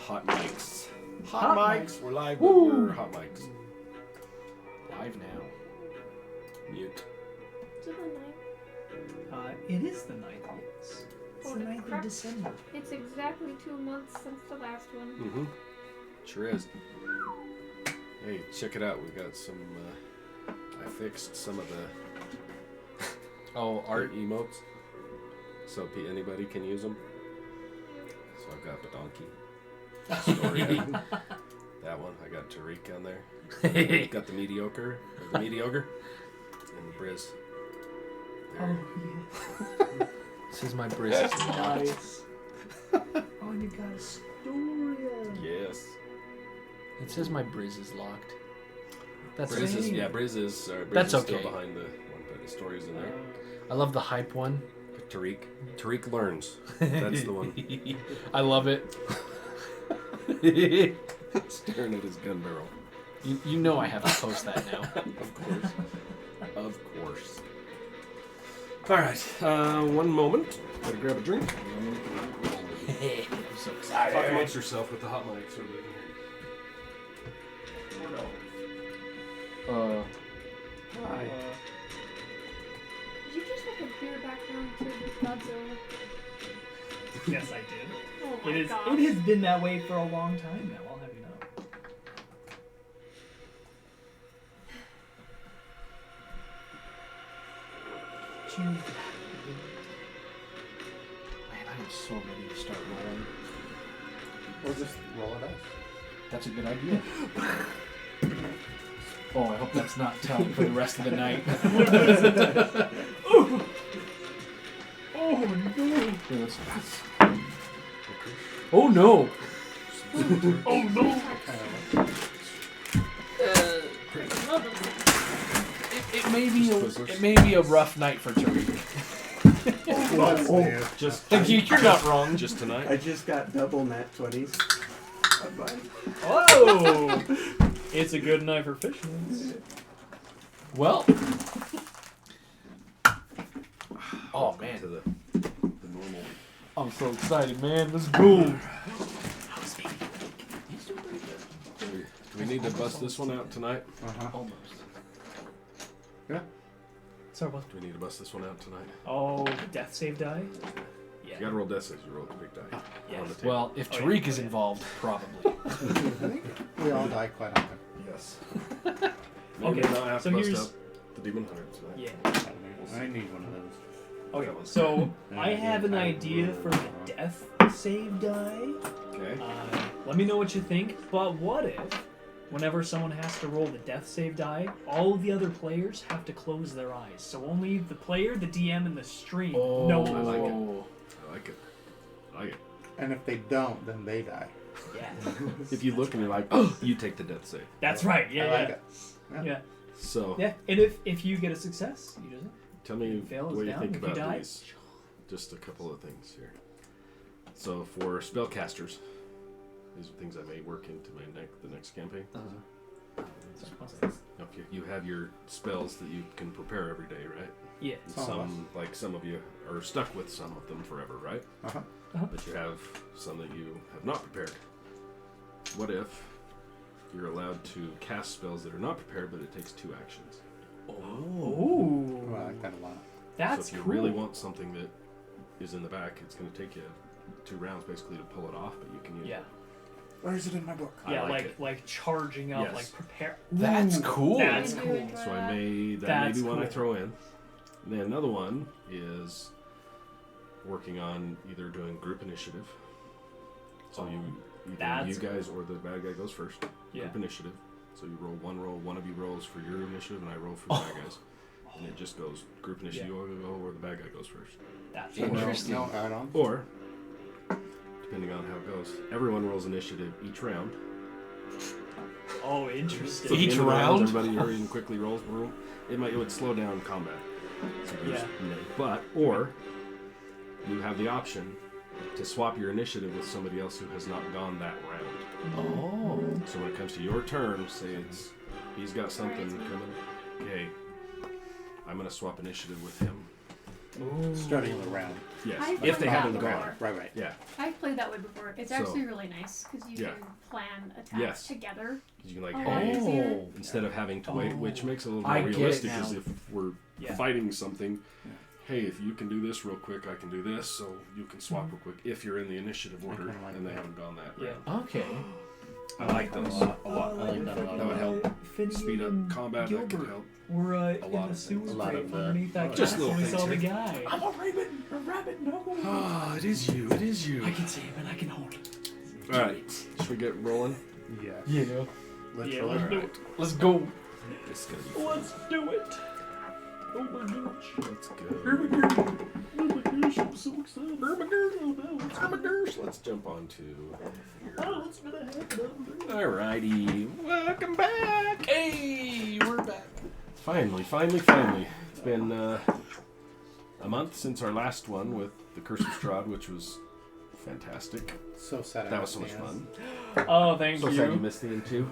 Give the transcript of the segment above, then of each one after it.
hot mics. Hot mics. We're live, but Woo. we're hot mics. Live now. Mute. Is it the 9th? It is the 9th, yes. It's the 9th of December. It's exactly 2 months since the last one. Mm-hmm. Sure is. Hey, check it out. We got some. I fixed some of the art emotes, so anybody can use them. So I've got the donkey. Story. That one. I got Tariq on there. Got the mediocre, and the Briz. There. Oh, yeah. This is my Briz. Nice. Oh, and you got Astoria. Yes. It says my Briz is locked. That's Briz is, Same. Briz is That's is okay. still behind the one, but the story's in there. I love the hype one. Tariq learns. That's the one. I love it. Staring at his gun barrel. You know I have to post that now. Of course. Of course. Alright, one moment. Gotta grab a drink. I'm so excited. Talk amongst yourself with the hot mic so they Hi. Did you just like appear background to Godzilla? Yes, I did. Oh my It gosh. has been that way for a long time now, I'll have you know. Cheers. Man, I am so ready to start rolling. Or just roll it out. That's a good idea. Oh, I hope that's not telling for the rest of the night. Oh no! Oh no! Oh no! It may be a rough night for Tariq. You're not wrong. Just tonight? I just got double nat 20s. Oh! It's a good night for fishing. Well. Oh man, To the normal. I'm so excited, man. Let's go. Do we need to bust this one out tonight? Almost. Yeah. Sorry, what? Do we need to bust this one out tonight? Oh, the death save die? You gotta roll death saves. You roll the big die. Yes. On the table. Well, if Oh, Tariq yeah. is involved, probably. I think we all die quite often. Yes. Okay, Maybe not have so to bust here's- out the demon hunter tonight. Yeah. I need one of those. Okay, so I have an idea for the death save die. Okay. Let me know what you think, but what if, whenever someone has to roll the death save die, all of the other players have to close their eyes. So only the player, the DM, and the stream know I what's like it. wrong. I like it. I like it. And if they don't, then they die. Yeah. If you look and you're like, oh, you take the death save. That's right, yeah, I like yeah. it. Yeah. So, Yeah, and if you get a success, you just tell me fail what is you down. think If you about die, these. Just a couple of things here. So, for spellcasters, these are things I may work into the next campaign. Now, if you have your spells that you can prepare every day, right? yeah. Some of you are stuck with some of them forever, right? Uh-huh. But you have some that you have not prepared. What if you're allowed to cast spells that are not prepared, but it takes 2 actions? Ooh. Well, I like that a lot. That's so if you cool. really want something that is in the back, it's going to take you 2 rounds basically to pull it off, but you can use Yeah. it. Where is it in my book? I Yeah, like it. like charging up, Yes. like prepare. That's Ooh, cool. That's I do cool. enjoy So that. that may That's be one I cool. throw in. And then another one is working on either doing group initiative. So either That's you guys or the bad guy goes first. Yeah. Group initiative. So you roll, one of you rolls for your initiative, and I roll for the bad guys. And it just goes group initiative, you go, or the bad guy goes first. That's Interesting. No add-on. Or, depending on how it goes, everyone rolls initiative each round. Oh, So interesting. at the Each end of the round, round? everybody hurry and quickly rolls. Boom. It would slow down combat. So there's- Yeah. or you have the option to swap your initiative with somebody else who has not gone that round. Oh. So when it comes to your turn, say he's got something coming. Okay, I'm gonna swap initiative with him. starting the round. Yes, I've if they done that haven't before. gone. Right. Yeah, I've played that way before. It's So- actually really nice because you Yeah. can plan attacks Yes. together. you can like, Oh, hey, easier. instead of having to wait, which makes it a little I more get it realistic. now. Is if we're Yeah. fighting something, hey, if you can do this real quick, I can do this, so you can swap real quick if you're in the initiative order kinda like and they that. haven't gone that Yeah. route. Okay. I like those a lot. I like that a lot. That would help Finnegan speed up and combat. That could Gilbert help. were in lot the of sewer things. A lot break of, underneath that just castle. little We things saw the here. guy. I'm a rabbit, no. Ah, it is you. It is you. I can see him and I can hold him. All right, should we get rolling? Yeah. Yeah. Literally. let's do it. Let's go. It's gonna be fun. Let's do it. Oh my gosh. Let's go. Oh my gosh, I'm so excited. Oh my gosh. Let's jump on to. Oh, what's gonna happen? Alrighty, welcome back. Hey, we're back. Finally. It's been a month since our last one with the Curse of Strahd, which was fantastic. So sad. That was so much fun. Oh, thank So you. sad you missed the end too.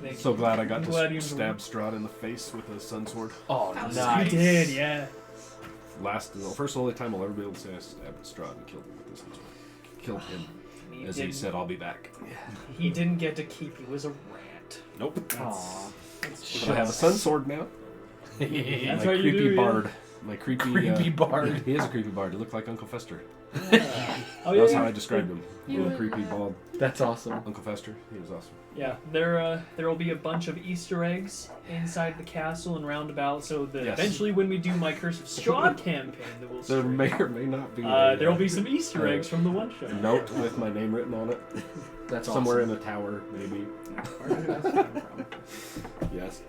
Thank So you. glad I got I'm to glad you stab Strahd in the face with a sun sword. Oh, That was nice. You did, yeah. First and only time I'll ever be able to say I stabbed Strahd and killed him with the sun sword. Killed him, as he said, I'll be back. He didn't get to keep. He was a rat. Nope. Aw. But I have a sun sword now. That's My right, you creepy do, yeah. bard. My creepy bard. He is a creepy bard. He looked like Uncle Fester. Oh, That's yeah. how I described him. You Little would, creepy bald That's awesome. Uncle Fester. He was awesome. Yeah, there will be a bunch of Easter eggs inside the castle and roundabout, so that Yes. eventually when we do my Curse of Strahd campaign that we'll There stream, may or may not be. there will be some Easter eggs from the one a shot. note with my name written on it. That's Somewhere awesome. in a tower, maybe. Where did that come from? Yes.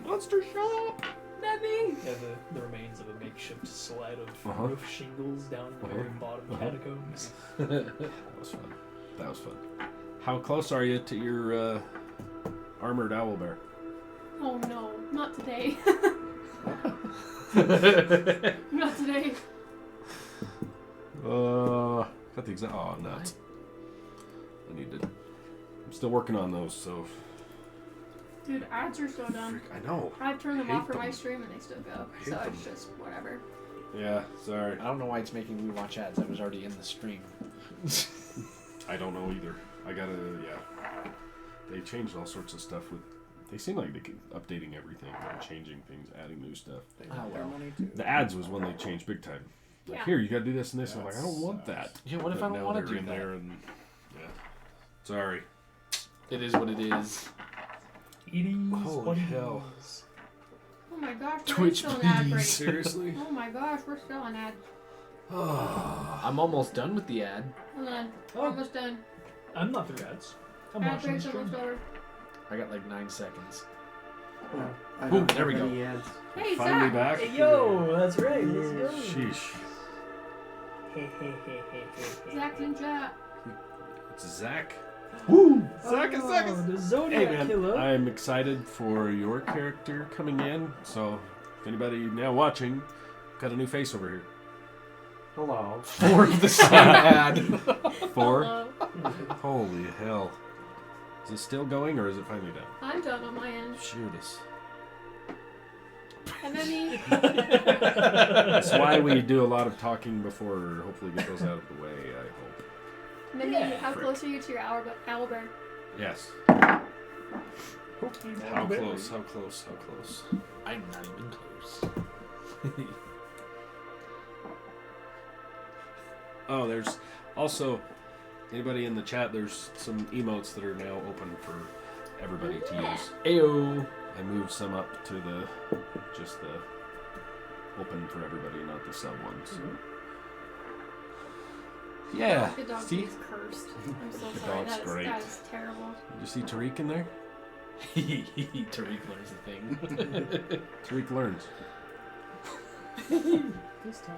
Monster shop. Yeah, the remains of a makeshift sled of roof shingles down in the very bottom catacombs. That was fun. That was fun. How close are you to your armored owlbear? Oh no, not today. Not today. Got the exact. Oh, nuts. I need to. I'm still working on those, so. Dude, ads are so dumb. I know. I've turned them Hate off for my them. stream and they still go. I hate So them. it's just whatever. Yeah, sorry. I don't know why it's making me watch ads. I was already in the stream. I don't know either. I gotta, yeah. They changed all sorts of stuff with. They seem like they keep updating everything and changing things, adding new stuff. They Oh, want their well. money too. The ads was when they changed big time. Like, Yeah. here, you gotta do this and this. I'm That like, I don't want that. sucks. Yeah, what if But I don't now want to they're do in that? there and yeah. Sorry. It is what it is. Eating Holy what hell. is. Oh my gosh, we're Twitch still an ad break. please. Seriously? Oh my gosh, we're still an ad. I'm almost done with the ad. Hold on. We're Oh. almost done. I'm not through ads. I'm Ad watching the break's stream. almost over. I got like 9 seconds. I Boom, don't there we have go. any ads. Hey, Finally Zach. back. Hey, yo, that's right. Let's go. Sheesh. Hey, hey, hey, hey, hey, hey. Zach in chat. It's Zach. Woo! Zach is the Zodiac Hey man, Killer. I'm excited for your character coming in. So, if anybody now watching, got a new face over here. Hello. 4 of the same ad. 4. Hello. Holy hell! Is it still going or is it finally done? I'm done on my end. Shoot us. And then me. That's why we do a lot of talking before. Hopefully, get those out of the way. I hope. And then Yeah, me. How frick. close are you to your owlbear? Yes. Hopefully How not. close? How close? How close? I'm not even close. Oh, there's also anybody in the chat. There's some emotes that are now open for everybody to use. Ayo. I moved some up to the just the open for everybody, not the sub ones. Yeah. The dog See? is cursed. I'm so The sorry. dog's great. That is terrible. Did you see Tariq in there? Tariq learns a thing. Tariq learns. This time.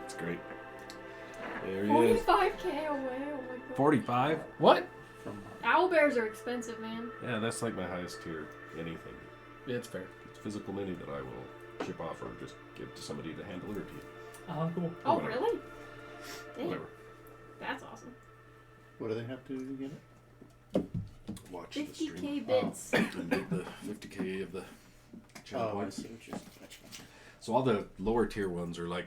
It's great. There he is. 45k away. Oh my god. 45? What? From Owlbears are expensive, man. Yeah, that's like my highest tier. Anything. Yeah, it's fair. It's physical mini that I will ship off or just give to somebody to hand deliver to you. Oh, cool. Oh, Whatever. really? Damn. Whatever. That's awesome. what do they have to do to get it? Watch the 50k stream. bits. And get the 50k of the channel Oh, I points. see what you're saying. So all the lower tier ones are like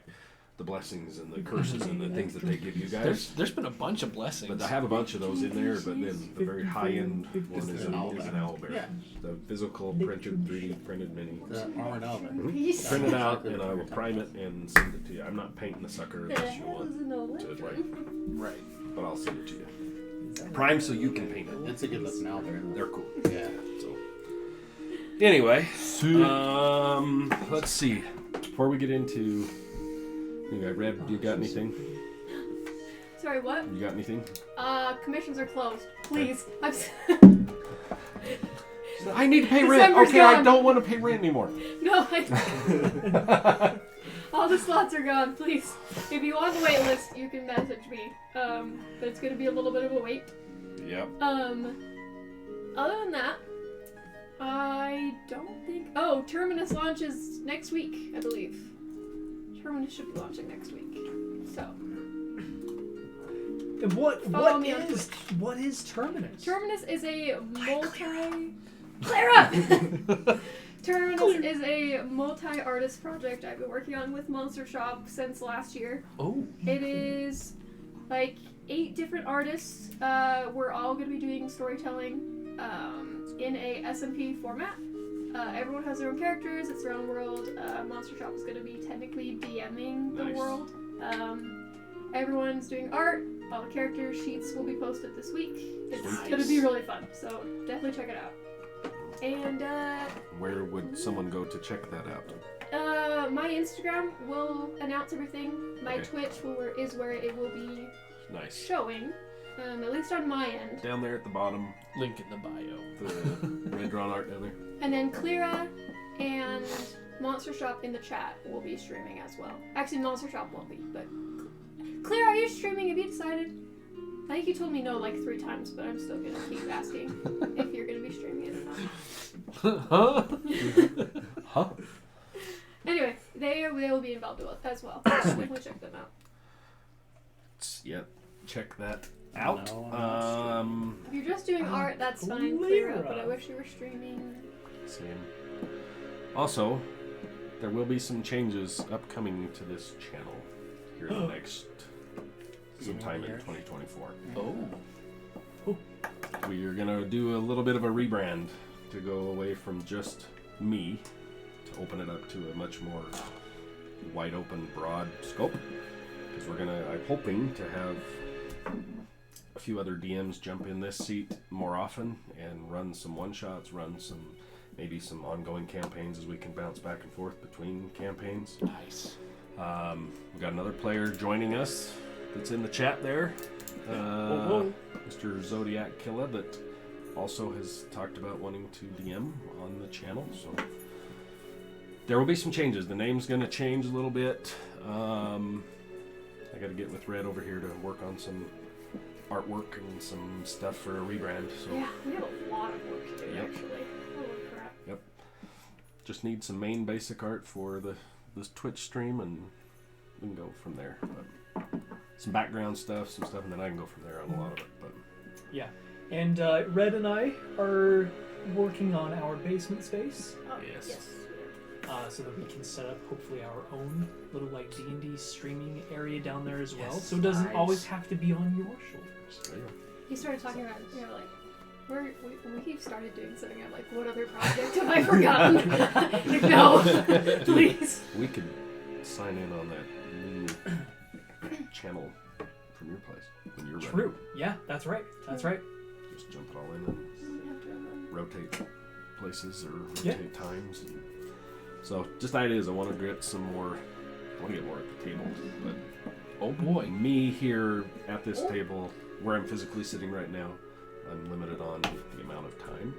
the blessings and the curses and the things that they give you guys. There's been a bunch of blessings. But I have a bunch of those in there, but then the very high-end one is an owlbear. Yeah. The physical printed, 3D printed mini. The armored owlbear. Mhm. Print it out, and I will prime it and send it to you. I'm not painting the sucker The unless you hell is want an old to, like, Right. but I'll send it to you. Prime so you can paint it. It's a good looking owlbear. They're cool. Yeah. So, anyway, let's see. Before we get into, you got Red? You got anything? Sorry, what? You got anything? Commissions are closed. Please. I need to pay rent. December's Okay, I gone. don't want to pay rent anymore. No, all the slots are gone. Please, if you want the wait list, you can message me. But it's gonna be a little bit of a wait. Yep. Other than that, I don't think. Oh, Terminus launches next week, I believe. Terminus should be launching next week. So. Follow me on What is Terminus? Terminus is a Clara! Terminus is a multi-artist project I've been working on with Monster Shop since last year. Oh. It is like 8 different artists. We're all going to be doing storytelling in a SMP format. Everyone has their own characters, it's their own world. Monster Shop is going to be technically DMing the Nice. world. Everyone's doing art. All the character sheets will be posted this week. It's Nice. going to be really fun, so definitely check it out. And Where would someone go to check that out? my Instagram will announce everything. My Okay. Twitch is where it will be Nice. showing, at least on my end. Down there at the bottom, Link in the bio. the red drawn art down there. And then Clara and Monster Shop in the chat will be streaming as well. Actually, Monster Shop won't be, but Clara, are you streaming? Have you decided? I think you told me no like 3 times, but I'm still gonna keep asking if you're gonna be streaming it or not. Huh? Anyway, they will be involved as well. Definitely check them out. Yep. Check that out. No, If you're just doing art, that's fine, Clara, but I wish you were streaming. Same. Also, there will be some changes upcoming to this channel here in the next sometime in 2024. Oh. We are gonna do a little bit of a rebrand to go away from just me to open it up to a much more wide open, broad scope. Because I'm hoping to have a few other DMs jump in this seat more often and run some one-shots, maybe some ongoing campaigns as we can bounce back and forth between campaigns. Nice. We got another player joining us that's in the chat there, Mr. Zodiac Killa, that also has talked about wanting to DM on the channel. So there will be some changes. The name's going to change a little bit. I got to get with Red over here to work on some artwork and some stuff for a rebrand. So Yeah, we have a lot of work to do, Yep. actually. Holy crap. just need some main basic art for this Twitch stream, and we can go from there. But some background stuff, some stuff, and then I can go from there on a lot of it. But Yeah. And Red and I are working on our basement space, Oh, Yes. so that we can set up hopefully our own little like D&D streaming area down there as well. Yes. So it doesn't Nice. always have to be on your shoulders. there you go. He started talking about, we've started doing something. I'm like, what other project have I forgotten? Like, no, please. We could sign in on that new channel from your place when you're ready. True. Yeah, that's right. That's right. Just jump it all in and rotate places or rotate Yeah. times. And so just ideas. I want to get some more. I want to get more at the table. But oh boy, me here at this table where I'm physically sitting right now, I'm limited on the amount of time.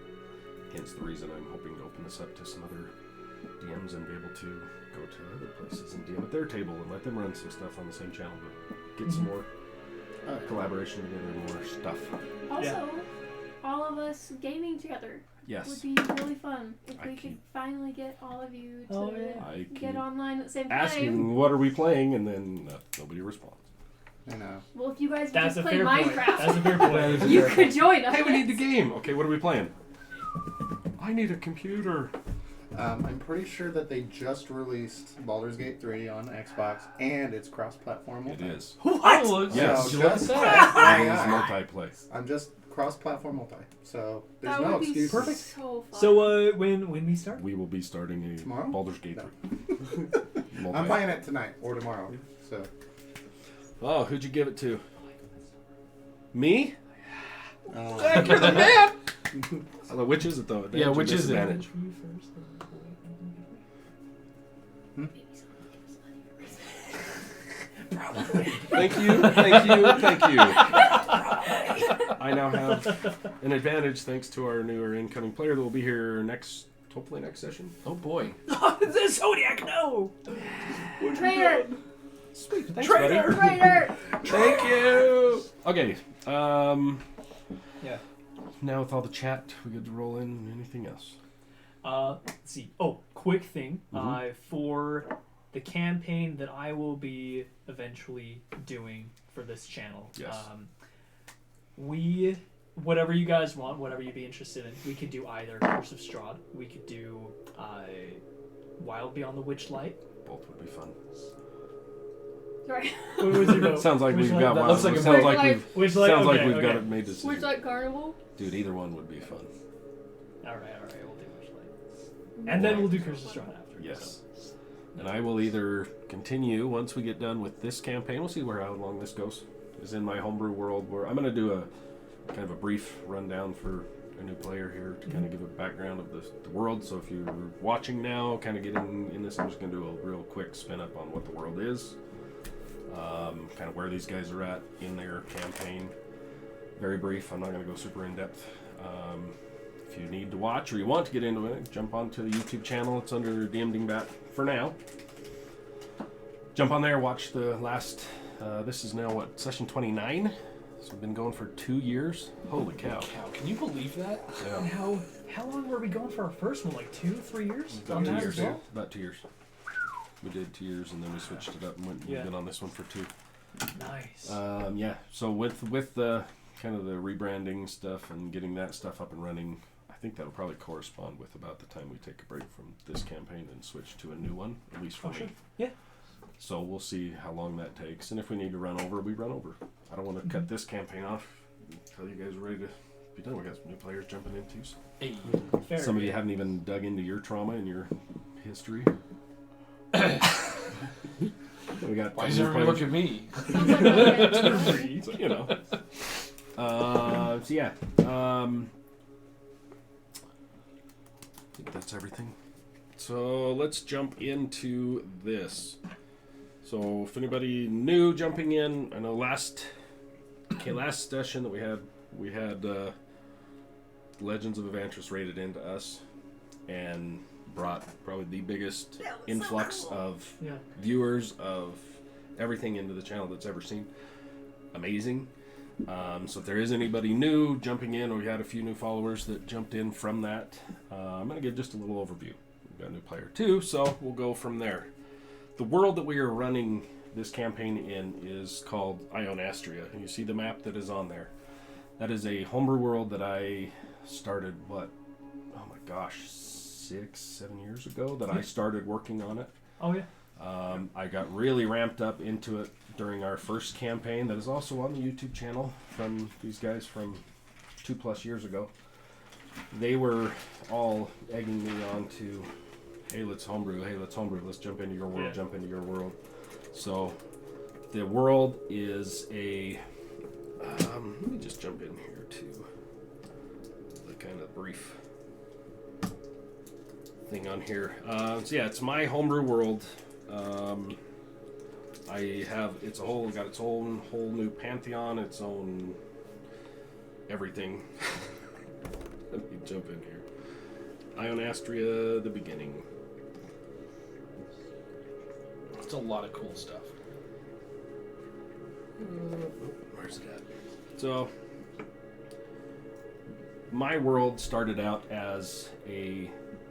Hence the reason I'm hoping to open this up to some other DMs and be able to go to other places and DM at their table and let them run some stuff on the same channel, but get some more collaboration together and more stuff. Also, all of us gaming together Yes. would be really fun if I we keep- could finally get all of you to Oh, yeah. I get keep online at the same time. asking, what are we playing? And then nobody responds. I know. Well, if you guys would That's just a play fair point. Minecraft, That's a fair point. you could join us. Hey, we need the game. Okay, what are we playing? I need a computer. I'm pretty sure that they just released Baldur's Gate 3 on Xbox, and it's cross-platform It multi. is. What? Yes. So Just just, that. It is multiplayer. I'm just cross-platform multi. So there's That no would be excuse. Perfect. so fun. So when we start? We will be starting a Tomorrow? Baldur's Gate No. 3. I'm buying it tonight or tomorrow. So Oh, who'd you give it to? Me? um, You're the man! Which is it, though? Advantage Yeah, or which is it? disadvantage? Thank you. I now have an advantage thanks to our newer incoming player that will be here hopefully next session. Oh boy. The Zodiac, no! Traitor! Sweet, thanks, Traitor! buddy. Traitor! Thank you. Okay. Yeah. Now with all the chat, we get to roll in anything else. Let's see. Oh, quick thing. Mhm. For the campaign that I will be eventually doing for this channel. Yes. Whatever you guys want, whatever you'd be interested in, we could do either Curse of Strahd, we could do Wild Beyond the Witchlight. Both would be fun. Sorry. What was your vote? Sounds like we've Witchlight? got That one. looks like a Sounds great- like we've Witchlight? sounds like Okay, we've got okay. it made decision. Which like Carnival? Dude, either one would be fun. Alright, we'll do Witchlight. And then we'll do Curse of Strahd after. Yes. So. And I will either continue once we get done with this campaign. We'll see how long this goes. Is in my homebrew world where I'm going to do a kind of a brief rundown for a new player here to kind of give a background of the world. So if you're watching now, kind of getting in this, I'm just going to do a real quick spin up on what the world is, kind of where these guys are at in their campaign. Very brief. I'm not going to go super in depth. If you need to watch or you want to get into it, jump onto the YouTube channel. It's under DM Dingbat for now. Jump on there, watch the last. This is now what, session 29? So we've been going for 2 years. Holy cow! Can you believe that? And Yeah. how long were we going for our first one? Like 2-3 years? About On 2 that years. as well? About 2 years. We did 2 years and then we switched it up and went. Yeah. We've been on this one for 2. Nice. Yeah. So with the kind of the rebranding stuff and getting that stuff up and running, I think that'll probably correspond with about the time we take a break from this campaign and switch to a new one, at least for me. Sure. Yeah. So we'll see how long that takes, and if we need to run over, we run over. I don't want to cut this campaign off until you guys are ready to be done. We got some new players jumping in too. So Hey. Fair. some of you haven't even dug into your trauma and your history. We got Why new does everybody look players. at me? Sounds like a So, you know. So yeah. I think that's everything. So let's jump into this. So if anybody new jumping in, I know last session that we had Legends of Evantris rated into us and brought probably the biggest influx of Yeah. viewers of everything into the channel that's ever seen. Amazing. So if there is anybody new jumping in, or we had a few new followers that jumped in from that, I'm going to give just a little overview. We've got a new player too, so we'll go from there. The world that we are running this campaign in is called Ionastria, and you see the map that is on there. That is a homebrew world that I started, oh my gosh, 6-7 years ago that I started working on it. Oh yeah. I got really ramped up into it during our first campaign that is also on the YouTube channel from these guys from 2+ years ago. They were all egging me on to, hey, let's homebrew, let's jump into your world, jump into your world. So the world is a, let me just jump in here to the kind of brief thing on here. So yeah, it's my homebrew world. It's got its own whole new pantheon, its own everything. Let me jump in here. Ionastria, the beginning. It's a lot of cool stuff. Where's it at? So, my world started out as a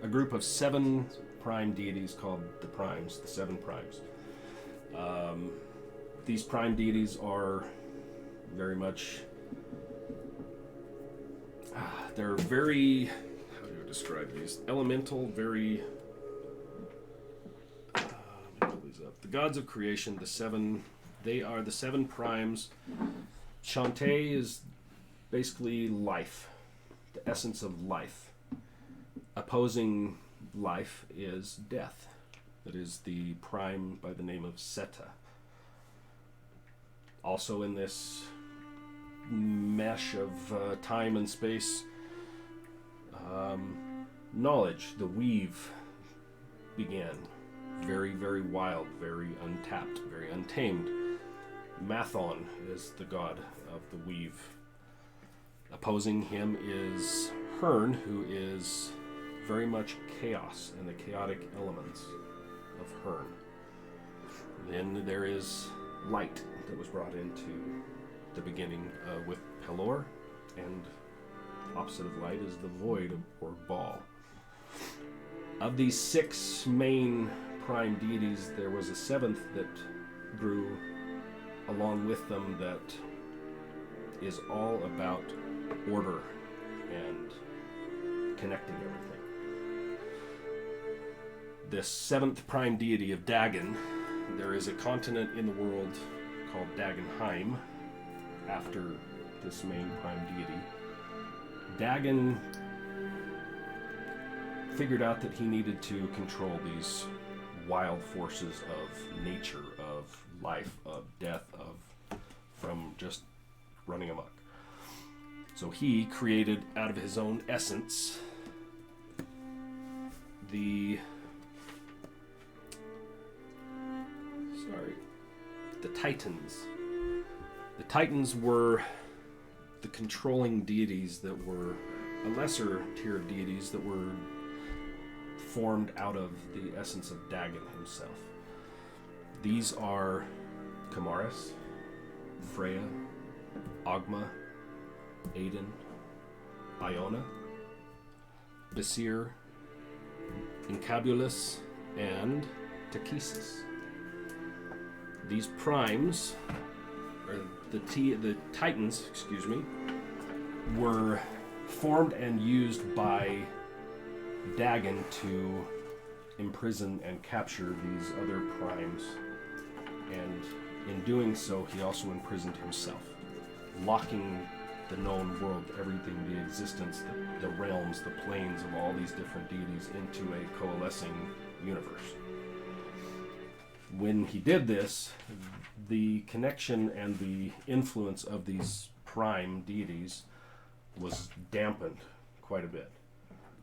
group of 7 prime deities called the Primes, the 7 Primes. These prime deities are very much, they're very, how do I describe these? Elemental, very the gods of creation, they are the 7 primes. Shantae is basically life, the essence of life. Opposing life is death. That is the prime by the name of Seta. Also in this mesh of time and space, knowledge, the weave, began. Very, very wild, very untapped, very untamed. Mathon is the god of the weave. Opposing him is Hearn, who is very much chaos and the chaotic elements of Hearn. Then there is light that was brought into the beginning with Pelor, and opposite of light is the void or ball. Of these 6 main prime deities, there was a 7th that grew along with them that is all about order and connecting everything. This 7th prime deity of Dagon, there is a continent in the world called Dagonheim after this main prime deity. Dagon figured out that he needed to control these wild forces of nature, of life, of death, from just running amok. So he created out of his own essence the Titans. The Titans were the controlling deities that were a lesser tier of deities that were formed out of the essence of Dagon himself. These are Kamaris, Freya, Ogma, Aiden, Iona, Basir, Incabulus, and Takesis. These primes, or the Titans, were formed and used by Dagon to imprison and capture these other primes, and in doing so he also imprisoned himself, locking the known world, everything, the existence, the realms, the planes of all these different deities into a coalescing universe. When he did this, the connection and the influence of these prime deities was dampened quite a bit.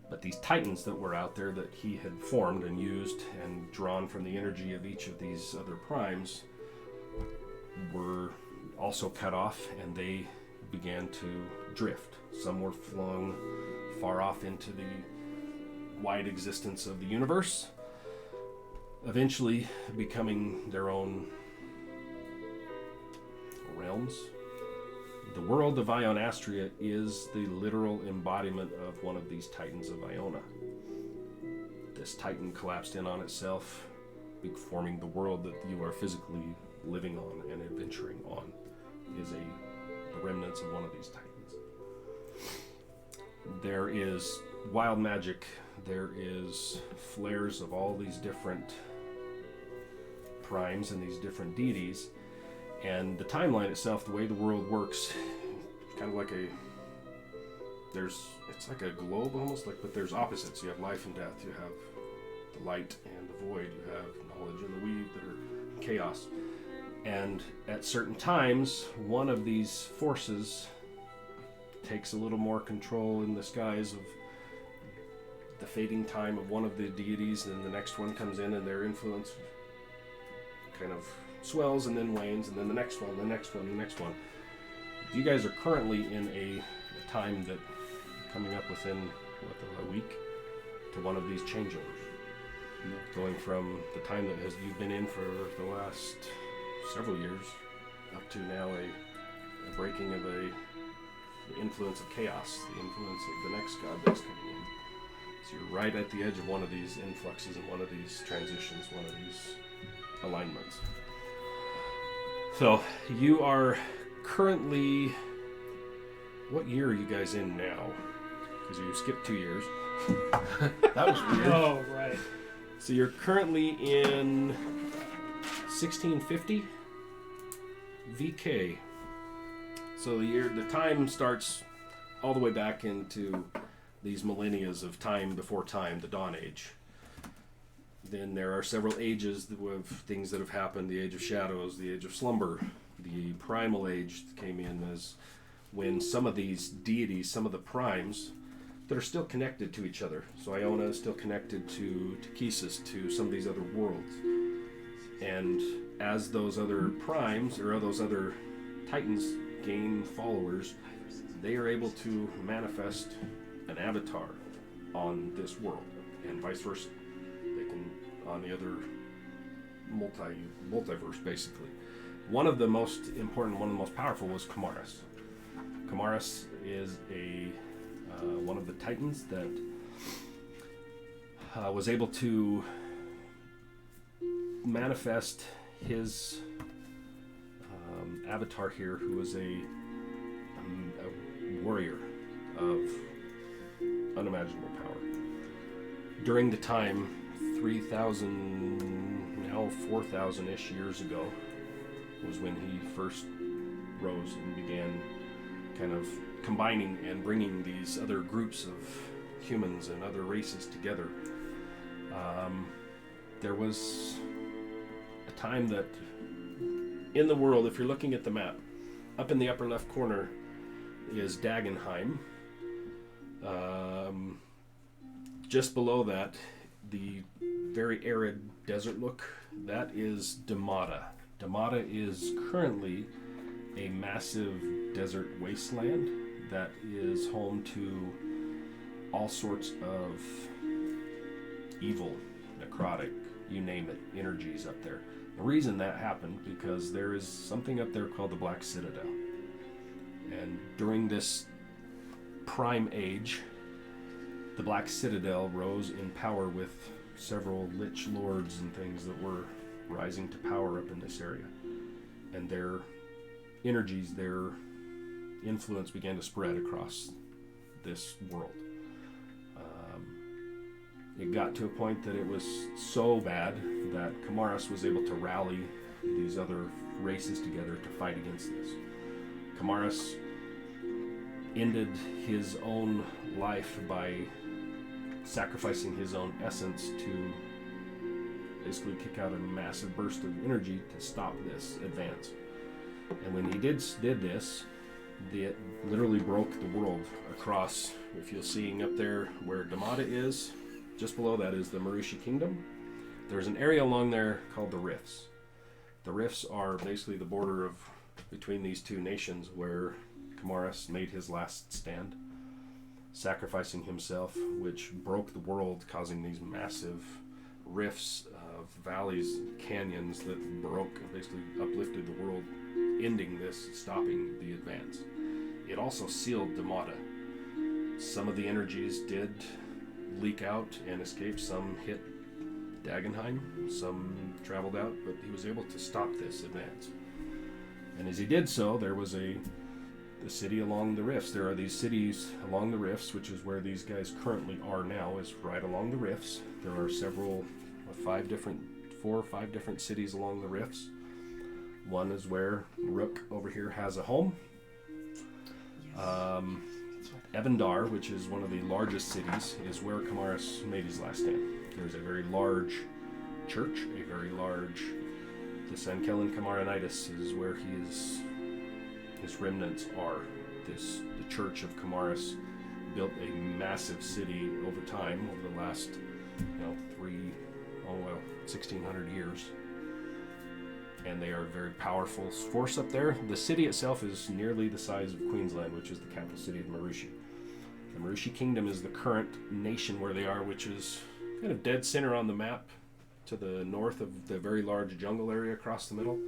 But these titans that were out there that he had formed and used and drawn from the energy of each of these other primes were also cut off, and they began to drift. Some were flung far off into the wide existence of the universe, eventually becoming their own realms. The world of Ionastria is the literal embodiment of one of these titans of Iona. This titan collapsed in on itself, forming the world that you are physically living on and adventuring on, is the remnants of one of these titans. There is wild magic, there is flares of all these different primes and these different deities, and the timeline itself, the way the world works, kind of like it's like a globe almost, but there's opposites. You have life and death, you have the light and the void, you have knowledge and the weave that are chaos. And at certain times, one of these forces takes a little more control in the skies of the fading time of one of the deities, and the next one comes in and their influence kind of swells and then wanes, and then the next one, the next one, the next one. You guys are currently in a time that coming up within a week to one of these changeovers. Going from the time that you've been in for the last several years up to now a breaking of the influence of chaos, the influence of the next god that's coming in. So you're right at the edge of one of these influxes and one of these transitions, one of these alignments. So you are currently, what year are you guys in now? Because you skipped 2 years. That was weird. Oh, right. So you're currently in 1650 VK. So the time starts all the way back into these millennias of time before time, the Dawn Age. Then there are several ages of things that have happened: the Age of Shadows, the Age of Slumber, the Primal Age came in as when some of these deities, some of the primes, that are still connected to each other. So Iona is still connected to Kesis, to some of these other worlds. And as those other primes, or those other titans gain followers, they are able to manifest an avatar on this world, and vice versa. They can on the other multiverse, basically. One of the most important, one of the most powerful was Kamaris. Kamaris is one of the titans that was able to manifest his avatar here, who was a warrior of unimaginable power. During the time 3,000, now 4,000-ish years ago, was when he first rose and began kind of combining and bringing these other groups of humans and other races together. There was a time that in the world, if you're looking at the map, up in the upper left corner is Dagenheim. Just below that, the very arid desert look, that is Damata. Damata is currently a massive desert wasteland that is home to all sorts of evil, necrotic, you name it, energies up there. The reason that happened, because there is something up there called the Black Citadel. And during this prime age, the Black Citadel rose in power with several lich lords and things that were rising to power up in this area. And their energies, their influence began to spread across this world. It got to a point that it was so bad that Kamaris was able to rally these other races together to fight against this. Kamaris ended his own life by sacrificing his own essence to basically kick out a massive burst of energy to stop this advance. And when he did this, it literally broke the world across. If you're seeing up there where Damata is, just below that is the Marushi Kingdom. There's an area along there called the Rifts. The Rifts are basically the border between these two nations where Kamaris made his last stand, sacrificing himself, which broke the world, causing these massive rifts of valleys, canyons that broke, basically uplifted the world, ending this, stopping the advance. It also sealed Damata. Some of the energies did leak out and escape. Some hit Dagenheim, some traveled out, but he was able to stop this advance. And as he did so, there was the city along the rifts. There are these cities along the rifts, which is where these guys currently are now, is right along the rifts. There are four or five different cities along the rifts. One is where Rook over here has a home. Evandar, which is one of the largest cities, is where Kamaris made his last stand. There's a very large church, the San Kellen Camaronitis is where his remnants are. The Church of Kamaris built a massive city over time, over the last 1,600 years. And they are a very powerful force up there. The city itself is nearly the size of Queensland, which is the capital city of Marushi. The Marushi Kingdom is the current nation where they are, which is kind of dead center on the map to the north of the very large jungle area across the middle.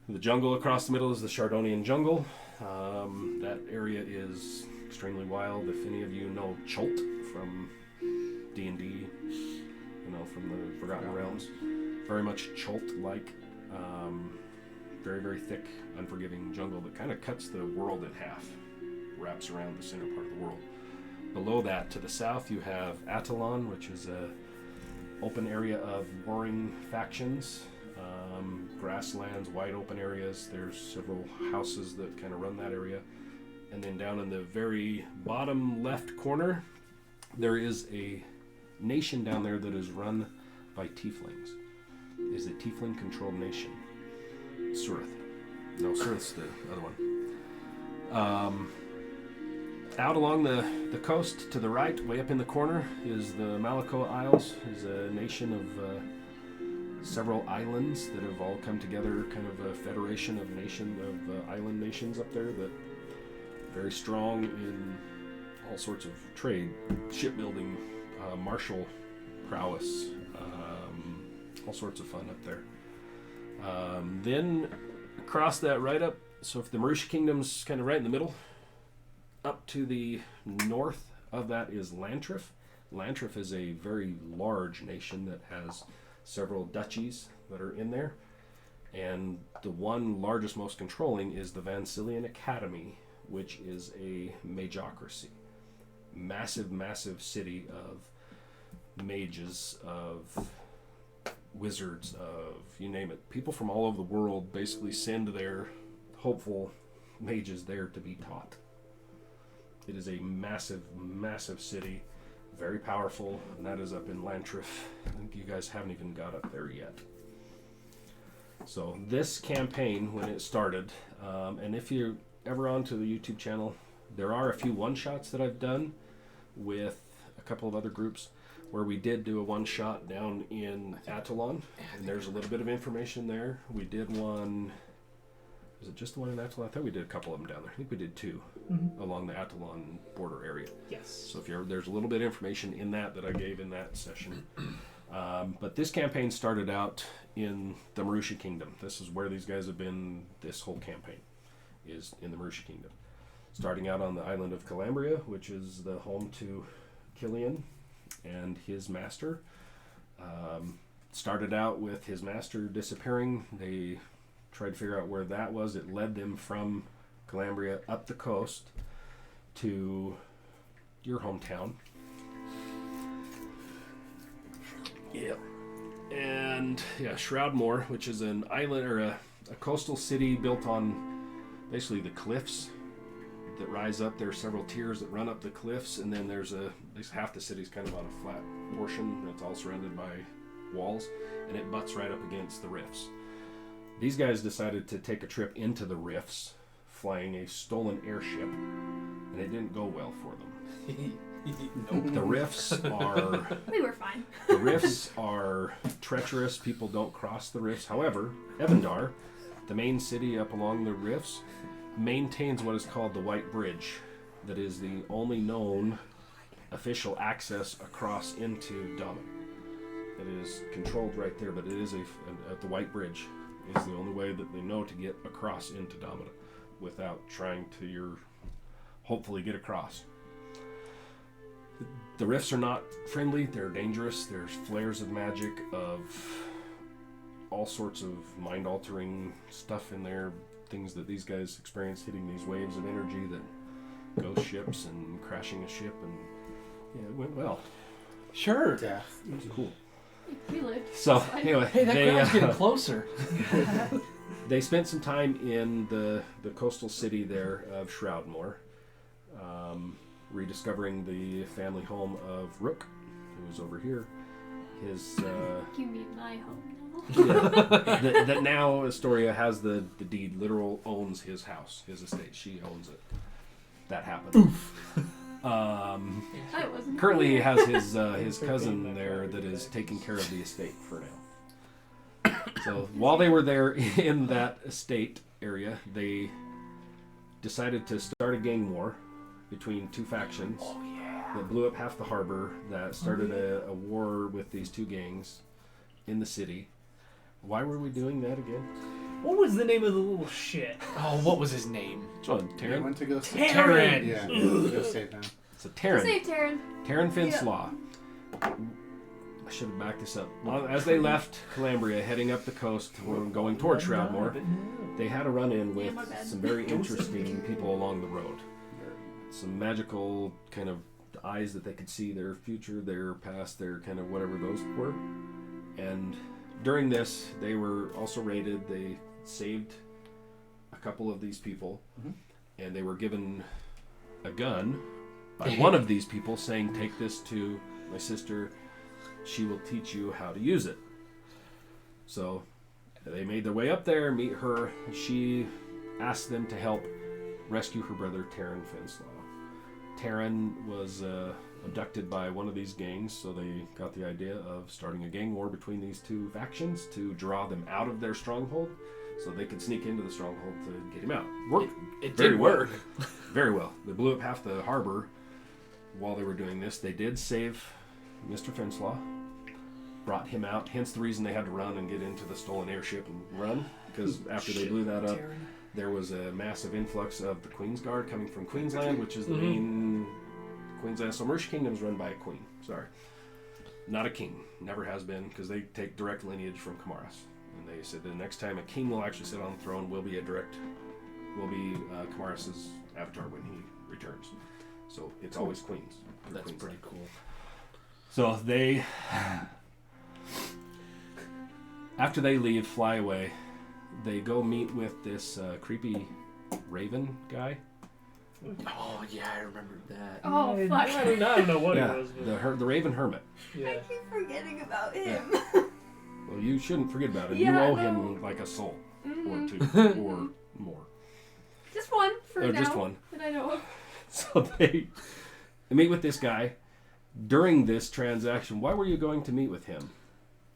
The jungle across the middle is the Chardonian jungle. That area is extremely wild. If any of you know Chult from D&D, from the Forgotten Realms, very much Chult-like, very, very thick, unforgiving jungle that kind of cuts the world in half, wraps around the center part of the world. Below that, to the south, you have Atalon, which is a open area of warring factions. grasslands, wide open areas. There's several houses that kind of run that area. And then down in the very bottom left corner, there is a nation down there that is run by tieflings. It is a tiefling-controlled nation. Surith. No, Surith's the other one. Out along the coast to the right, way up in the corner, is the Malako Isles. Is a nation of several islands that have all come together, kind of a federation of island nations up there that very strong in all sorts of trade, shipbuilding, martial prowess, all sorts of fun up there. Then across that right up, so if the Marushi Kingdom's kind of right in the middle, up to the north of that is Lantrif. Lantrif is a very large nation that has several duchies that are in there. And the one largest, most controlling is the Vancilian Academy, which is a magocracy. Massive, massive city of mages, of wizards, of you name it. People from all over the world basically send their hopeful mages there to be taught. It is a massive, massive city, very powerful, and that is up in Lantrif. I think you guys haven't even got up there yet. So this campaign, when it started, and if you're ever onto the YouTube channel, there are a few one-shots that I've done with a couple of other groups where we did do a one-shot down in Attalon, and there's a little bit of information there. We did one... Was it just the one in Attalon? I thought we did a couple of them down there. I think we did two along the Attalon border area. Yes. So if there's a little bit of information in that I gave in that session. But this campaign started out in the Marushi Kingdom. This is where these guys have been this whole campaign, is in the Marushi Kingdom. Starting out on the island of Calambria, which is the home to Killian and his master. Started out with his master disappearing. They tried to figure out where that was. It led them from Calambria up the coast to your hometown. Yep. And Shroudmoor, which is an island or a coastal city built on basically the cliffs that rise up. There are several tiers that run up the cliffs, and then there's at least half the city's kind of on a flat portion that's all surrounded by walls, and it butts right up against the rifts. These guys decided to take a trip into the rifts, flying a stolen airship, and it didn't go well for them. Nope. The rifts are... We were fine. The rifts are treacherous. People don't cross the rifts. However, Evandar, the main city up along the rifts, maintains what is called the White Bridge. That is the only known official access across into Daman. It is controlled right there, but it is at the White Bridge is the only way that they know to get across into Damana without trying to hopefully get across. The rifts are not friendly, they're dangerous. There's flares of magic, of all sorts of mind-altering stuff in there, things that these guys experience hitting these waves of energy that ghost ships and crashing a ship, and it went well. Sure. Death. It was cool. We lived. So anyway, Hey, that crowd's getting closer. They spent some time in the coastal city there of Shroudmoor, rediscovering the family home of Rook, who was over here. His You mean my home now? that now Astoria has the deed, literal owns his house, his estate. She owns it. That happened. I wasn't Currently, he here. has his cousin there that is taking care of the estate for now. So while they were there in that estate area, they decided to start a gang war between two factions that blew up half the harbor, that started a war with these two gangs in the city. Why were we doing that again? What was the name of the little shit? Oh, what was his name? Which one? They Taryn? went to go save Taryn. Yeah, they went to go save him. So Taryn. Save Taryn. Taryn Finslaw. I should have backed this up. Well, as they left Calambria, heading up the coast, going toward Shroudmoor, they had a run-in with my bad. some very interesting people along the road. Some magical kind of eyes that they could see their future, their past, their kind of whatever those were. And during this, they were also raided. They saved a couple of these people, and they were given a gun by one of these people saying, take this to my sister. She will teach you how to use it. So they made their way up there, meet her. She asked them to help rescue her brother, Taryn Finslaw. Taryn was abducted by one of these gangs, so they got the idea of starting a gang war between these two factions to draw them out of their stronghold so they could sneak into the stronghold to get him out. It did work. Very well. They blew up half the harbor while they were doing this. They did save Mr. Finslaw, brought him out, hence the reason they had to run and get into the stolen airship and run, because after they blew that up, there was a massive influx of the Queen's Guard coming from Queensland, which is the main Queensland. So Mercia Kingdom is run by a queen. Sorry. Not a king. Never has been, because they take direct lineage from Kamaras. And they said the next time a king will actually sit on the throne will be Kamaras' avatar when he returns. So it's always queens. That's pretty cool. So they, after they leave, fly away, they go meet with this creepy raven guy. Oh yeah, I remembered that. Oh, fuck. I don't know what it was. But... the raven hermit. Yeah. I keep forgetting about him. Yeah. Well, you shouldn't forget about him. Yeah, you owe no. him like a soul or two or more. Just one for now. Just one. That I know of. So they meet with this guy. During this transaction, why were you going to meet with him?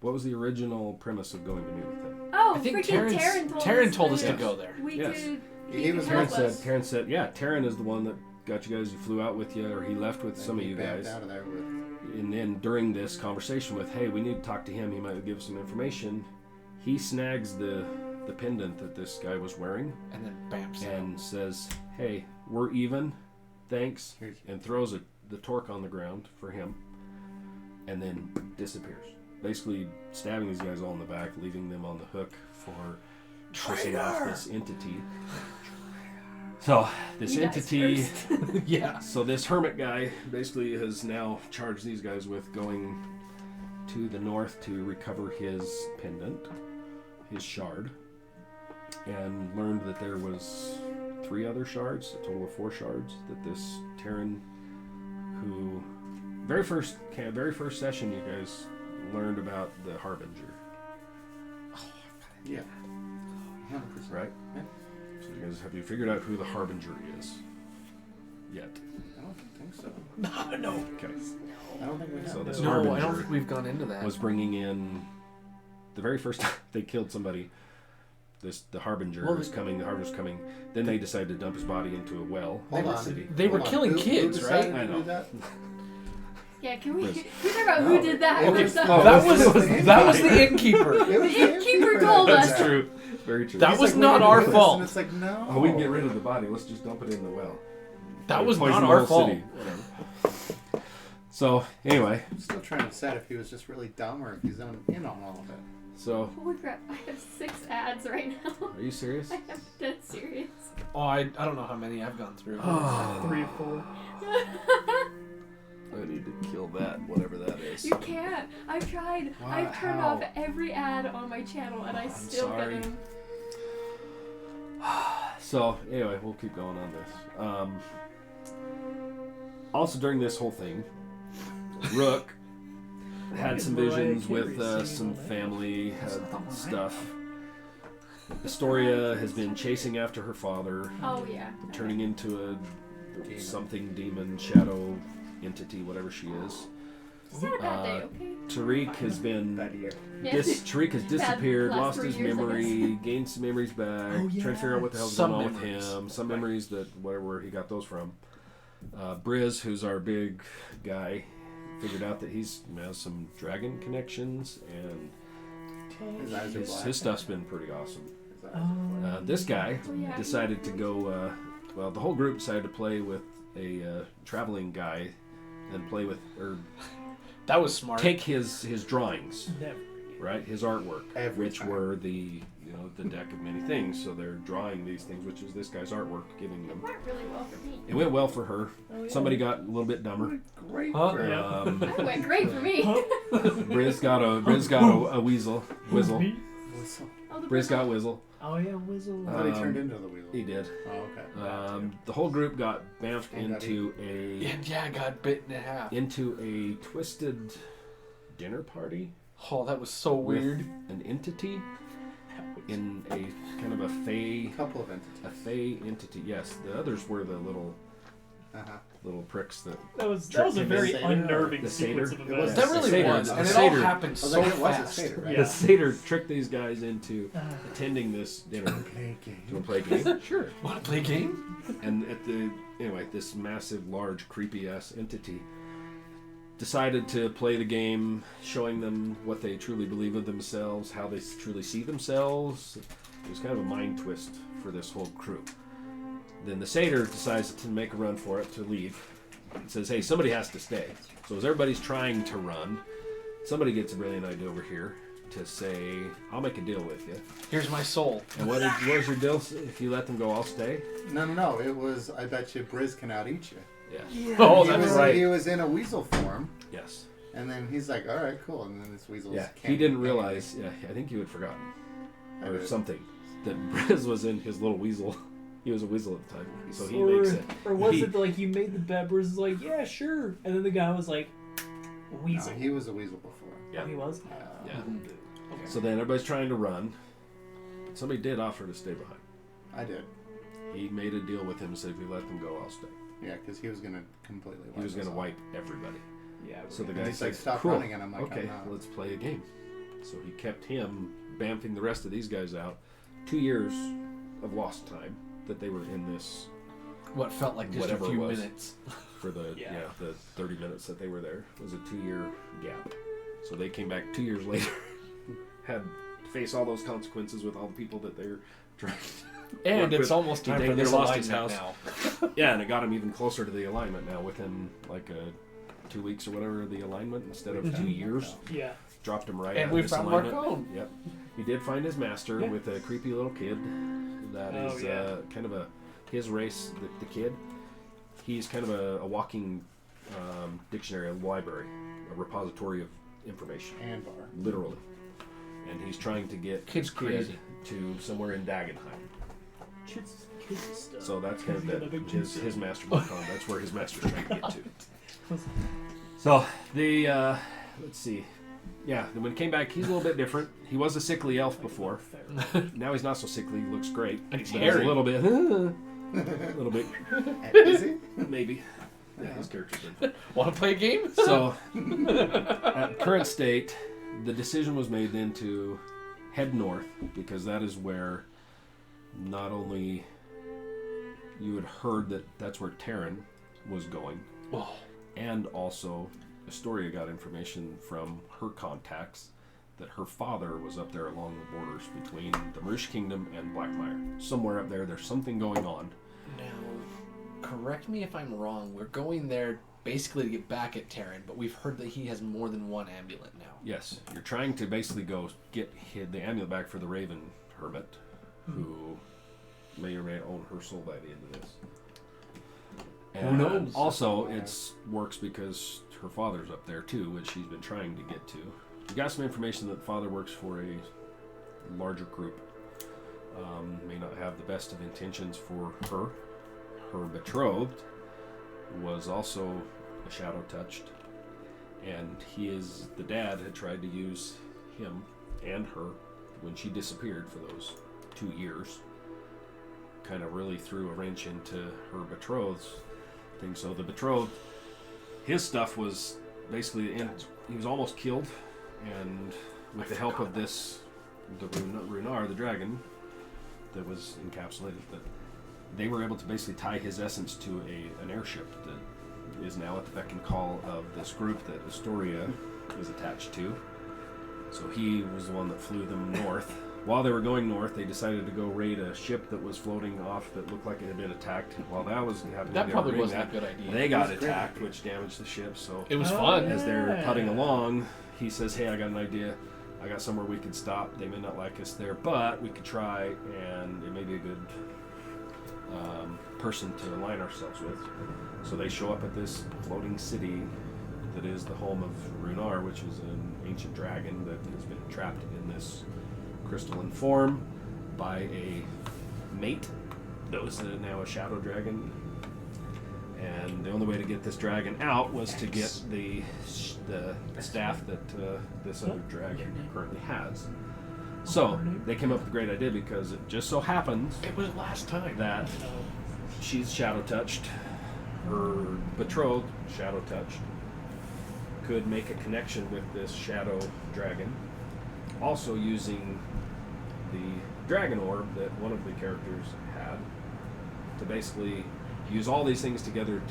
What was the original premise of going to meet with him? Oh, I think freaking Taryn told us to Yes. go there. We Yes. could. He was Taryn said, yeah, Taryn is the one that got you guys. You flew out with you, or he left with some of you guys. Out of there with... And then during this conversation with, hey, we need to talk to him. He might give us some information. He snags the pendant that this guy was wearing, And then bam, and says, hey, we're even. Thanks. And throws the torque on the ground for him, and then disappears. Basically stabbing these guys all in the back, leaving them on the hook for pushing off this entity. So this You guys entity, first. yeah. so this hermit guy basically has now charged these guys with going to the north to recover his pendant, his shard, and learned that there was 3 other shards, a total of 4 shards, that this Taryn, who very first session you guys learned about the Harbinger. Yeah. 100%. Right? Yeah. So you guys, have you figured out who the Harbinger is yet? I don't think so. No. Okay. I don't think we have. So this No, Harbinger I don't think we've gone into that. was bringing in the very first time they killed somebody. The Harbinger was coming. The Harbinger's coming. Then they decided to dump his body into a well Hold in the on. city. They were Hold on. killing Who kids, decided right? to I know. do that? Yeah, can we Liz. talk about who did that? Okay. first? Oh, that it was that was the innkeeper. It was The innkeeper told that us. did That's that. true. Very true. That He's was like, not "We're our gonna do this," fault. And it's like, no. Oh, we can get rid of the body. Let's just dump it in the well. That was Poison not the our whole fault. city. Whatever. So anyway, I'm still trying to decide if he was just really dumb or if he's in on all of it. so Holy crap! I have 6 ads right now. are you serious? I am dead serious. Oh, I don't know how many I've gone through. 3 or 4. I need to kill that, whatever that is. You can't. I've tried. Why? I've turned How? off every ad on my channel, and I still sorry. get them. So anyway, we'll keep going on this. Also during this whole thing, Rook had some visions with some family stuff. Astoria has been chasing after her father, Oh yeah. turning into a something demon, shadow entity, whatever she is. It's not a bad day, okay? Tariq has been Yeah. Tariq has disappeared, last lost 3 his years, I memory, gained some memories back, Oh, yeah. trying to figure out what the hell's Some going on memories. with him. Some memories that where he got those from. Briz, who's our big guy, figured out that he's has some dragon connections, and His eyes are black. his stuff's been pretty awesome. His eyes are black. This guy Oh, yeah. decided to go. Well, the whole group decided to play with a traveling guy, and play with or That was smart. take his drawings. Never. Right, his artwork, Every which time. were the deck of many things. So they're drawing these things, which is this guy's artwork, giving It them. went really well for me. It went well for her. Oh, yeah. Somebody got a little bit dumber. Great. Huh? for him. Yeah. It went great for me. Briz got a weasel. Whizzle. Oh, the Briz got Whizzle. Oh yeah, Whizzle. I thought he turned into the weasel. He did. Oh, okay. The whole group got bamfed And into a got bit in half. into a twisted dinner party. Oh, that was so weird. An entity in a kind of a fey. Couple of entities. A fey entity. Yes, the others were the little Uh-huh. pricks that. That was a very Satyr. unnerving The sequence satyr. of It was- events. That really Satyr. was, and it Satyr. all happened Oh, so that was a fast. satyr, right? Yeah. The satyr tricked these guys into Uh, attending this dinner. Play a game. Do you want to play a game? Sure. Want to play a game? And this massive, large, creepy ass entity decided to play the game, showing them what they truly believe of themselves, how they truly see themselves. It was kind of a mind twist for this whole crew. Then the satyr decides to make a run for it, to leave. It says, hey, somebody has to stay. So as everybody's trying to run, somebody gets a brilliant idea over here to say, I'll make a deal with you. Here's my soul. And what was your deal? If you let them go, I'll stay? No. It was, I bet you Briz can out-eat you. Yeah. Oh, He that's was, right. He was in a weasel form, Yes. and then he's like, all right, cool. And then this weasel Yeah. can't He didn't eat realize, I think you had forgotten. I Or did. something. That Briz was in his little weasel. He was a weasel at the time. So he or, makes it. or was he- it like you made the bet? Bruce was like, yeah, anything, and then the guy was like, No, weasel. he was a weasel before. Yeah. Oh, he was. Yeah. Okay. So then everybody's trying to run. But somebody did offer to stay behind. I did. He made a deal with him and said, if you let them go, I'll stay. Yeah, because he was going to completely wipe He was going to us wipe everybody. Yeah. So the And guy he's said, like, stop cool. running, and I'm like, okay, I'm not. let's play a game. So he kept him bamfing the rest of these guys out. 2 years of lost time that they were in this What felt like just Whatever a it few was. minutes. for the Yeah. the 30 minutes that they were there. It was a 2-year gap. So they came back 2 years later, had to face all those consequences with all the people that they're trying to And work it's with. almost He time dang for near this lost his alignment house. now. Yeah, and it got him even closer to the alignment now within like 2 weeks or whatever of the alignment instead of 2 years. Yeah. Dropped him right And out we of found misalignment. Marcone. Yep. He did find his master Yeah. with a creepy little kid that Oh, is yeah. kind of his race, the kid. He's kind of a walking dictionary, a library, a repository of information, And bar. literally. And he's trying to get Kid's his crazy. kid to somewhere in Dagenheim. Kids stuff. So that's kind of He's got a big his master Marcone. That's where his master's trying to get to. So the let's see. Yeah, when he came back, he's a little bit different. He was a sickly elf before. Now he's not so sickly. He looks great. And he's But hairy. a little bit. A little bit. Is he? Maybe. Yeah, his character's good. Want to play a game? So, at current state, the decision was made then to head north because that is where not only you had heard that that's where Taryn was going, Oh. and also Astoria got information from her contacts that her father was up there along the borders between the Marush Kingdom and Blackmire. Somewhere up there, there's something going on. Now, correct me if I'm wrong. We're going there basically to get back at Taryn, but we've heard that he has more than one amulet now. Yes, you're trying to basically go get the amulet back for the Raven Hermit, who may or may own her soul by the end of this. And knows? Also, it's works because her father's up there too, which she's been trying to get to. We got some information that the father works for a larger group. May not have the best of intentions for her. Her betrothed was also a shadow touched, and the dad had tried to use him and her when she disappeared for those 2 years. Kind of really threw a wrench into her betrothed's thing. So the betrothed, his stuff was basically he was almost killed, and with the help of the Runar, the dragon that was encapsulated, that they were able to basically tie his essence to an airship that is now at the beck and call of this group that Astoria is attached to. So he was the one that flew them north. While they were going north, they decided to go raid a ship that was floating off that looked like it had been attacked. While that was happening, That they were probably raiding wasn't a good idea. They got It was great. attacked, which damaged the ship. So It was Oh, fun. yeah. as they're putting along, he says, hey, I got an idea. I got somewhere we could stop. They may not like us there, but we could try, and it may be a good person to align ourselves with. So they show up at this floating city that is the home of Runar, which is an ancient dragon that has been trapped in this crystalline form by a mate that was now a shadow dragon. And the only way to get this dragon out was to get the staff that this other dragon currently has. So they came up with a great idea because it just so happens It was last time. that she's shadow touched. Her betrothed, shadow touched, could make a connection with this shadow dragon, also using the dragon orb that one of the characters had to basically use all these things together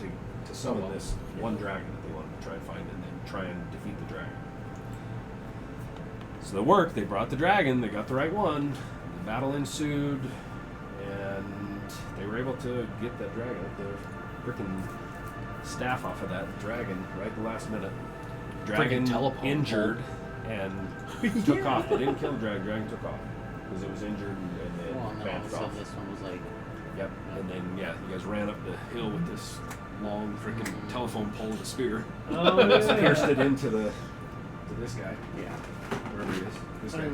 to summon this one dragon that they wanted to try and find and then try and defeat the dragon. So the work, they brought the dragon, they got the right one, the battle ensued, and they were able to get that dragon, the freaking staff off of that dragon right at the last minute. Dragon injured and took off. They didn't kill the dragon, dragon took off because it was injured and then Well, and then all of a vanished sudden off. this one was like, Yep, and then you guys ran up the hill with this long freaking telephone pole with a spear. Oh, yeah. Pierced it into this guy. yeah. Wherever he is. This guy.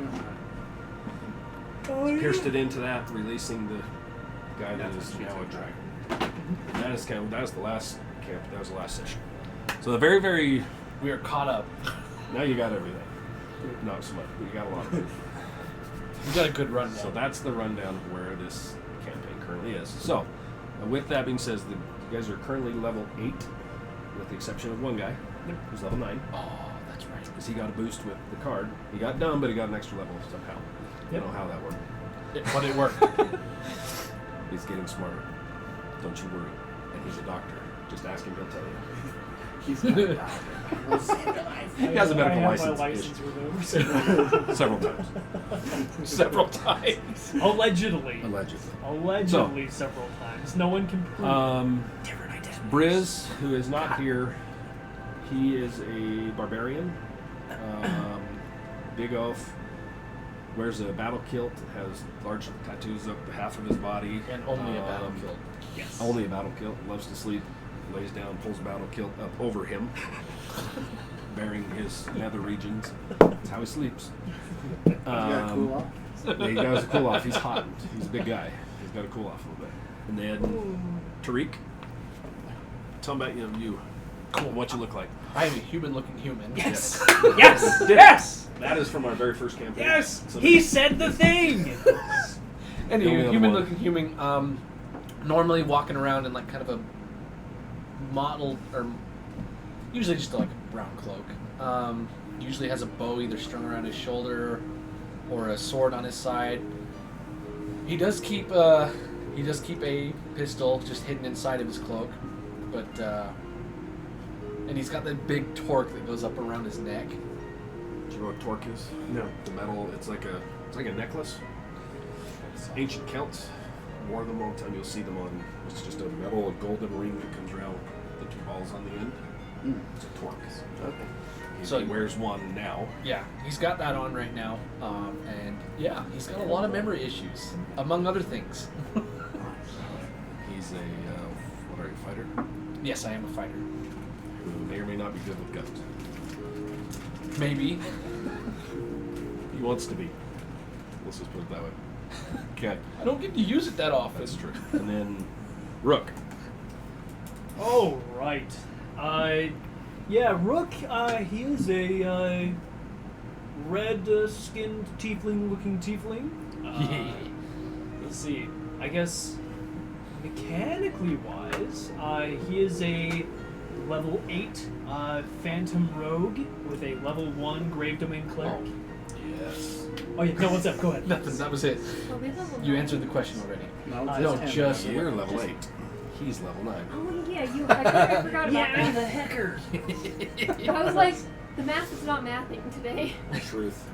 Oh, yeah. Pierced it into that, releasing the guy that is now a dragon. And that is that was the last camp. That was the last session. So the very We are caught up. now you got everything. Not so much, but you got a lot of it. We got a good run. So that's the rundown of where this campaign currently is. So, with that being said, you guys are currently level 8, with the exception of one guy who's level 9. Oh, that's right. Because he got a boost with the card. He got dumb, but he got an extra level somehow. I don't know how that worked. But it worked. He's getting smarter. Don't you worry. And he's a doctor. Just ask him, he'll tell you. He's not a doctor. We'll save your life. He has a medical I have license. my license revoked. Several times. Several times. Allegedly. Allegedly. Allegedly several times. No one can prove different identities. Briz, who is not here, he is a barbarian. Big oaf. Wears a battle kilt. Has large tattoos up half of his body. And only a battle kilt. Yes. Only a battle kilt. Loves to sleep. Lays down, pulls the battle kilt up over him, bearing his nether regions. That's how he sleeps. You got cool off. Yeah, he does a cool off. He's hot. He's a big guy. He's got to cool off a little bit. And then Tariq, tell him about you. Cool. What you look like. I am a human-looking human. Yes. Yes. Yes. That is from our very first campaign. Yes. So He said the thing. And The only a other human-looking human, normally walking around in like kind of a mottled, or usually just like a brown cloak. Usually has a bow either strung around his shoulder or a sword on his side. He does keep a pistol just hidden inside of his cloak, but and he's got that big torque that goes up around his neck. Do you know what torque is? No. The metal. It's like a necklace. Ancient Celts wore them all the time. You'll see them on. It's just a metal, golden ring that comes around with the two balls on the end. It's a torque. Okay. So- He wears one now. Yeah, he's got that on right now, and yeah, he's got a lot of memory issues, among other things. He's a what are you, fighter? Yes, I am a fighter. Who may or may not be good with guns. Maybe. He wants to be. Let's just put it that way. Okay, I don't get to use it that often. that's true. And then Rook. Oh, right. Yeah, Rook, he is a red-skinned tiefling-looking tiefling. Let's see. I guess mechanically wise, he is a level 8 phantom rogue with a level 1 grave domain cleric. Yes. Oh yeah, no, what's up? Go ahead. Nothing. That was it. Oh, we level You 9. answered the question already. No, No, him. just- You're level 8. He's level 9. Oh yeah, I forgot about that. the hacker. I was like, the math is not mathing today. Truth.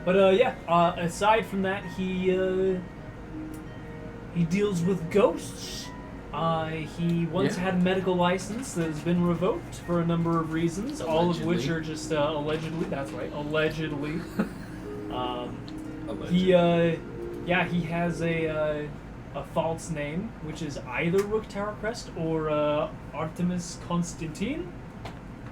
Aside from that, he deals with ghosts. He once had a medical license that has been revoked for a number of reasons, all of which Allegedly. are just allegedly. That's right, allegedly. Allegedly. He has a false name, which is either Rook Tower Crest or Artemis Constantine.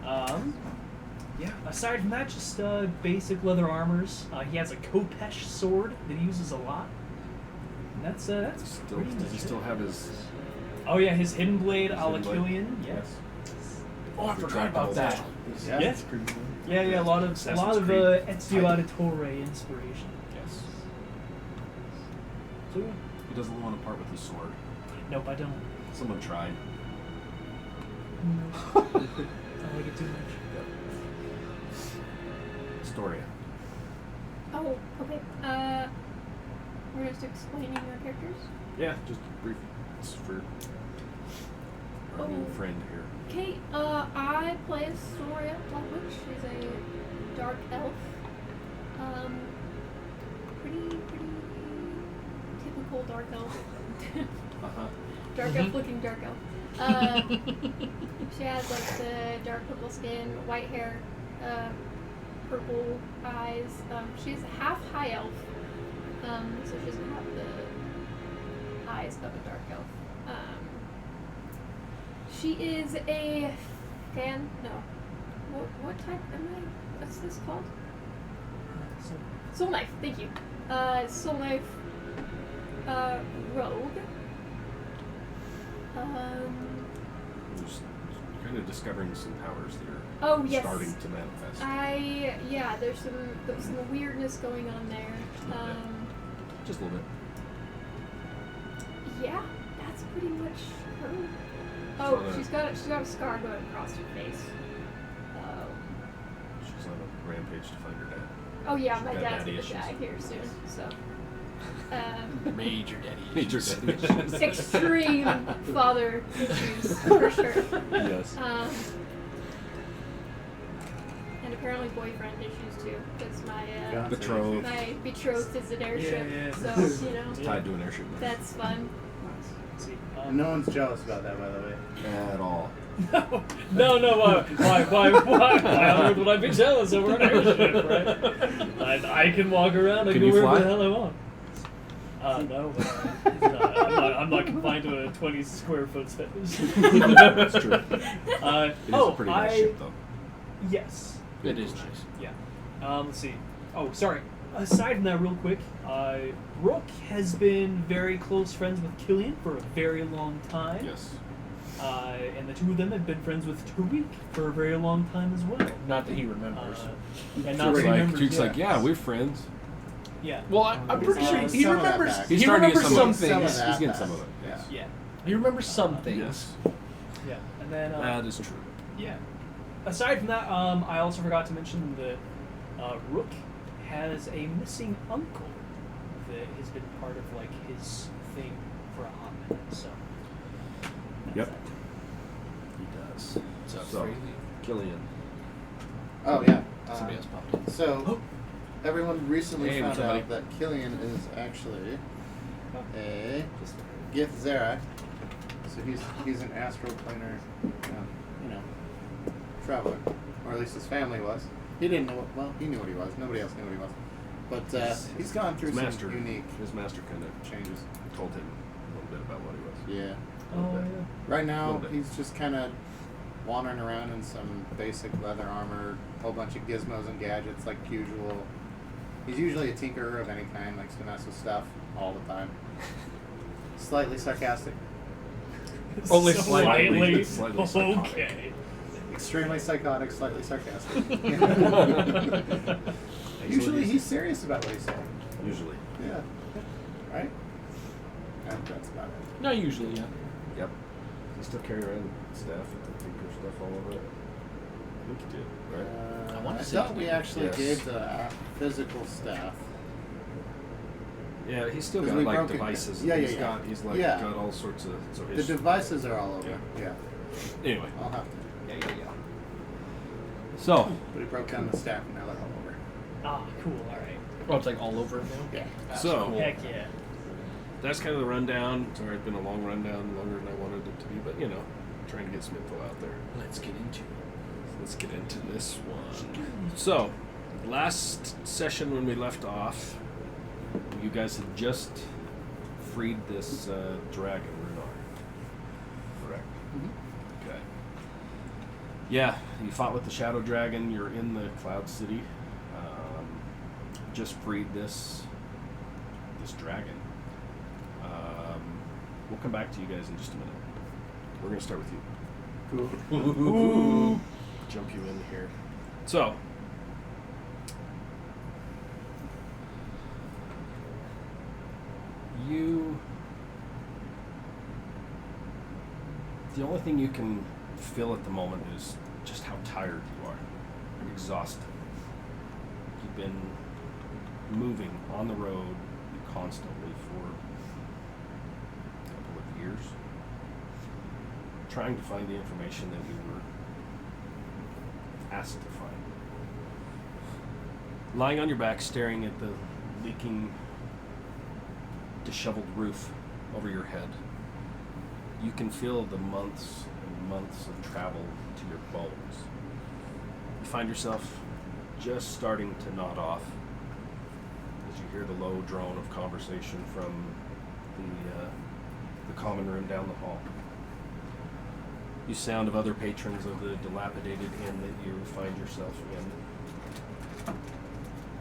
Yeah. Aside from that, just basic leather armors. He has a Kopesh sword that he uses a lot. And that's Still, pretty does much he it. still have his? Oh yeah, his hidden blade, a la hidden blade? Killian. Yes. Oh, I forgot about that. Yeah. Yeah. It's pretty cool. Yeah. A lot of Assassin's Creed. Ezio Auditore inspiration. Yes. So yeah. He doesn't want to part with his sword. Nope, I don't. Someone tried. I don't like it too much. Storia. Oh, okay. We're just explaining your characters. Yeah, just brief. It's for our new friend here. Okay, I play Soria Blackmire. She's a dark elf. Pretty typical dark elf. Dark elf looking dark elf. She has like the dark purple skin, white hair, purple eyes. She's half high elf, so she doesn't have the eyes of a dark elf. She is a fan. No, what type am I? What's this called? Soul Knife. Thank you. Soul Knife. Rogue. Just kind of discovering some powers that are Oh yes. starting to manifest. There's some weirdness going on there. Just a little bit. Yeah, that's pretty much her. So She's got a scar going across her face. She's on a rampage to find her dad. Oh yeah, She's my got dad's daddy gonna issues. die here soon. So. Major daddy Major issues. daddy issues. Extreme father issues for sure. Yes. And apparently boyfriend issues too, because Yeah. Betrothed. my betrothed is an airship, Yeah. so you know Tied to an airship. that's fun. Let's see. And no one's jealous about that, by the way. At all. No, why on earth would I be jealous over an airship, right? I can walk around, I Can can go you wherever fly? the hell I want. No, I'm not confined to a 20 square foot space. That's true. It is a pretty nice ship, though. Yes. It is nice. Yeah. Let's see. Oh, sorry. Aside from that, real quick, Rook has been very close friends with Killian for a very long time. Yes. And the two of them have been friends with Tariq for a very long time as well. Not that he remembers. And not that Duke's he remembers. Duke's like, yeah, we're friends. Yeah. Well, I'm pretty sure he some of that remembers. back. He's He starting to get remembers some some of it. things. that He's getting back. some of it. Yes. Yeah. He remembers some things. Yes. Yeah. And then. That is true. Yeah. Aside from that, I also forgot to mention that Rook has a missing uncle that has been part of like his thing for a hot minute. So. that's Yep. that. He does. So, Killian. Oh yeah. somebody else popped in. So, everyone recently Hey, found what's up, out that Killian is actually a Gith Zerak. So he's an astral planar, traveler, or at least his family was. He didn't know. He knew what he was. Nobody else knew what he was. But he's gone through His some master, unique his master kind of changes. told him a little bit about what he was. Yeah. Oh yeah. Right now, Little bit. he's just kind of wandering around in some basic leather armor, whole bunch of gizmos and gadgets like usual. He's usually a tinkerer of any kind, likes to mess with stuff all the time. Slightly sarcastic. Only slightly psychotic. Okay. Extremely psychotic, slightly sarcastic. Usually he's serious about what he's saying. Usually. Yeah. Right? And that's about it. Not usually, yeah. Yep. He still carry around staff and tinker stuff all over it. I think he did, right? I want to I say thought we actually Yes. gave the physical staff. Yeah, he's still 'Cause got we like broke it- devices. yeah, He's yeah. got he's like Yeah. got all sorts of The devices are all over. Yeah. Anyway. I'll have to. Yeah. So But he broke down the staff and now they're all over. Ah, cool. All right. Oh, it's like all over it now? Yeah. That's So- cool. Heck yeah. that's kind of the rundown. Sorry, it's been a long rundown, longer than I wanted it to be, but trying to get some info out there. Let's get into it. Let's get into this one. So, last session when we left off, you guys had just freed this dragon, Runar. Correct. Mm-hmm. Okay. Yeah, you fought with the Shadow Dragon. You're in the Cloud City. Just freed this dragon. We'll come back to you guys in just a minute. We're going to start with you. Cool. Jump you in here. So, the only thing you can feel at the moment is just how tired you are. You're exhausted. You've been moving on the road constantly for a couple of years, trying to find the information that you were asked to find. Lying on your back, staring at the leaking, disheveled roof over your head, you can feel the months and months of travel to your bones. You find yourself just starting to nod off as you hear the low drone of conversation from the common room down the hall. You sound of other patrons of the dilapidated inn that you find yourself in.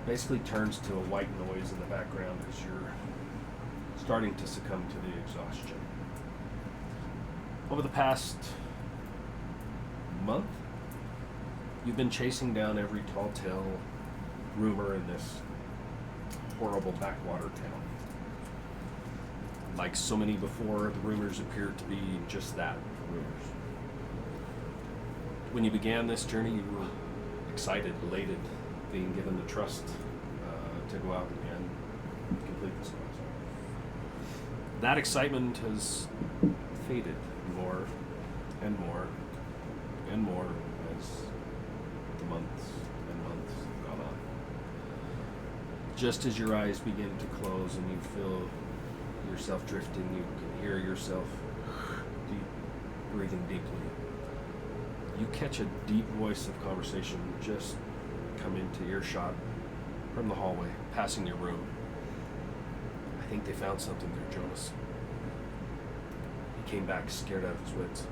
Basically turns to a white noise in the background as you're starting to succumb to the exhaustion. Over the past month, you've been chasing down every tall tale rumor in this horrible backwater town. Like so many before, the rumors appeared to be just that, rumors. When you began this journey, you were excited, elated, being given the trust to go out and complete this quest. That excitement has faded more and more and more as the months and months have gone on. Just as your eyes begin to close and you feel yourself drifting, you can hear yourself breathing deeply. You catch a deep voice of conversation just come into earshot from the hallway, passing your room. I think they found something there, Jonas. He came back scared out of his wits,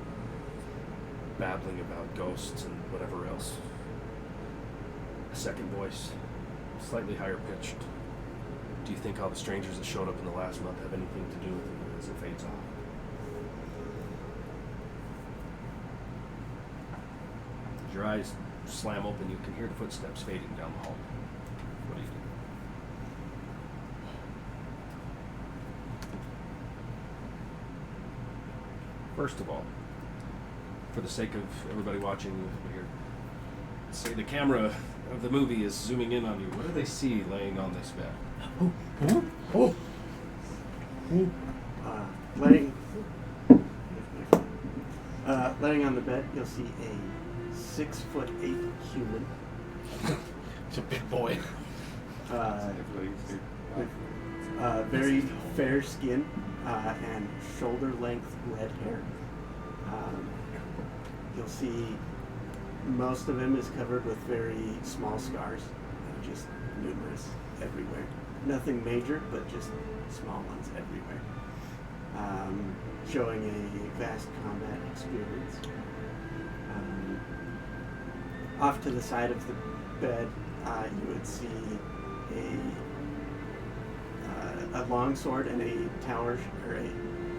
babbling about ghosts and whatever else. A second voice, slightly higher pitched. Do you think all the strangers that showed up in the last month have anything to do with it as it fades off? As your eyes slam open, you can hear the footsteps fading down the hall. What do you do? First of all, for the sake of everybody watching here, say the camera of the movie is zooming in on you. What do they see laying on this bed? Laying on the bed, you'll see a 6'8" human. It's a big boy. With very fair skin and shoulder-length red hair. You'll see most of him is covered with very small scars, just numerous everywhere. Nothing major, but just small ones everywhere. Showing a vast combat experience. Off to the side of the bed, you would see a long sword and a tower or a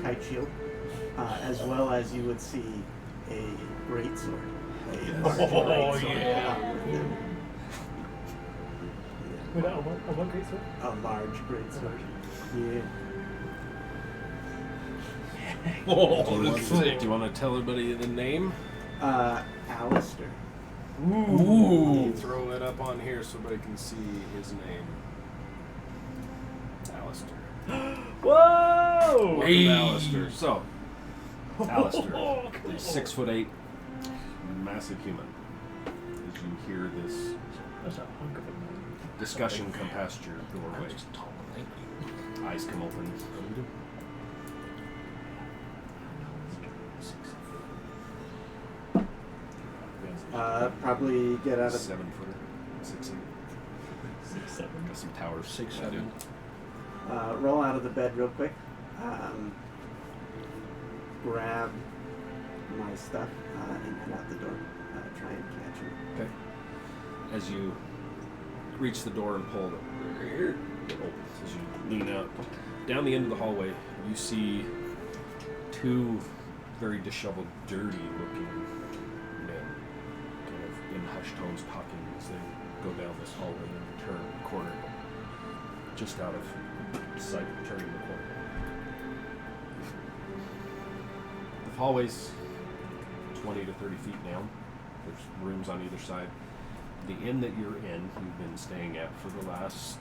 kite shield, as well as you would see a great sword. A large great sword along with them. What great sword? A large great sword. Yeah. Do you want to tell everybody the name? Alistair. Ooh. Throw it up on here so everybody can see his name. Alistair. Whoa! Welcome to Alistair. So, Alistair, 6'8", massive human. As you hear this That's a hunk of a discussion come past your doorway, Just tall and lanky. eyes come open. Probably get out of 7 footer, 6'8". 6'7". Got some towers. 6'7". roll out of the bed real quick. Grab my stuff and head out the door. try and catch him. Okay. As you reach the door and pull it opens. As you lean out down the end of the hallway, you see two very disheveled, dirty-looking men, kind of in hushed tones, talking as they go down this hallway and turn the corner, just out of sight, turning the corner. The hallway's 20 to 30 feet down. There's rooms on either side. The inn that you're in, you've been staying at for the last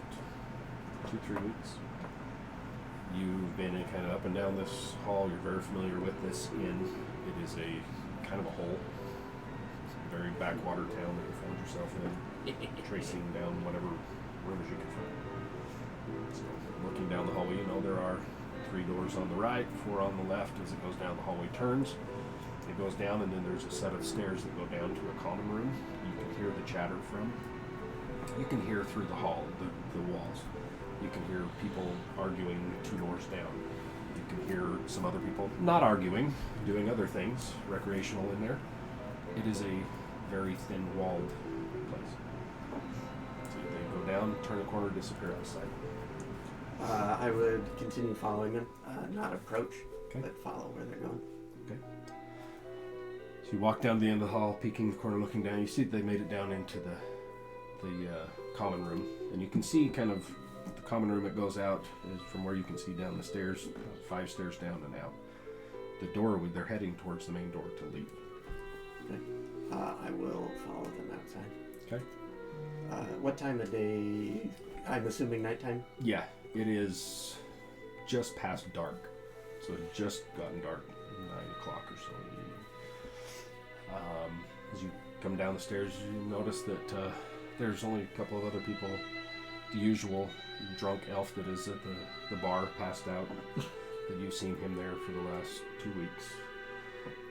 2-3 weeks. You've been in kind of up and down this hall. You're very familiar with this inn. It is a kind of a hole, very backwater town that you found yourself in, tracing down whatever rivers you can find. So, looking down the hallway, you know there are 3 doors on the right, 4 on the left. As it goes down, the hallway turns. It goes down, and then there's a set of stairs that go down to a common room. You can hear the chatter from. You can hear through the hall, the walls. You can hear people arguing 2 doors down. You can hear some other people not arguing, doing other things, recreational in there. It is a very thin-walled place. So they go down, turn the corner, disappear out of sight. I would continue following them, not approach, Okay. but follow where they're going. Okay. So you walk down to the end of the hall, peeking the corner, looking down. You see that they made it down into the common room, and you can see kind of the common room that goes out is from where you can see down the stairs, 5 stairs down and out. The door, they're heading towards the main door to leave. Okay. I will follow them outside. Okay. What time of day? I'm assuming nighttime. Yeah, it is just past dark, so it's just gotten dark, 9 o'clock or so in the evening. As you come down the stairs, you notice that there's only a couple of other people. The usual drunk elf that is at the bar, passed out, that you've seen him there for the last 2 weeks.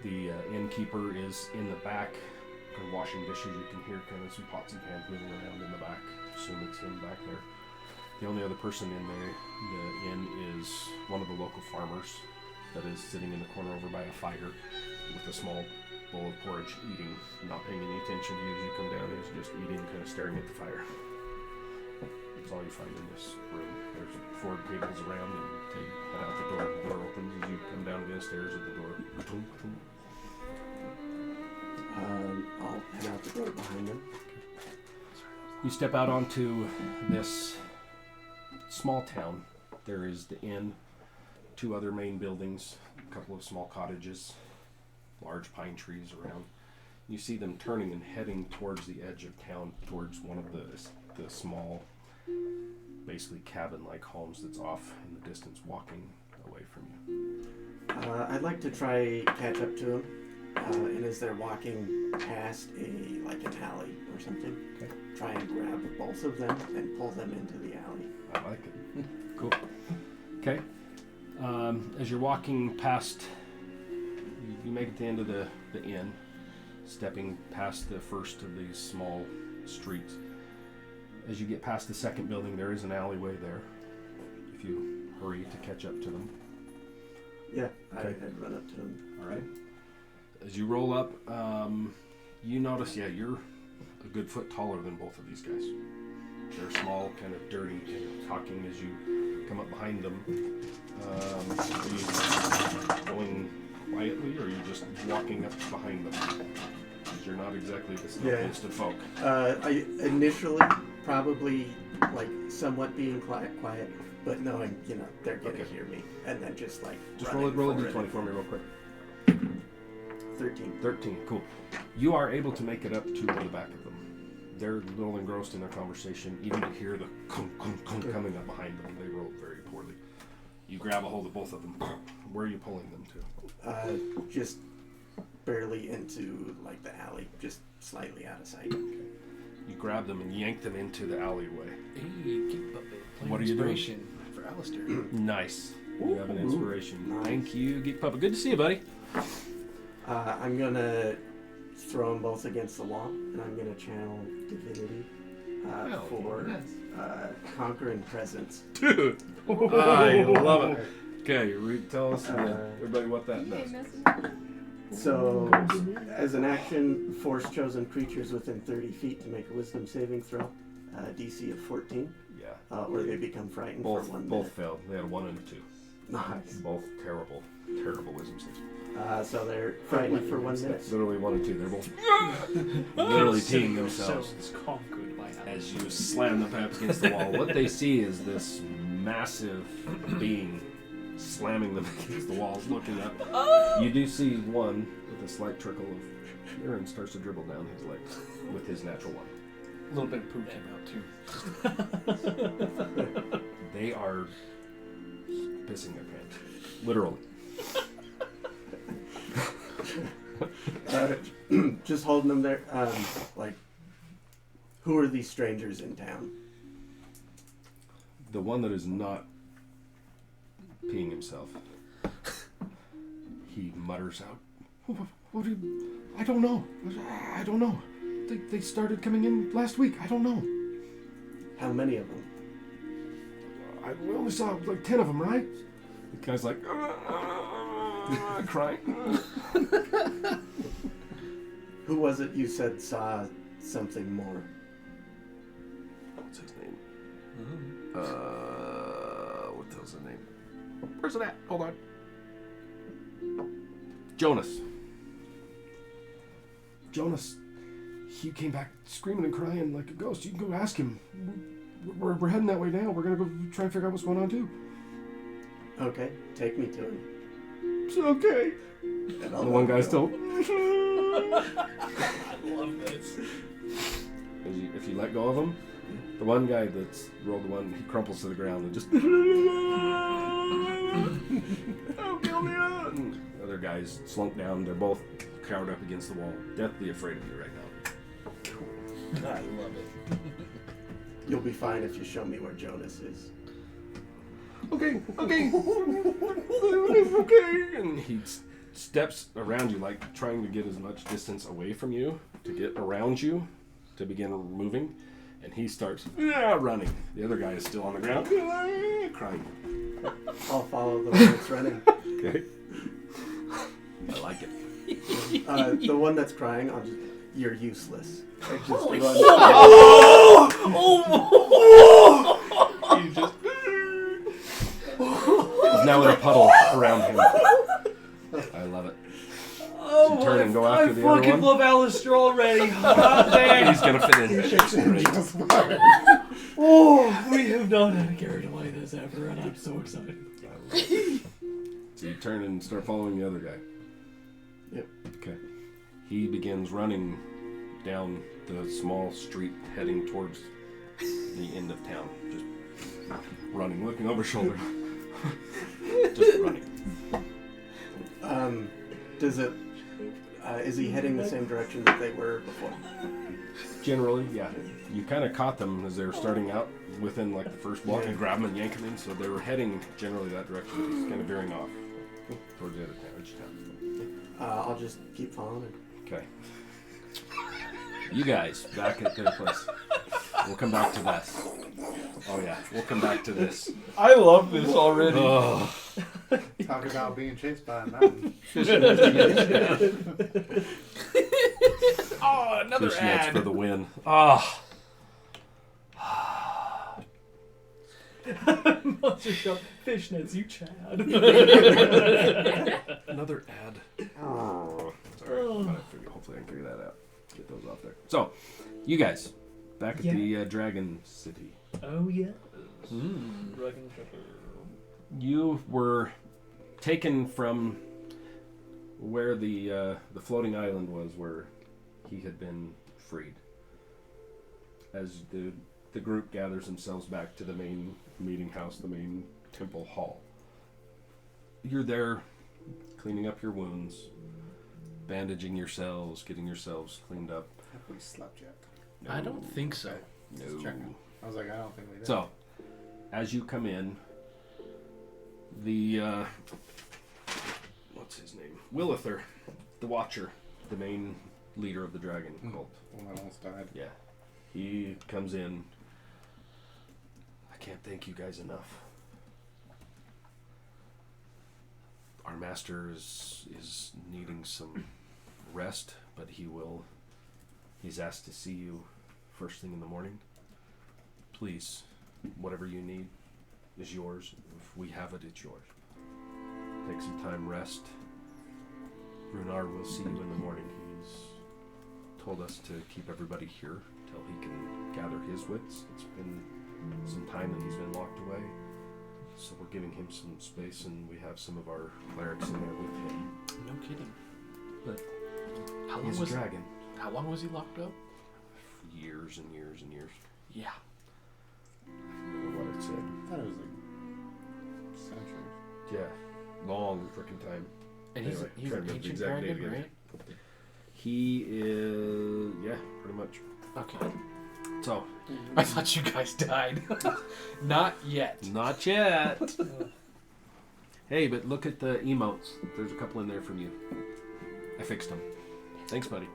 The innkeeper is in the back, kind of washing dishes. You can hear kind of some pots and pans moving around in the back. Assume it's him back there. The only other person in the inn is one of the local farmers that is sitting in the corner over by a fire with a small bowl of porridge, eating, not paying any attention to you as you come down. He's just eating, kind of staring at the fire. That's all you find in this room. There's 4 tables around, and they head out the door. The door opens as you come down the stairs at the door. I'll head out the door behind them. You step out onto this small town. There is the inn, 2 other main buildings, a couple of small cottages, large pine trees around. You see them turning and heading towards the edge of town, towards one of the small, basically cabin-like homes that's off in the distance, walking away from you. I'd like to try catch up to them, and as they're walking past an alley or something, Okay. try and grab both of them and pull them into the alley. I like it. Cool. Okay. As you're walking past, you make it to the end of the inn, stepping past the first of these small streets. As you get past the second building, there is an alleyway there, if you hurry to catch up to them. Yeah, Okay. I'd run up to them. All right. As you roll up, you notice, you're a good foot taller than both of these guys. They're small, kind of dirty, kind of talking as you come up behind them. Are you going quietly, or are you just walking up behind them? Because you're not exactly the stealthiest of folk. I initially probably somewhat being quiet, but knowing they're gonna hear me, and then just roll a d20 for me real quick. 13. 13, cool. You are able to make it up to the back of them. They're a little engrossed in their conversation, even to hear the coming up behind them. They rolled very poorly. You grab a hold of both of them. Where are you pulling them to? Just barely into the alley, just slightly out of sight. Okay. You grab them and yank them into the alleyway. Hey, keep up it. What are you doing? Inspiration for Alistair. Nice. You have an inspiration. Nice. Thank you, Geek Puppet. Good to see you, buddy. I'm gonna throw them both against the wall, and I'm gonna channel divinity for conquering presence. Dude, I love it. Okay, tell us, everybody, what that You ain't does. messing with it. So, as an action, force chosen creatures within 30 feet to make a wisdom saving throw, DC of 14. Yeah. Or they become frightened Both for 1 minute. both failed. They had a 1 and a 2. Nice. Both terrible wisdom saves. So they're frightened for 1 minute. Literally 1 and 2. They're both literally peeing themselves. Yourselves conquered by now. As you slam them up against the wall, what they see is this massive being slamming them against the walls, looking up. You do see one with a slight trickle of urine starts to dribble down his legs with his natural one. A little bit of poop came out too. They are pissing their pants. Literally. Just holding them there. Who are these strangers in town? The one that is not peeing himself, he mutters out, "What do you, I don't know. I don't know. They started coming in last week. I don't know. How many of them? We only saw like 10 of them, right?" The guy's like, crying. Who was it you said saw something more? What's his name? What the hell's his name? Where's it at? Hold on. Jonas. He came back screaming and crying like a ghost. You can go ask him. We're heading that way now. We're gonna go try and figure out what's going on too. Okay, take me to him. It's okay. And The one guy's still. I love this. If you let go of him, the one guy that's rolled the one, he crumples to the ground and just. Oh, kill me! And the other guys slunk down. They're both cowered up against the wall, deathly afraid of you right now. I love it. You'll be fine if you show me where Jonas is. Okay. And he steps around you, like trying to get as much distance away from you to get around you to begin moving. And he starts running. The other guy is still on the ground, crying. I'll follow the one that's running. Okay. I like it. The one that's crying, you're useless. I just Holy run. shit. You just. He's now in a puddle around him. I love it. Oh, turn and go after the other I fucking one? love Alistair already. Hot damn. He's gonna fit in. Great. Oh, we have not had a character like this ever, and I'm so excited. So you turn and start following the other guy. Yep. Okay. He begins running down the small street heading towards the end of town. Just running, looking over shoulder. Just running. Is he heading the same direction that they were before? Generally, yeah. You kind of caught them as they were starting out within like the first block and grab them and yank them in, so they were heading generally that direction. Just kind of veering off towards the other town, edge of town. I'll just keep following him. Okay. You guys, back at their place. We'll come back to this. Oh yeah, we'll come back to this. I love this already. Oh. Talk about being chased by a mountain. Oh, another Fishnets ad. for the win. Ah. Monster Shop Fishnets, you Chad. Another ad. Oh. Sorry, but hopefully I can figure that out. Get those off there. So, you guys, back at the Dragon City. Oh yeah. You were taken from where the floating island was, where he had been freed. As the group gathers themselves back to the main meeting house, the main temple hall. You're there, cleaning up your wounds, bandaging yourselves, getting yourselves cleaned up. Have we slept yet? I don't think so. Just checking. I was like, I don't think we did. So, as you come in, the what's his name? Willither, the Watcher, the main leader of the dragon cult. One that almost died. Yeah. He comes in. I can't thank you guys enough. Our master is needing some rest, but he's asked to see you first thing in the morning. Please, whatever you need is yours. If we have it, it's yours. Take some time, rest. Runar will see you in the morning. He's told us to keep everybody here till he can gather his wits. It's been some time that he's been locked away. So we're giving him some space, and we have some of our clerics in there with him. No kidding. But He's a dragon. How long was he locked up? Years and years and years. Yeah. I don't remember what it said. I thought it was like centuries. Yeah, long freaking time. And Anyway, he's trying an to remember the ancient exact dragon, date again. right? He is, yeah, pretty much. Okay. So, I thought you guys died. Not yet. not yet. Hey, but look at the emotes. There's a couple in there from you. I fixed them. Thanks, buddy.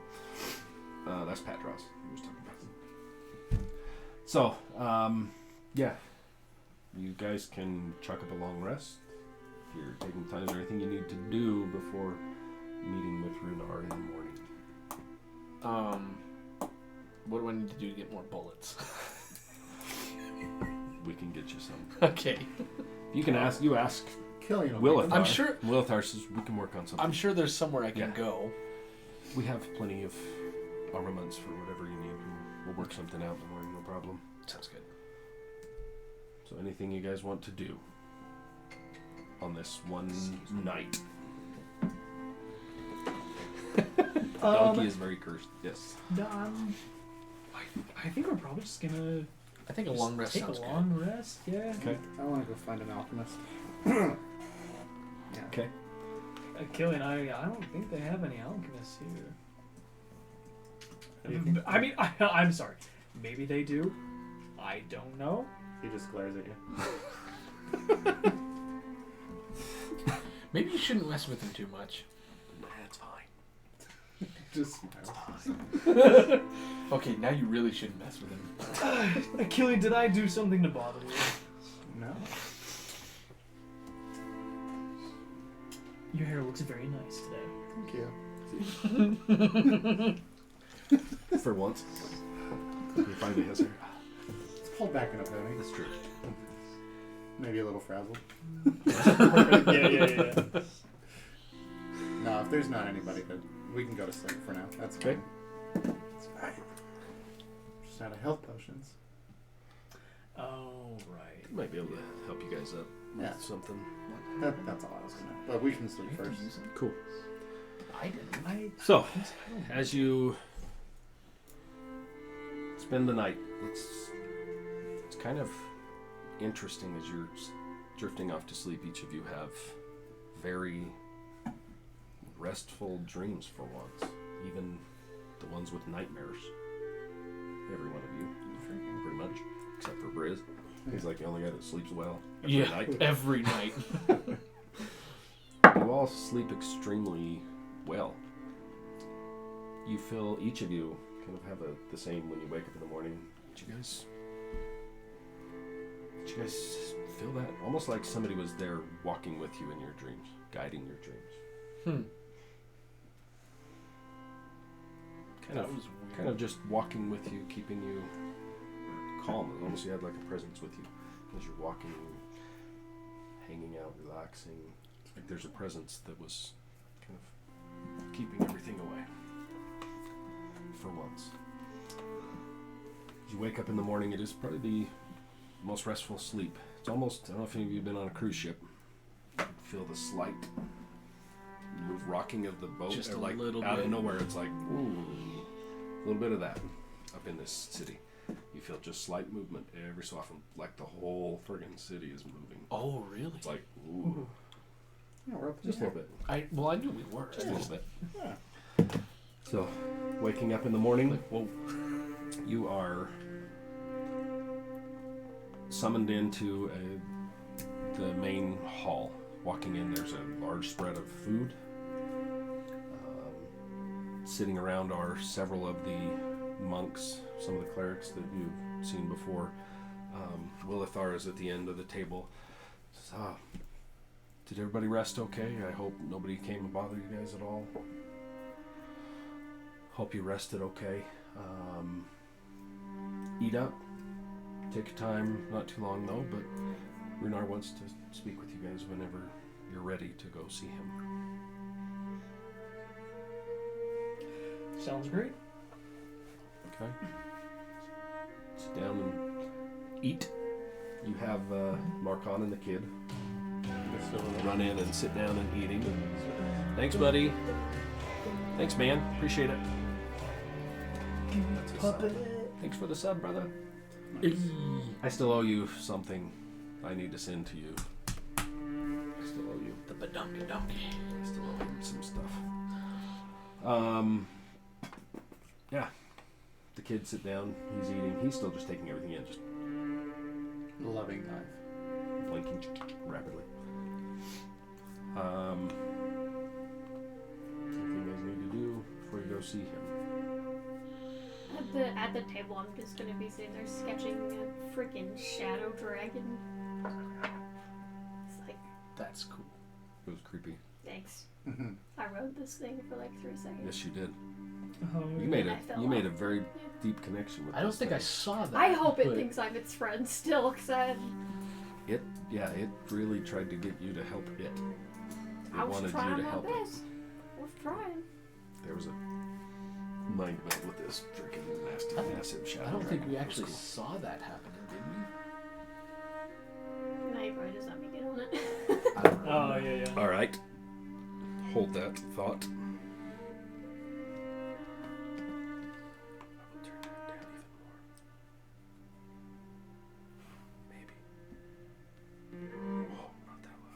That's Patros. He was talking about them. So, yeah. You guys can chuck up a long rest. If you're taking time, is there anything you need to do before meeting with Runar in the morning? What do I need to do to get more bullets? We can get you some. Okay. You can ask. You ask Killian Willithar. I'm sure- Willithar says we can work on something. I'm sure there's somewhere I can Yeah. go. We have plenty of armaments for whatever you need. We'll work something out in the morning, no problem. Sounds good. So anything you guys want to do on this one night? Donkey is very cursed. Yes. I think we're probably just gonna I think a long rest take sounds a long rest. Yeah. Okay. I want to go find an alchemist. Yeah. Okay. Killian, I don't think they have any alchemists here. What do you think? I mean, I'm sorry. Maybe they do. I don't know. He just glares at you. Maybe you shouldn't mess with him too much. That's fine. Just smiles. Okay, now you really shouldn't mess with him. Killian, did I do something to bother you? No. Your hair looks very nice today. Thank you. For once. You finally has her. It's pulled back in a pony. That's true. Maybe a little frazzled. yeah. No, if there's not anybody, good. We can go to sleep for now. That's Okay. fine. It's fine. Just out of health potions. Oh, right. Might be able to help you guys up with Yeah. something. That's all I was gonna. But we can sleep first. Cool. I didn't. So, as you spend the night, it's kind of interesting as you're drifting off to sleep. Each of you have very restful dreams for once, even the ones with nightmares. Every one of you, pretty much, except for Briz. He's like the only guy that sleeps well every night. Every night. You all sleep extremely well. You feel, each of you kind of have the same when you wake up in the morning. Did you guys feel that? Almost like somebody was there walking with you in your dreams, guiding your dreams. Kind of just walking with you, keeping you calm. It's almost you had like a presence with you as you're walking, hanging out, relaxing. It's like there's a presence that was kind of keeping everything away for once. As you wake up in the morning, it is probably the most restful sleep. It's almost, I don't know if any of you have been on a cruise ship. You can feel the slight rocking of the boat. Just or a like little out bit. of nowhere, it's like, ooh, a little bit of that up in this city. You feel just slight movement every so often, like the whole friggin' city is moving. Oh, really? It's like, ooh, Yeah, we're up just a little bit. I knew we were. Just a little bit. Yeah. So, waking up in the morning, Like, whoa. you are summoned into the main hall. Walking in, there's a large spread of food. Sitting around are several of the monks, some of the clerics that you've seen before. Willithar is at the end of the table. Says, Did everybody rest okay? I hope nobody came to bother you guys at all. Hope you rested okay. Eat up. Take your time. Not too long though, but Runar wants to speak with you guys whenever you're ready to go see him. Sounds great. Okay. Sit down and eat. You have Marcon and the kid run in and sit down and eating. Thanks, buddy. Thanks, man. Appreciate it. Thanks for the sub, brother. I still owe you something I need to send to you. I still owe you. The badonkey. I still owe him some stuff. Yeah. The kid sit down. He's eating. He's still just taking everything in. Just Loving knife. blinking rapidly. Anything you guys need to do before you go see him? At the table, I'm just gonna be sitting there sketching a freaking shadow dragon. It's like, That's cool. It was creepy. thanks. I wrote this thing for like 3 seconds. Yes, you did. Oh, You made And a I fell you made a off. very deep connection with. I don't this think thing. I saw that. I hope it but thinks I'm its friend still, because It really tried to get you to help it. I It was wanted you trying to my help it. best. I was trying. There was a mind meld with this freaking nasty, massive shadow. I don't think dragon. we It was actually cool. saw that happening, did we? Now you probably just let me get on it. I don't know. Oh, yeah. All right. Hold that thought. I will turn that down even more. Maybe. Oh, not that loud.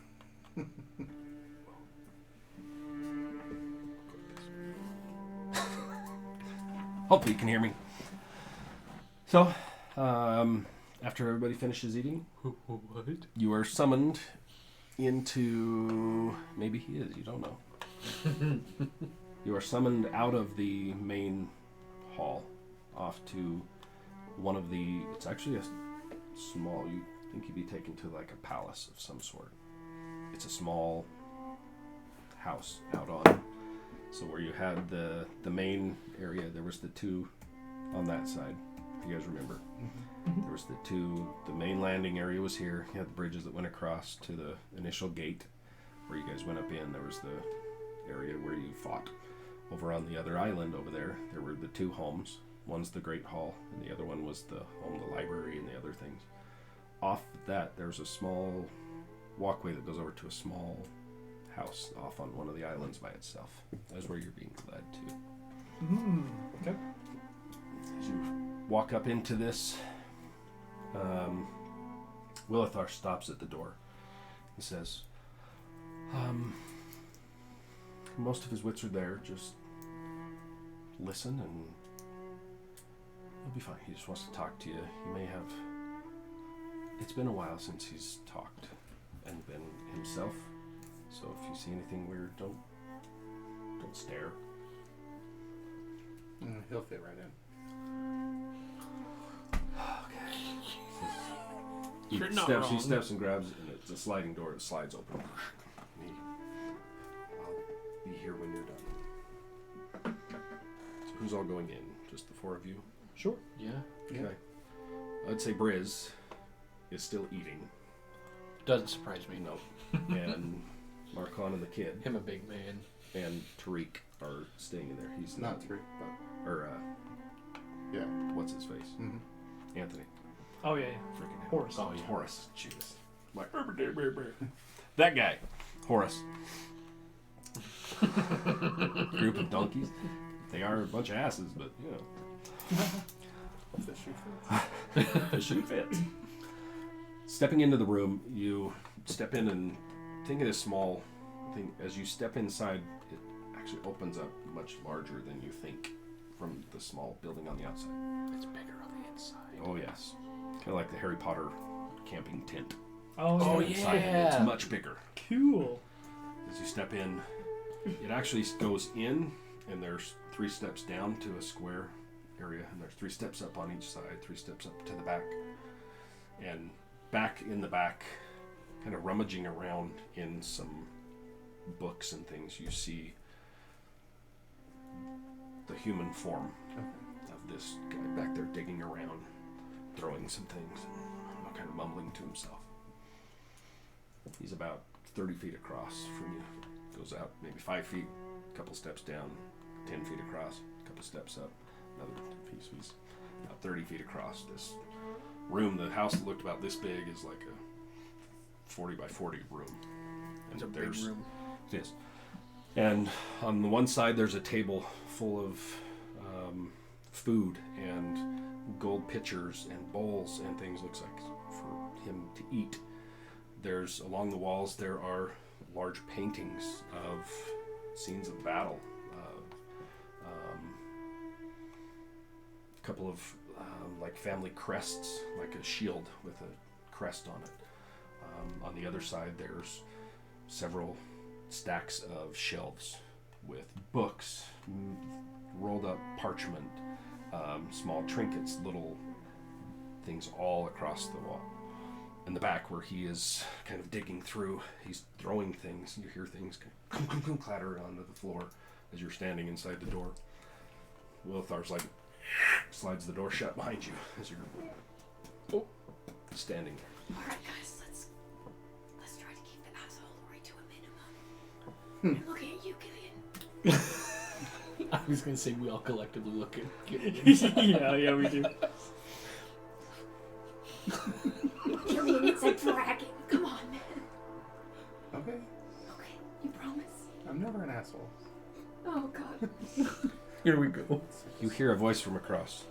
Hopefully you can hear me. So, after everybody finishes eating, What? you are summoned into... Maybe he is, you don't know. You are summoned out of the main hall off to one of the... It's actually a small... You think you'd be taken to like a palace of some sort. It's a small house out on... So where you had the main area, there was the two on that side. If you guys remember. There was the main landing area was here. You had the bridges that went across to the initial gate where you guys went up in. There was the area where you fought. Over on the other island over there were the two homes. One's the Great Hall, and the other one was the home, the library, and the other things. Off that, there's a small walkway that goes over to a small house off on one of the islands by itself. That's where you're being led to. Okay. As you walk up into this, Willithar stops at the door. He says, most of his wits are there. Just listen and you'll be fine. He just wants to talk to you. He may have... It's been a while since he's talked and been himself. So if you see anything weird, don't stare. He'll fit right in. He You're not steps, wrong. he steps and grabs it, and it's a sliding door. It slides open. I'll be here when you're done. So who's all going in? Just the four of you? Sure. Yeah. Okay. I'd say Briz is still eating. Doesn't surprise me. No. And Marcon and the kid Him a big man. and Tariq are staying in there. He's Not three, but Or, yeah. what's his face? Mm-hmm. Anthony. Oh, yeah. Freaking Horace. Oh, yeah. Horace. Jesus. Like, that guy. Horace. Group of donkeys. They are a bunch of asses, but, you know. The shoe fits. The shoe fits. Stepping into the room, you step in and think of this small thing. As you step inside, it actually opens up much larger than you think from the small building on the outside. It's bigger on the inside. Oh, yes. Kind of like the Harry Potter camping tent. Oh, yeah. Inside, it's much bigger. Cool. As you step in, it actually goes in, and there's 3 steps down to a square area, and there's 3 steps up on each side, 3 steps up to the back. And back in the back kind of rummaging around in some books and things, you see the human form of this guy back there digging around, throwing some things, and kind of mumbling to himself. He's about 30 feet across from you. Goes out maybe 5 feet, a couple steps down, 10 feet across, a couple steps up, another 10 feet. So he's about 30 feet across. This room, the house that looked about this big, is like a 40 by 40 room. And It's a big room. It is. And on the one side, there's a table full of food and gold pitchers and bowls and things. Looks like for him to eat. There's along the walls there are large paintings of scenes of battle. A couple of like family crests, like a shield with a crest on it. On the other side, there's several stacks of shelves with books, rolled up parchment, small trinkets, little things all across the wall. In the back, where he is kind of digging through, he's throwing things. You hear things clatter onto the floor as you're standing inside the door. Wilthar's like slides the door shut behind you as you're standing there. All right, guys, let's try to keep the assholery to a minimum. And looking at you, Gillian. I was gonna say we all collectively look at yeah, we do. Gillian, it's a dragon. Come on, man. Okay. Okay, you promise? I'm never an asshole. Oh, God. Here we go. You hear a voice from across.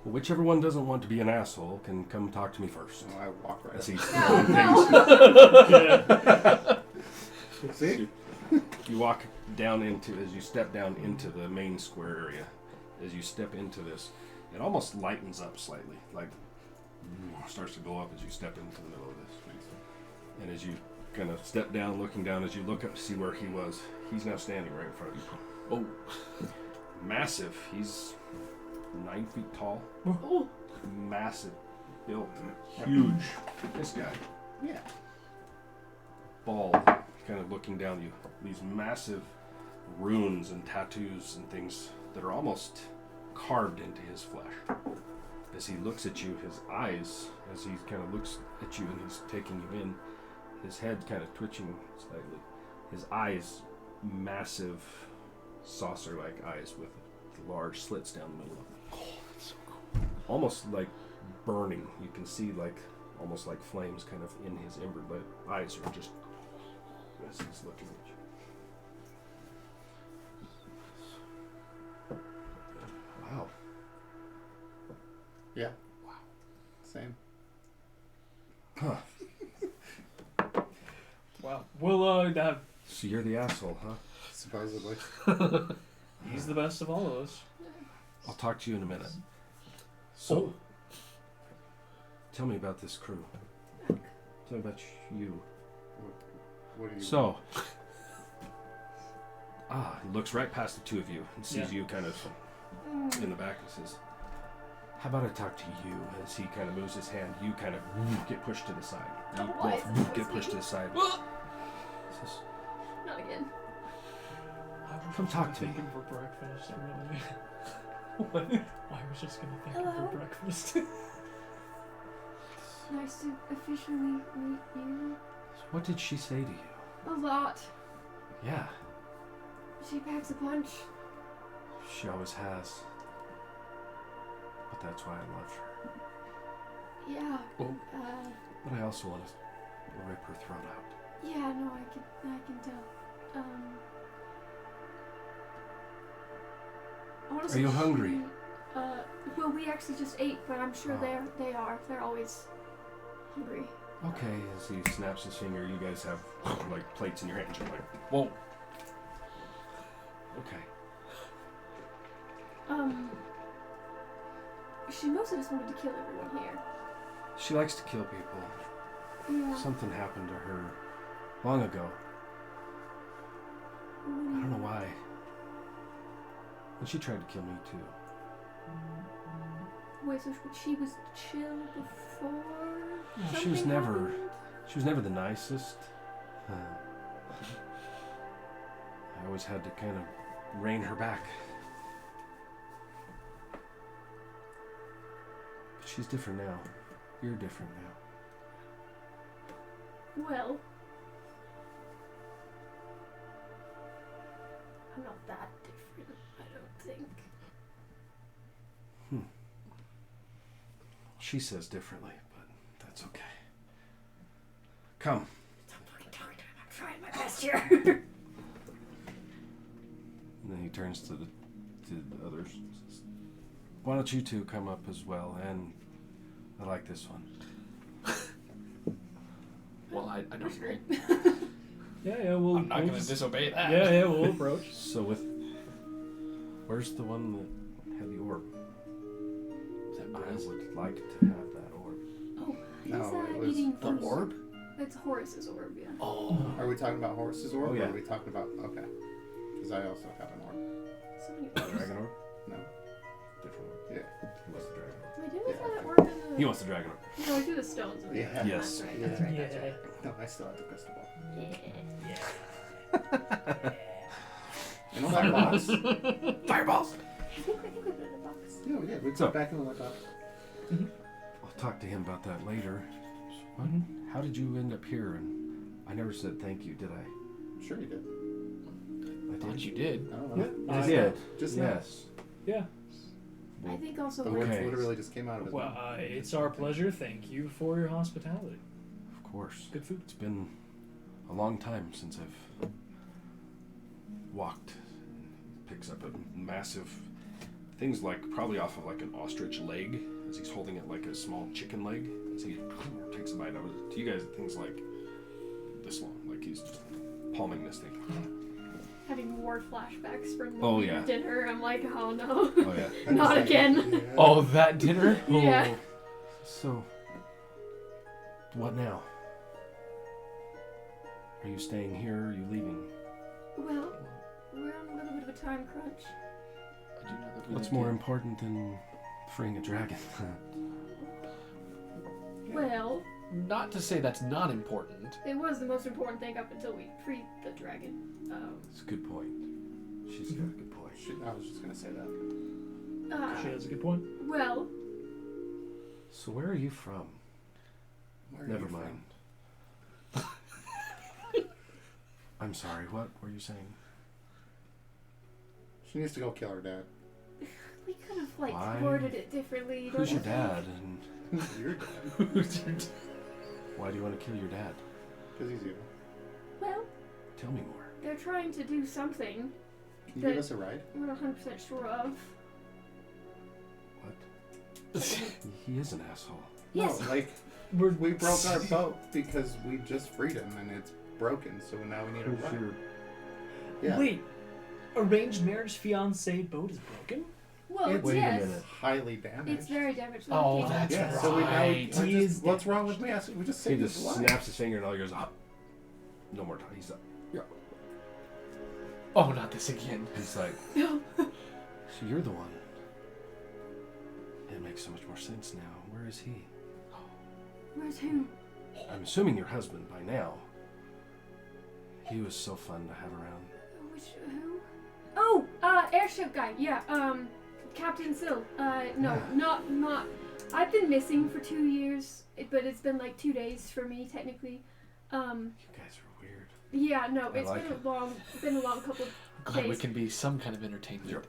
Well, whichever one doesn't want to be an asshole can come talk to me first. So I walk right As up. he's throwing things. See? You walk down into, as you step down into the main square area, as you step into this, it almost lightens up slightly, like starts to go up as you step into the middle of this. And as you kind of step down, looking down, as you look up to see where he was, he's now standing right in front of you. Oh. Massive. He's 9 feet tall. Oh. Massive. Built. Huge. This guy. Yeah. Bald. Kind of looking down at you. These massive runes and tattoos and things that are almost carved into his flesh. As he looks at you, his eyes, as he kind of looks at you and he's taking you in, his head kind of twitching slightly. His eyes, massive saucer-like eyes with large slits down the middle of them. Oh, that's so cool. Almost like burning. You can see like almost like flames kind of in his ember-lit eyes are just as he's looking at you. Wow. Yeah. Wow. Same. Huh. Wow. We'll So you're the asshole, huh? Supposedly. he's the best of all of us. I'll talk to you in a minute. So, tell me about this crew. Tell me about you. What do you So, he looks right past the two of you and sees you kind of in the back and says, how about I talk to you? As he kind of moves his hand, you kind of get pushed to the side. You Why is both it get always pushed me? to the side. Says, Not again. Come talk to me. Thinking for breakfast, really. What? I was just gonna thank him Hello? for breakfast. Nice to officially meet you. What did she say to you? A lot. Yeah, She packs a punch. she always has. But that's why I loved her. Yeah. Oh. But I also want to rip her throat out. Yeah, no, I can tell. Honestly, Are you hungry? Well, we actually just ate, but I'm sure Oh. they are. They're always hungry. Okay, as he snaps his finger, you guys have like plates in your hands. You're like, Whoa. okay. She mostly just wanted to kill everyone here. She likes to kill people. Yeah. Something happened to her long ago. I don't know why. And she tried to kill me too. Wait, so she was chill before? She was something never. happened? She was never the nicest. I always had to kind of rein her back. But she's different now. You're different now. Well, I'm not that different, I don't think. She says differently, but that's okay. Come. Stop fucking talking to him. I'm trying my best here. And then he turns to the others. Why don't you two come up as well? And I like this one. Well, I don't agree. Yeah, I'm not going to disobey that. Yeah, we'll approach. So where's the one that had the orb? I would like to have that orb. Oh, he's No, it was eating The first. orb? It's Horace's orb, yeah. Oh. Are we talking about Horse's orb? Oh, yeah. Or are we talking about... Okay. Because I also have an orb. So many orbs. Dragon orb? No. Different orb. Yeah. He wants the dragon orb. Wait, didn't we Yeah. have that orb in the... He wants the dragon orb. No, we do the stones. in the- Yeah. Yes. That's right, that's right, that's right. No, I still have the crystal ball. Yeah. In that box. Fireballs! I think we put it in a box. Yeah, we did. We put So- it back in the box. I'll talk to him about that later. How did you end up here? And I never said thank you, did I? Sure you did. I I thought you did. I don't know. I did. Just now. Yes. Yeah. I think also The we're- words Okay. literally just came out of his Well, mouth. it's our pleasure. Thank you for your hospitality. Of course. Good food. It's been a long time since I've walked. Picks up a massive things like probably off of like an ostrich leg as he's holding it like a small chicken leg as he takes a bite out of it. To you guys, things like this long, like he's just palming this thing. having more flashbacks from the Oh, yeah. dinner. I'm like, oh no. Oh yeah. Not again. Yeah. Oh, that dinner? Yeah. Oh. So, what now? Are you staying here? Or are you leaving? Well, we're on a little bit of a time crunch. I do know that we What's did more get- important than freeing a dragon? Well, Not to say that's not important. it was the most important thing up until we freed the dragon. That's a good point. She's got a good point. I was just gonna say that. She has a good point. Well, So where are you from? Where are Never you from? mind. I'm sorry, what were you saying? She needs to go kill her dad. we could have like Why? worded it differently. Who's don't your you dad? think? And Your dad. why do you want to kill your dad? Because he's evil. Well, Tell me more. they're trying to do something Can you give us a ride? we're not 100% sure of. What? He is an asshole. Yes. No, like, we broke our boat because we just freed him and it's broken, so now we need a Who's ride. your... Yeah. Wait, arranged marriage fiancé boat is broken? Well, It's- Wait a yes. minute. Highly damaged. It's very damaged. Oh, Okay. that's yeah, right. so we now He is what's wrong with me? We just He saved just his life. snaps his finger and all goes up. No more time. He's up. Oh, not this again. He's like, No. so you're the one. It makes so much more sense now. Where is he? Where's who? I'm assuming your husband by now. He was so fun to have around. Who? Oh, airship guy. Yeah, Captain Sill. No, not. I've been missing for 2 years, but it's been like 2 days for me technically. You guys are weird. Yeah, no, I it's like been it. been a long couple of Glad we days. can be some kind of entertainment. Yep.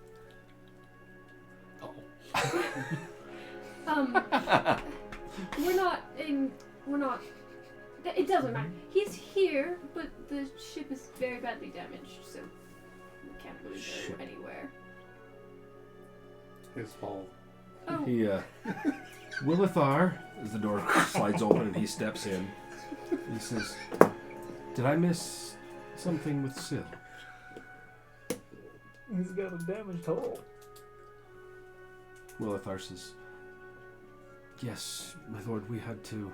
Oh. We're not. It doesn't matter. He's here, but the ship is very badly damaged, so we can't really Ship. go anywhere. His fault. Oh, He, Willithar, as the door slides open and he steps in, he says, did I miss something with Syl? He's got a damaged hull. Willithar says, yes, my lord, we had to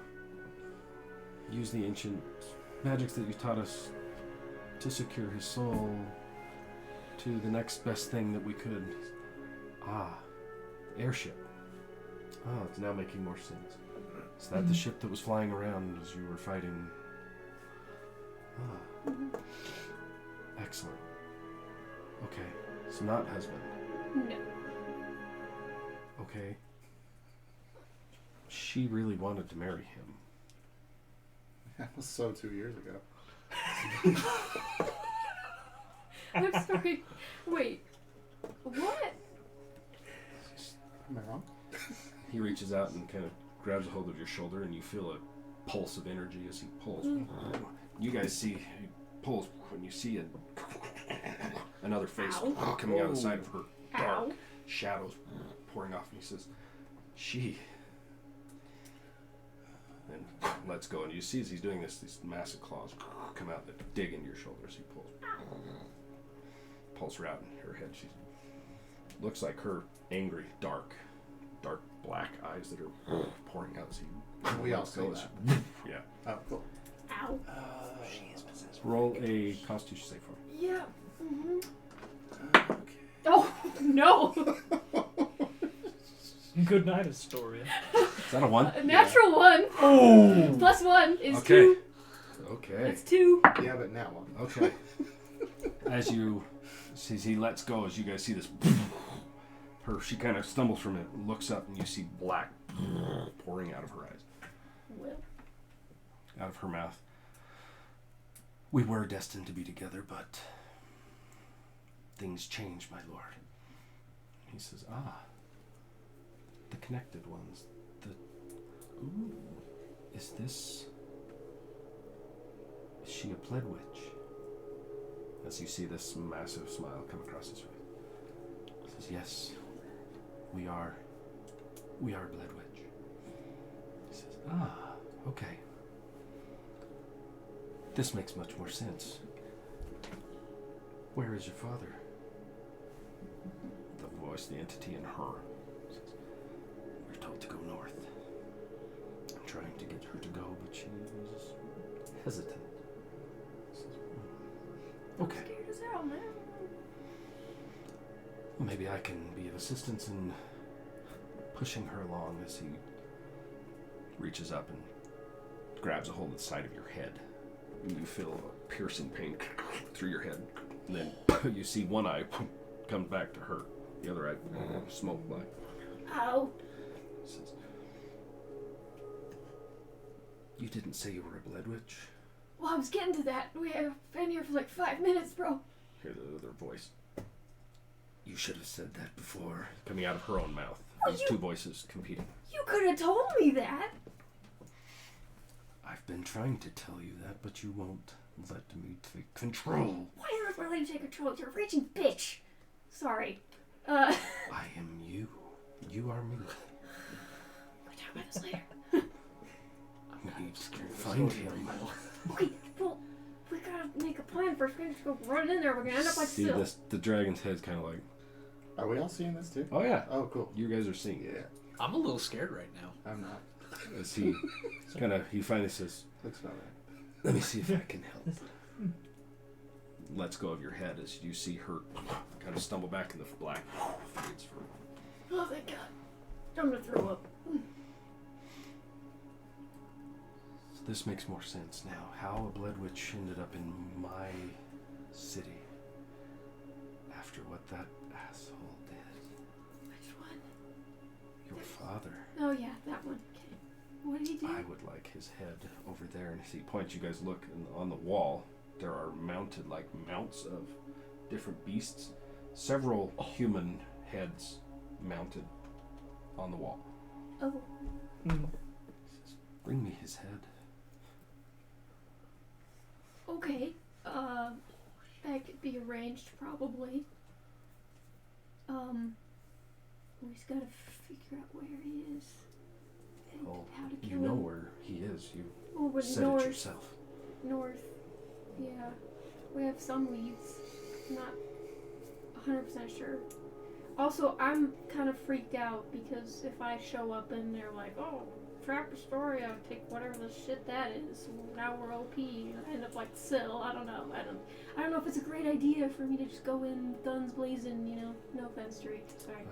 use the ancient magics that you taught us to secure his soul to the next best thing that we could. Ah, airship. Oh, it's now making more sense. Is that the ship that was flying around as you were fighting? Ah. Excellent. Okay. So not husband. No. Okay. She really wanted to marry him. That was so 2 years ago. I'm sorry. Wait. What? Am I wrong? He reaches out and kind of grabs a hold of your shoulder, and you feel a pulse of energy as he pulls. You guys see, he pulls, when you see another face coming out of the side of her, dark shadows pouring off, and he says, she. And lets go, and you see as he's doing this, these massive claws come out that dig into your shoulder as he pulls. Pulls her out in her head. She looks like her angry, dark black eyes that are pouring out. So We all see that. Yeah. Oh, cool. Ow. She is possessed. Roll a Constitution save for me. Yeah. Mm-hmm. Okay. Oh, no. Good night, Astoria. Is that a 1? A natural 1. Oh! Plus 1 is Okay. 2. Okay. That's 2. Yeah, but now one. Okay. As he lets go, as you guys see this, she kind of stumbles from it, looks up, and you see black pouring out of her eyes, Well. out of her mouth. We were destined to be together, but things change, my lord. He says, the connected ones. Ooh, is she a Blood Witch? As you see this massive smile come across his face. He says, yes, we are Blood Witch. He says, okay. This makes much more sense. Where is your father? The voice, the entity in her. Says, we're told to go north. I'm trying to get her to go, but she is hesitant. Okay. Scared as hell, man. Well, maybe I can be of assistance in pushing her along as he reaches up and grabs a hold of the side of your head. And you feel a piercing pain through your head. And then you see one eye comes back to her. The other eye, smoke black. Ow. Says, you didn't say you were a Blood Witch? Well, I was getting to that. We have been here for like 5 minutes, bro. Hear the other voice. You should have said that before. Coming out of her own mouth. Well, These two voices competing. You could have told me that. I've been trying to tell you that, but you won't let me take control. Why on earth would I let you take control? You're a raging bitch. Sorry. I am you. You are me. We'll talk about this later. I'm gonna find him. Okay, well, we gotta make a plan first. We're gonna just go run in there. We're gonna end up like See, Sil. the dragon's head's kind of like, Are we all seeing this too? oh yeah. Oh, cool. You guys are seeing it. Yeah, I'm a little scared right now. I'm not. As he finally says, Looks about right. let me see if I can help. Lets go of your head as you see her kind of stumble back in the black fades for. Oh, thank God. I'm gonna throw up. So this makes more sense now. How a Blood Witch ended up in my city after what that asshole did. Which one? Your father. Oh, yeah, that one. Okay. What did he do? I would like his head over there, and as he points, you guys look, and on the wall there are mounted like mounts of different beasts, several human heads mounted on the wall. Oh. He says, bring me his head. Okay. That could be arranged, probably. We just gotta figure out where he is. And Well, how to kill you know him. where he is. You Oh, but said north. it yourself. North. Yeah. We have some leads. Not 100% sure. Also, I'm kind of freaked out because if I show up and they're like, oh, trap Astoria, take whatever the shit that is. Now we're OP. And I end up like Sil. I don't know. I don't know if it's a great idea for me to just go in guns blazing, you know. No offense, Drake. Sorry.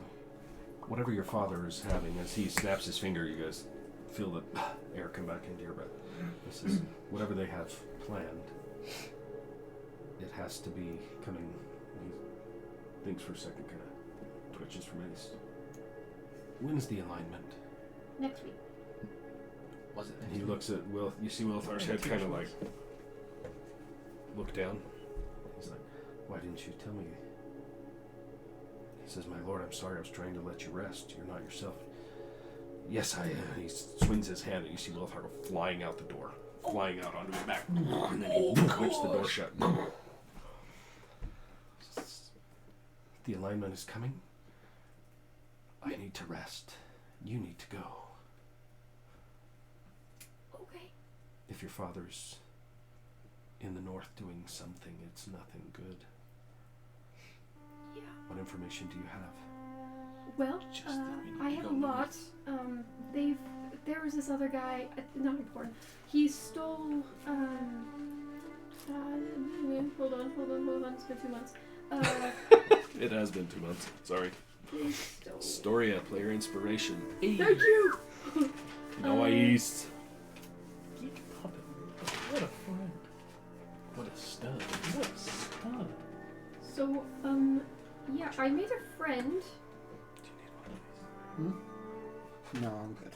Whatever your father is having, as he snaps his finger, you guys feel the air come back into your breath. This is whatever they have planned. It has to be coming. He thinks for a second, kind of twitches from Ace. When's the alignment? Next week. Was it? And he looks at Will. You see Wilthar's head kind of like look down. He's like, "Why didn't you tell me?" He says, "My lord, I'm sorry. I was trying to let you rest. You're not yourself." "Yes, I am." He swings his hand, and you see Wilthar go flying out the door, flying out onto his back, and then he whips the door shut. The alignment is coming. I need to rest. You need to go. Okay. If your father's in the north doing something, it's nothing good. Yeah. What information do you have? Well, Just that we need I to have go a lot. There was this other guy, not important. He stole, hold on, it's been 2 months. It has been 2 months. Sorry. He stole. Storia, player inspiration. Thank you! Nice. Geek puppet. What a friend. What a stud. What a stud. So, yeah, I made a friend. No, I'm good.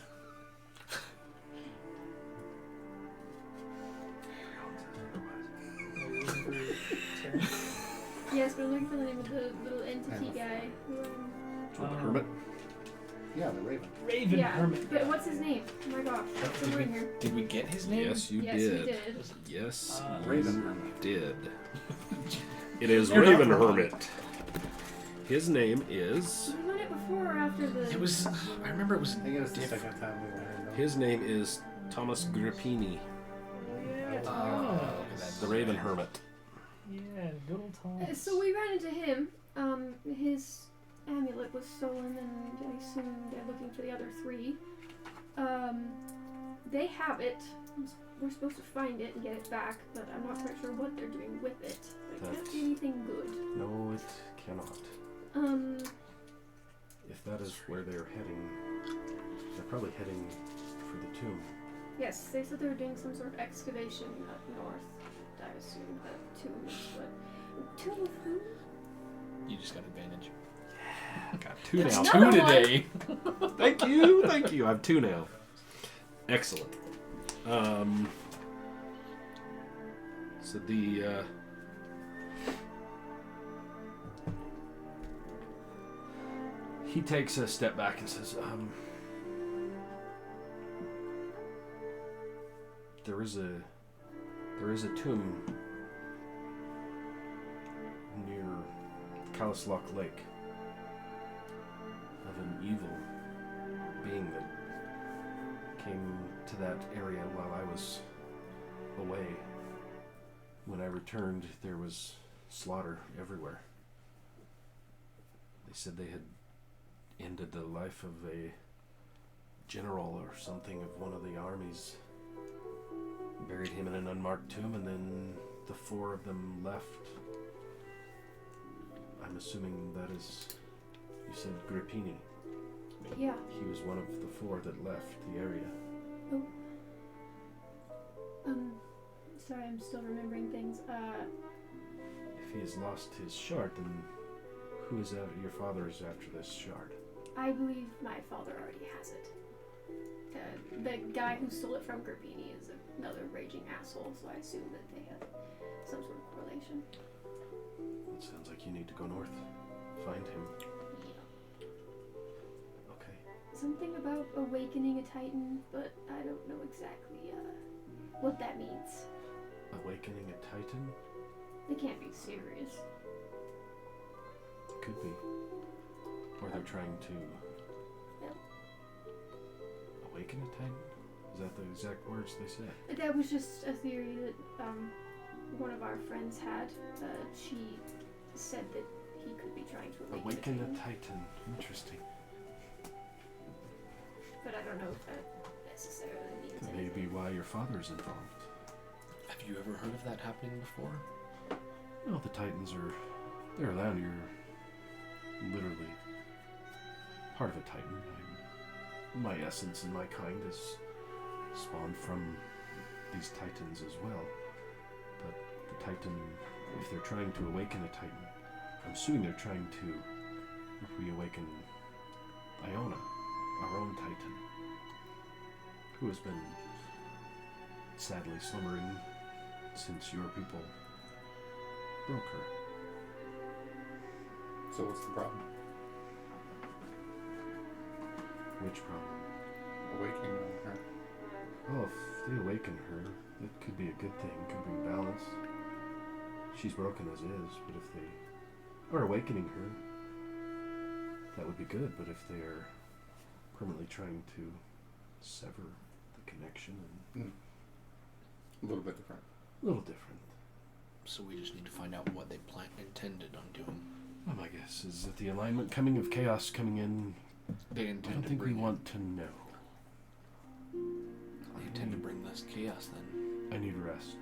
Yes, but I'm looking for the name of the little entity guy. The hermit. Yeah, the Raven. Raven Yeah, Hermit. but what's his name? Oh my gosh, it's somewhere in here. Did we get his name? Yes, you Yes, did. we did. Yes, Raven you Hermit. did. It is They're Raven not wrong. Hermit. His name is. Did we run it before or after the? It was. I remember it was I think it was the different. second time we went in. though. His name is Thomas Grappini, Yeah, Oh, the Raven Hermit. yeah, good old Tom. So we ran into him. His amulet was stolen, and I assume they're looking for the other 3. They have it. We're supposed to find it and get it back, but I'm not quite sure what they're doing with it. It can't be anything good. No, it cannot. If that is where they're heading, they're probably heading for the tomb. Yes, they said they were doing some sort of excavation up north. I assume the tombs, but tomb of who? You just got advantage. Got 2 There's now. no- Another 2 today. Thank you, thank you. I have 2 now. Excellent. So the he takes a step back and says, there is a tomb near Calislock Lake of an evil being that came to that area while I was away. When I returned, there was slaughter everywhere. They said they had ended the life of a general or something of one of the armies, buried him in an unmarked tomb, and then the 4 of them left. I'm assuming that is, you said Grappini. Yeah. He was one of the 4 that left the area. Oh. Sorry, I'm still remembering things. If he has lost his shard, then who is your father is after this shard? I believe my father already has it. The guy who stole it from Grappini is another raging asshole, so I assume that they have some sort of correlation. It sounds like you need to go north. Find him. Yeah. Okay. Something about awakening a titan, but I don't know exactly what that means. Awakening a titan? They can't be serious. Could be. Or they're trying to Yep. awaken a titan? Is that the exact words they said? That was just a theory that one of our friends had. She said that he could be trying to awaken Awaken a a titan. Interesting. but I don't know if that necessarily means That may anything. be why your father's involved. Have you ever heard of that happening before? No, the titans they're around. You're literally part of a titan. my essence and my kind is spawned from these titans as well. But the titan, if they're trying to awaken a titan, I'm assuming they're trying to reawaken Iona, our own titan, who has been sadly slumbering since your people broke her. So what's the problem? Which problem? Awakening her. Well, if they awaken her, it could be a good thing, could bring balance. She's broken as is, but if they are awakening her, that would be good, but if they are permanently trying to sever the connection, and A little bit different. a little different. So we just need to find out what they intended on doing. Well, my guess is that the alignment coming of chaos coming in, They I intend don't to think we bring it. want to know. They intend to bring this chaos then. I need rest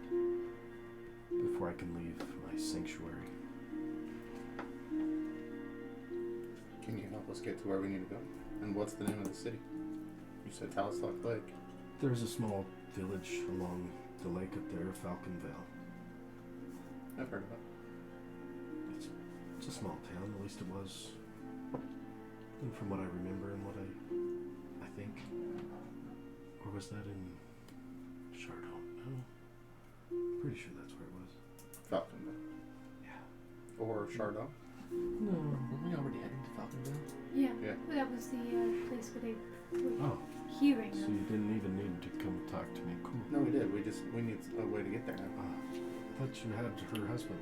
before I can leave my sanctuary. Can you help us get to where we need to go? And what's the name of the city? You said Talistock Lake. There's a small village along the lake up there, Falcon Vale. I've heard of it. It's a small town, at least it was. And from what I remember and what I think. Or was that in Chardon? No. Pretty sure that's where it was. Falconville. Yeah. Or Chardon. No. Were we already heading to Falconville? Yeah. Yeah. That was the place where they were Oh, hearing so them. you didn't even need to come talk to me. Cool. No, we did. We need a way to get there now. I thought you had her husband.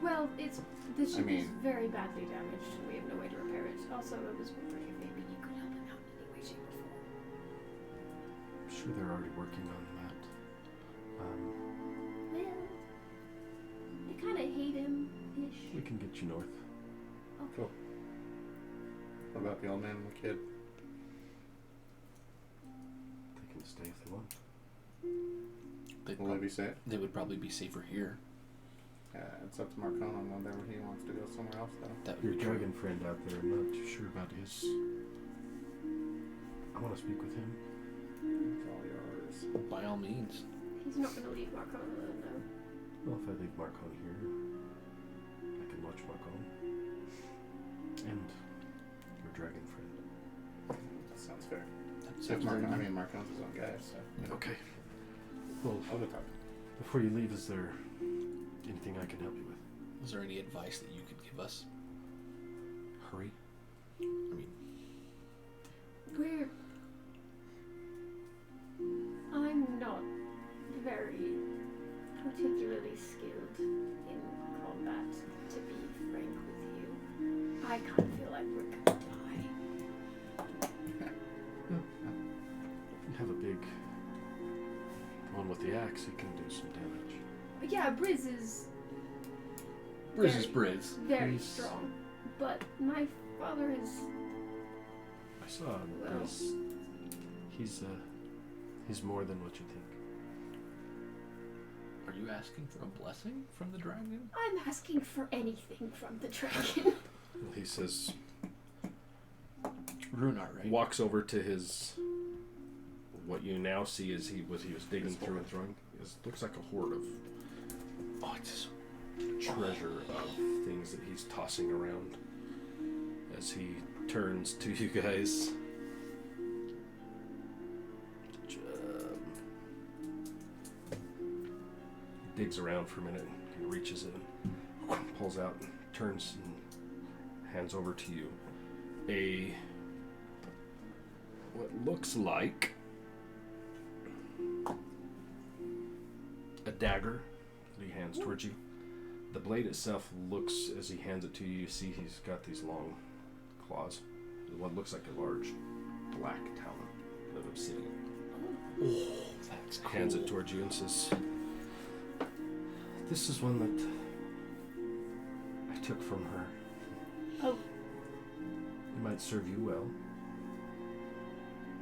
Well, the ship is mean- very badly damaged. We have no way to repair it. Also, I was wondering if maybe you could help him out in any way, shape, or form. I'm sure they're already working on that. Well, I kind of hate him-ish. We can get you north. Okay. Cool. What about the old man and the kid? They can stay if they want. Will they be safe? They would probably be safer here. It's up to Marcon on whether he wants to go somewhere else, though. That would Your be true. dragon friend out there, I'm not too sure about his. I want to speak with him. It's all yours. By all means. He's not going to leave Marcon alone, no. Well, if I leave Marcon here, I can watch Marcon. And your dragon friend. That sounds fair. That If sounds very Marcon, good. Marcon's his own guy, so. You know. Okay. Well, I'll go talk. before you leave, is there anything I can help you with? Is there any advice that you could give us? Hurry. I mean, I'm not very particularly skilled in combat, to be frank with you. I kind of feel like we're gonna die. You have a big. The one with the axe, he can do some damage. But yeah, Briz is Briz is Briz. very He's- strong, but my father is. I saw Well. this. He's more than what you think. Are you asking for a blessing from the dragon? I'm asking for anything from the dragon. Well, he says, Runar, right? walks over to his. What you now see is he was digging through and throwing. Looks like a hoard of Oh, it's treasure of things that he's tossing around as he turns to you guys. Digs around for a minute and reaches in, pulls out, turns and hands over to you what looks like a dagger that he hands towards you. The blade itself looks, as he hands it to you, you see he's got these long claws. What looks like a large black talon of obsidian. Oh, that's cool. Hands it towards you and says, "This is one that I took from her. Oh, It might serve you well.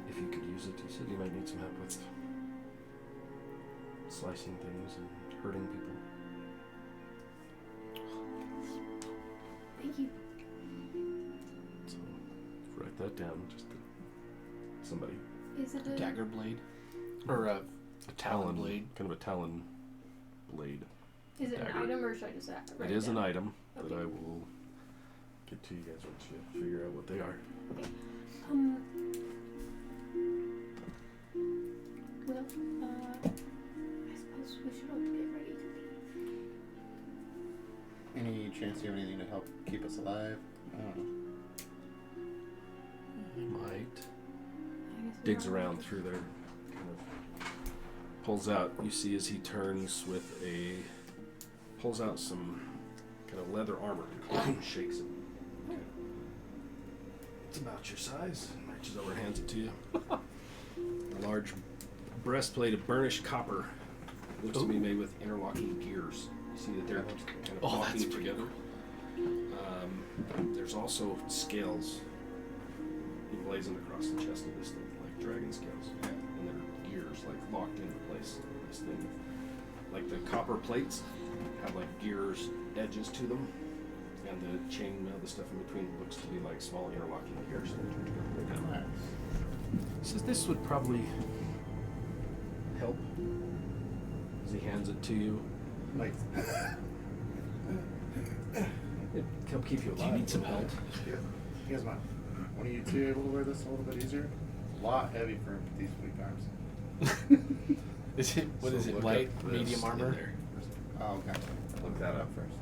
If you could use it," he said. "You might need some help with slicing things and hurting people." thank you. So write that down. Just somebody. Is it a Dagger blade? Or a talon blade? Kind of a talon blade. Is it dagger. an item or should I just write It is down? an item that Okay. I will get to you guys once you figure out what they are. Well, I suppose we should all get ready to leave. Any chance you have anything to help keep us alive? I don't know. He might. I guess we Digs are. around through there, kind of pulls out. You see as he turns pulls out some kind of leather armor, shakes it. Okay. It's about your size. Reaches over, hands it to you. A large breastplate of burnished copper. Looks to be made with interlocking gears. You see that they're kind of locking it together. There's also scales emblazoned across the chest of this thing, like dragon scales. And they're gears, like locked into place. This thing, like the copper plates, have like gears, edges to them. And the chainmail, the stuff in between, looks to be like small interlocking gears. Says this would probably help. As he hands it to you, Like, it help keep you alive. Do you need some help? you guys mind? One of you two able to wear this a little bit easier? A lot heavy for these weak arms. Is it, what So is it, look light, up this medium in armor? there. Oh, okay. Look that up first.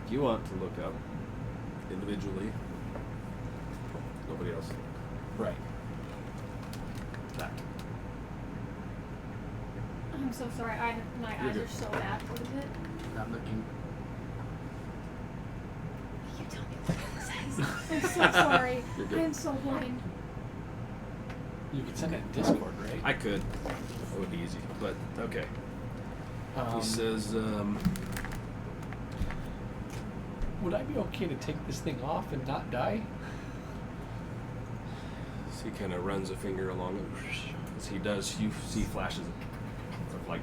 If you want to look up individually, nobody else. Right. That. I'm so sorry. My You're eyes good. are so bad. What is it? Not looking. You tell me what it says. I'm so sorry. You're good. I am so blind. You could send it in Discord, right? I could. It would be easy, but okay. He says, would I be okay to take this thing off and not die? so he kind of runs a finger along it. As he does, you see flashes of like,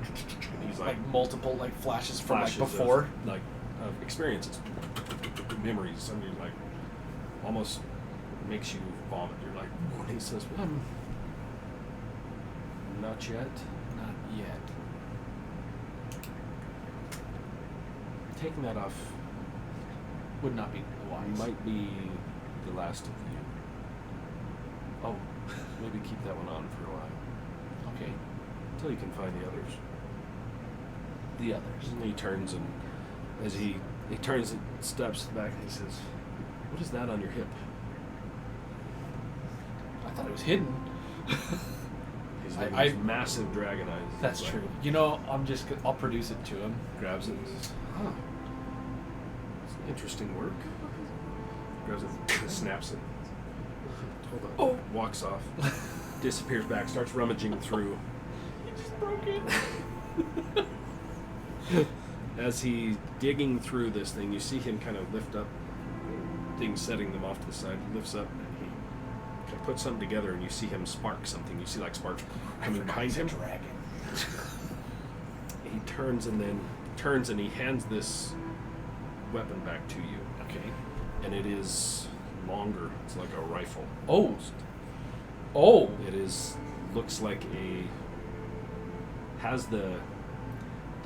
he's like, Like multiple like flashes from flashes like before? of experiences, memories. Something like almost makes you vomit. You're like, and he says, not yet. Not yet. Taking that off Would not be wise. might be the last of you. Oh, Maybe keep that one on for a while okay. until you can find the others. The others. And he turns, and as he turns and steps back, and he says, "What is that on your hip?" I thought it was hidden. He's I- got these massive dragon eyes. That's Like, true. You know, I'll produce it to him. Grabs it and says, "Huh, it's interesting work." Grabs it, snaps it. Hold on. Oh. Walks off, disappears back, starts rummaging through. He just broke it. As he's digging through this thing, you see him kind of lift up things, setting them off to the side. He lifts up and he kind of puts something together, and you see him spark something. You see like sparks coming behind him. Dragon. He turns and he hands this weapon back to you. Okay. And it is longer. It's like a rifle. Oh. Oh. It looks like has the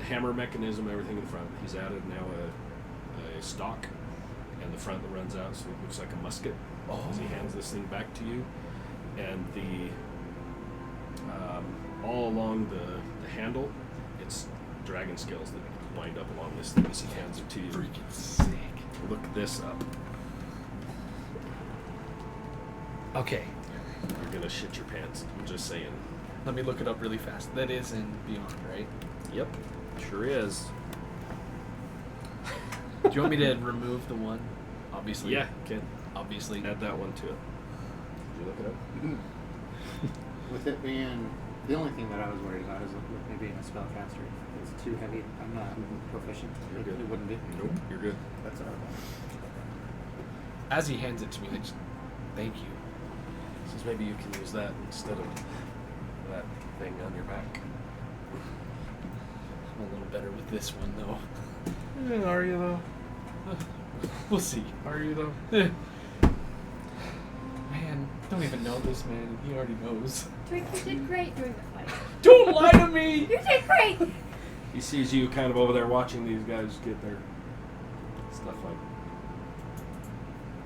hammer mechanism, everything in front. He's added now a stock and the front that runs out, so it looks like a musket. As he hands this thing back to you, and the all along the handle, it's dragon scales that wind up along this thing as he hands it to you. Freaking sick. Look this up. Okay. You're gonna shit your pants. I'm just saying. Let me look it up really fast. That is in Beyond, right? Yep, sure is. Do you want me to remove the one? Obviously. Yeah, can Obviously. add that one to it. Did you look it up? With it being, the only thing that I was worried about is with me being a spellcaster. If it's too heavy, I'm not proficient. You're good. It wouldn't be. Nope, you're good. That's all right. As he hands it to me, I just thank you. Says maybe you can use that instead of that thing on your back. I'm a little better with this one though. Are you though? We'll see. Are you though? Man, don't even know this man. He already knows. Drake, you did great during the fight. Don't lie to me! You did great! He sees you kind of over there watching these guys get their stuff like.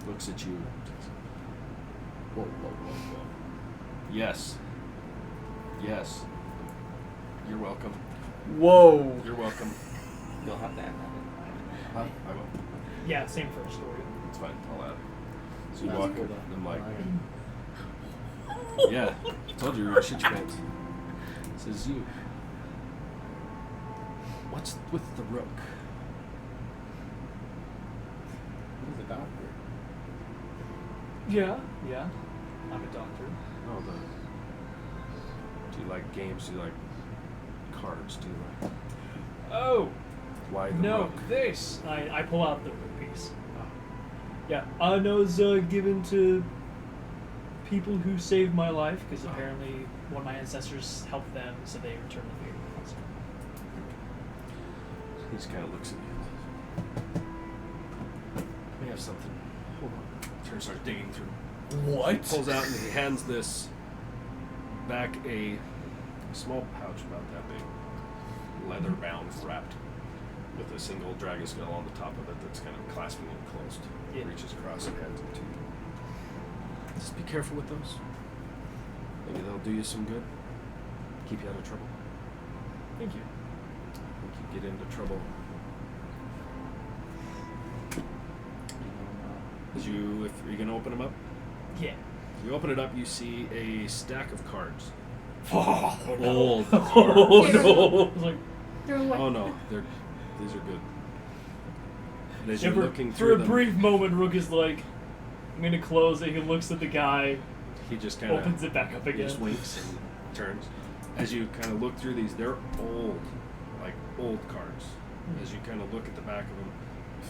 Looks at you. Whoa, whoa, whoa, whoa. Yes. Yes. You're welcome. Whoa. You're welcome. You'll have to add that. Huh? I will. Yeah, same for a story. It's fine. I'll add it. So you That's walk cool, in, though. and I'm like, Oh, yeah, told you you're a shit your pants. Says you. What's with the rook? He's a doctor. Yeah. I'm a doctor. Oh, do you like games? Do you like cards? Do you like Oh, why the no, rook? this. I pull out the rook piece. Yeah, no, it's given to people who saved my life, because apparently one of my ancestors helped them, so they returned the favor. He just kind of looks at you. We have something. Hold on. Starts digging through. What? Pulls out and he hands this back a small pouch about that big, leather bound, wrapped with a single dragon skull on the top of it that's kind of clasping it closed. Yeah. Reaches across and hands it to you. Just be careful with those. Maybe they'll do you some good. Keep you out of trouble. Thank you. I think you get into trouble. Are you gonna open them up? Yeah. You open it up, you see a stack of cards. Oh, Old Oh cards. no. I was like, Doing what? Oh no, these are good. And as you're for, looking for through a them, brief moment, Rook is like, I'm gonna close it. He looks at the guy, he just kind of opens it back up again. just winks and turns. As you kind of look through these, they're old, like old cards. As you kind of look at the back of them,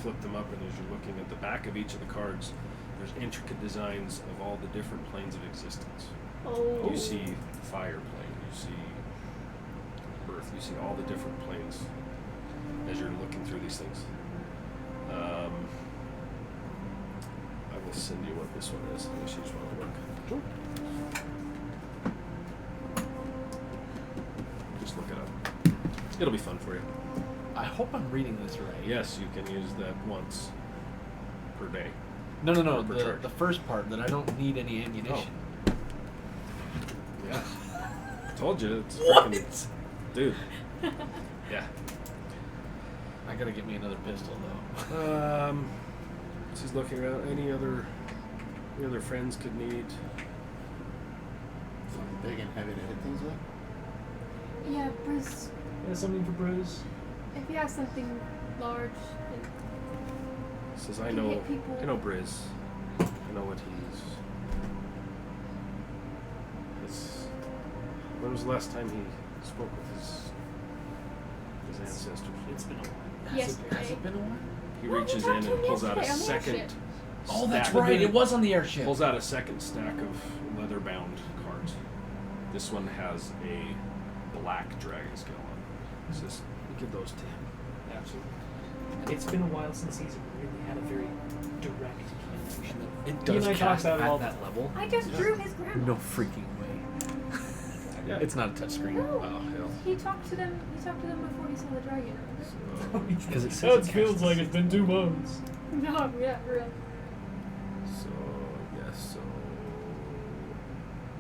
flip them up, and as you're looking at the back of each of the cards, there's intricate designs of all the different planes of existence. Oh. You see fire plane, you see earth, you see all the different planes as you're looking through these things. I will send you what this one is. Let me see which one will work. Sure. Just look it up. It'll be fun for you. I hope I'm reading this right. Yes, you can use that once per day. No. Per charge. The first part, that I don't need any ammunition. Yeah. Told you. It's What? freaking... Dude. Yeah. I gotta get me another pistol though. She's looking around. Any other friends could need? Something big and heavy to hit things with. Yeah, Bruce, Yeah, something for Bruce. if you have something large, and Says Can I you know. hit people? I know Briz. I know what he's. When was the last time he spoke with his ancestors? It's been a while. yesterday. Has it been a while? He No, we reaches talked in to and him pulls out a yesterday on the second. airship. Oh, that's stack. right. It was on the airship. Pulls out a second stack of leather-bound cards. This one has a black dragon skull on it. He says, "Give those to him." Absolutely. It's been a while since he's really had a very direct communication. It He does and I talk cast about it at all that the level. I just drew his grandma. No freaking way. Yeah. It's not a touchscreen. No. Oh hell. He talked to them. He talked to them before he saw the dragon. Remember? Because it says That it feels casts- like it's been 2 months. No, yeah, for real. So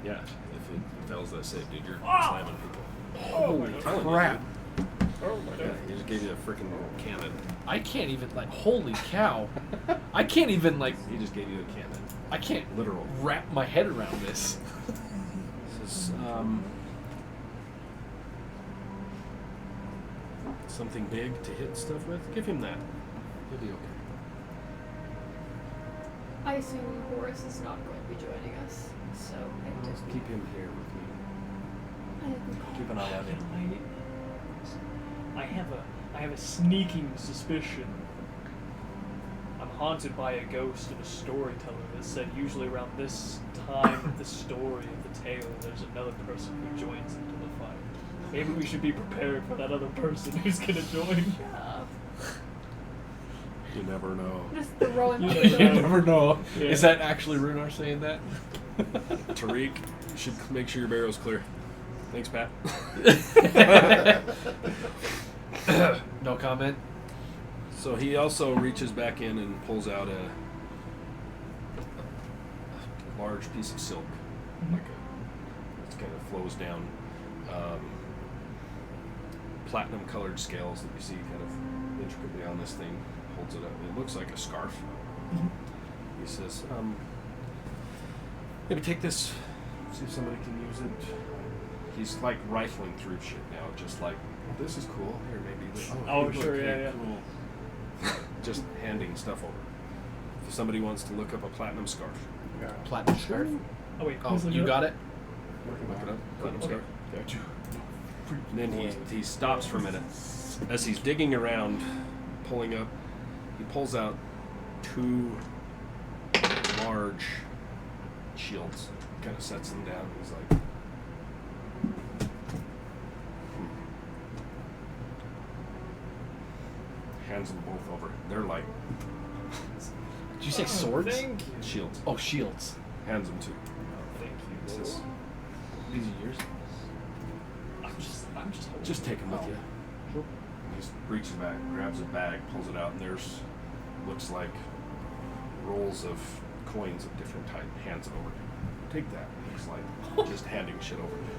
yeah. If it fails that save, dude, you're slamming people. Holy I'm telling you, crap. dude. Oh my Yeah, he just gave you a freaking cannon. I can't even, like, holy cow. I can't even, like, He just gave you a cannon. I can't Literal. wrap my head around this. This is something big to hit stuff with. Give him that. He'll be okay. I assume Horace is not going to be joining us, so I Just just keep him here with me. Keep an eye on him. I have a sneaking suspicion. I'm haunted by a ghost of a storyteller that said usually around this time of the story of the tale, there's another person who joins into the fight. Maybe we should be prepared for that other person who's gonna join. You never know. just throwing You my never You never know. Yeah. Is that actually Runar saying that? Tariq, you should make sure your barrel's clear. Thanks, Pat. No comment. So he also reaches back in and pulls out a large piece of silk, like it kind of flows down. Platinum-colored scales that you see kind of intricately on this thing. Holds it up. It looks like a scarf. He says, maybe take this, see if somebody can use it. He's like rifling through shit now, just like, oh, this is cool. Here, maybe this. Oh, hey, sure, look, hey, yeah. Cool. Just handing stuff over. If somebody wants to look up a platinum scarf, Platinum scarf. Oh wait, Oh, who's looking you up? got it? look it up. Platinum Okay. scarf. Gotcha. And then he stops for a minute. As he's digging around, pulling up, he pulls out 2 large shields. Kind of sets them down. He's like, hands them both over. They're like Did you say swords? Thank you. shields. Oh, shields. Hands them to. Thank you. He says, These are yours. I'm just holding just take them with you. Sure. He just reaches back, grabs a bag, pulls it out, and there's looks like rolls of coins of different type. Hands it over to him. Take that. And he's like just handing shit over to him.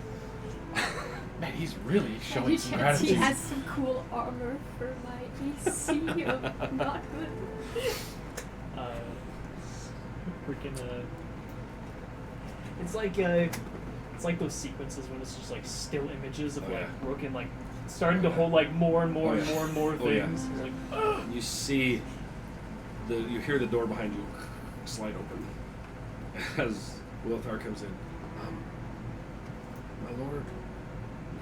Man, he's really Any showing some chance he gratitude. has some cool armor for my AC of not good? Freaking it's like those sequences when it's just like still images of Oh, like yeah. Rook and like starting to hold like more and more Oh, and yeah. more and more Oh, yeah. things. It's like You see you hear the door behind you slide open as Wilthar comes in. My lord.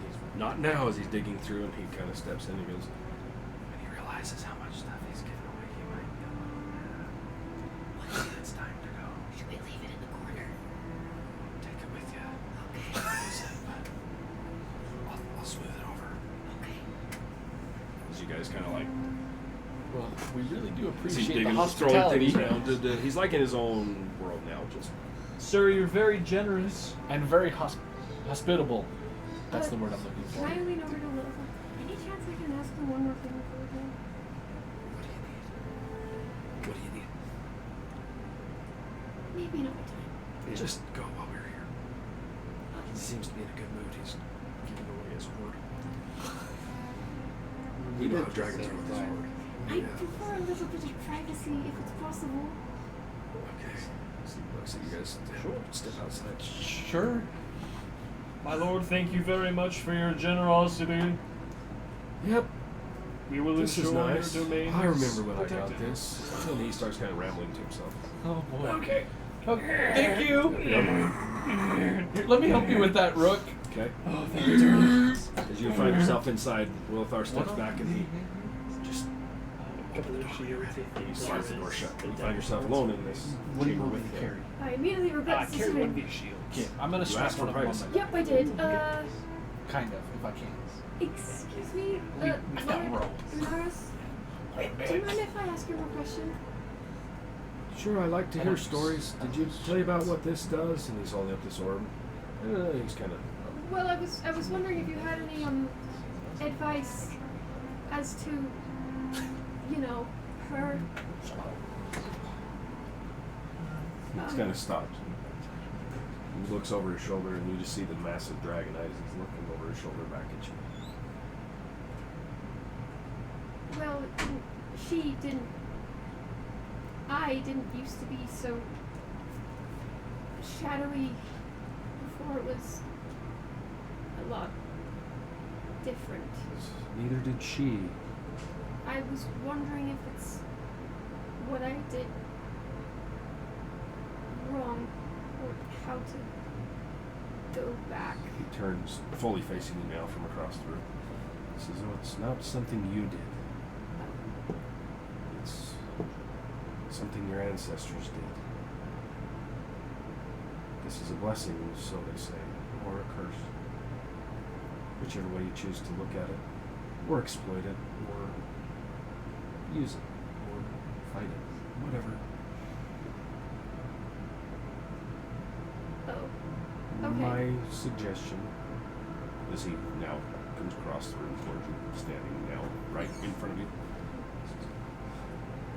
He's not now as he's digging through, and he kind of steps in. He goes, and he realizes how much stuff he's given away. He might be a little mad. It's time to go. Should we leave it in the corner? Take it with you. Okay. He said, but I'll smooth it over. Okay. As you guys kind of like, Well, we really do he's appreciate the digging, throwing hospitality. things around. He's like in his own world now. Just sir, you're very generous. And very hospitable. That's the word I'm looking Can I for. lean over to Wilson? Any chance I can ask him one more thing before we go? what do you need? Maybe another time. Just go while we're here. He seems to be in a good mood. He's giving away his hoard. You know how dragons are with his hoard. I prefer a little bit of privacy if it's possible. Okay. So he looks at you guys. Step outside. Sure. My lord, thank you very much for your generosity. Yep. We will This is ensure nice. your domain. I remember when I protected. got this. And he starts kind of rambling to himself. Oh boy. Okay. Okay. Thank you. Here, let me help you with that, Rook. Okay. Oh, thank you. As you find yourself inside, Wilthar steps back and he just A couple of shields. slams the door shut. You find yourself alone in this What do you chamber want me with to carry? I immediately regret Carry one of decision. these shields. Okay, I'm gonna You strap asked for one of them on privacy. my Yep, I did. Kind of, if I can. Excuse me. We've got rope. Naras, do you mind if I ask you a question? Sure, I like to hear stories. Did you tell you about what this does? And he's holding up this orb. He's kind of. Well, I was wondering if you had any advice as to, you know, her. He's kind of stopped. He looks over his shoulder, and you just see the massive dragon eyes. He's looking over his shoulder back at you. Well, I didn't used to be so shadowy before. It was a lot different. Neither did she. I was wondering if it's what I did wrong or how to go back. He turns, fully facing you now from across the room. He says, "Oh, it's not something you did. It's something your ancestors did. This is a blessing, so they say, or a curse. Whichever way you choose to look at it, or exploit it, or use it, or fight it, whatever. Okay. My suggestion is he now comes across the room towards you, standing now right in front of you.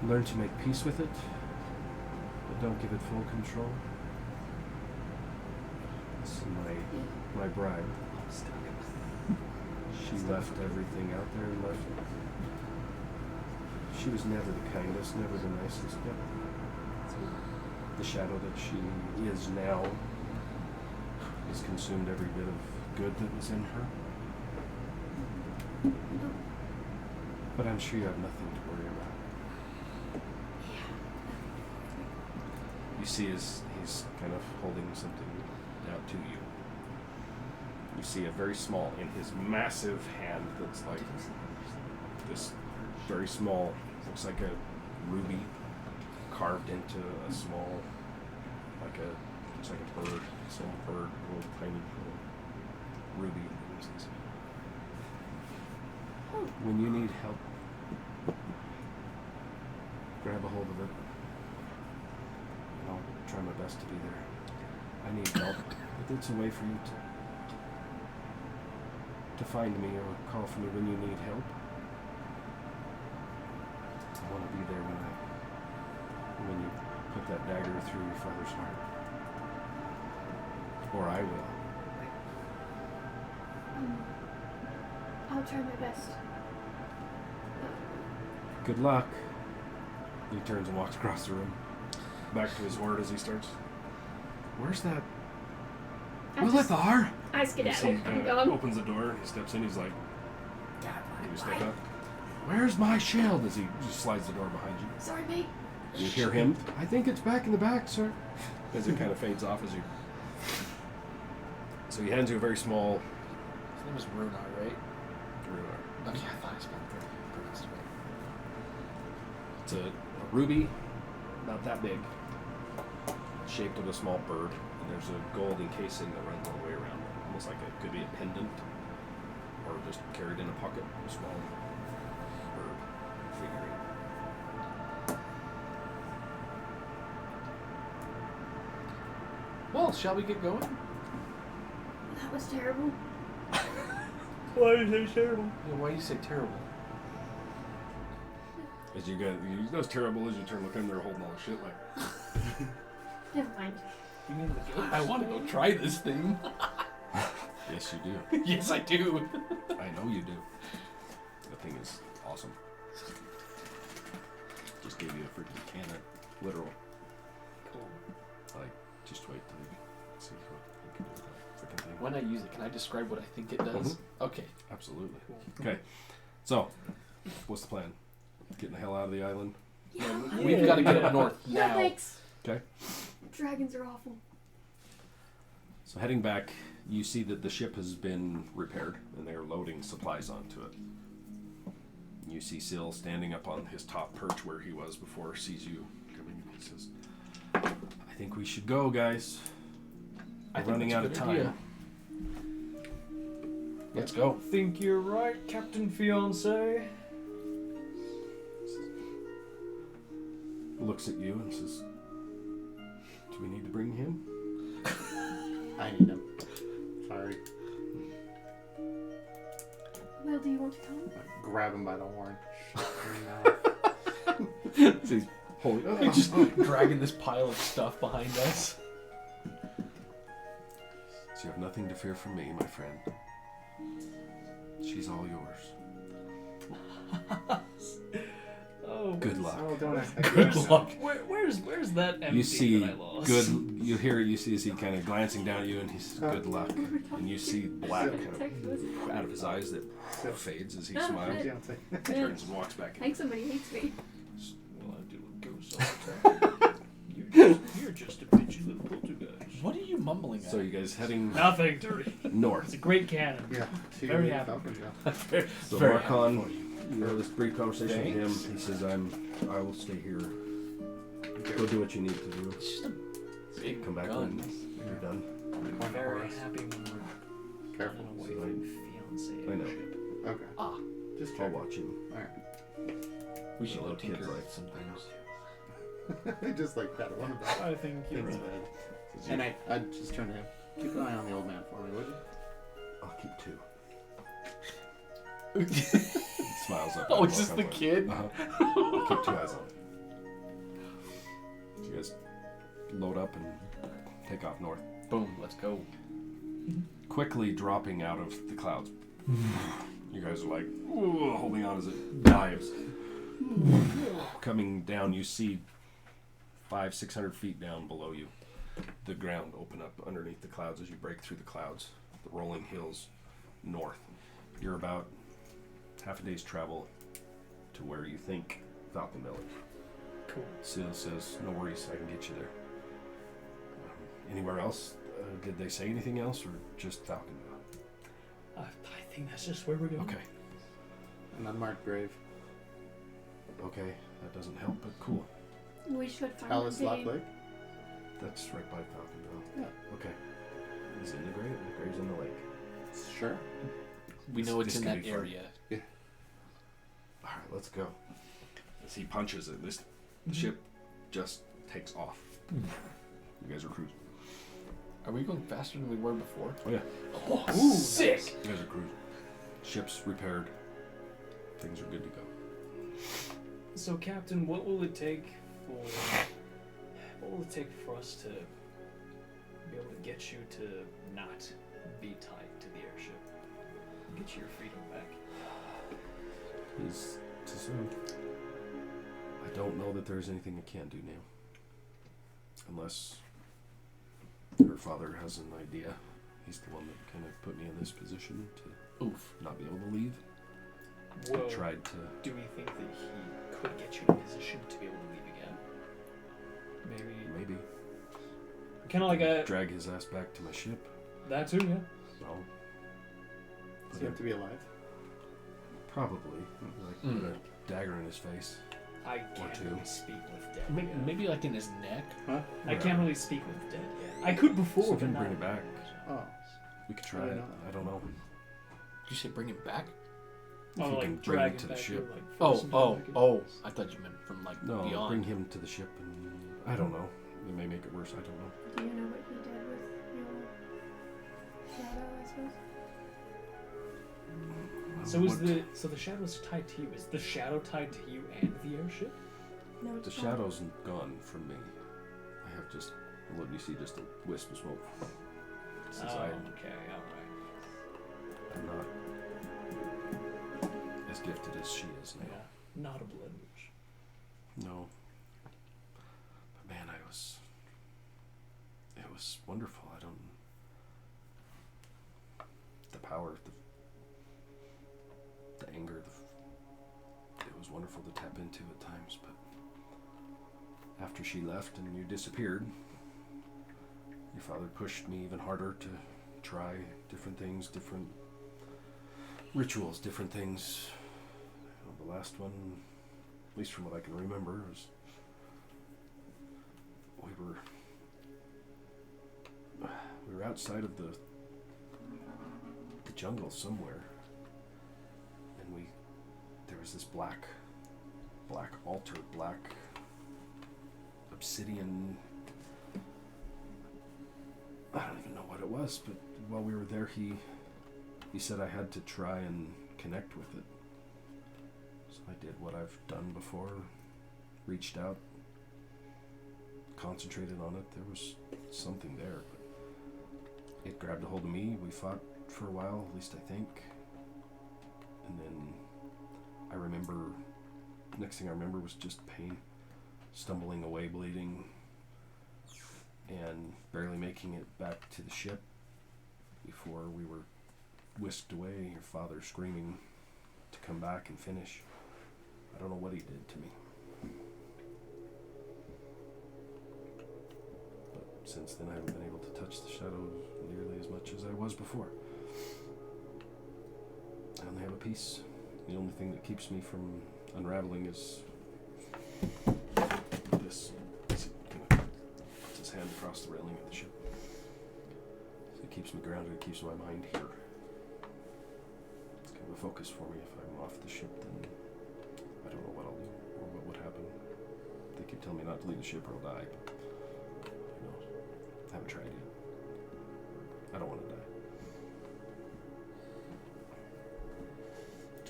Learn to make peace with it, but don't give it full control. This is my bride. She left everything out there and left. She was never the kindest, never the nicest, but the shadow that she is now has consumed every bit of good that was in her. But I'm sure you have nothing to worry about. You see he's kind of holding something out to you. You see a very small, in his massive hand that's like this very small, looks like a ruby carved into a small, looks like a bird, small bird, little tiny little ruby. When you need help, grab a hold of it. And I'll try my best to be there. I need help, but it's a way for you to find me or call for me when you need help. I want to be there when you put that dagger through your father's heart. Or I will. I'll try my best. Good luck. He turns and walks across the room. Back to his horde as he starts. Where's that? Willithar? I skedaddle. He I'm gone. opens the door, he steps in, he's like, you step up. Where's my shield? As he just slides the door behind you. Sorry, mate. You hear him, I think it's back in the back, sir. As it kind of fades off as you. So he hands you a very small. His name is Runar, right? Runar. Okay, I thought I spelled it pronounced it right. It's a ruby, about that big, shaped of a small bird. And there's a gold encasing that runs all the way around. Almost like it could be a pendant, or just carried in a pocket. A small bird figurine. Well, shall we get going? That was terrible. Why is it terrible? Yeah, why do you say terrible? As you get, that's terrible as you turn, look in there holding all the shit like. Never mind. You mean the ghost? I want to go try this thing. Yes, you do. Yes, I do. I know you do. The thing is awesome. Just gave you a freaking cannon, literal. Cool. Like, just wait till you see what you can do with that freaking thing. When I use it, can I describe what I think it does? Okay. Absolutely. Okay. So, what's the plan? Getting the hell out of the island. Yeah. We've got to get up north Yeah, now. thanks. Okay. Dragons are awful. So heading back, you see that the ship has been repaired and they are loading supplies onto it. You see Syl standing up on his top perch where he was before, sees you coming. He says, I think we should go, guys. We're running out of time. Let's go. Think you're right, Captain Fiance. Looks at you and says, do we need to bring him? I need him. Sorry. Well, do you want to come? Grab him by the horn. So he's holding. We're just dragging this pile of stuff behind us. So you have nothing to fear from me, my friend. She's all yours. Oh, Good luck. Oh, don't ask that. Good luck. Where's that empty You see that I lost? good. You hear. You see as he kind of glancing down at you, and he says, "Good luck." And you see black kind of out of his eyes that fades as he smiles. Fiance. Turns and walks back I in. think somebody hates me. Well, I deal with ghosts all the time. You're just a bitchy little poltergeist. What are you mumbling at? So you guys heading Nothing, Terry. It's north. a great cannon. Yeah. Very happy. So Very Marcon, you know this brief conversation with him. He says, I will stay here. Go do what you need to do. It's just a big Come back gun. when you're done. I'm very happy when we're Careful. on a wife and fiance I know. ship. Okay. Ah, Just I'll check. watch him. Alright. we should A go lot of kids tinker like with some things. Just like that one about I think you're things right. bad. And I just turn to him. Keep an eye on the old man for me, would you? I'll keep 2. He smiles up. Oh, it's just the kid? I'll keep 2 eyes on him. So you guys load up and take off north. Boom, let's go. Quickly dropping out of the clouds. You guys are like, ooh, holding on as it dives. Coming down, you see 500-600 feet down below you. The ground open up underneath the clouds as you break through the clouds. The rolling hills north. You're about half a day's travel to where you think Falcon Village. Cool. Seal says, no worries, I can get you there. Anywhere else? Did they say anything else or just Falconville? I think that's just where we're going. Okay. An unmarked grave. Okay, that doesn't help, but cool. We should find Alice the Lock name. Lake? That's right by Falconville. Yeah. Okay. He's in the grave. The grave's in the lake. Sure. We know it's This in could that be fun. area. Alright, let's go. As he punches it, the ship just takes off. You guys are cruising. Are we going faster than we were before? Oh yeah. Oh, Ooh, sick! nice. You guys are cruising. Ship's repaired. Things are good to go. So, Captain, what will it take for us to be able to get you to not be tied to the airship? Get you your freedom back. He's to soon. I don't know that there's anything I can't do now. Unless her father has an idea. He's the one that kind of put me in this position to not be able to leave. Well, I tried to. do we think that he could get you in a position to be able to leave again? Maybe. Kind of like a... Drag his ass back to my ship. That too, yeah. So. Does he have to be alive? Probably. Like, put a dagger in his face. I can't two. really speak with dead. Maybe like in his neck. Huh? I can't really speak with dead yet. I could before, So if but we not. bring it back, Oh. we could try I it. don't know. I don't know. Did you say bring him back? If Oh, you like can bring drag him to the back ship. here, like, force him back in. I thought you meant from like No, beyond. bring him to the ship, and I don't know. It may make it worse. I don't know. Do you know what he did with your shadow, I suppose? So is the shadow's tied to you? Is the shadow tied to you and the airship? No, it's The not. shadow's gone from me. I have just, let me see, just a wisp of smoke. Since okay, alright. I'm not as gifted as she is now. Yeah, not a blood witch. No. But man, it was wonderful. The power, the anger, it was wonderful to tap into at times, but after she left and you disappeared, your father pushed me even harder to try different things, different rituals, different things. The last one, at least from what I can remember, was we were outside of the jungle somewhere, and there was this black altar, black obsidian. I don't even know what it was, but while we were there, he said I had to try and connect with it. So I did what I've done before, reached out, concentrated on it. There was something there, but it grabbed a hold of me. We fought for a while, at least I think. And then I remember, next thing I remember was just pain, stumbling away, bleeding, and barely making it back to the ship before we were whisked away, your father screaming to come back and finish. I don't know what he did to me. But since then I haven't been able to touch the shadow nearly as much as I was before. I only have a piece. The only thing that keeps me from unraveling is this. He kind of puts his hand across the railing of the ship. So it keeps me grounded, it keeps my mind here. It's kind of a focus for me. If I'm off the ship, then I don't know what I'll do or what would happen. They keep telling me not to leave the ship or I'll die. But who knows? I haven't tried yet.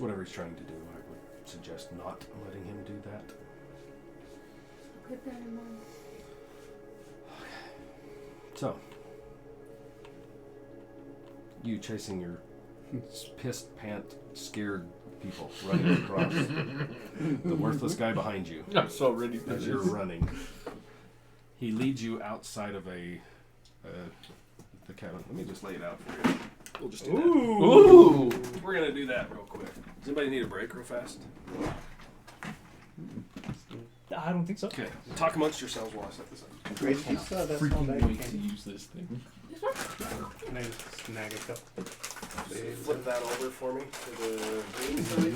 whatever he's trying to do, I would suggest not letting him do that. Keep that in mind. So, you chasing your pissed, scared people running across the worthless guy behind you. I'm so ready for As this. you're running, he leads you outside of the cabin. Let me just lay it out for you. We'll just do that. Ooh! We're gonna do that real quick. Does anybody need a break real fast? I don't think so. Okay. Talk amongst yourselves while I set this up. Grace, you saw that small Freaking bag wait of to candy? use this thing. This one? Can I snag a couple? Flip that over for me to the green side.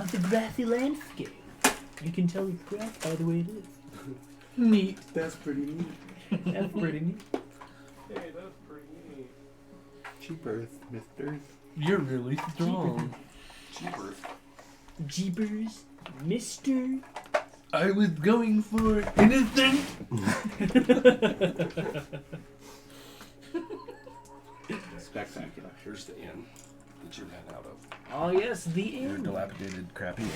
On the grassy landscape. You can tell it's grass by the way it is. Neat. That's pretty neat. That's pretty neat. Hey, that's pretty neat. Cheapers, misters. You're really strong. Cheaper. Jeepers, Mister. I was going for innocent. Spectacular. Here's the inn that you ran out of. Oh yes, the Your inn. dilapidated, crappy inn.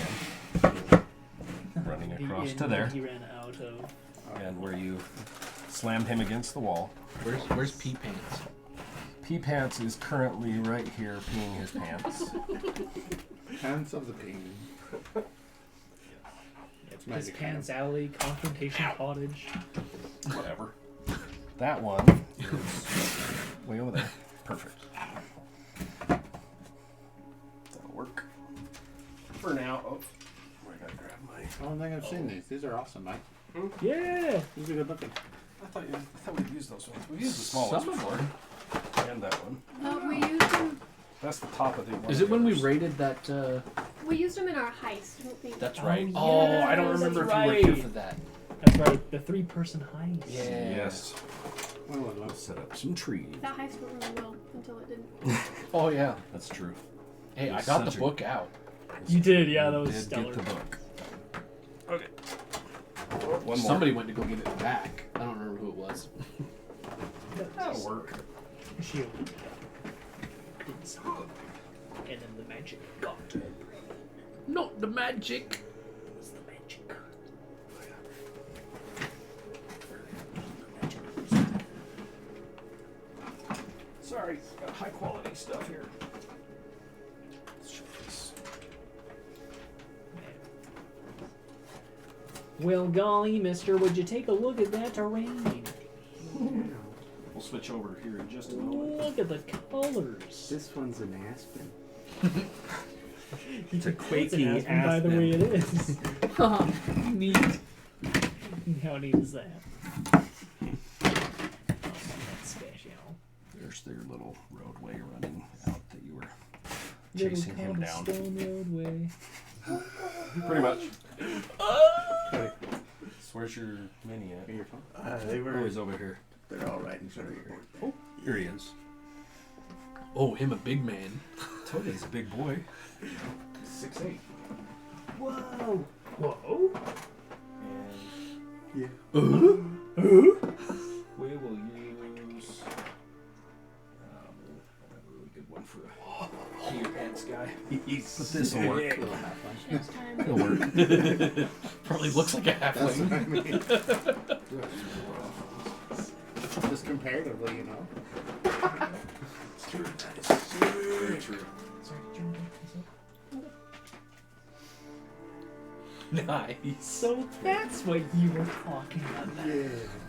Running The across inn to there. he ran out of. And where you slammed him against the wall. Where's Pea Pants? Pea Pants is currently right here peeing his pants. Hands of the pain. It's might Piss be kind Pants Alley, Confrontation Cottage. Whatever. That one is way over there. Perfect. That'll work. For now. Oh, I gotta grab my. I don't think I've seen these. These are awesome, Mike. Yeah. These are good looking. I thought we'd used those ones. We've used the small ones Some of before. And that one. We used them. That's the top of the one. Is it when we raided that? We used them in our heist. I don't think. That's Oh, right. yes, Oh, I don't that's remember if you right. were here for that. That's right. The 3-person heist. Yeah. Yes. What was Let's set up some trees. That heist went really well until it didn't. Oh yeah. That's true. Hey, I It's got such the a- book out. You did, yeah. That You was did stellar. get the book. Okay. One more. Somebody went to go get it back. I don't remember who it was. That'll work. She opened it up. Did something. And then the magic got her. Not the magic. It's the magic. Sorry, got high quality stuff here. Let's check this. Well, golly, mister, would you take a look at that terrain? We'll switch over here in just a moment. Look at the colors. This one's an aspen. It's a quaking aspen by the way it is. Neat. How neat is that? Oh, that's special. There's their little roadway running out that you were Little chasing him down. cobblestone roadway. Pretty much. So where's your mini at? Your phone? They Oh, were. he's over here. They're all right in front of your board. Here he is. Oh, him a big man. Told you he's a big boy. 6'8". Whoa! Whoa! And Yeah. we will use I have a really good one for a pee your pants guy. But this will work. Little halfling. Next time. It'll work. Probably looks like a That's halfling. what I mean. Just comparatively, you know. It's true. It's very true. Sorry, did you want to Nice. So that's what you were talking about. Yeah.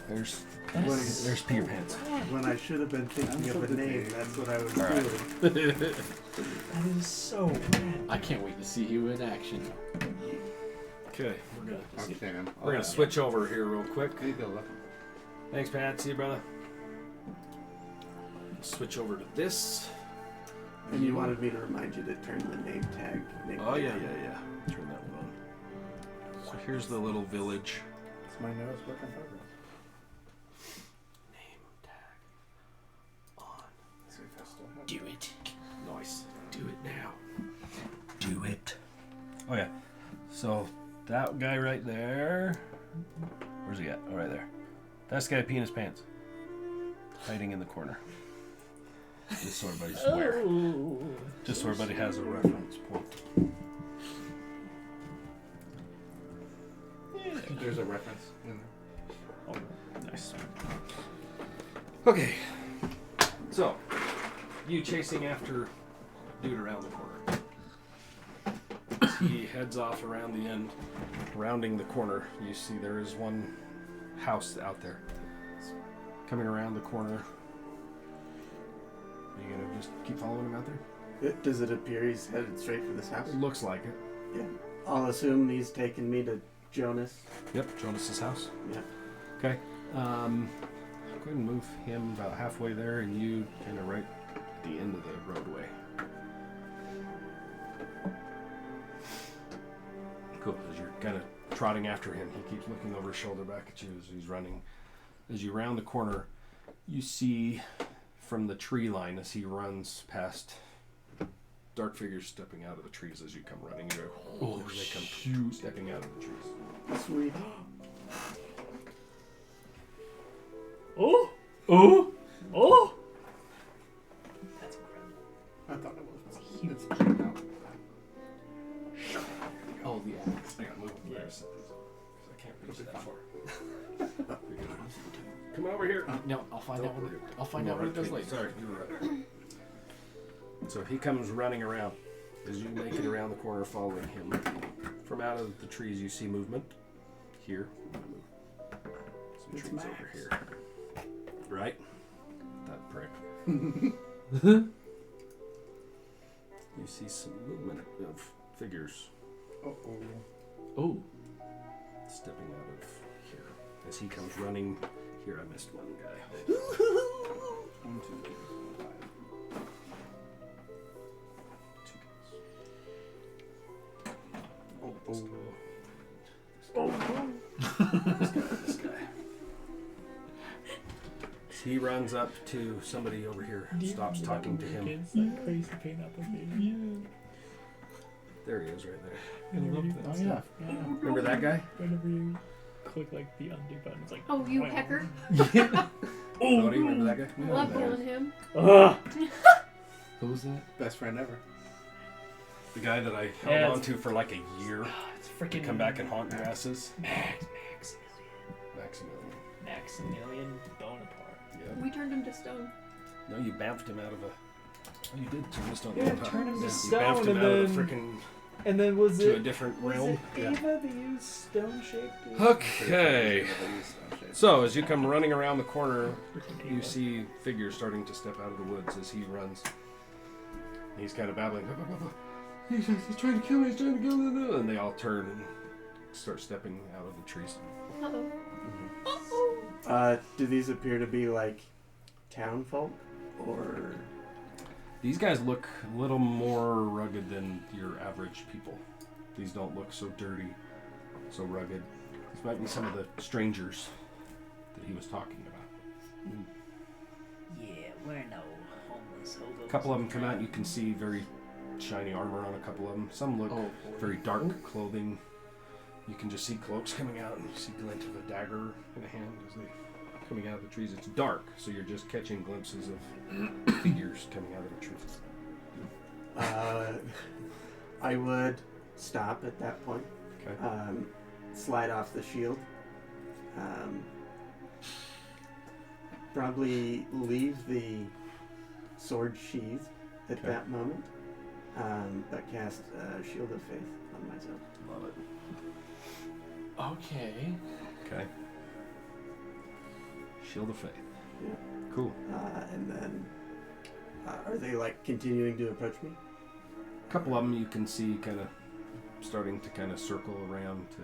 There's That's there's pee your pants. When I should have been thinking of a name, that's what I was All right. doing. That is so rad. I can't wait to see you in action. Okay, I'm seeing him. we're gonna switch over here real quick. There you go, look. Thanks, Pat. See you, brother. Switch over to this. And you wanted me to remind you to turn the name tag. Oh yeah. Turn that one on. So here's the little village. It's my nose work in progress. Name tag on. Let's see if I still have Do it. Nice. Do it now. Do it. Oh yeah. So that guy right there. Where's he at? Oh, right there. That's the guy peeing his pants. Hiding in the corner. Just so everybody's aware. Just so everybody has a reference point. There's a reference in there. Oh, nice. Okay. So, you chasing after dude around the corner. He heads off around the end. Rounding the corner, you see there is one house out there. Coming around the corner. Are you gonna just keep following him out there? Does it appear he's headed straight for this house? It looks like it. Yeah. I'll assume he's taking me to Jonas. Yep, Jonas's house. Yeah. Okay. Go ahead and move him about halfway there, and you kind of right at the end of the roadway. Cool. As you're kind of trotting after him, he keeps looking over his shoulder back at you as he's running. As you round the corner, you see from the tree line as he runs past dark figures stepping out of the trees as you come running. You go, oh, they come stepping out of the trees. Sweet. Oh! Oh! Oh! That's incredible. I thought it was. It's checked out. Oh, the axe. I gotta move them there so I can't reach that far. Come over here. No, I'll find out what I'll find out what it does later. Sorry, you were right. So he comes running around. As you make it around the corner following him, from out of the trees you see movement. Here. Some It's trees Max. over here. Right? That prick. You see some movement of figures Oh. stepping out of here. As he comes running. Here, I missed one guy. 1, 2, 3, 4, 5. 2 guys. This guy. He runs up to somebody over here, stops talking to him. Kids like crazy paint up with me. There he is, right there. I love that. Oh, yeah. Remember that guy? Whenever you click like the undo button, it's like. Oh, you hecker. Oh, do you remember that guy? Love killing him. Ugh. Who was that? Best friend ever. The guy that I Yeah, held on to for like a year. It's freaking. Come back and haunt your asses. Maximilian Maximilian. Bonaparte. Yeah. We turned him to stone. No, you bamfed him out of a. Oh, you did turn him to stone. Yeah, turn him to You stone bamfed him and out of the then- freaking And then was to a it? different Was realm. it Ava that used stone shaped? Okay. So as you come running around the corner, you see figures starting to step out of the woods as he runs. He's kind of babbling. He's trying to kill me. He's trying to kill me. And they all turn and start stepping out of the trees. Uh-oh. Do these appear to be like town folk, or These guys look a little more rugged than your average people. These don't look so dirty, so rugged. These might be some of the strangers that he was talking about. Yeah, we're no homeless hobos. A couple of them come out, you can see very shiny armor on a couple of them. Some look very dark clothing. You can just see cloaks coming out, and you see a glint of a dagger in a hand as they coming out of the trees. It's dark, so you're just catching glimpses of figures coming out of the trees. I would stop at that point. Okay. Slide off the shield. Probably leave the sword sheath at Okay. that moment, but cast Shield of Faith on myself. Love it. Okay. Okay. Shield of Faith. Yeah. Cool. And then, are they like continuing to approach me? A couple of them you can see kind of starting to kind of circle around to.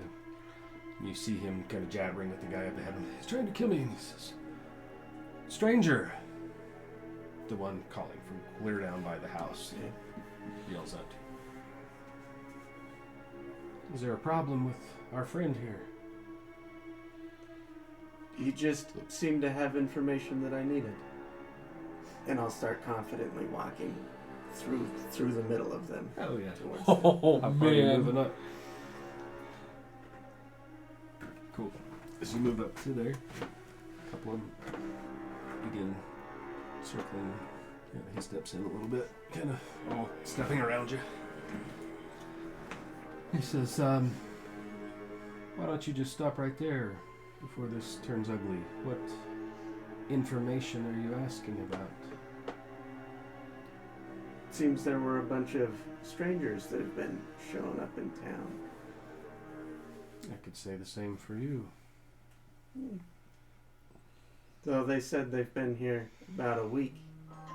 You see him kind of jabbering at the guy up ahead. He's trying to kill me, and he says, "Stranger." The one calling from clear down by the house yells out. Is there a problem with our friend here? You just seem to have information that I needed. And I'll start confidently walking through the middle of them. Oh yeah. Towards Oh How far are you man. moving up? Cool. As you move up to there, a couple of them begin circling Yeah, he steps in a little bit, kind of all stepping around you. He says, why don't you just stop right there before this turns ugly? What information are you asking about? Seems there were a bunch of strangers that have been showing up in town. I could say the same for you. Though they said they've been here about a week.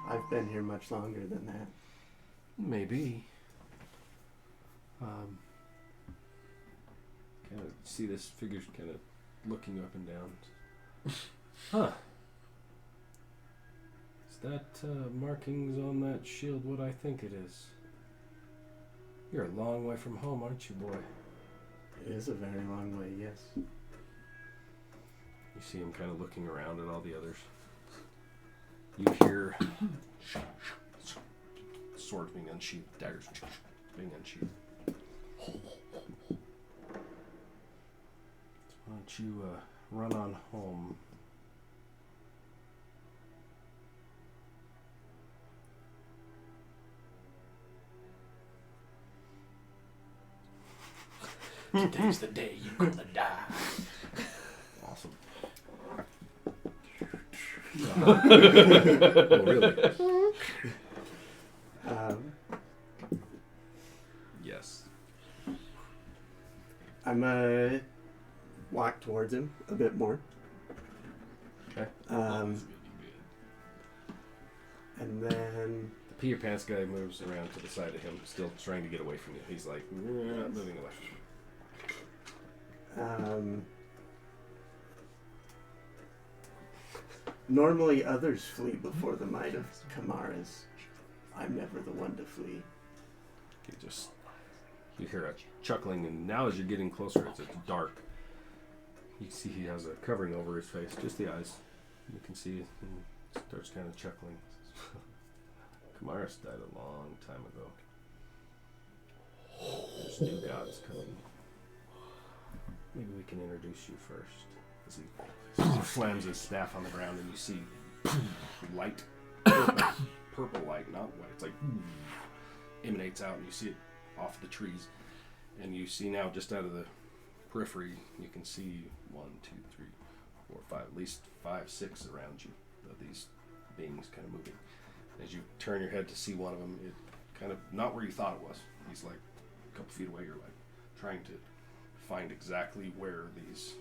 I've been here much longer than that. Maybe. Kind of see this figure's kind of looking up and down. Huh. Is that markings on that shield what I think it is? You're a long way from home, aren't you, boy? It is a very long way, yes. You see him kind of looking around at all the others. You hear swords being unsheathed, daggers being unsheathed. Why don't you run on home? Today's the day you're gonna die. Awesome. Oh, really? Yes. I'm walk towards him a bit more. Okay. And then The pee your pants guy moves around to the side of him, still trying to get away from you. He's like, moving away. Normally others flee before the might of Kamara's. I'm never the one to flee. You hear a chuckling, and now as you're getting closer, it's dark. You see he has a covering over his face, just the eyes. You can see he starts kind of chuckling. Kamara's died a long time ago. There's new gods coming. Maybe we can introduce you first. As he slams his staff on the ground, and you see light, purple light, not white. It's like emanates out, and you see it off the trees. And you see now, just out of the periphery, you can see 1, 2, 3, 4, 5, at least 5, 6 around you of these beings kind of moving. As you turn your head to see one of them, it kind of not where you thought it was. He's like a couple feet away. You're like trying to find exactly where these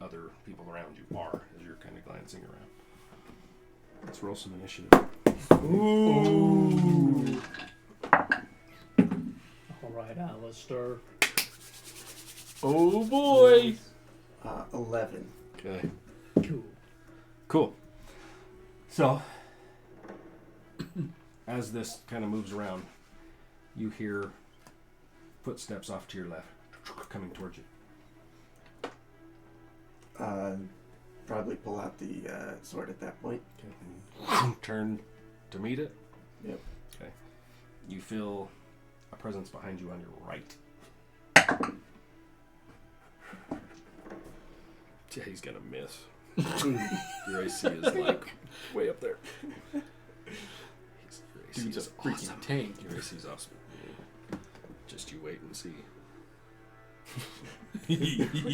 other people around you are as you're kind of glancing around. Let's roll some initiative. Ooh. All right, Alistair. Oh boy! 11. Okay. Cool. Cool. So, as this kind of moves around, you hear footsteps off to your left, coming towards you. Probably pull out the sword at that point. Okay. Turn to meet it. Yep. Okay. You feel a presence behind you on your right. Yeah, he's gonna miss. Your AC is like way up there. Dude's a freaking tank. Your AC's awesome. Just you wait and see.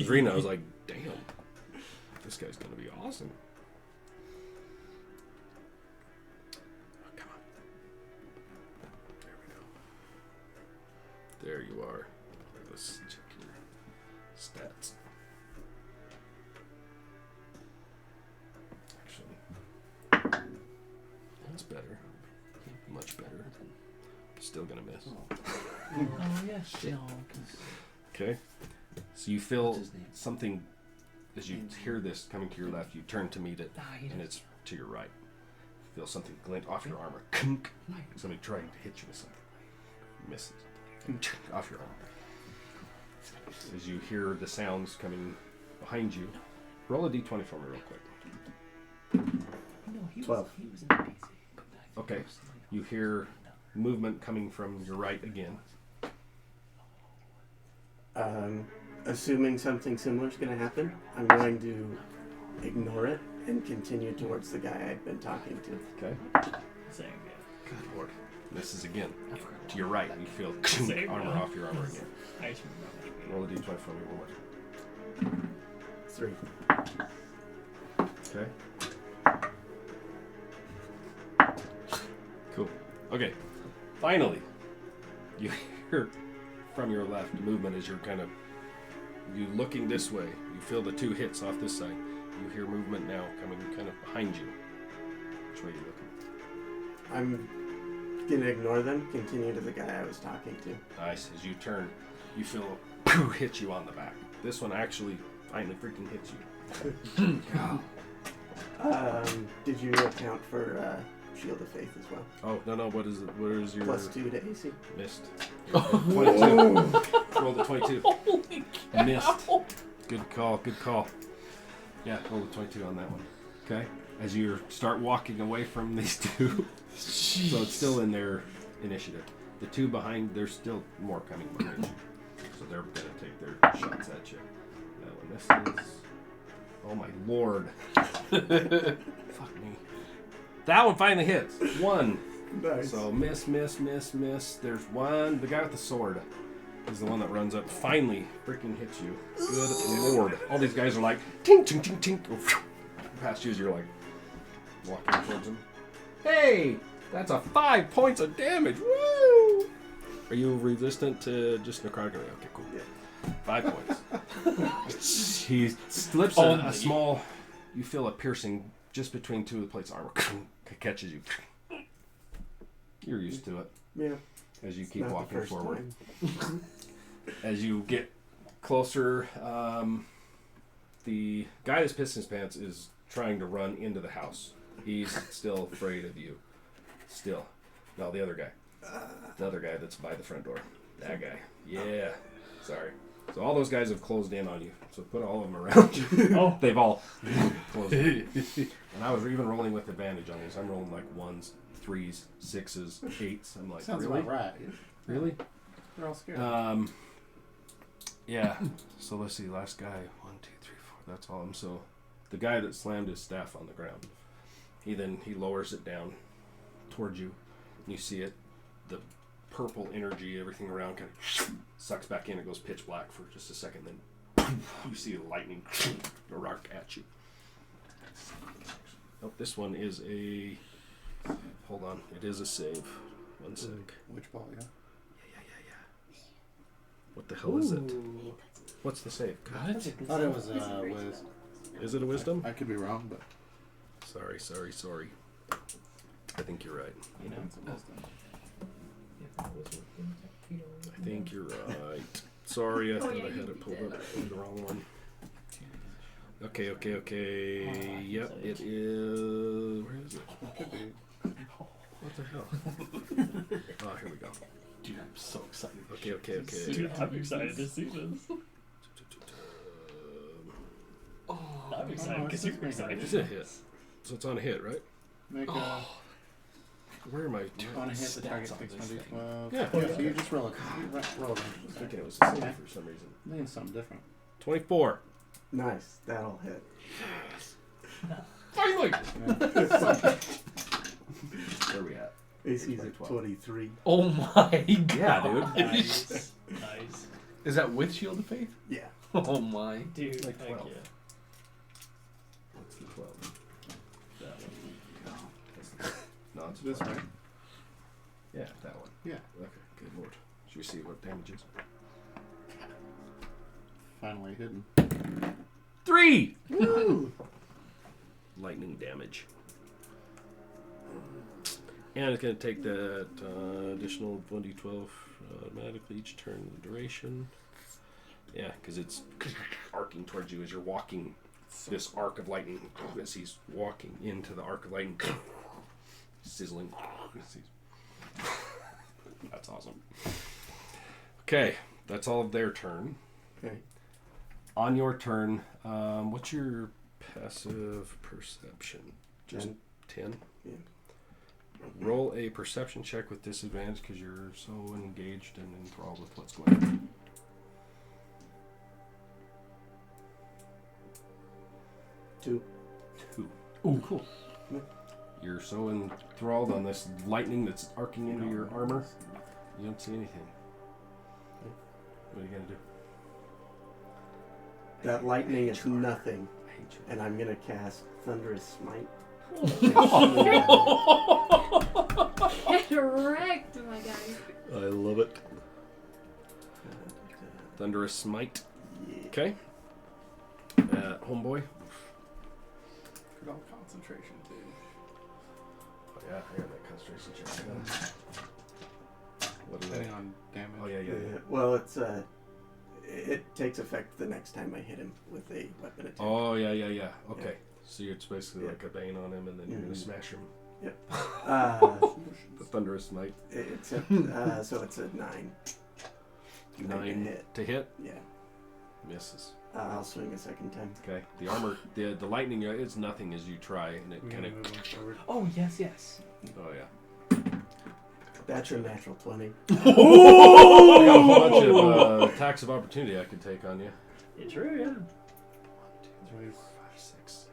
Rena was like, damn, this guy's gonna be awesome. Oh, come on. There we go. There you are. Let's check your stats. Actually, that's better. Much better. Still gonna miss. Oh, yeah, still. Okay. So you feel something as you hear this coming to your left. You turn to meet it, and it's to your right. You feel something glint off your armor. Somebody trying to hit you with something. Misses. Off your armor. As you hear the sounds coming behind you, roll a d20 for me real quick. 12. Okay. You hear movement coming from your right again. Assuming something similar is going to happen, I'm going to ignore it and continue towards the guy I've been talking to. Okay. Same, yeah. Good lord. Misses again. To your right, you feel Same, armor yeah. off your armor again. I just remember. Roll a d20 for me one more. 3. Okay. Cool. Okay. Finally, you hear from your left movement as you're kind of looking this way. You feel the 2 hits off this side. You hear movement now coming kind of behind you. Which way are you looking? I'm gonna ignore them, continue to the guy I was talking to. Nice. As you turn, you feel hit you on the back. This one actually finally freaking hits you. Did you account for Shield of Faith as well? Oh, no. What is it? What is your... +2 to AC. Missed. 22. Rolled a 22. Holy cow. Missed. Good call. Yeah, roll a 22 on that one. Okay. As you start walking away from these 2. So it's still in their initiative. The 2 behind, there's still more coming behind you. So they're going to take their shots at you. That one misses. Oh my lord. Fuck me. That one finally hits. 1. Nice. So miss. There's 1. The guy with the sword is the one that runs up. Finally freaking hits you. Good lord. All these guys are like, tink, tink, tink, tink. Past you as you're like walking towards him. Hey! That's a 5 points of damage. Woo! Are you resistant to just necrotic? Okay, cool. Yeah. 5 points. He slips a small... You feel a piercing just between 2 of the plates of armor. Catches you. You're used to it. Yeah. As you keep Not the walking first forward. time. As you get closer, the guy that's pissed in his pants is trying to run into the house. He's still afraid of you. Still. No, the other guy. The other guy that's by the front door. That guy. Yeah. Sorry. So all those guys have closed in on you. So put all of them around you. Oh. They've all closed in. And I was even rolling with advantage on these. I'm rolling like 1s, 3s, 6s, 8s. I'm like, Sounds really? about right. Really? They're all scared. Yeah. So let's see. Last guy. 1, 2, 3, 4. That's all. So the guy that slammed his staff on the ground. He lowers it down towards you. And you see it. The purple energy, everything around kind of sucks back in. It goes pitch black for just a second. Then you see the lightning rock at you. Oh, this one is a... Hold on. It is a save. 1 sec. Which ball, yeah? Yeah. What the hell is it? What's the save? I thought it was Wiz. Is it a wisdom? I could be wrong, but... Sorry. I think you're right. You know, it's a wisdom. I think you're right. Sorry, I thought I had it pulled up. The wrong one. Okay. Yep, it is... Where is it? What the hell? Oh, here we go. Dude, I'm so excited. Okay. Dude, I'm excited to see this. I'm excited because you're excited. It's a hit. So it's on a hit, right? Make a... Where am I? On a hit, the target Stats on takes this 1d12. Yeah. So you just roll it. Roll it. I was thinking it was a save for some reason. I think it's something different. 24. Nice. That'll hit. Finally! Where are we at? AC's at 23. Oh my god. Yeah, dude. Nice. Is that with Shield of Faith? Yeah. Oh my. Dude, Like heck 12. yeah. What's the 12? That one. No, it's This 12. way. Yeah, that one. Yeah. Okay, good lord. Should we see what damage is? Finally hidden. 3! Woo! Lightning damage. And it's going to take that additional 1d12 automatically each turn of the duration. Yeah, because it's arcing towards you as you're walking this arc of lightning. As he's walking into the arc of lightning, sizzling. That's awesome. Okay, that's all of their turn. Okay. On your turn, what's your passive perception? Just 10? Yeah. Roll a perception check with disadvantage because you're so engaged and enthralled with what's going on. Two. Ooh, cool. You're so enthralled on this lightning that's arcing into your armor, you don't see anything. What are you gonna do? That lightning is nothing, and I'm gonna cast Thunderous Smite. Get wrecked, my guy. I love it. Thunderous Smite. Yeah. Okay. Homeboy. Good old concentration, too. Oh yeah, I got that concentration check. What is Depending that? on damage. Oh yeah. Well, it takes effect the next time I hit him with a weapon attack. Oh yeah. Okay. Yeah. So it's basically like a bane on him, and then you're gonna smash him. Yep. The Thunderous Smite. Except, so it's a 9. 9 to hit. Yeah. Misses. I'll swing a second time. Okay. The armor, the lightning is nothing as you try, and it kind of. Oh, yes. Oh yeah. That's a natural 20. I got a whole bunch of attacks of opportunity I could take on you. Yeah, true, yeah. 1, 2, 3, 4, 5, 6.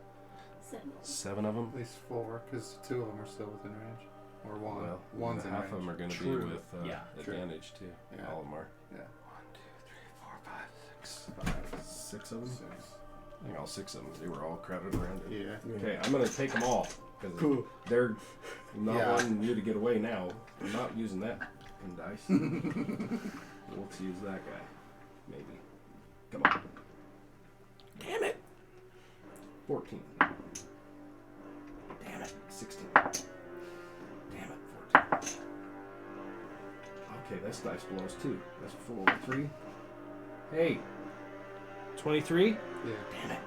7 of them. At least 4, because 2 of them are still within range. Or 1. Well, One's in half range. of them are going to be True. with Yeah, true. advantage too. Yeah. All of them are. Yeah. 1, 2, 3, 4, 5, 6. 6 of them. 6. I think all 6 of them. They were all crowded around it. Yeah. Okay, I'm going to take them all because Cool. they're not Yeah. wanting you to get away now. I'm not using that fucking dice. Let's use that guy. Maybe. Come on. Damn it. 14. Damn it. 16. Damn it. 14. Okay, this dice blows too. That's a full 3. Hey. 23? Yeah. Damn it.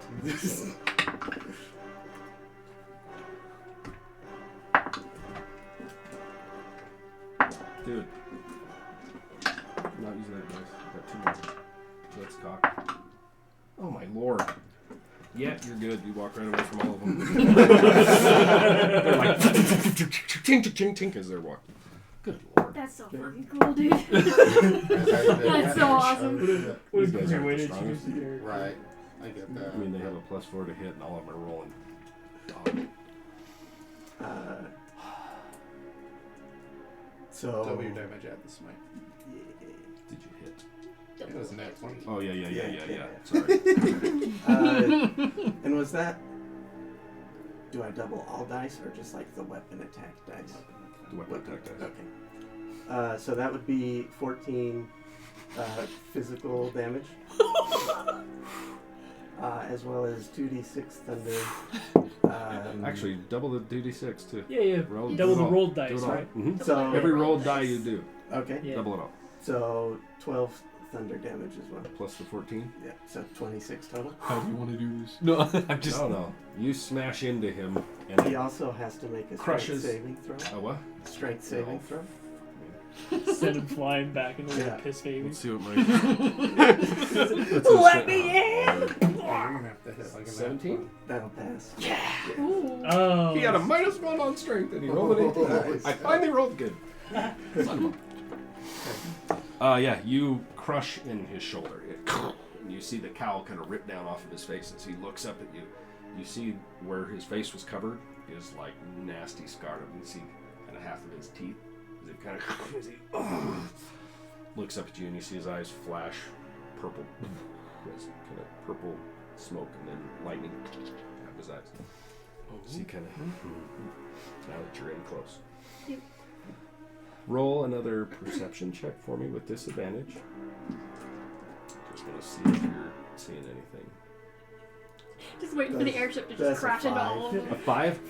Dude. I'm not using that dice. I've got 2 more. So let's cock. Oh my lord. Yeah, you're good. You walk right away from all of them. They're like tink, tink, tink as they're walking. Good lord. That's so fucking cool, dude. That's so awesome. What a These guys great aren't way the to introduce the character. Right. I get that. I mean, they have a +4 to hit, and all of them are rolling. Dog. So. Double your damage at the smite. Did you hit? It was an at 20. Oh, yeah. Yeah. Sorry. And was that? Do I double all dice or just like the weapon attack dice? The weapon attack dice. Okay. So that would be 14 physical damage, as well as 2d6 thunder. Actually, double the 2d6 too. Yeah. Roll, Double do it the all. rolled Do dice, it all. right? Mhm. So Every rolled dice. die you do, okay. Yeah. double it all. So 12 thunder damage as well. Plus the 14. Yeah. So 26 total. How do you want to do this? No, I'm just. No. You smash into him, He and also has to make a Crushes. strength saving throw. a what? Strength saving No. throw. Send him flying back into Yeah. the piss baby. Let's see what my. Let me in! You're gonna have to hit like a 17? That'll pass. Ooh. Oh. He had a -1 on strength, and he rolled an 18. Nice. I finally rolled good. Son of a- yeah, you crush in his shoulder. And you see the cowl kind of rip down off of his face as he looks up at you. You see where his face was covered is like nasty scar. You can see kind of half of his teeth. As it kind of as he looks up at you, and you see his eyes flash purple. There's kind of purple smoke and then lightning out of his eyes. So you kind of now that you're in close. Yep. Roll another perception check for me with disadvantage. Just want to see if you're seeing anything. Just waiting for the airship to just That's a crash into 5. all of them. A 5?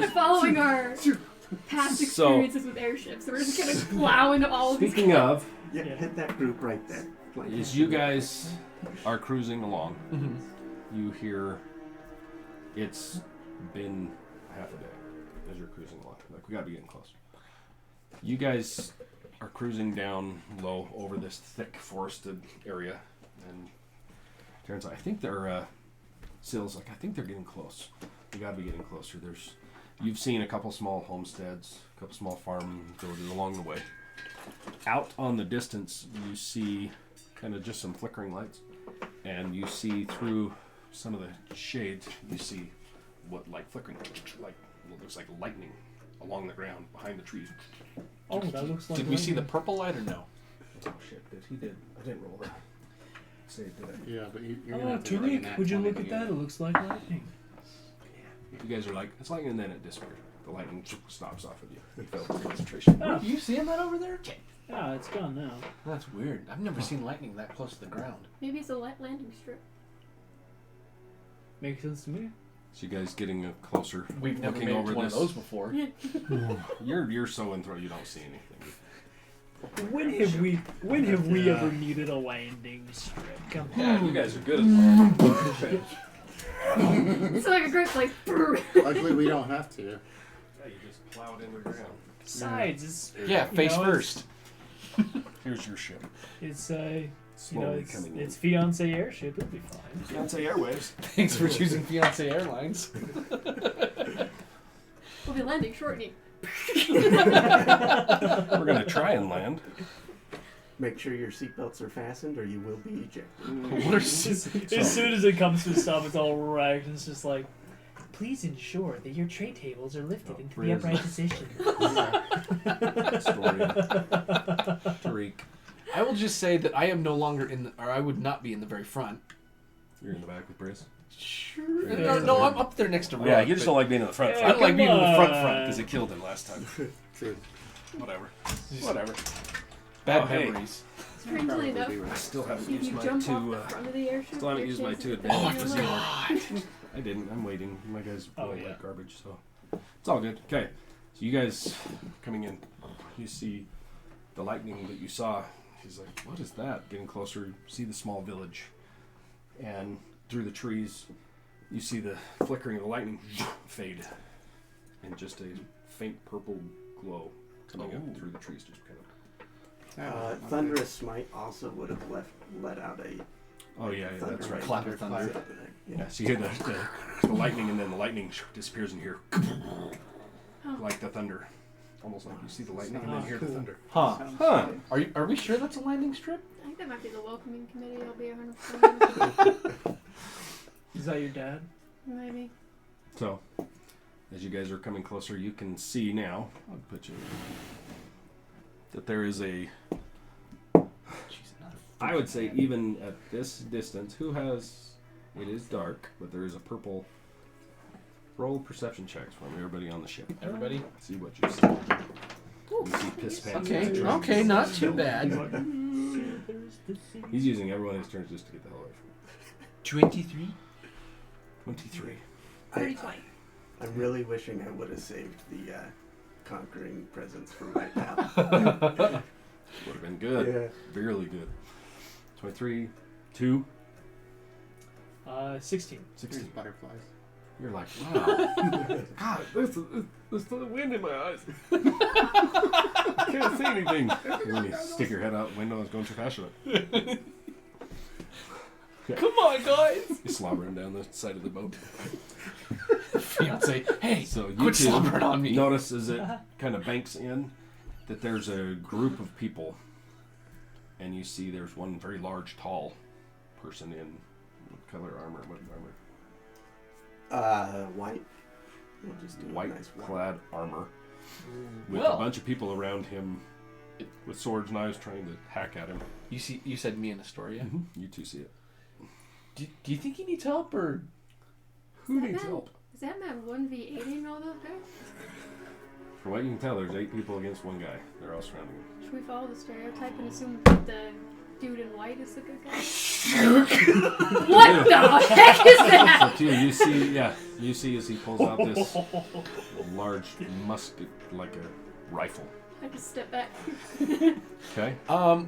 Just following our past So- experiences with airships. So we're just gonna plow into all of these. Speaking of, Yeah, hit that group right there. Like, as you guys are cruising along, Mhm. you hear it's been half a day as you're cruising along. Like, we gotta be getting close. You guys are cruising down low over this thick forested area, and turns out I think they're Sill's like, I think they're getting close. We gotta be getting closer. You've seen a couple small homesteads, a couple small farm villages along the way. Out on the distance, you see kind of just some flickering lights, and you see through some of the shades, you see what like flickering, like what looks like lightning along the ground behind the trees. Oh, that looks like. Did we see the purple light or no? Oh shit! He did. I didn't roll that. Say it did. Yeah, but you're gonna Oh, have to roll like a Tariq, nat would you 20 look to at get that? it. It looks like lightning. You guys are like, it's lightning, and then it disappears. The lightning stops off of you. You failed concentration. Oh, You seeing that over there? yeah, it's gone now. That's weird. I've never seen lightning that close to the ground. Maybe it's a landing strip. Makes sense to me. So you guys getting closer, We've never looking made it over to one this. of those before. You're so enthralled you don't see anything. When have we ever needed a landing strip? Come on. Yeah, you guys are good at It's like a great place. Luckily, we don't have to. Yeah, you just plowed into the ground. Besides, it's Yeah, you face know, first. Here's your ship. It's you know, Slowly it's, coming in. it's fiance airship. It'll be fine. Fiance Airwaves. Thanks for choosing Fiance Airlines. We'll be landing shortly. We're gonna try and land. Make sure your seatbelts are fastened, or you will be ejected. What are As soon as it comes to a stop, it's all right. It's just like, please ensure that your tray tables are lifted into the upright position. Story. Tariq. I will just say that I am no longer in the, or I would not be in the very front. You're in the back with Briz? Sure. Yeah. No, I'm up there next to Rob. Yeah, you just don't like being in the front. Yeah, I don't like being in the front Because it killed him last time. True. Whatever. Whatever. Bad Oh, hey. memories. Strangely Probably enough, be right. I still haven't if used you my jump off two. the front of the airship, still haven't your used my chances two of advantages. dying are low. I didn't. I'm waiting. My guys Oh, roll yeah. like garbage, so it's all good. Okay, so you guys coming in, you see the lightning that you saw. He's like, "What is that?" Getting closer, you see the small village, and through the trees, you see the flickering of the lightning fade, and just a faint purple glow coming up through the trees, just kind of. Thunderous Smite also would have let out a Oh yeah, thunder that's right. Clap of thunder. Yeah, so you hear the lightning, and then the lightning disappears in here, like the thunder, almost like you see the lightning and then hear the thunder. Huh. Huh? Are we sure that's a landing strip? I think that might be the welcoming committee. I'll be 100%. Is that your dad? Maybe. So, as you guys are coming closer, you can see now. I'll put you that there is a. I would say even at this distance, who has? It is dark, but there is a purple. Roll perception checks from everybody on the ship. Everybody? See what you see. You see piss pants. Okay. Okay, not too bad. He's using every one of his turns just to get the hell away from 23. 23. Pretty I'm really wishing I would have saved the conquering presence for my pal. Would have been good. Yeah. Really good. 23. 2. 16. 16. Here's butterflies. You're like, wow. God, there's the wind in my eyes. I can't see anything. And then you stick your head out the window and it's going too fast. Okay. Come on, guys. You're slobbering down the side of the boat. Fiance, hey, So you quit two slobbering on me. notice as it kind of banks in that there's a group of people, and you see there's one very large, tall person in what color armor? What armor? White. We'll just do a White nice white. clad armor with Well- a bunch of people around him with swords, knives, trying to hack at him. You said me and Astoria. You two see it. Do you think he needs help or? Who needs help? Is that man 1v8ing all those guys? From what you can tell, there's 8 people against one guy. They're all surrounding him. Should we follow the stereotype and assume that the dude in white is the good guy? What the heck is that? So too, you see as he pulls out this large musket, like a rifle. I just step back. Okay.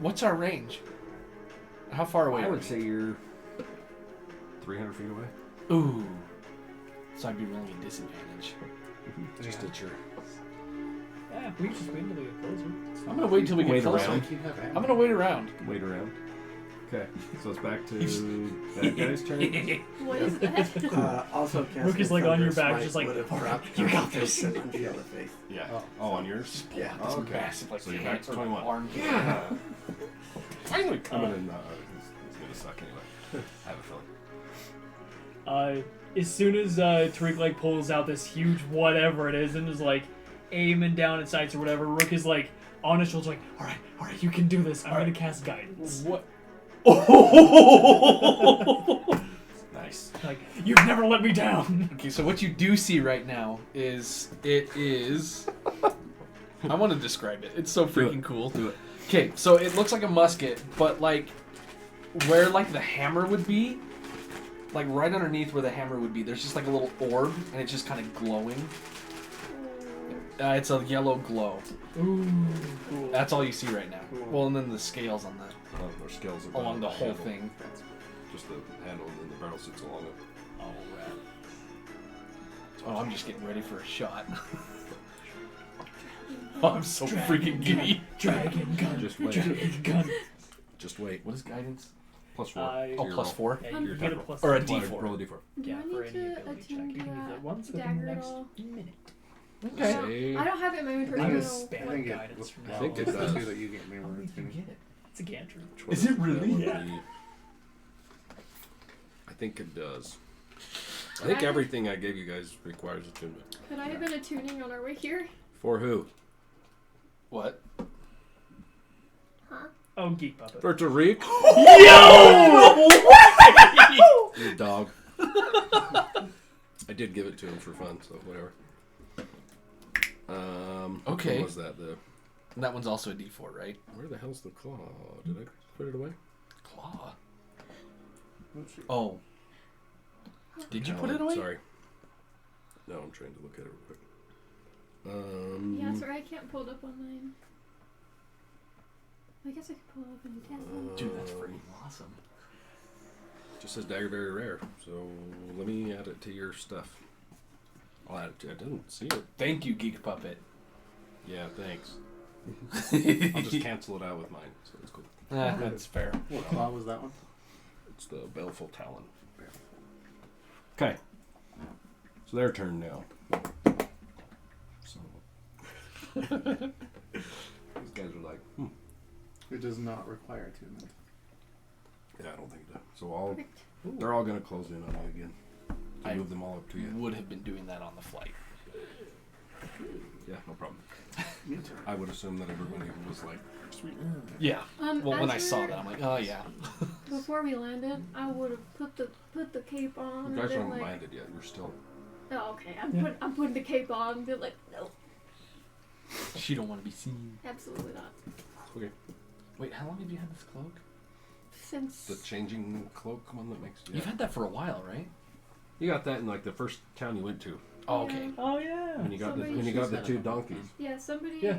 What's our range? How far away? I are would we? say you're 300 feet away. Ooh. So I'd be rolling a disadvantage. Just at your. Yeah, we just wait until we get closer. I'm gonna wait till we get Wait closer. around. You have I'm gonna wait around. Wait around. Okay, so it's back to that guy's turn. What is that? Also, Rook is like on your back, just like, would have "Alright, dropped you got this." concentration on Shield of Faith. Yeah. Oh. Oh, on yours? Yeah. This Okay. massive, like, So you're back to 21. arm. Yeah. Finally coming in. It's gonna suck anyway. I have a feeling. As soon as Tariq like pulls out this huge whatever it is and is like aiming down at sights or whatever, Rook is like on his shoulder, like, all right, you can do this. I'm gonna cast guidance. What? Nice. Like, you've never let me down. Okay, so what you do see right now is I want to describe it. It's so freaking cool. Do it. Okay, so it looks like a musket, but like where like the hammer would be, like right underneath where the hammer would be, there's just like a little orb, and it's just kind of glowing. It's a yellow glow. Ooh, cool. That's all you see right now. Cool. Well, and then the scales on that Their scales are along the whole handle. thing. Just the handle and then the barrel sits along it. Oh, rad. Oh, I'm just getting ready for a shot. Oh, I'm so freaking giddy. Dragon gun. Just wait. Dragon gun. Just wait. What is guidance? +4. Oh, +4? Yeah, you get a plus Or a one. D4. Roll a d4. Do Yeah, I for need any to ability check. attune You can use to it once within dagger the at next all? minute. Okay. Say, I don't have it in my inventory. I I don't just know spam what- guidance from I now think on. it It's the does. two that you get me How were many can you attuning. get it? It's a cantrip. Is it really? That would Yeah. be- I think it does. I think everything I gave you guys requires attunement. Could I have been attuning on our way here? For who? What? Huh? Oh, Geek Puppet. For Tariq? Yo! You dog. I did give it to him for fun, so whatever. Okay. What was that? That one's also a D4, right? Where the hell's the claw? Did I put it away? Claw. Oh. Did you put Oh, it away? Sorry. No, I'm trying to look at it real quick. Yeah, sorry, I can't pull it up on mine. I guess I could pull it up in the tab. Dude, that's freaking awesome. Just says dagger very rare, so let me add it to your stuff. I'll add it to. I didn't see it. Thank you, Geek Puppet. Yeah, thanks. I'll just cancel it out with mine, so it's cool. That's fair. What claw was that one? It's the Baleful Talon. Okay. So their turn now. So these guys are like, It does not require attunement. yeah, I don't think that. So all Perfect. they're all gonna close in on you again. To I move them all up to you. Would have been doing that on the flight. Yeah, no problem. Me too. I would assume that everybody was like, sweet. Yeah. Well, when I as saw we're- that, I'm like, oh yeah. Before we landed, I would have put the cape on. You and guys been haven't like, landed yet. You're still. oh, okay. I'm putting the cape on. And be like, no, She don't want to be seen. absolutely not. Okay. Wait, how long have you had this cloak? Since The changing cloak one that makes. You've had that for a while, right? You got that in like the first town you went to. Oh, okay. Oh, yeah. When you got Somebody- when you got the She's two had it. donkeys. yeah, somebody. Yeah.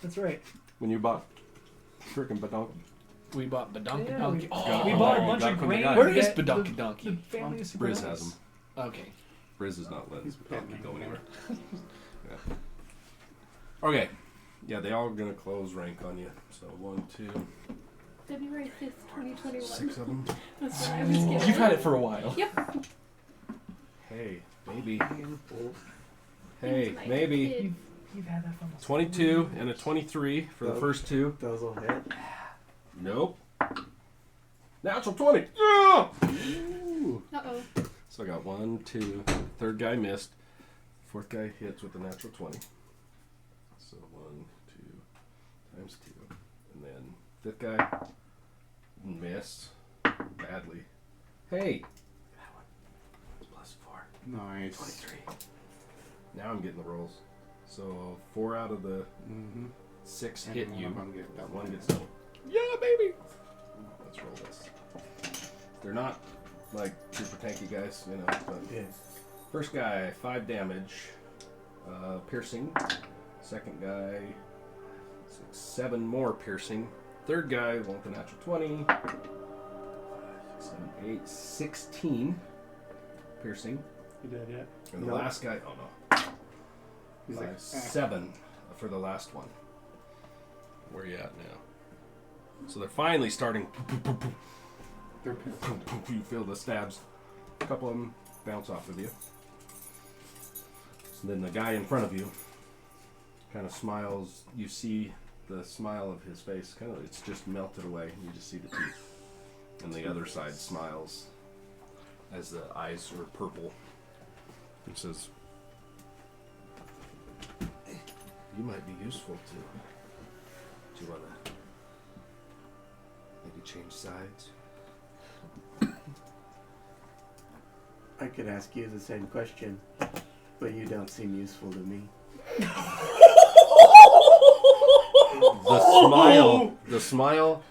That's right. When you bought frickin' badonky. We bought Badonky Yeah, Donkey. we- Oh, We bought a you bunch got of from the grain. guy. Where is that Badonky the- Donkey? The family is super Briz nice. has them. Okay. Briz is not letting He's donkey petting go him. anywhere. Yeah. Okay. Yeah, they all gonna close rank on you. So 1, 2, February 5th, 2021. 6 of them. That's what I was getting. You've had it for a while. Yep. Hey, maybe. Into Hey, my maybe. kid. You've had that for almost 22 and a 23 for the first two. Those will hit. Nope. Natural 20. Yeah! Uh-oh. So I got 1, 2. Third guy missed. Fourth guy hits with a natural 20. So 1, 2 times 2. And then fifth guy missed badly. Hey! +4. Nice. 23. Now I'm getting the rolls. So 4 out of the Mm-hmm. 6 And hit one you. of them get double. One gets double. Yeah, baby! Let's roll this. They're not like super tanky guys, you know, but Yeah. first guy, 5 damage, piercing. Second guy, 6, 7 more piercing. Third guy, one with a natural 20. 5, 6, 7, 8, 16 piercing. You did, yeah. And the No. last guy, oh no, He's 5, like, 7 for the last one. Where you at now? So they're finally starting. they're pissed. You feel the stabs. A couple of them bounce off of you. So then the guy in front of you kind of smiles. You see the smile of his face. Kind of, it's just melted away. You just see the teeth. And the other side smiles. as the eyes are purple. He says, "You might be useful to. Do you want to maybe change sides?" I could ask you the same question, but you don't seem useful to me. The smile.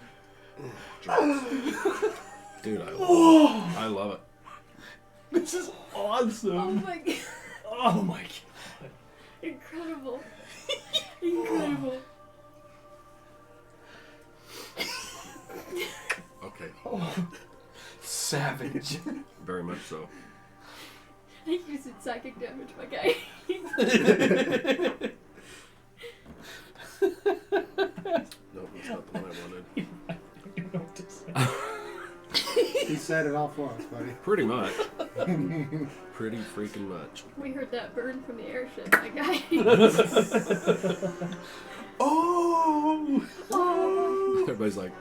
Dude, I love it. This is awesome. Oh my god. Oh my god. Incredible. Incredible. Okay, Savage. very much so. I used psychic damage, my guy. No, that's not the one I wanted. I don't know what to say. He said it all for us, buddy. Pretty much. Pretty freaking much. We heard that burn from the airship, my guy. Oh! Everybody's like,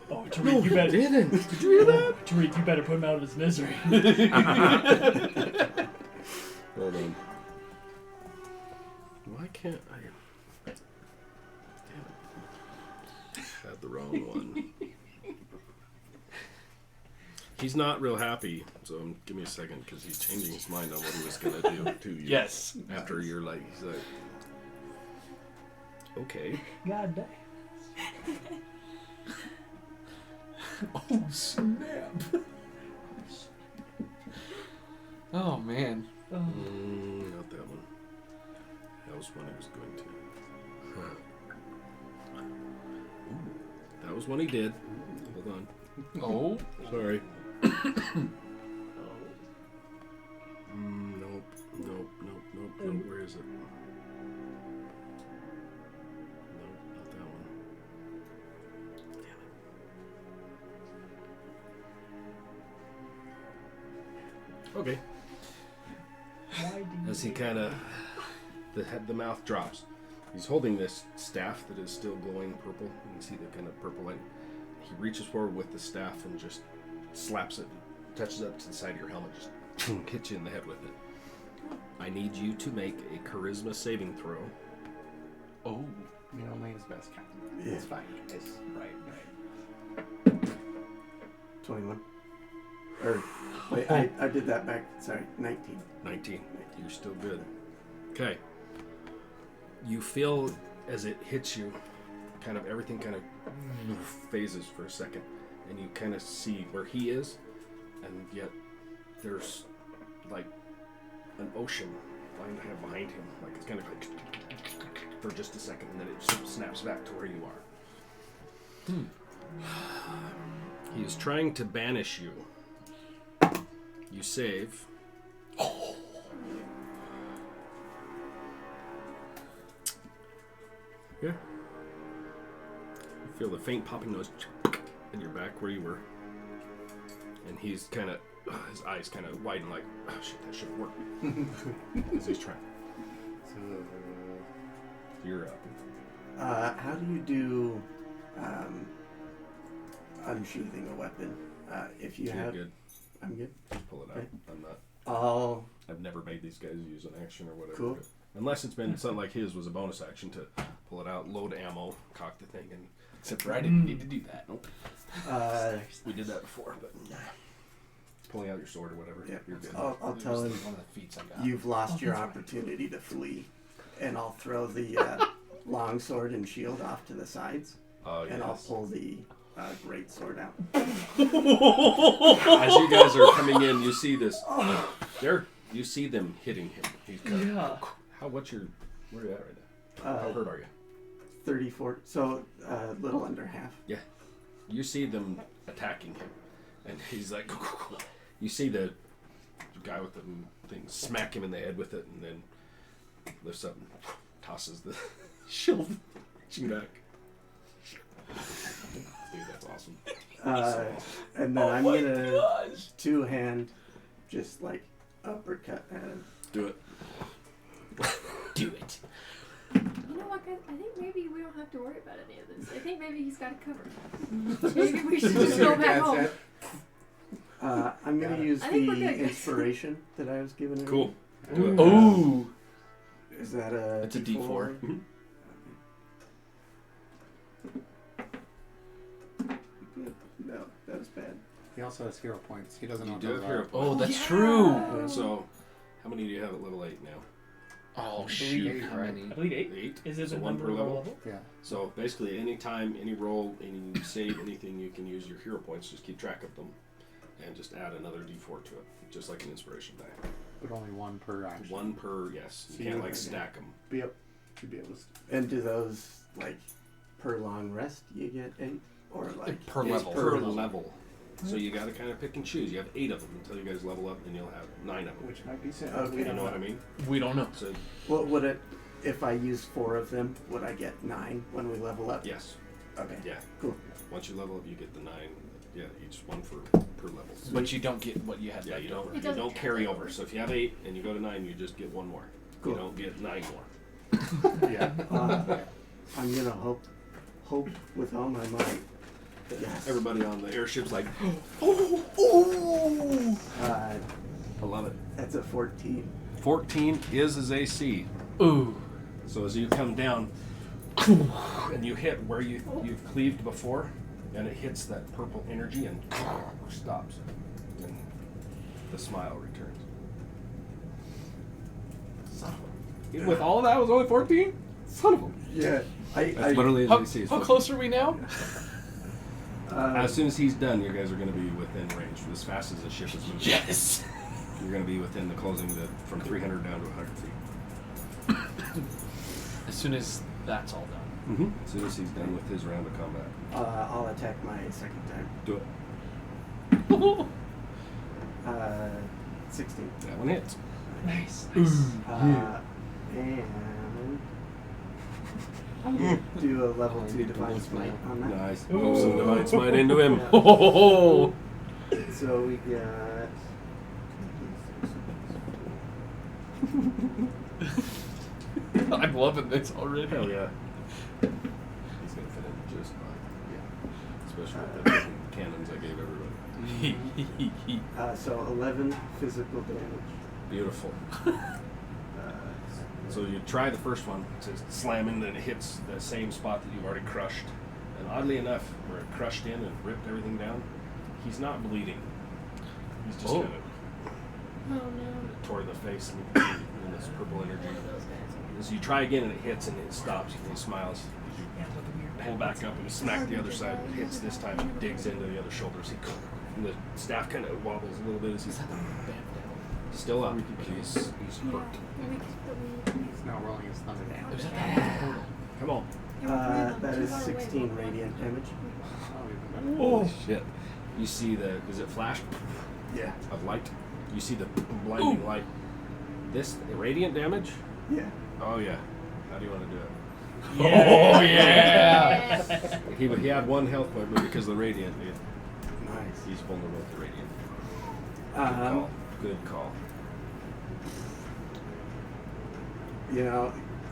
Oh, Tariq, you better. didn't. Did you hear that? Tariq, you better put him out of his misery. Hold on. Why can't I? Damn it. Had the wrong one. He's not real happy, so give me a second because he's changing his mind on what he was gonna do to you. Yes. After you're like, he's like, okay. God damn. Oh, snap. Oh, man. Not that one. That was one he was going to. Ooh, that was one he did. Hold on. Oh. Sorry. Nope. Where is it? Nope, not that one. Damn it. Okay. As he kind of, the mouth drops. He's holding this staff that is still glowing purple. You can see the kind of purple light. He reaches forward with the staff and just slaps it, touches up to the side of your helmet, just hits you in the head with it. I need you to make a charisma saving throw. Oh. You know, Lane's best kind. Yeah. It's fine. It's right. 21. Or, wait, I did that back. Sorry, 19. 19. You're still good. Okay. You feel as it hits you, kind of everything kind of phases for a second, and you kind of see where he is, and yet there's like an ocean lying kind of behind him. Like it's kind of like for just a second, and then it sort of snaps back to where you are. He is trying to banish you. You save. Yeah. You feel the faint popping noise in your back where you were. And he's kind of, his eyes kind of widen like, oh shit, that should work. As he's trying. So, You're up. How do you do unsheathing a weapon? If you You're have... good. I'm good. Just pull it out. Okay. I'm not. I've never made these guys use an action or whatever. Cool. Unless it's been something like his was a bonus action to pull it out, load ammo, cock the thing, and Except for I didn't need to do that. nope. We We did that before, but pulling out your sword or whatever, Yeah. you're good. I'll It tell was him one of the feats I got. you've lost your opportunity to flee, and I'll throw the long sword and shield off to the sides, Oh, and I'll yes. pull the great sword out. As you guys are coming in, you see this. You see them hitting him. He's kind of, Yeah. where are you at right now? How hurt are you? 34, so a little under half. Yeah. You see them attacking him, and he's like, you see the guy with the thing smack him in the head with it, and then lifts up and tosses the shield reaching back. Dude, that's awesome. And then I'm gonna two-hand just like uppercut at him. Do it. Do it. You know what, guys? I think maybe we don't have to worry about any of this. I think maybe he's got it covered. Maybe we should just go back home. I'm going to use I think we're the good, guys. inspiration that I was given. Cool. earlier. Do it. Ooh. Is that a It's a D4. Mhm. No, that was bad. He also has hero points. He doesn't know You what do those have are. hero Oh, points. that's true. So, how many do you have at level 8 now? Oh shoot! How many? I believe 8. 8. Is it So the one number per of our level? Yeah. So basically, any time, any roll, any save, anything, you can use your hero points. Just keep track of them, and just add another D4 to it, just like an inspiration die. But only one per action. One per, yes. So You can't you- like stack them. Yep. Should be able to. And do those, like, per long rest you get 8? Or, like, Per it's level. Per level. So you got to kind of pick and choose. You have 8 of them until you guys level up, and you'll have 9 of them. Which might be sad. Okay. You know what I mean? We don't know. So What would it, if I use 4 of them, would I get 9 when we level up? yes, Okay. yeah. Cool. Once you level up, you get the 9. Yeah, each one per level. But you don't get what you had Yeah, left you don't. over. You doesn't don't carry translate over. over. So if you have 8 and you go to 9, you just get 1 more. Cool. You don't get 9 more. Yeah. I'm gonna hope with all my might. Yes. Everybody on the airship's like, Uh, I love it. that's a 14. 14 is his AC. Ooh. So as you come down and you hit where you've cleaved before, and it hits that purple energy and stops, and the smile returns. Son of a... With all of that, it was only 14? Son of a... Yeah. That's literally his How, AC. is how 14. close are we now? As soon as he's done, you guys are going to be within range. As fast as the ship is moving. Yes. You're going to be within the closing from 300 down to 100 feet. As soon as that's all done. Mm-hmm. As soon as he's done with his round of combat. I'll attack my second time. Do it. 16. That one hits. Nice. And I'm gonna do a level 2 divine smite on that. Nice. Put some divine smite into him. Oh. So we got. I'm loving this already. Hell yeah. He's going to fit in just fine. Yeah. Especially with the fucking cannons I gave everybody. So 11 physical damage. Beautiful. So you try the first one, it's slamming, then it hits the same spot that you've already crushed. And oddly enough, where it crushed in and ripped everything down, he's not bleeding. He's just kind of Oh no. tore the face and in this purple energy. Those guys. So you try again and it hits and it stops and he smiles. You pull back up and smack the other side. It hits this time and digs into the other shoulders. And the staff kind of wobbles a little bit as he's still up. But he's hurt. He's now rolling his thunder down. Was that that portal? Come on. That is 16 radiant damage. Oh shit. You see is it flash Yeah. of light? You see the blinding light. This radiant damage? Yeah. Oh yeah. How do you want to do it? Oh yeah. He had 1 health point, but because of the radiant, Nice. he's vulnerable to radiant. Good call. Good call. You know,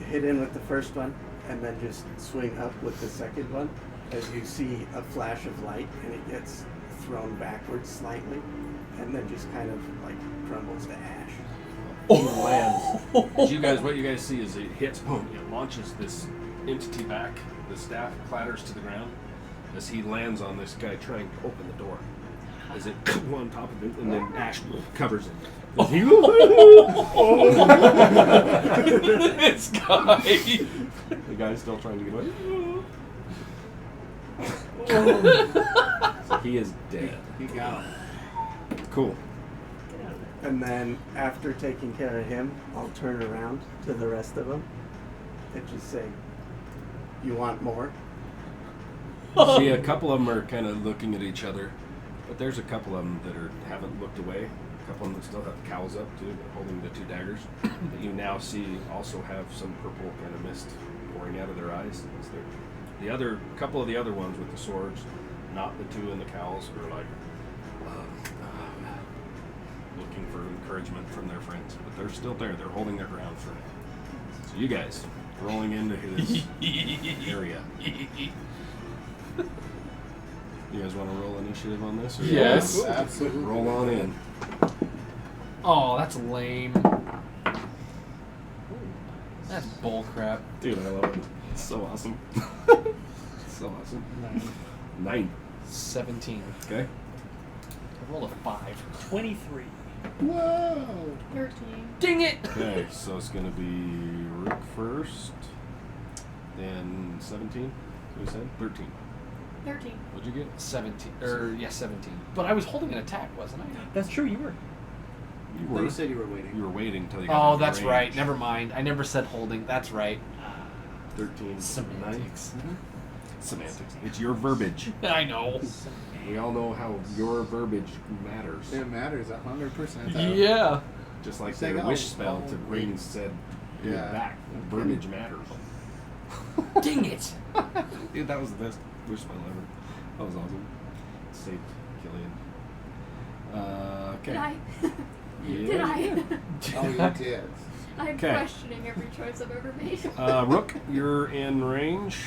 hit in with the first one and then just swing up with the second one as you see a flash of light and it gets thrown backwards slightly and then just kind of like crumbles to ash. He lands. What you guys see is it hits, boom, it launches this entity back. The staff clatters to the ground as he lands on this guy trying to open the door. As it on top of him, and then ash covers him. As he, This guy. the guy's still trying to get away. So he is dead. He got him. Cool. And then after taking care of him, I'll turn around to the rest of them and just say, "You want more?" See, a couple of them are kind of looking at each other, but there's a couple of them that haven't looked away. A couple of them that still have cowls up too, holding the 2 daggers. That you now see also have some purple kind of mist pouring out of their eyes. The couple of the other ones with the swords, not the 2 in the cowls, are like looking for encouragement from their friends, but they're still there. They're holding their ground for now. So you guys rolling into his area. You guys want to roll initiative on this? Or Yes. Absolutely. Roll on in. Oh, that's lame. That's bullcrap. Dude, I love it. It's so awesome. So awesome. 9. 17. Okay. I rolled a 5. 23. Whoa! 13. Dang it! Okay, so it's going to be Rook first. Then 17. What you said? 13. 13. What'd you get? 17. 17. But I was holding an attack, wasn't I? That's true. You were. You Well, were. you said you were waiting. You were waiting until you got Oh, into that's range. right. Never mind. I never said holding. That's right. 13. Semantics. 9. Semantics. It's your verbiage. I know. We all know how your verbiage matters. It matters 100%. Yeah. Just like It's like, the oh, wish spell oh, to bring said yeah. back. Verbiage matters. Dang it. Dude, that was the best wish spell ever. That was awesome. Saved Killian. Okay. Did I? Yeah. Did I? Oh, you did. I'm Okay. questioning every choice I've ever made. Rook, you're in range.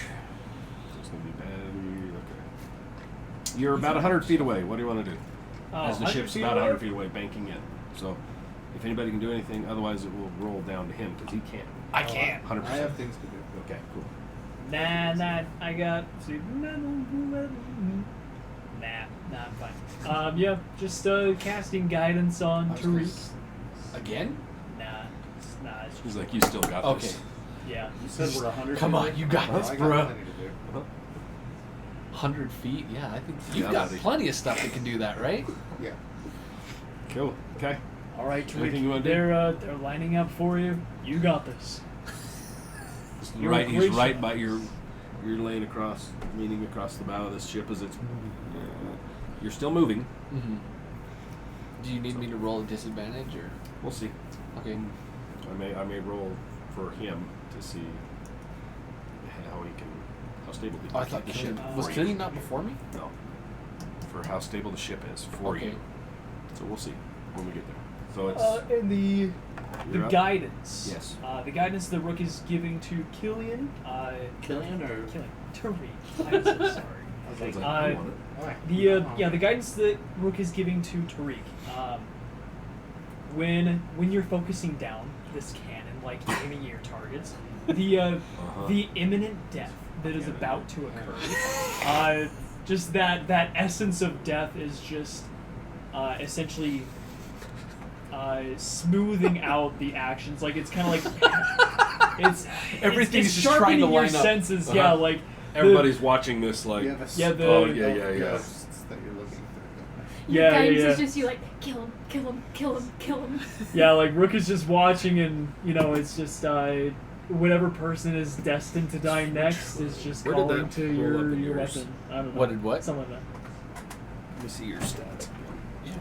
It's gonna be bad. Okay. You're about 100 feet away. What do you want to do? As the 100 ship's feet about away? 100 feet away, banking in. So, if anybody can do anything, otherwise it will roll down to him because he can't. I can't. 100%. I have things to do. Okay, cool. Nah, I got. Nah, I'm fine. Yeah, just casting guidance on Tariq. Again? Nah, it's He's just, like, you still got Okay. this. yeah. You said we're 100 Come feet on, away? you got Oh, this, I got bro. plenty to do. 100 feet? Yeah, I think you've Yeah, got buddy. plenty of stuff that can do that, right? Yeah. Cool. Okay. All right, Anything you Tariq. wanna do? They're lining up for you. You got this. Your Right, he's equation. right by your. You're laying across, leaning across the bow of this ship as it's. You're still moving. Mm-hmm. Do you need me to roll a disadvantage or? We'll see. Okay. I may roll for him to see how stable he Oh, I can thought keep the ship. was for you. Killian not before me? No. For how stable the ship is for Okay. you. So we'll see when we get there. So it's And the you're up. guidance. Yes. The guidance the Rook is giving to Killian. Killian or? Killian. Tariq. I'm so sorry. I was like, I want it. alright. The guidance that Rook is giving to Tariq. When you're focusing down this cannon, like aiming at your targets, the imminent death that is about to occur, just that essence of death is just essentially smoothing out the actions. Like it's kind of like Everything's it's just trying to sharpening your line up. senses. Uh-huh. Yeah, like Everybody's watching this like. Yeah, the Yeah, the- oh yeah. ghosts that you're looking for. Your guidance yeah. is just you like, kill him, kill him, kill him, kill him. Yeah, like Rook is just watching, and it's just whatever person is destined to die next is just Where did calling that to pull up your in yours? weapon. I don't know. What did what? Something like Let me see your stats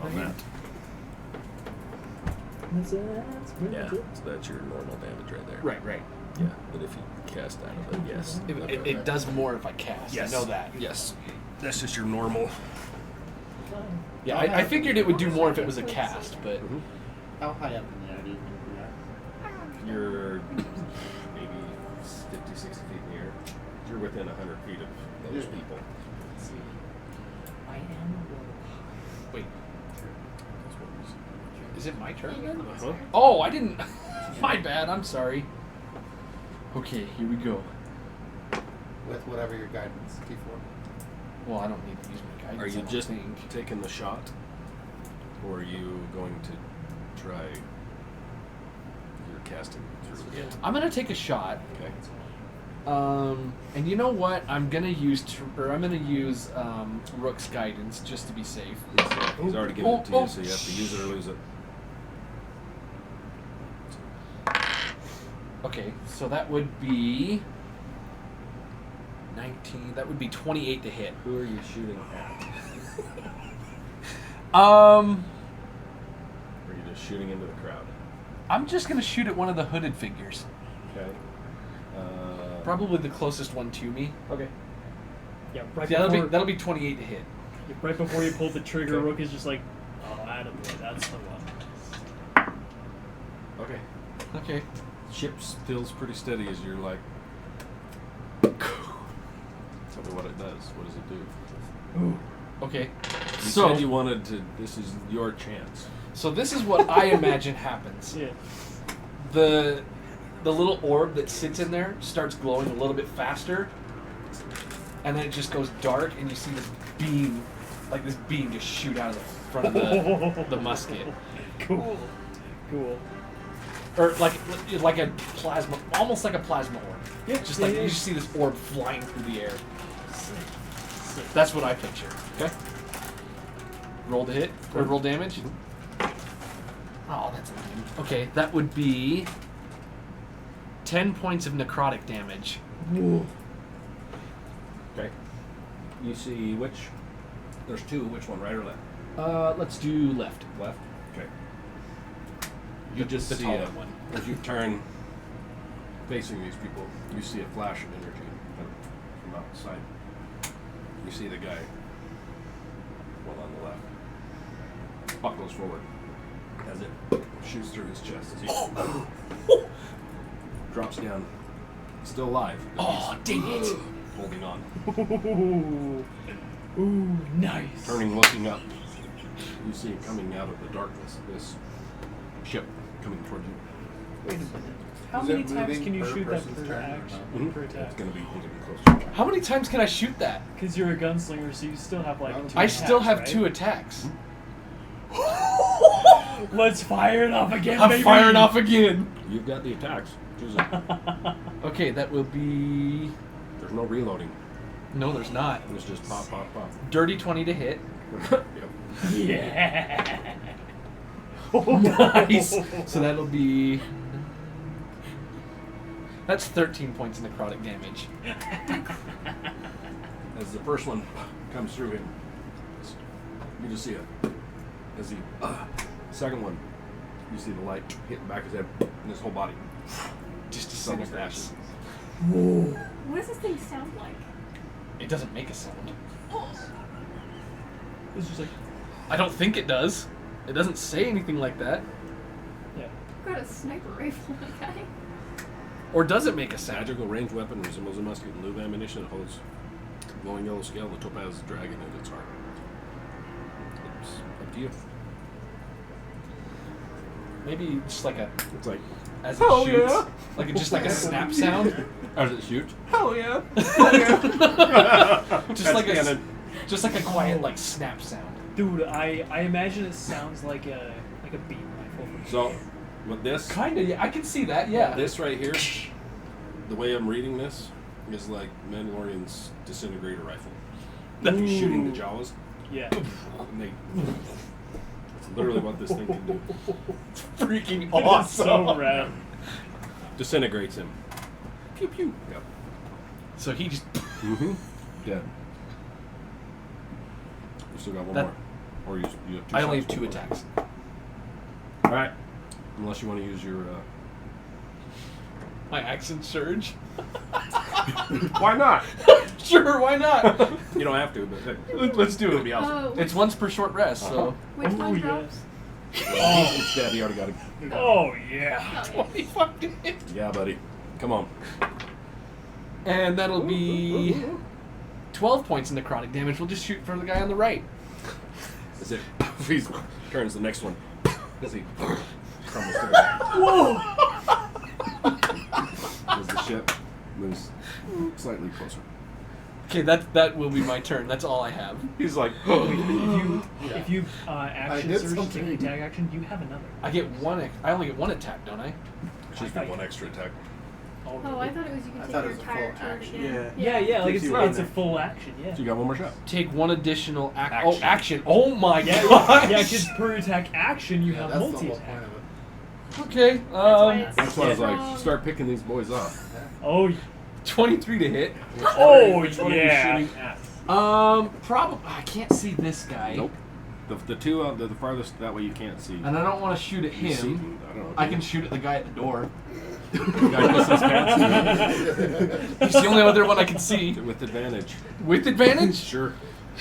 on that. that. Yeah, so that's your normal damage right there. Right. Yeah, but if you cast out of it, yes. It does more if I cast. Yes. I know that. Yes. That's just your normal. Yeah, I figured it would do more if it was a cast, but How high up in the air do you think we are? You're maybe 50, 60 feet in the air. You're within 100 feet of those Yeah. people. I am. wait, is it my turn? Uh-huh. Oh, I didn't. My bad. I'm sorry. Okay, here we go. With whatever your guidance, T4. Well, I don't need to use my guidance. Are you I don't just think. taking the shot? Or are you going to try your casting through again? I'm gonna take a shot. Okay. And you know what? I'm gonna use Rook's guidance just to be safe. He's already given it to you, so you have to use it or lose it. Okay, so that would be 19. That would be 28 to hit. Who are you shooting at? Um, Or are you just shooting into the crowd? I'm just gonna shoot at one of the hooded figures. Okay. Probably the closest one to me. Okay. Yeah, right Yeah, before that'll be 28 to hit. right before you pull the trigger, Okay. Rook is just like, oh, attaboy, that's the one. Okay. Okay. Ship feels pretty steady as you're like. Tell me what it does. What does it do? Ooh. Okay. You So said you wanted to. This is your chance. So this is what I imagine happens. Yeah. The little orb that sits in there starts glowing a little bit faster, and then it just goes dark, and you see this beam, like this beam, just shoot out of the front of the musket, Cool. or like a plasma, almost like a plasma orb. Yeah. Just like you just see this orb flying through the air. That's what I picture. Okay. Roll to hit or roll damage. Oh, that's lame. Okay, that would be 10 points of necrotic damage. Okay. You see which? There's two. Which one, right or left? Let's do left. Left. Okay. You just the see taller one. as you turn, facing these people, you see a flash of energy from outside. You see the guy, one on the left, buckles forward as it shoots through his chest as he drops down. Still alive. but Oh, he's dang it! holding on. Ooh, nice. Turning, looking up, you see coming out of the darkness this ship coming toward you. Wait a minute. How Is many it times moving can you per shoot that person's per turn or action? not? Per attack? It's going to be getting closer. How many times can I shoot that? Because you're a gunslinger, so you still have like I two I attacks, still have right? 2 attacks. Let's fire it off again, I'm baby. firing off again. You've got the attacks. Choose it. Okay, that will be... There's no reloading. No, there's not. It's just pop, pop, pop. Dirty 20 to hit. Yep. Yeah. Nice. So that'll be... That's 13 points of necrotic damage. As the first one comes through him, you just see it. As the second one, you see the light hit the back of his head and his whole body Just disintegrates. disintegrates. What does this thing sound like? It doesn't make a sound. It's just like, I don't think it does. It doesn't say anything like that. yeah. I've got a sniper rifle, okay? Or does it make a sound? Magical ranged weapon resembles a musket in lieu of ammunition. It holds a glowing yellow scale, the topaz dragon at its heart. It's up to you. Maybe just like a... It's like, As it shoots. Like just like a snap sound. how does it shoot? Hell yeah! Just like a... cannon. Just like a quiet like snap sound. Dude, I imagine it sounds like a beam rifle. So, with this, Kinda, yeah. I can see that, yeah. this right here, the way I'm reading this is like Mandalorian's disintegrator rifle. You're shooting the Jawas, Yeah. and they. That's literally what this thing can do. Freaking That's awesome. so rad. Disintegrates him. Pew pew. Yep. So he just... Mm-hmm. Dead. You still got one That- more. Or you have 2 I only shots, have 2 one more. attacks. Alright. Unless you want to use your. My accent surge. Why not? Sure, why not? You don't have to, but hey, Let's do it'll it. be awesome. It's once per short rest, so... Which one yeah. drops? It's dead. He already got it. Oh, yeah. 20 fucking hit. Yeah, buddy. Come on. And that'll be 12 points in necrotic damage. We'll just shoot for the guy on the right. That's it. He turns the next one. As he crumbles to the back. Whoa. As the ship moves slightly closer. Okay, that will be my turn. That's all I have. He's like, If you I action did surge, take something. the attack action, you have another. I get one. I only get 1 attack, don't I? she's got 1 extra attack. Oh, I thought it was you I could thought take it your was a entire full turn action. again. Yeah, like Gives it's you a one. full action, yeah. So you got 1 more shot. Take 1 additional Action. Oh, action. Oh my Yeah, god. yeah, because per attack action, you have That's the whole multi point attack. of it. Okay. That's why it's That's why I was strong. like, start picking these boys off. Oh, 23 to hit. oh Which one are you yeah. shooting at? Probably. I can't see this guy. Nope. The two out the farthest, that way you can't see. And I don't want to shoot at You see him. I don't know. I can shoot at the guy at the door. The guy puts his pants He's the only other one I can see. with advantage. With advantage? Sure.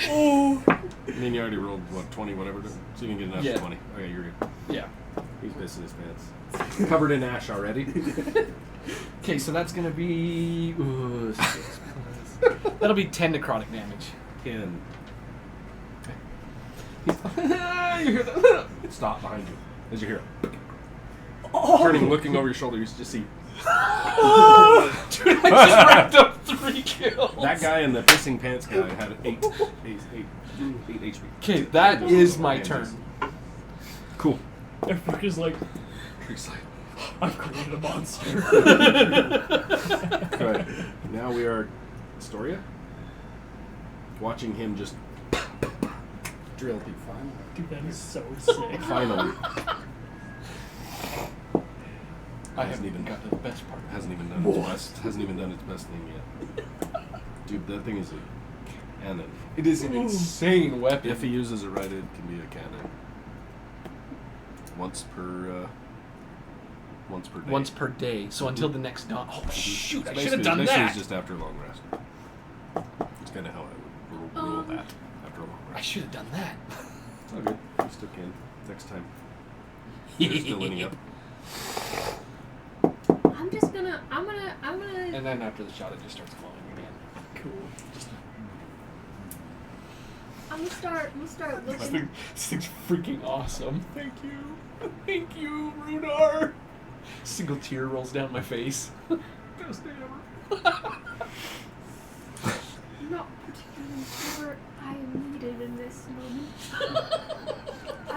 Oh. I mean, you already rolled, what, 20, whatever? So you can get an extra Yeah. 20. Okay, you're good. Yeah. He's pissing his pants. Covered in ash already. Okay, so that's gonna be 6 plus. That'll be 10 necrotic damage. 10. You hear that? Stop behind you. As you hear it. Turning, looking over your shoulder, you just see. Dude, I just wrapped up 3 kills. That guy and the pissing pants guy had 8 HP. Okay, that is my turn. Cool. And Frick is like, He's like, I've created a monster. good. Now we are Astoria. Watching him just drill people. Dude, that is so sick. Finally. I haven't even got to the best part. Hasn't even done its best. Hasn't even done its best thing yet. Dude, that thing is a cannon. It is an insane weapon. If he uses it right, it can be a cannon. Once per day. Once per day. So until the next dawn. Oh shoot! I should have Basically- done basically that. it's just after a long rest. It's kind of how I would rule that after a long I rest. should have done that. It's all good. You still can. Next time. You're still winning up. I'm gonna. And then after the shot, it just starts flowing again. Cool. I'm gonna start This looking. thing's freaking awesome. Thank you, Runar. Single tear rolls down my face. Best day ever. I'm not particularly sure I am needed in this moment.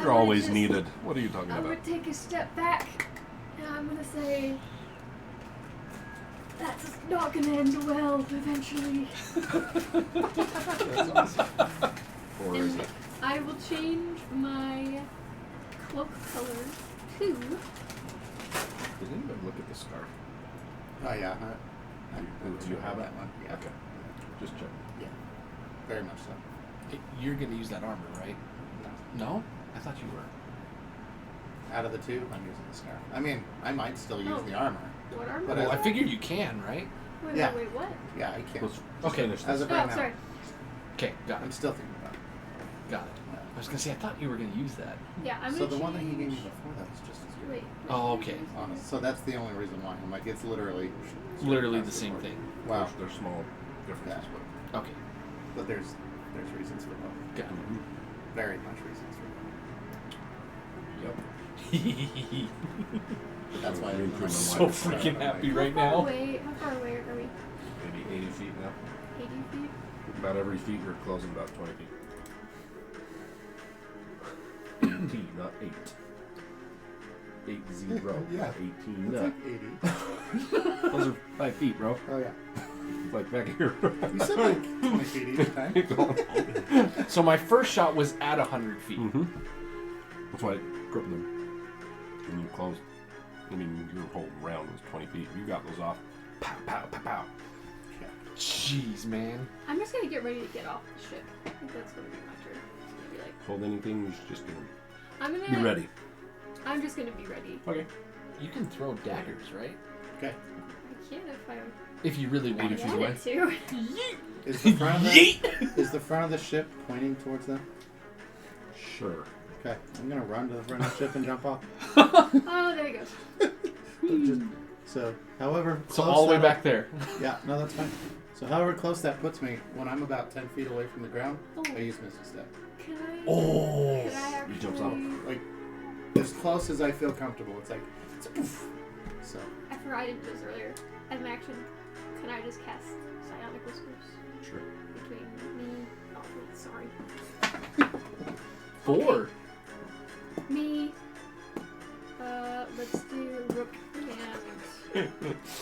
You're always needed. What are you talking I'm about? gonna take a step back, and I'm gonna say, that's not gonna end well eventually. Or is it? I will change my cloak color to. Did anybody look at the scarf? Oh yeah. Do you have it? that one? Yeah. Okay. Just check. Yeah. Very much so. You're gonna use that armor, right? No? I thought you were. Out of the two, I'm using the scarf. I mean, I might still use Oh. the armor. What armor? But Well, I figured you can, right? Wait, Yeah. wait, what? Yeah, I can. Let's just Okay, finish as this. of right Oh, now. sorry. Okay, got I'm it. still thinking about it. Got it. I was gonna say I thought you were gonna use that. Yeah, I'm So gonna the change. one that he gave me before that was just as good. Wait. Oh, okay. Honest. So that's the only reason why. I'm like, it's literally Literally the same thing. Wow. There's small differences, but Okay, But there's reasons for both. got Very much reasons for both. yep. it. But that's why Green I'm Prima So Light. freaking happy right How now. far away are we? Maybe 80 feet now. 80 feet? About every feet you're closing about 20 feet. 18, not 8. 80. Yeah. 18. It's like 80. Those are 5 feet, bro. Oh yeah. It's like back here. You said like 20 feet each time. So my first shot was at 100 feet. Mm-hmm. That's why I gripped them. When you close, I mean, your whole round was 20 feet. You got those off. Pow, pow, pow, pow. Jeez, man. I'm just gonna get ready to get off the ship. I think that's gonna be my turn. It's gonna be like, Hold anything, you should just I'm gonna. be ready. I'm just gonna be ready. Okay. You can throw daggers, right? Okay. I can if I If you really want 80 feet away. wanted to. Is the front of the is the front of the ship pointing towards them? Sure. Okay. I'm gonna run to the front of the ship and jump off. Oh, there you go. So, however So close all the way that- back there. Yeah, no, that's fine. So, however close that puts me, when I'm about 10 feet away from the ground, Oh. I use Mystic Step. Can I? Oh. Can I actually? He jumps off. Like, as close as I feel comfortable. It's like, it's a poof. So, I forgot I didn't do this earlier. As an action, can I just cast Psionic Whispers Sure. between me? Oh wait, sorry. 4. Me. Let's do Rook and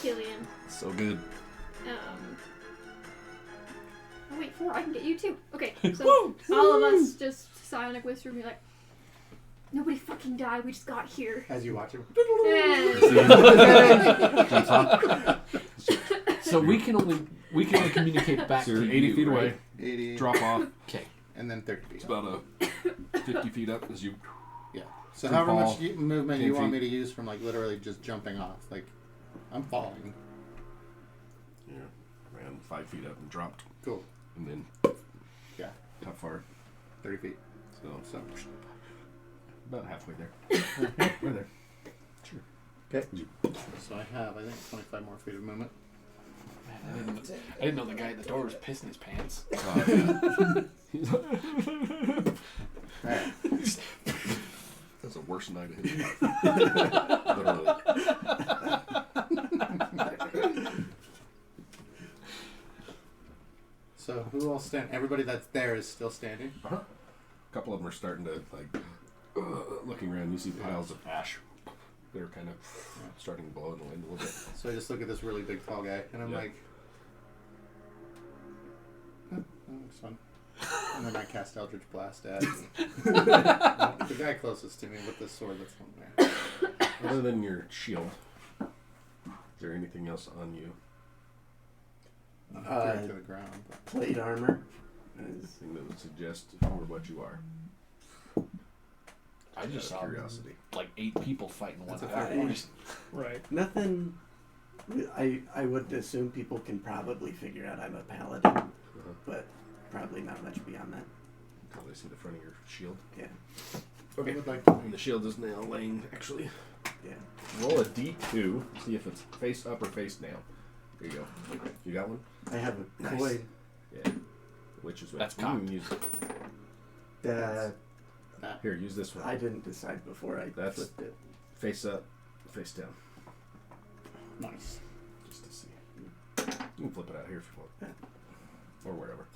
Killian. So good. Oh wait, 4. I can get you too. Okay, so all of us just Psionic Whisper and be like, nobody fucking die. We just got here. as you watch him. And Jumps off. So we can only communicate back So to you're you, 80 feet right? away. 80. Drop off. Okay. And then 30 feet. It's about 50 feet up as you. Yeah. So, Free however fall, much movement 10 you want feet. me to use from, like, literally just jumping off. Like, I'm falling. Yeah. Ran 5 feet up and dropped. Cool. And then. Yeah. How far? 30 feet. So about halfway there. Right there. Sure. Okay. So I have, I think, 25 more feet of movement. Man, I didn't know the guy at the door was pissing his pants. Alright. worst night of his life. Literally. So who all stand? Everybody that's there is still standing. A couple of them are starting to looking around. You see piles of ash. They're kind of starting to blow in the wind a little bit. So I just look at this really big tall guy, and I'm like, that looks fun. And then I cast Eldritch Blast at the guy closest to me with the sword that's on there. Other than your shield, is there anything else on you? I'm to the ground. But. Plate armor. Anything that would suggest who or what you are? I just saw curiosity. like 8 people fighting one That's a guy. fair point. Right. Nothing. I would assume people can probably figure out I'm a paladin, but probably not much beyond that. Until they see the front of your shield. Yeah. Okay. I would like to And the shield is now laying, actually. Yeah. Roll a d2. See if it's face up or face down. There you go. Okay. You got one? I have a Nice. coin. Yeah. Which is That's you can cocked. use it. Here, use this one. I didn't decide before I That's- flipped it. Face up, face down. Nice. Just to see. You can flip it out here if you want. Or wherever.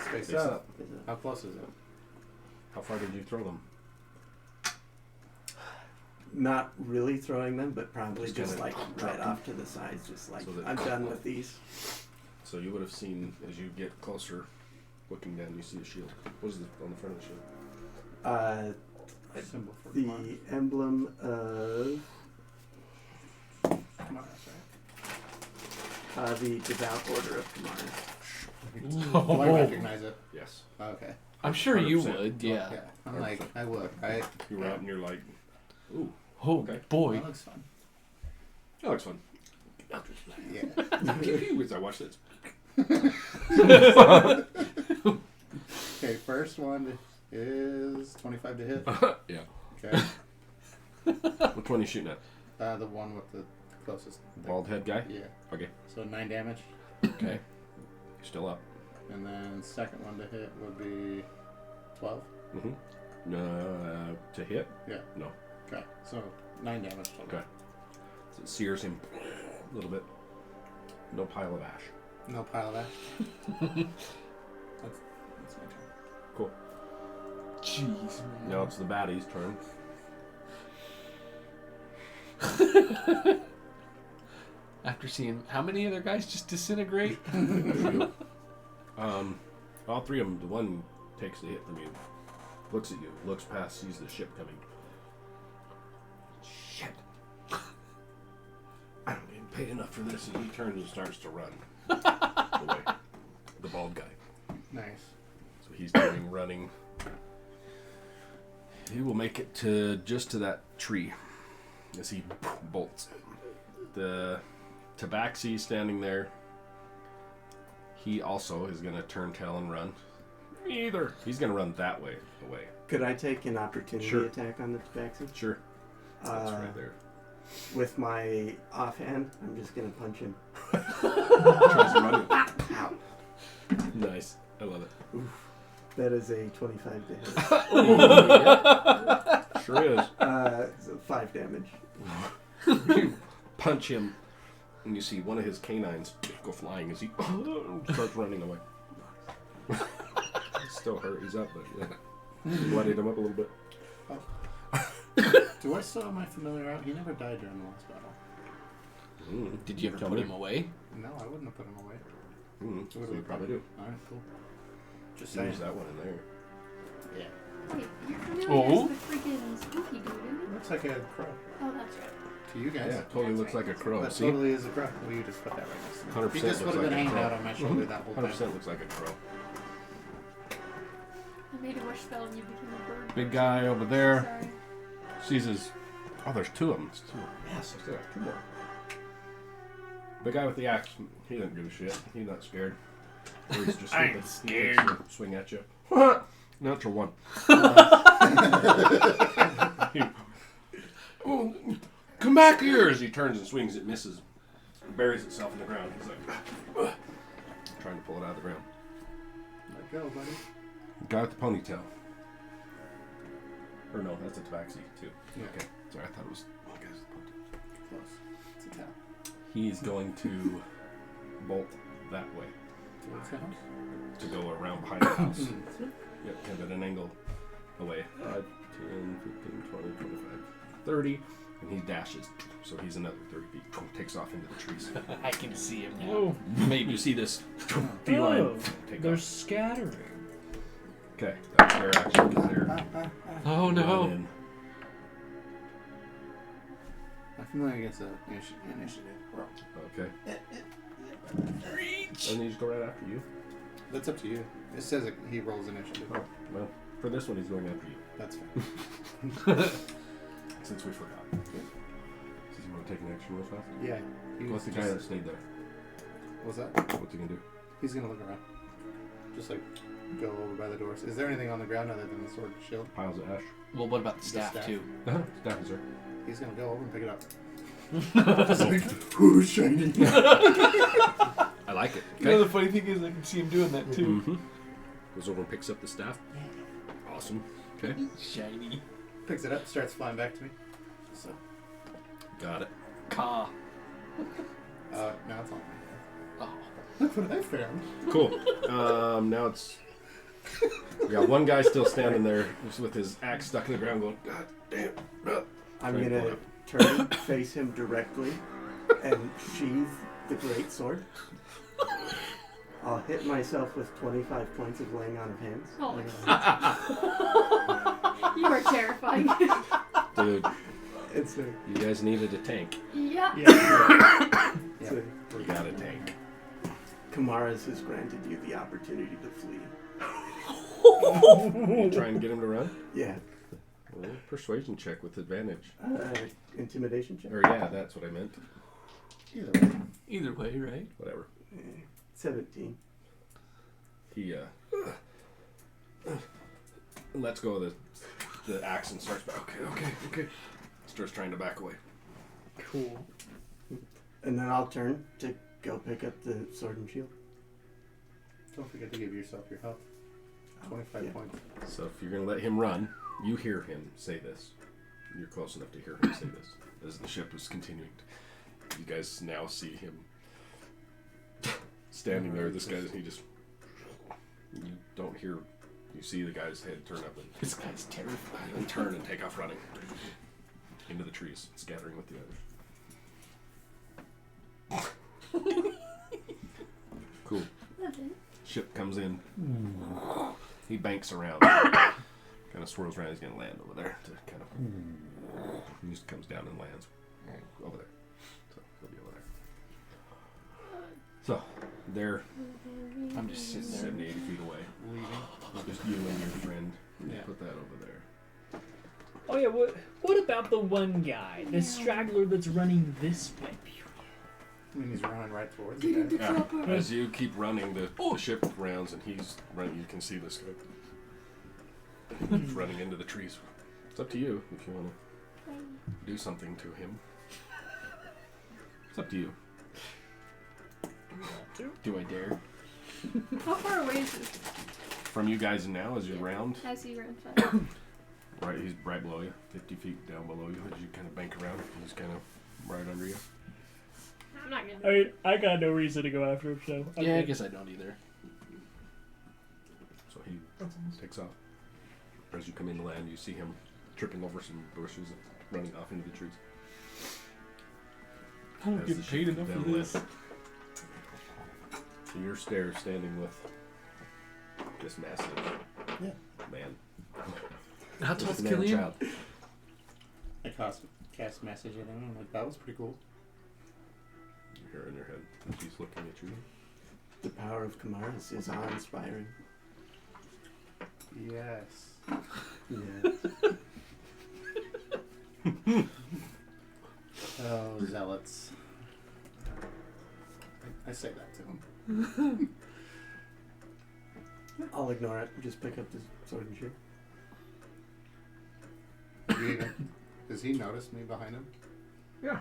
Space Face up. up. How close is it? How far did you throw them? Not really throwing them, but probably Just just kinda like drop right them. off to the sides, just like So that- I'm done with these. So you would have seen, as you get closer, looking down, you see a shield. What is on the front of the shield? Symbol for The command. emblem of Come on, that's the Devout Order of Kamar. right. Do I recognize it? Yes. Okay. I'm sure you 100%. would, yeah. Yeah. I'm like, I would, right? You're out and you're like, ooh, Oh Okay. boy. That looks fun. that looks fun. Yeah. As I watch this. Okay, first one is 25 to hit. Yeah. Okay. Which one are you shooting at? The one with the closest. Bald head guy? Yeah. Okay. So 9 damage. Okay. You're still up. And then second one to hit would be 12. Mm-hmm. To hit? Yeah. No. Okay. So 9 damage total. Okay. So it sears him a little bit. No pile of ash. No pile of ash. That's my turn. Cool. Jeez, man. Now it's the baddie's turn. After seeing how many other guys just disintegrate? All three of them, the one takes the hit from you, looks at you, looks past, sees the ship coming. Shit. I don't get paid enough for this, and he turns and starts to run away. The bald guy. Nice. So he's turning, running. He will make it to just to that tree as he bolts. The Tabaxi standing there. He also is going to turn tail and run. Me either. He's going to run that way away. Could I take an opportunity Sure. attack on the Tabaxi? Sure. That's right there. With my offhand, I'm just gonna punch him. Tries to run. Ow. Nice. I love it. That is a 25 to hit. Sure is. So 5 damage. You punch him, and you see one of his canines go flying as he starts running away. He's still hurt. He's up, but yeah. Bloodied him up a little bit. Do I still have my familiar out? He never died during the last battle. Did you ever Tell put me. him away? No, I wouldn't have put him away. So you probably do. Alright, cool. Just saying. Use that one in there. Yeah. Wait, you're familiar Oh. as the freaking spooky dude, isn't Looks like a crow. it? Oh, that's right. To you guys. Yeah, totally looks like a crow. That See? totally is a crow. Well, you just put that right next to me. 100% He just looks would have like been a hanging crow. out on my shoulder that whole 100% time. looks like a crow. I made a wish spell and you became a bird. Big guy over there Sorry. sees his. Oh, there's two of them. There's two. Yes, there's two more. The guy with the axe, he doesn't give a shit. He's not scared. Or he's just I ain't stupid. He takes a swing at you. Natural one. Oh, come back here! As he turns and swings, it misses. It buries itself in the ground. He's like, trying to pull it out of the ground. Let go, buddy. Guy with the ponytail. Or no, that's a tabaxi too. Yeah. Okay. Sorry, I thought it was. Close. It's a tap. He's going to bolt that way Towards the house. to go around behind the house. Yep, kind of at an angle away. 5, 10, 15, 20, 25, 30. And he dashes. So he's another 30 feet. Takes off into the trees. I can see him now. Oh, Maybe you see this feline take they're off. scattering. Okay, that's their action because they're Oh no. running. I feel like it's an initiative. Okay. And they just go right after you. That's up to you. It says he rolls initiative. Oh, well, for this one, he's going after you. That's fine. Since we forgot. Does he want to take an action real fast? Yeah. What's the guy that stayed there? What's that? What's he gonna do? He's gonna look around. Just like go over by the doors. Is there anything on the ground other than the sword and shield? Piles of ash. Well, what about the staff, staff. too? Staff is there. He's gonna go over and pick it up. Who's shiny? I like it. You know, the funny thing is I can see him doing that, too. Mm-hmm. Goes over and picks up the staff. Awesome. Okay. Shiny. Picks it up, starts flying back to me. So, Got it. Caw. now it's on. Oh. Look what I found. Cool. Now it's. We got one guy still standing there just with his axe stuck in the ground going, God damn. I'm Trying to gonna pull it turn, face him directly, and sheathe the great sword. I'll hit myself with 25 points of laying on of hands. Oh. You are terrifying. Dude, It's a, you guys needed a tank. Yeah. it's a, We got a tank. Kamara's has granted you the opportunity to flee. You trying to get him to run? Yeah. Well, persuasion check with advantage. Intimidation check. Or yeah, that's what I meant. Either way. Either way, right? Whatever. 17. He lets go of the axe and starts back. Okay. Starts trying to back away. Cool. And then I'll turn to go pick up the sword and shield. Don't forget to give yourself your health. 25 Yeah. points. So if you're gonna let him run, you hear him say this. You're close enough to hear him say this as the ship is continuing. You guys now see him standing there. This guy, he just. You don't hear. You see the guy's head turn up and This guy's terrifying. and turn and take off running into the trees, scattering with the others. Cool. Ship comes in. He banks around. Kind of swirls around. He's gonna land over there to kind of. He just comes down and lands over there. So he'll be over there. So they're I'm just sitting there. 70, 80 feet away. Leaving. Just you and your friend. Yeah. Put that over there. Oh yeah, what about the one guy, the straggler that's running this way? I mean, he's running right towards the guy. Yeah. As you keep running, the ship rounds and he's running. You can see this guy. He's running into the trees. It's up to you if you want to do something to him. It's up to you. Do I dare? How far away is this? From you guys now, as you're round, I see round 5. right, he's right below you, 50 feet down below you. As you kind of bank around, he's kind of right under you. I'm not gonna. I mean, I got no reason to go after him, so. Yeah, I guess I don't either. So he takes off. As you come in to land, you see him tripping over some bushes and running off into the trees. I don't As get the paid ship enough for then this. left. So you're standing with this massive man. How tall's This man Killian? child. I cast message at him. I'm like, that was pretty cool. You hear in your head. She's looking at you. The power of Kamara's is awe-inspiring. Yes. Yeah. Oh, zealots. I say that to him. I'll ignore it. Just pick up the sword and shield. Does he notice me behind him? Yeah.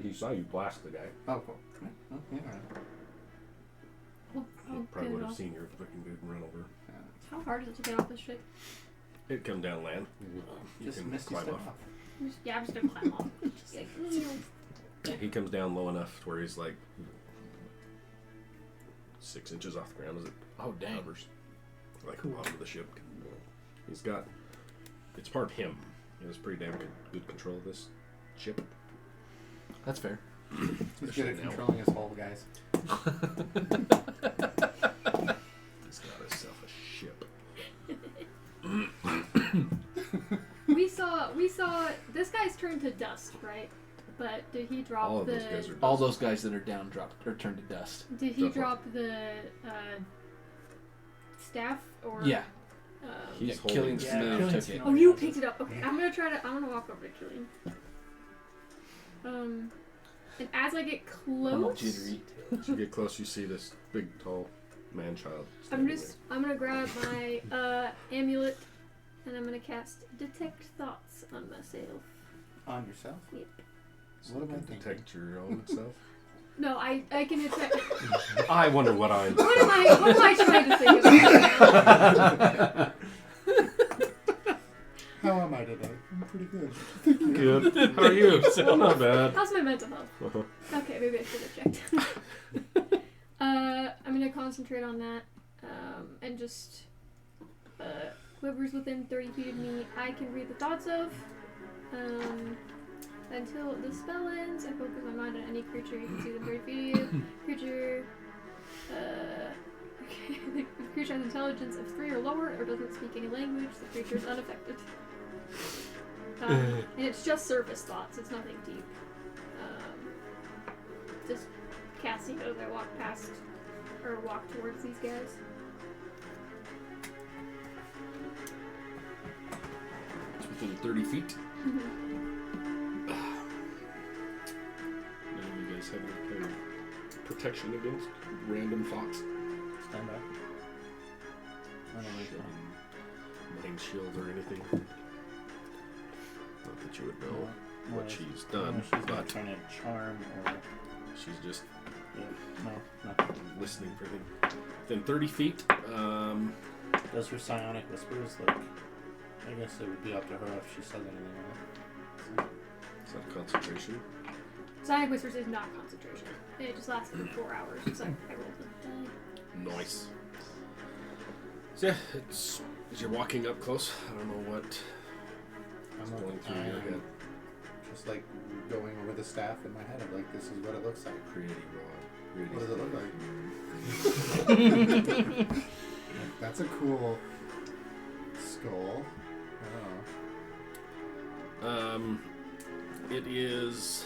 He saw you blast the guy. Oh, cool. Oh, yeah. Oh, He probably good would have off. seen your fucking dude run over. How hard is it to get off this ship? It come down land. You Just can misty climb step off. off. Yeah, I'm just gonna climb off. Just like, He comes down low enough to where he's like 6 inches off the ground as it Oh, dang. hovers. Like the bottom of the ship. He's got. It's part him. He has pretty damn good control of this ship. That's fair. He's good at Especially now. controlling his whole guys. He's got himself a ship. we saw this guy's turned to dust, right? But did he drop All of the? those guys are. All those guys that are down dropped or turned to dust. Did he Drop drop the staff or? Yeah. He's yeah, Killian holding Smith Killian's took it. not- Oh, you picked it up. Okay, Yeah. I'm gonna walk over to Killian. And as I get I'm all close, jittery. As you get close, you see this big, tall man-child. I'm standing gonna grab my amulet, and I'm gonna cast Detect Thoughts on myself. On yourself? Yep. there. What am I You can thinking? detect your own self. No, I can detect. I wonder what I'm. What am I trying to think about? How am I today? I'm pretty good. Good. How are you? Not bad. How's my mental health? Uh-huh. Okay, maybe I should have checked. I'm gonna concentrate on that, and just whoever's within 30 feet of me, I can read the thoughts of. Until the spell ends, I focus my mind on any creature you can see within 30 feet of you. Creature. Okay, the creature has intelligence of 3 or lower, or doesn't speak any language. The creature is unaffected. And it's just surface thoughts. It's nothing deep. Just casting it as I walk past or walk towards these guys. It's within 30 feet. None of you guys have any kind of protection against random thoughts. Stand up. Mind shield or anything. Not that you would know No, what she's done, she's not but trying to charm or. she's just Yeah, no, nothing. listening for things. Within 30 feet, Does her psionic whispers look. I guess it would be up to her if she says anything, right? is that concentration? Sonic Whispers is not concentration. It just lasts for 4 hours. So I rolled the die. Nice. So yeah, it's as you're walking up close. I don't know what is I'm going through your head. just like going over the staff in my head. I'm like, this is what it looks like. Creating rod. What does it look like? That's a cool skull. Oh. It is.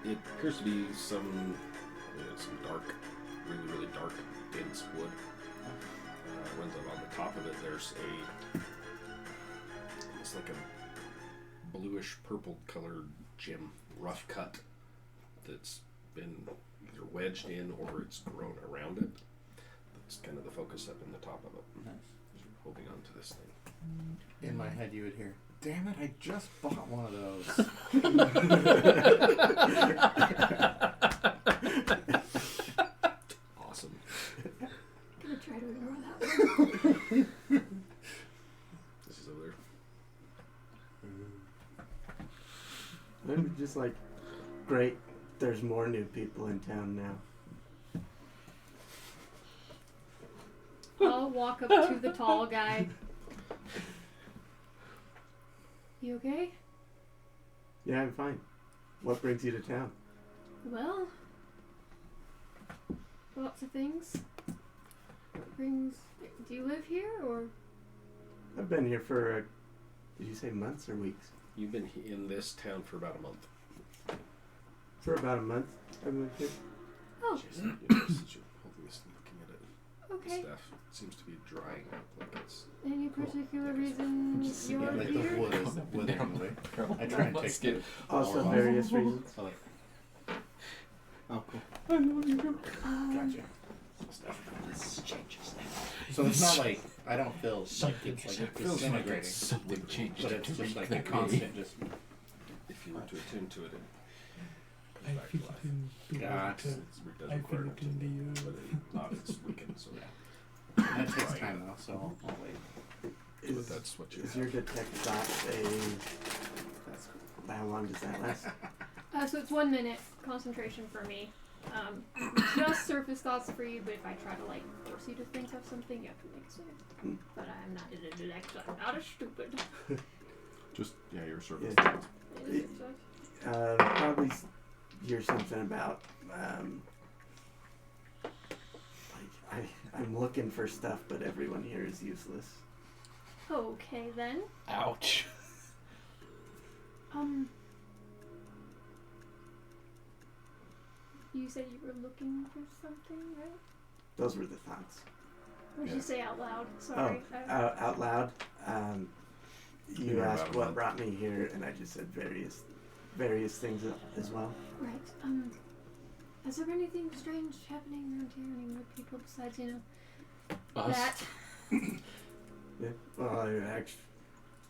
It appears to be some dark, really dark, dense wood. Runs up on the top of it. There's it's like a bluish purple colored gem, rough cut, that's been either wedged in or it's grown around it. That's kind of the focus up in the top of it. Nice. You're holding on to this thing. In my head, you would hear, "Damn it! I just bought one of those." Awesome. I'm gonna try to ignore that one. This is over there. I'm just like, great, there's more new people in town now. I'll walk up to the tall guy. You okay? Yeah, I'm fine. What brings you to town? Well, lots of things. Do you live here or? I've been here for, did you say months or weeks? You've been in this town for about a month. For about a month, I've been here. Oh, Since you're holding this and looking at it, the okay. stuff seems to be drying up like it's. Any particular reason Just you're Yeah, like the here? wood is withering away. I try and take it. Also various reasons. So like, oh, cool. Gotcha. This changes things. So it's not like I don't feel like it's like It feels like disintegrating, Something changed. but it's just like a constant just. If you were to attend to it, it I comes back to think life. God. It does require an attending, but it's not. It's weakened. So That takes time though, so I'll wait. But that's what you Is have. your detect dot That's cool. how long does that last? So it's 1 minute concentration for me. Just surface thoughts for you, but if I try to like force you to think of something, you have to make a save. But I'm not an intellect, I'm not a stupid. Just, your surface. Yeah. It is success. Probably hear something about I'm looking for stuff, but everyone here is useless. Okay then. Ouch. You said you were looking for something, right? Those were the thoughts. What did Yeah. you say out loud? Sorry. Out loud. You Yeah, asked out what loud. brought me here, and I just said various things as well. Right. Has there been anything strange happening around here? Any more people besides, Us? that? Yeah. Well, actually,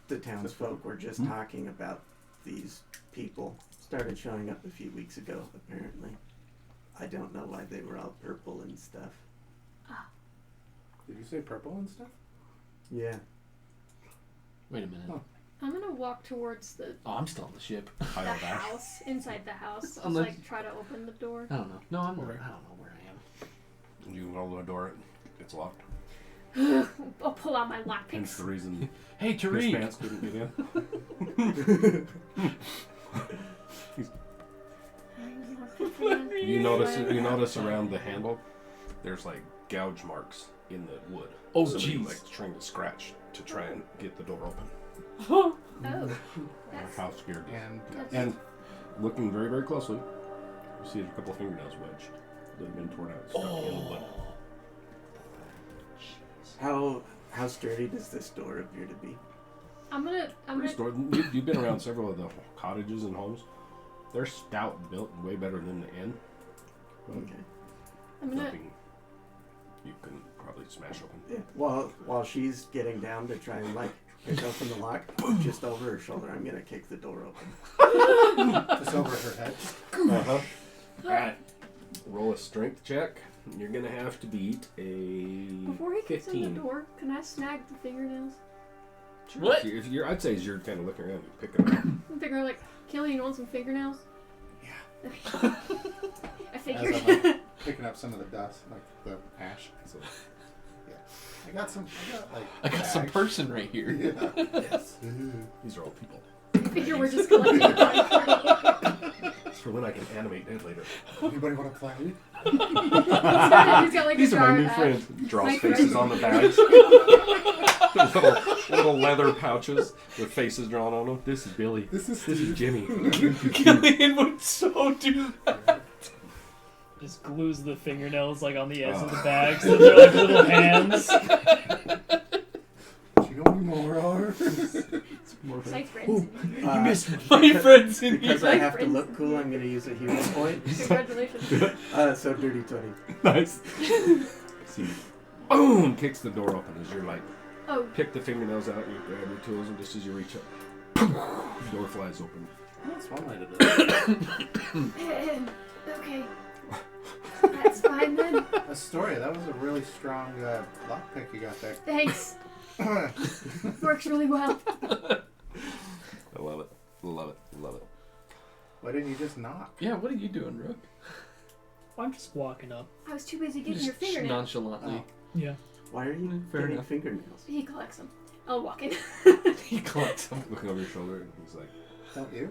the townsfolk were just talking about these people. Started showing up a few weeks ago, apparently. I don't know why they were all purple and stuff. Did you say purple and stuff? Yeah. Wait a minute. Oh. I'm gonna walk towards the I'm still on the ship. the house, inside the house. Just Unless- like try to open the door. I don't know. No, I don't know where I am. You can hold the door, it's locked. I'll pull out my Hence the lockpicks. reason Hey, Miss Tariq. Pants couldn't get in. You notice around the handle, there's like gouge marks in the wood. Oh, Somebody, jeez. like trying to scratch to try and get the door open. Oh, Like that's how scared you are. that's And looking very, very closely, you see a couple of fingernails wedged that have been torn out, stuck in the wood. How sturdy does this door appear to be? I'm gonna Pretty stored. You've been around several of the cottages and homes. They're stout built and way better than the inn. Okay. I'm gonna Nothing you can probably smash open. Yeah. While she's getting down to try and like pick open the lock, just over her shoulder, I'm gonna kick the door open. Just over her head. Uh-huh. Alright. Roll a strength check. You're gonna have to beat a before he kicks in 15. the door, can I snag the fingernails? What? If you're, I'd say as you're kind of looking around, you pick it up. I'm figuring like, Kelly, you want some fingernails? Yeah. I As figured. I'm like, picking up some of the dust, like the ash. So, yeah. I got some some person right here. Yeah. Yes. These are all people. I figure we're just collecting a bunch. It's for when I can animate Ed later. Anybody want to play? He's got like These a are my jar new of friends. Draws My faces friends. on the bags. little leather pouches with faces drawn on them. This is Billy. This is Jimmy. Killian would so do that. Just glues the fingernails like on the edge of the bag so they're like little hands. You don't need more arms. My friends. You missed my friends in Because here. I have to look cool, I'm gonna use a hero point. Congratulations. So dirty 20. Nice. See, boom! Kicks the door open as you're like, Oh, pick the fingernails out, you grab your tools, and just as you reach up, door flies open. That's one way to do it. okay. That's fine then. Astoria, that was a really strong lockpick you got there. Thanks. Works really well. I love it. Love it. Love it. Why didn't you just knock? Yeah, what are you doing, Rook? I'm just walking up. I was too busy getting your Just fingernails. nonchalantly. Yeah. Why are you Fair getting enough. fingernails? He collects them. I'll walk in. He collects them. Looking over your shoulder, and he's like, Don't you?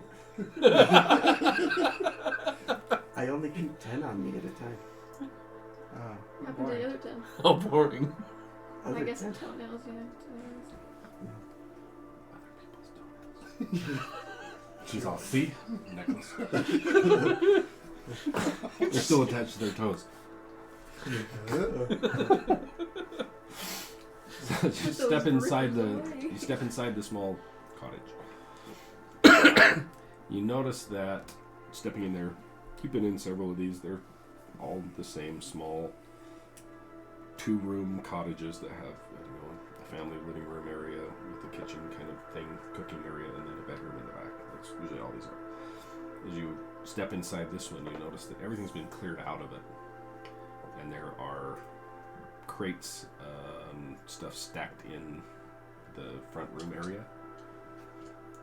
I only keep 10 on me at a time. Oh, Happened to the other 10. How boring. I Other guess 10. toenails, yeah. she's all, see? Necklace. They're still attached to their toes. So you Those step inside rippers the away. you step inside the small cottage. You notice that stepping in there, you've been in several of these. They're all the same small 2-room cottages that have a family living room area with a kitchen kind of thing, cooking area, and then a bedroom in the back. That's usually all these are. As you step inside this one, you notice that everything's been cleared out of it, and there are crates, stuff stacked in the front room area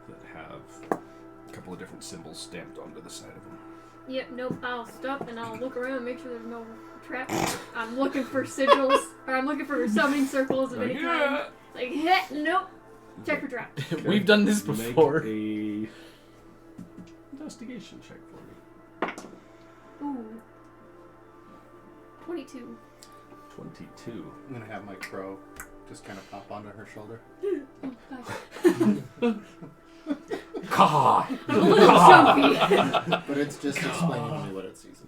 that have a couple of different symbols stamped onto the side of them. Yep, nope, I'll stop and I'll look around and make sure there's no traps. I'm looking for sigils, or I'm looking for summoning circles of any kind. Like, nope. Check for traps. We've done this before. Make a investigation check for me. Ooh. 22. 22. I'm gonna have my crow just kind of pop onto her shoulder. Oh, gosh. God! I'm a little jumpy. But it's just explaining to me what it sees in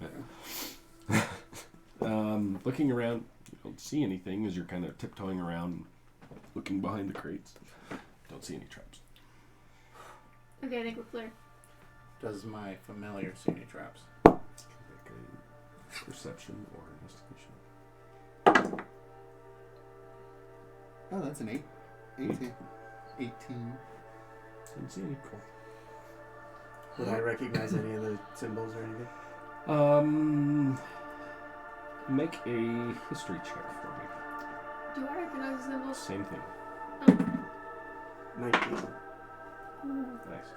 there. Looking around, you don't see anything as you're kind of tiptoeing around, looking behind the crates. Don't see any traps. Okay, I think we're clear. Does my familiar see any traps? Make a perception or investigation. Oh, that's an 18. 18. Didn't see any. Cool. Would I recognize any of the symbols or anything? Make a history check for me. Do I recognize the symbols? Same thing. 19. Ooh. Nice.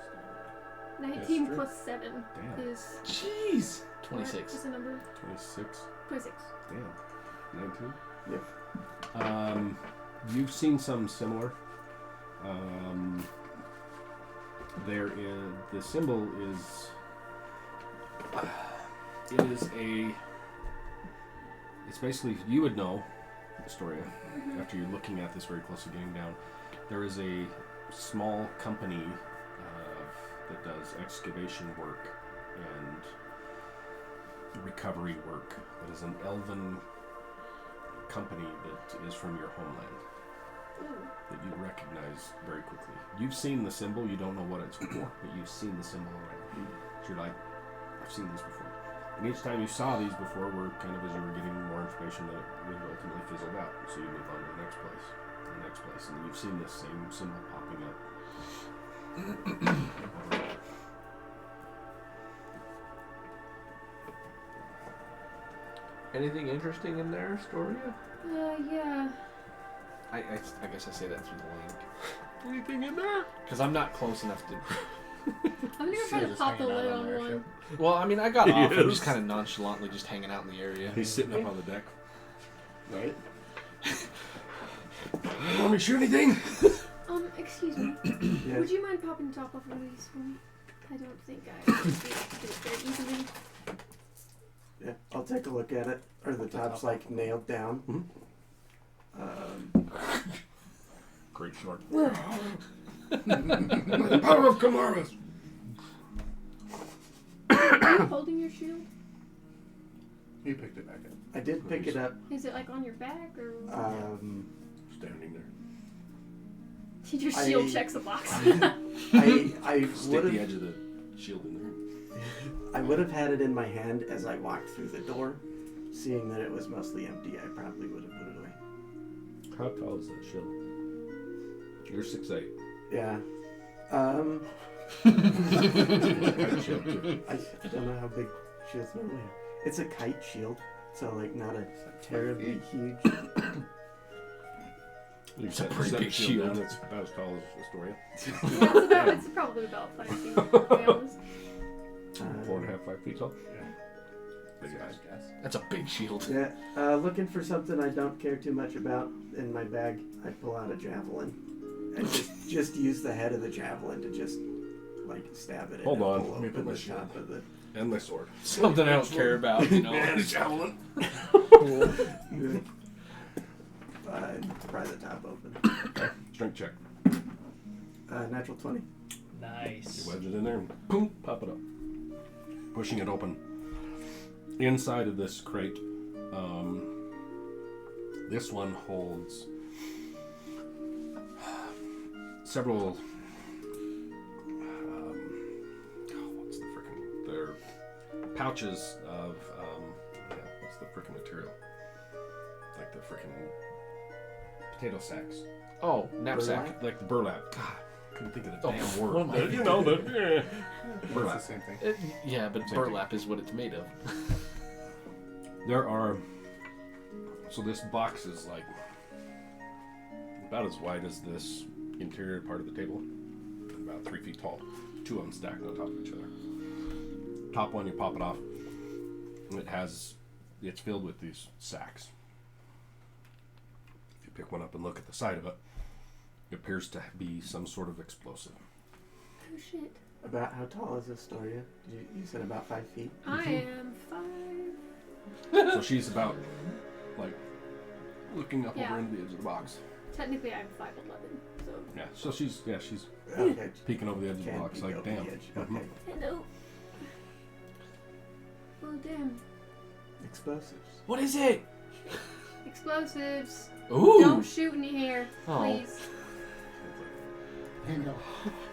19 Yes, plus 7 Damn. is... Jeez. What 26. is the number? 26. 26. Damn. 19? Yep. You've seen some similar. There is... The symbol is... It is a... It's basically... You would know, Astoria, after you're looking at this very closely, getting down. There is a small company that does excavation work and recovery work. That is an elven company that is from your homeland that you recognize very quickly. You've seen the symbol, you don't know what it's for, but you've seen the symbol around. So you're like, I've seen this before. And each time you saw these before were kind of as you were getting more information that it would ultimately fizzled out. So you move on to the next place, and the next place, and you've seen this same symbol popping up. Anything interesting in there, Astoria? Yeah. I guess I say that through the link. Anything in there? Because I'm not close enough to... I'm gonna try to Just pop the hanging out lid on on there, one. Well, I mean, I got off. I'm Yes. just kind of nonchalantly just hanging out in the area. He's sitting up on the deck. Right? Want me to shoot anything? Excuse me. Yeah. Would you mind popping the top off of these for me? I don't think I would be able to do it very easily. Yeah. I'll take a look at it. Are the tops like nailed down? Great short. Whoa. The power of Kamaras! Are you holding your shield? He picked it back up. I did pick it up. Is it like on your back or? Standing there. Did your shield checks a box? I Stick would the have edge of the shield in there. I would have had it in my hand as I walked through the door. Seeing that it was mostly empty, I probably would have put it away. How tall is that shield? You're 6'8". Yeah. Shield too. I don't know how big shields normally are. It's a kite shield, so like not a terribly huge. It's a pretty big shield. It's about as tall as Astoria. Yeah, it's probably about 5 feet, to be honest. 4.5, 5 feet tall. Big Big guys. eyes. That's a big shield. Yeah. Looking for something I don't care too much about in my bag. I pull out a javelin and just use the head of the javelin to just like stab it. Hold and on, pull let me open put my the top of the. And my sword. Something I don't care about, you know. And a javelin. Pry the top open. Strength check. Natural 20. Nice. You wedge it in there and boom, pop it up. Pushing it open. Inside of this crate, this one holds several. What's the frickin'? They're pouches of. What's the frickin' material? Like the frickin' potato sacks. Oh, knapsack. Like the burlap. God, couldn't think of the damn word. what am I You know the It's the burlap. same thing. Yeah, but Same burlap is what it's made of. There are So this box is like about as wide as this interior part of the table, about 3 feet tall. 2 of them stacked on top of each other. Top one, you pop it off, and it's filled with these sacks. If you pick one up and look at the side of it, it appears to be some sort of explosive. Oh shit. About how tall is Astoria? You said about 5 feet. I am 5. So she's about, like, looking up Yeah. over into the edge of the box. Technically, I'm 5'11", so. Yeah, so she's Okay. peeking over the edge of the Can box, peek like, over the damn. edge. Mhm. Okay. Hello. Oh damn. Explosives. What is it? Explosives. Ooh. Don't shoot in here, Oh. please.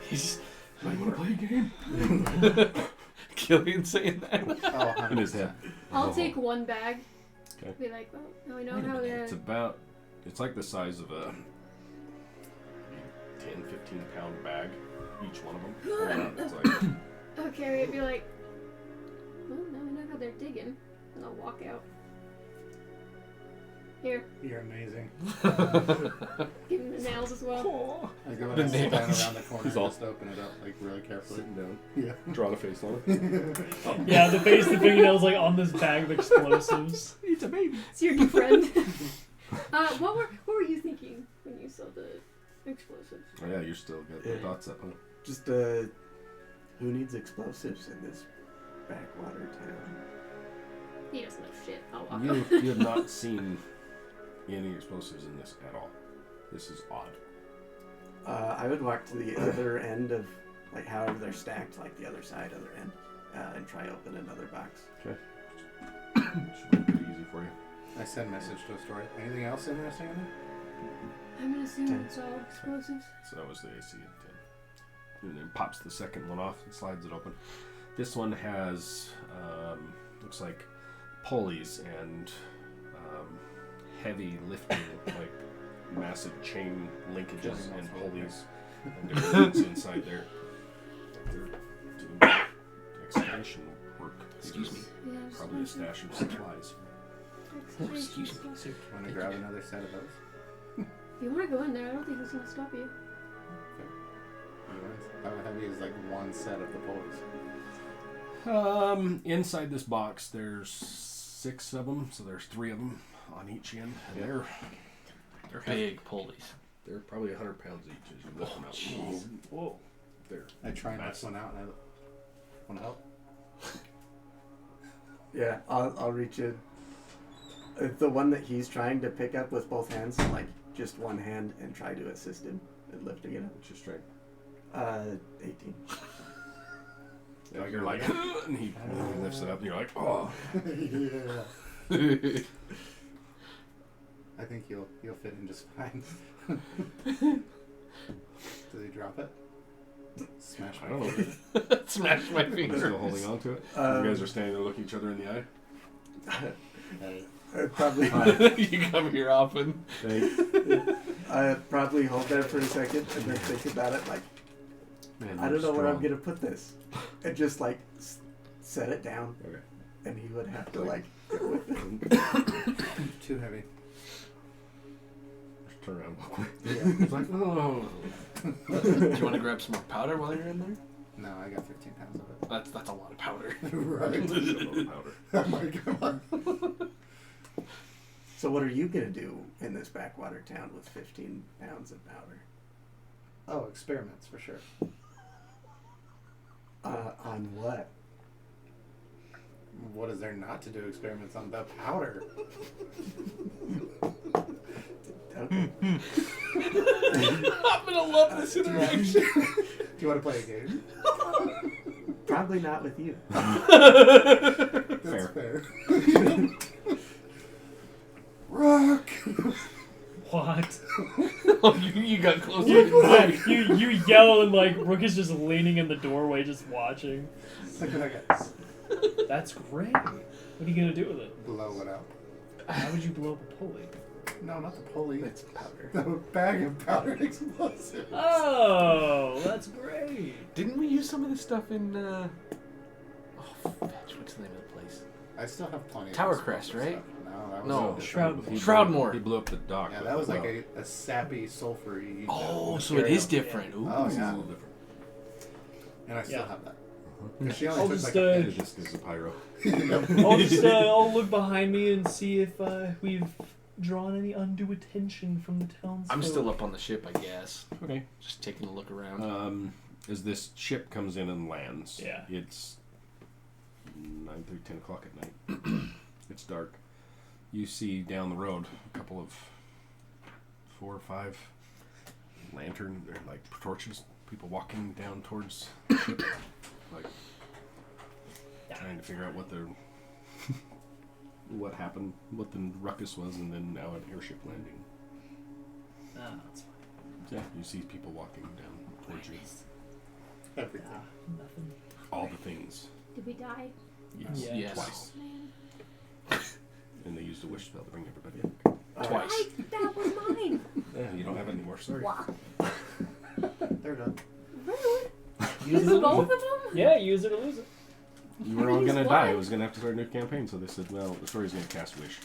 He's You want to play a game? Killian saying that. Oh, In his head. I'll take one bag. Okay. Be like, well, now I know Wait a how minute, to. It's like the size of a 10, 15 pound bag, each one of them. It's like, I'll carry it. Be like, well, now I know how they're digging, and I'll walk out. Here, You're amazing. give him the nails as well. I go The and I sit down nails. around the corner He's and all- just open it up like really carefully. sitting down, Yeah. draw a face on it. Yeah, the fingernails like on this bag of explosives. It's a baby. It's your new friend. What were you thinking when you saw the explosives? Oh yeah, you're still got the Yeah. dots up, huh? Just who needs explosives in this backwater town? He doesn't know shit. I'll walk You out. have not seen any explosives in this at all. This is odd. I would walk to the other end of, like, however they're stacked, like the other side, other end, and try open another box. Should be pretty easy for you. I send message to a story. Anything else interesting in there? I'm gonna assume 10. it's all explosives. So that was the AC at 10. And then pops the second one off and slides it open. This one has, looks like pulleys and heavy lifting, like massive chain linkages and pulleys and different things inside there. Like they're doing excavation work. Excuse me. Yeah, just Probably a stash of supplies. Excuse me, sir. Want to grab another set of those? If you want to go in there, I don't think it's gonna stop you. How heavy is like one set of the pulleys? Inside this box, there's 6 of them, so there's 3 of them on each end, and they're heavy. Big pulleys. They're probably 100 pounds each as you lift them out. jeez. Whoa, they're I try and lift massive. one out and I want to help. Yeah, I'll reach in. The one that he's trying to pick up with both hands, like just one hand, and try to assist him in lifting it What's your strength? up. 18. Yeah, you're like, and he lifts it up, and you're like, oh. Yeah. I think you'll fit in just fine. Does he drop it? Smash I my don't know. finger. Smash my You're finger. still holding on to it. You guys are standing there looking each other in the eye. Hey. I'd probably, You come here often. I'd probably hold that for a second and then think about it, like, Man, I don't know where I'm strong. gonna put this, and just like set it down, Okay. and he would have to like go with it. Too heavy. Just turn around real quick. Yeah. It's like, oh. Do you want to grab some more powder while you're in there? No, I got 15 pounds of it. That's a lot of powder. Right. Powder. I'm like, come on. So what are you gonna do in this backwater town with 15 pounds of powder? Oh, experiments for sure. On what? What is there not to do experiments on the powder? Okay. I'm gonna love this interaction. Do you want to play a game? Probably not with you. That's fair. Rock. What? Oh, you got close. You yell and like Rook is just leaning in the doorway just watching. Look at that, guys. That's great. What are you gonna do with it? Blow it out. How would you blow up a pulley? No, not the pulley. It's powder. The bag of powdered explosives. Oh, that's great. Didn't we use some of this stuff in? Oh, fetch! What's the name of the place? I still have plenty. Tower of Crest, stuff. right? No, that was No. a different- Shroudmore. He blew up the dock. Yeah, but- that was like well, a sappy, sulfury. Oh, so it is different. Ooh. Oh it's a yeah, little different. and I still Yeah. have that. 'Cause she only I'll took just, like a It just is a pyro. I'll look behind me and see if we've drawn any undue attention from the townsfolk. I'm still up on the ship, I guess. Okay. Just taking a look around. As this ship comes in and lands, Yeah. it's 9:30, 10 o'clock at night. It's dark. You see down the road a couple of 4 or 5 lantern, or like torches, people walking down towards the ship, like trying to figure out what they're, what happened, what the ruckus was, and then now an airship landing. That's fine. Yeah, you see people walking down towards you. everything. Nothing. All the things. Did we die? Yes. Yeah. Yes. Twice. Man. And they used a wish spell to bring everybody in. Twice. That was mine. Yeah, you don't have it anymore. Sorry. Wow. They're done. Rude. Use This it is or both lose of it. them? Yeah, use it or lose it. You were all Use gonna what? die. It was gonna have to start a new campaign, so they said, "Well, the story's gonna cast wish,"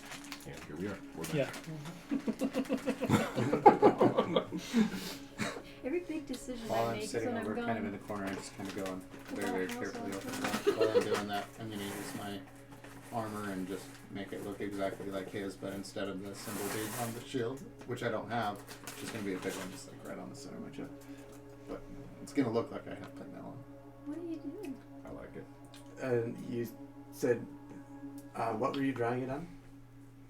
and here we are. We're back. Every big decision While I I'm make is sitting when I'm over gone. kind of in the corner, I just kind of go and very, Without very house carefully also. open that. While I'm doing that, I'm going to use my armor and just make it look exactly like his, but instead of the symbol being on the shield, which I don't have, it's going to be a big one, just like right on the center of my chest. But it's going to look like I have put nail on. What are you doing? I like it. And you said, what were you drawing it on?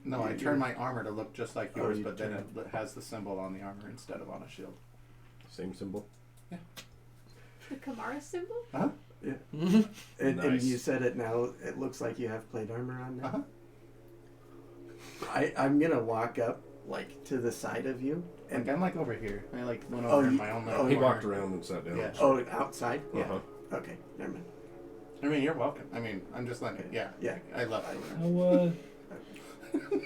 No, I You- turned my armor to look just like Oh, yours, you but then turned- it has the symbol on the armor instead of on a shield. Same symbol. The Kamara symbol? Yeah. Mhm. And Nice. you said it now, it looks like you have plate armor on now. Uh-huh. I'm going to walk up, like, to the side of you. And I'm like over here. I like went Oh, over in you- my own oh, little He corner. walked around and sat down. Yeah. Oh, outside? Yeah. Uh-huh. Okay, never mind. I mean, you're welcome. I mean, I'm just letting it. Yeah. Yeah. I love it.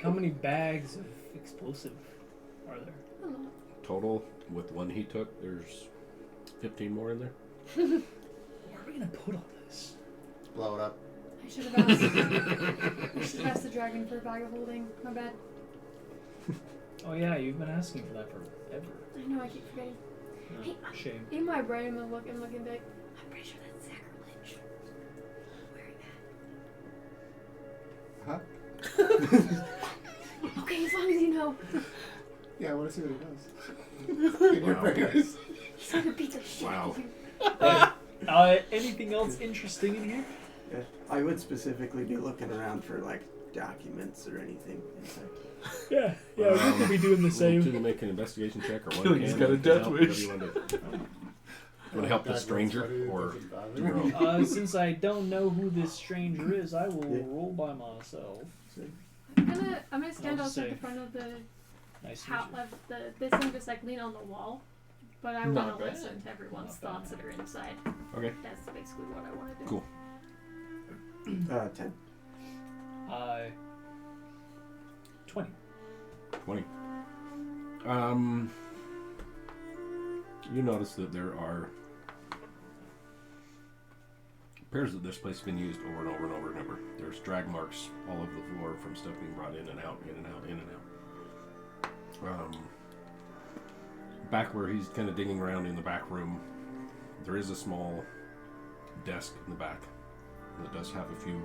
How many bags of explosive are there? I don't know. Total with one he took, there's 15 more in there. Where are we gonna put all this? Let's blow it up. I should have asked. I should have asked the dragon for a bag of holding. My bad. Oh yeah, you've been asking for that forever. I know, I keep forgetting. No, Hey, shame. In my brain, I'm looking back. I'm pretty sure that's sacrilege. Wearing that. Huh? Okay, as long as you know. Yeah, I want to see what he does. In your Wow. fingers. He's gonna beat the shit Wow. out of you. Anything else interesting in here? Yeah. I would specifically be looking around for, like, documents or anything inside. Yeah, we could be doing the You same. two make an investigation check, or one Killing's can, got a one can death help, wish. whatever you want to do. You want to help the stranger, or No. Since I don't know who this stranger is, I will Yeah. roll by myself. I'm gonna stand I'll just outside say- the front of the Nice to house meet you. of this and just like lean on the wall. But I Not want to bad. listen to everyone's Not thoughts that are inside. Okay. That's basically what I want to do. Cool. 10. 20. 20. You notice that there are appears that this place has been used over and over and over and over. There's drag marks all over the floor from stuff being brought in and out, in and out, in and out. Back where he's kind of digging around in the back room, there is a small desk in the back that does have a few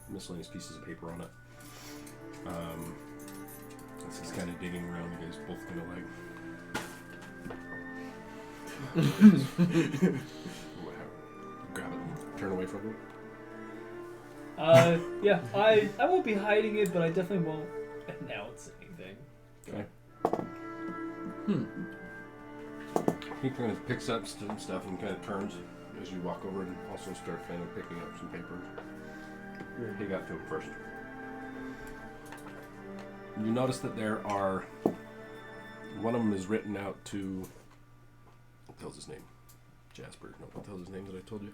miscellaneous pieces of paper on it. As he's kind of digging around, you guys both kind of like grab it and turn away from him. Yeah, I won't be hiding it, but I definitely won't announce anything. Okay. He kind of picks up some stuff and kind of turns as you walk over and also start kind of picking up some papers. He got to him first. You notice that there are... One of them is written out to... What the hell's his name? Jasper. No, what the hell's his name that I told you?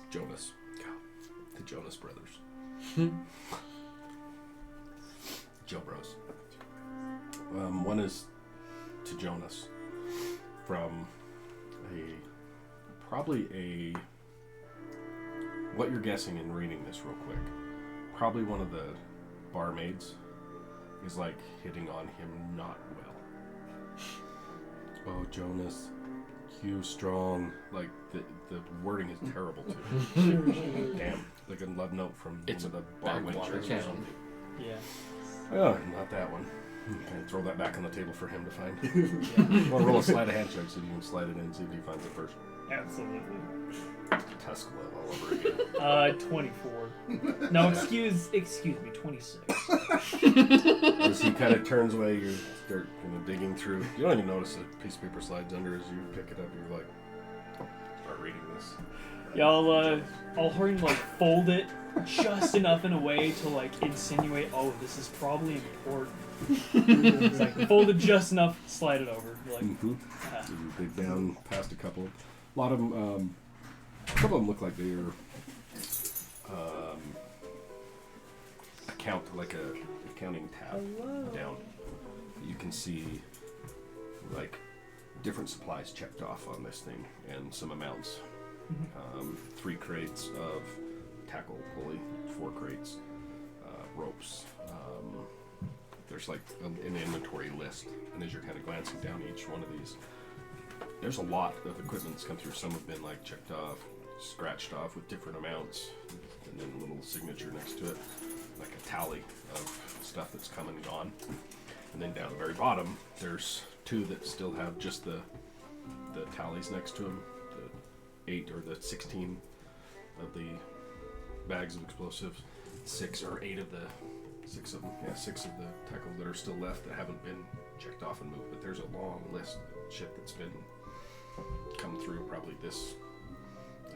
Jonas. The Jonas Brothers. Joe Bros. One is to Jonas from probably a what you're guessing in reading this real quick, probably one of the barmaids is like hitting on him not well. Oh, Jonas, you strong. Like the wording is terrible too. Damn, like a love note from It's one of the bar backwater wenchers or channel. something. Yeah. Oh, not that one. Okay, throw that back on the table for him to find. Want to roll a sleight of hand check so you can slide it in and see if he finds it first. Absolutely. Tusk love all over again. 24. No, excuse me, 26. As he kind of turns away, you start kind of digging through. You don't even notice a piece of paper slides under as you pick it up. You're like, start reading this. Yeah, I'll hurry and like fold it just enough in a way to like insinuate, oh, this is probably important. It's like fold it just enough, slide it over. Like, So you dig down past a couple. A lot of them, a couple of them look like they are accounting tab down. You can see like different supplies checked off on this thing and some amounts. 3 crates of tackle pulley, 4 crates, ropes. There's like an inventory list, and as you're kind of glancing down each one of these, there's a lot of equipment that's come through. Some have been like checked off, scratched off with different amounts, and then a little signature next to it, like a tally of stuff that's come and gone. And then down at the very bottom, there's 2 that still have just the tallies next to them, the 8 or the 16 of the bags of explosives, 6 or 8 of the 6 of them, 6 of the tackles that are still left that haven't been checked off and moved. But there's a long list of shit that's been come through, probably this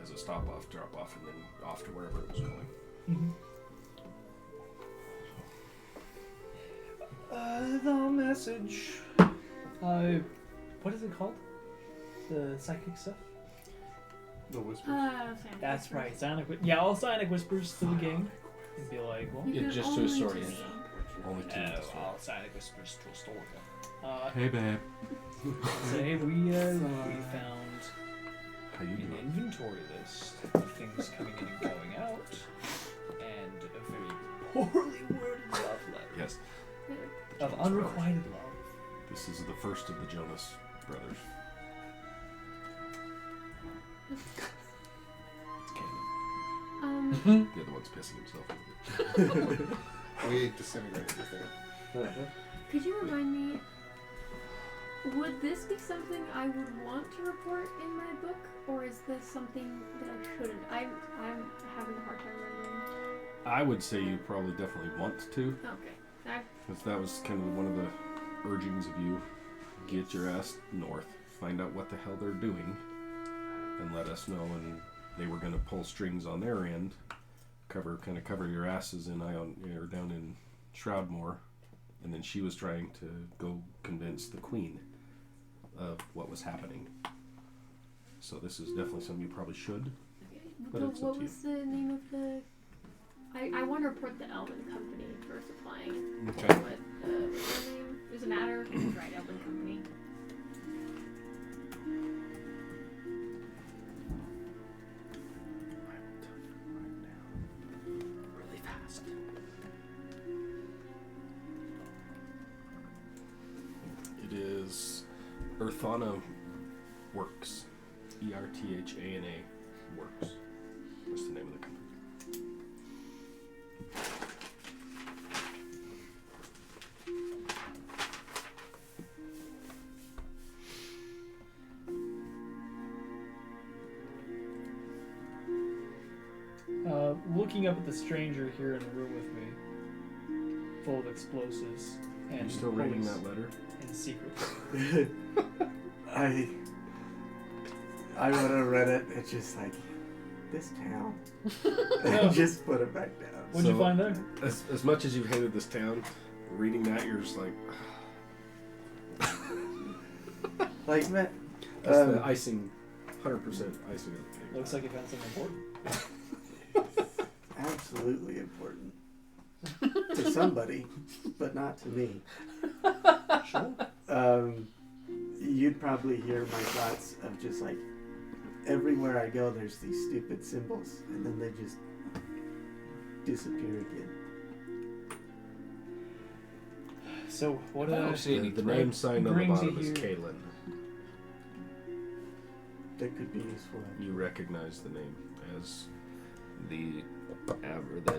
as a stop off, drop off, and then off to wherever it was going. The message. What is it called? The psychic stuff? The whispers. That's right. I'll Sonic whispers to the gang and be like, well, You can just to a only story. do Only 2. I'll Sonic whispers to a story. Hey, babe. Say we found How you an doing? inventory list of things coming in and going out, and a very poorly worded love letter Yes. of unrequited love. This is the first of the Jonas brothers. It's canon. The other one's pissing himself. We disintegrated the thing. Could you remind me, would this be something I would want to report in my book, or is this something that I shouldn't? I'm having a hard time remembering. I would say you probably definitely want to, Okay. because that was kind of one of the urgings of you. Get your ass north, find out what the hell they're doing, and let us know. And they were going to pull strings on their end, cover your asses in or down in Shroudmoor, and then she was trying to go convince the queen of what was happening. So this is definitely something you probably should. Okay. But it's up What to you. was the name of the? I want to report the Elven Company for supplying. Okay. What's their name? Does it matter? Right, Elven Company. Really fast. It is Earthana Works. ERTHANA Works. That's the name of the company. Looking up at the stranger here in the room with me, full of explosives Are and you still reading pulleys that letter? and secrets. I would have read it. It's just like this town. And just put it back down. What'd you find there? As much as you've hated this town, reading that you're just like, Like man, that's the icing, 100% icing of the cake. Looks like you found something important. absolutely important to somebody, but not to me. Sure. You'd probably hear my thoughts of just like everywhere I go, there's these stupid symbols, and then they just disappear again. So what? I don't see any The threat. name sign on the brings you bottom is here. Kalen. That could be useful. You recognize the name as the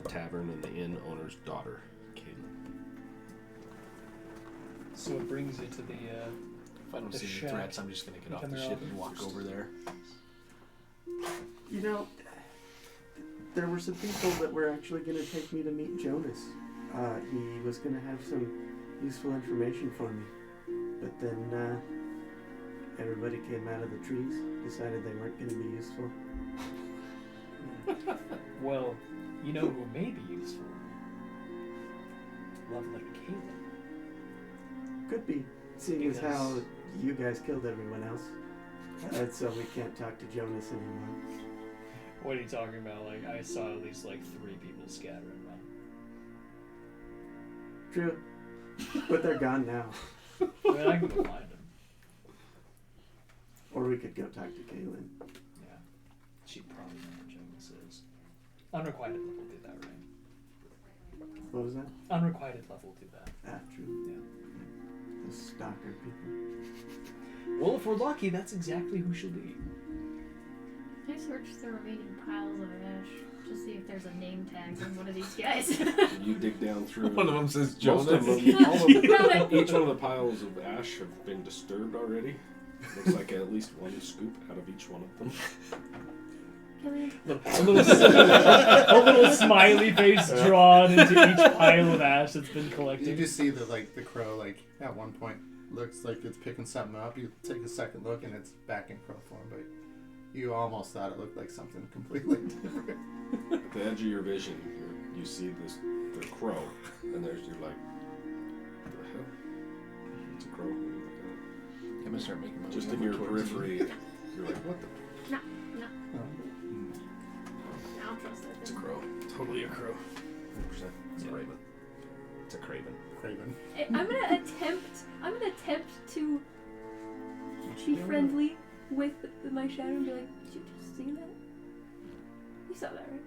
tavern and the inn owner's daughter, Kalen. So it brings you to the. If I don't The see shack. any threats, I'm just gonna get off Come the around ship and walk first. over there. You know, there were some people that were actually going to take me to meet Jonas. He was going to have some useful information for me. But then everybody came out of the trees, decided they weren't going to be useful. Well, you know who may be useful? Lovely Caitlin. Could be, seeing as how Because- you guys killed everyone else. And so we can't talk to Jonas anymore. What are you talking about? Like, I saw at least like 3 people scatter and run. True. But they're gone now. I mean, I can go find them. Or we could go talk to Kaylin. Yeah. She probably know where Jonas is. Unrequited level do that, right? What was that? Unrequited level do that. Ah, true. Yeah. The stalker people. Well, if we're lucky, that's exactly who she'll be. I searched the remaining piles of ash to see if there's a name tag on one of these guys. You dig down through. One of them says Most Jonas. of them, each one of the piles of ash have been disturbed already. Looks like at least one scoop out of each one of them. A little smiley face drawn into each pile of ash that's been You collected. just see the crow, like, at one point looks like it's picking something up. You take a second look and it's back in crow form, but you almost thought it looked like something completely different. At the edge of your vision, you see the crow, and you're like, what the hell? It's a crow. What are you looking at? I'm gonna start making my Just way in over your towards periphery, you're like, what the? No. I don't trust that It's a thing. crow. Totally a crow. 100%. It's Yeah. a raven. It's a craven. Craven. I'm gonna attempt to be friendly with my shadow and be like, did you just see that? You saw that, right?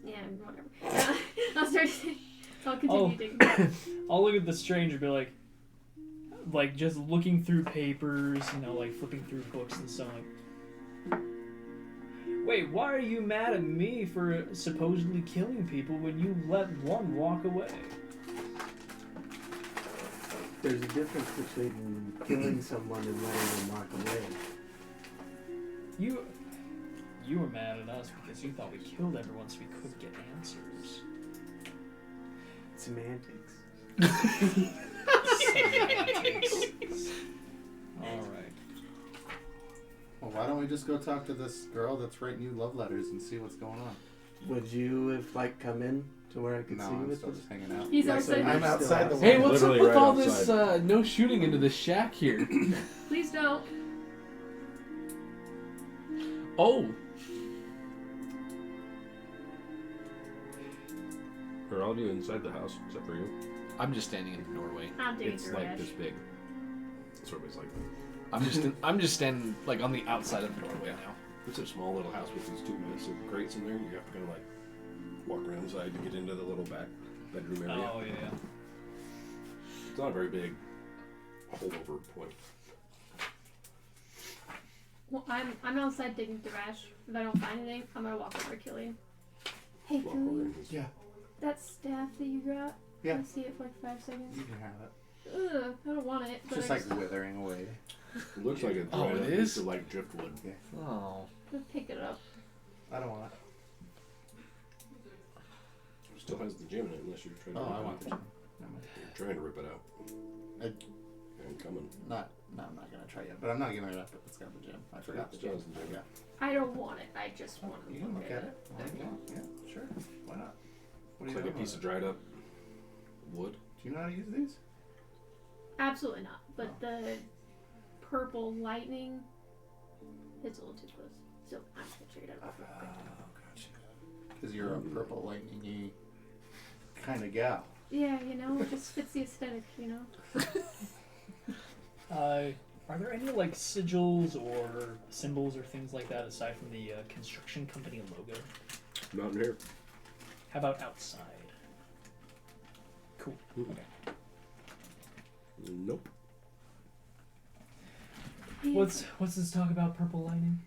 Yeah, whatever. I'll start. I'll continue digging. I'll look at the stranger and be like just looking through papers, like flipping through books and so on. Wait, why are you mad at me for supposedly killing people when you let one walk away? There's a difference between killing someone and letting them walk away. You were mad at us because you thought we killed everyone so we couldn't get answers. Semantics. Alright. Well, why don't we just go talk to this girl that's writing you love letters and see what's going on? Would you have come in to where I could No, see you I'm with still this? just hanging out. He's Yeah, outside. so I'm outside the Hey, Hey, what's Literally up with right all outside. this no shooting into the shack here? Please don't. Oh, Are all of you inside the house except for you? I'm just standing in the doorway. I'm digging It's through like ash. this big. It's always like that. I'm just standing like on the outside of the doorway now. It's a small little house with these 2 massive grates in there. You have to kind of like walk around the side to get into the little back bedroom area. Oh yeah. It's not a very big holdover point. Well, I'm outside digging through ash. If I don't find anything, I'm gonna walk over to Killian. Hey, Walk over Killian, and just, Yeah, that staff that you got. Yeah. Can I see it for like 5 seconds? you can have it. Ugh, I don't want it. It's But just I like withering away. It looks like it's Oh, right it up is? to like driftwood. Oh, just pick it up. I don't want it. It still has the gem in it unless you're trying to Oh, rip I it want out. the gem. Never mind. You're trying to rip it out. I- And coming. No, I'm not gonna try yet. But I'm not giving it up if it's got the gem. I forgot the Still gem. has the gem. Yeah. I don't want it. I just want to You can look at it. Why not? Yeah, sure. Why not? What do Looks you like a know piece about of dried up wood. it? Do you know how to use these? Absolutely not. But the purple lightning, it's a little too close. So I'm gonna check it out. Oh, gotcha. Because you're a purple lightning-y kind of gal. Yeah, it just fits the aesthetic, Are there any like sigils or symbols or things like that aside from the construction company logo? Not in here. How about outside? Cool. Okay. Nope. What's this talk about purple lightning?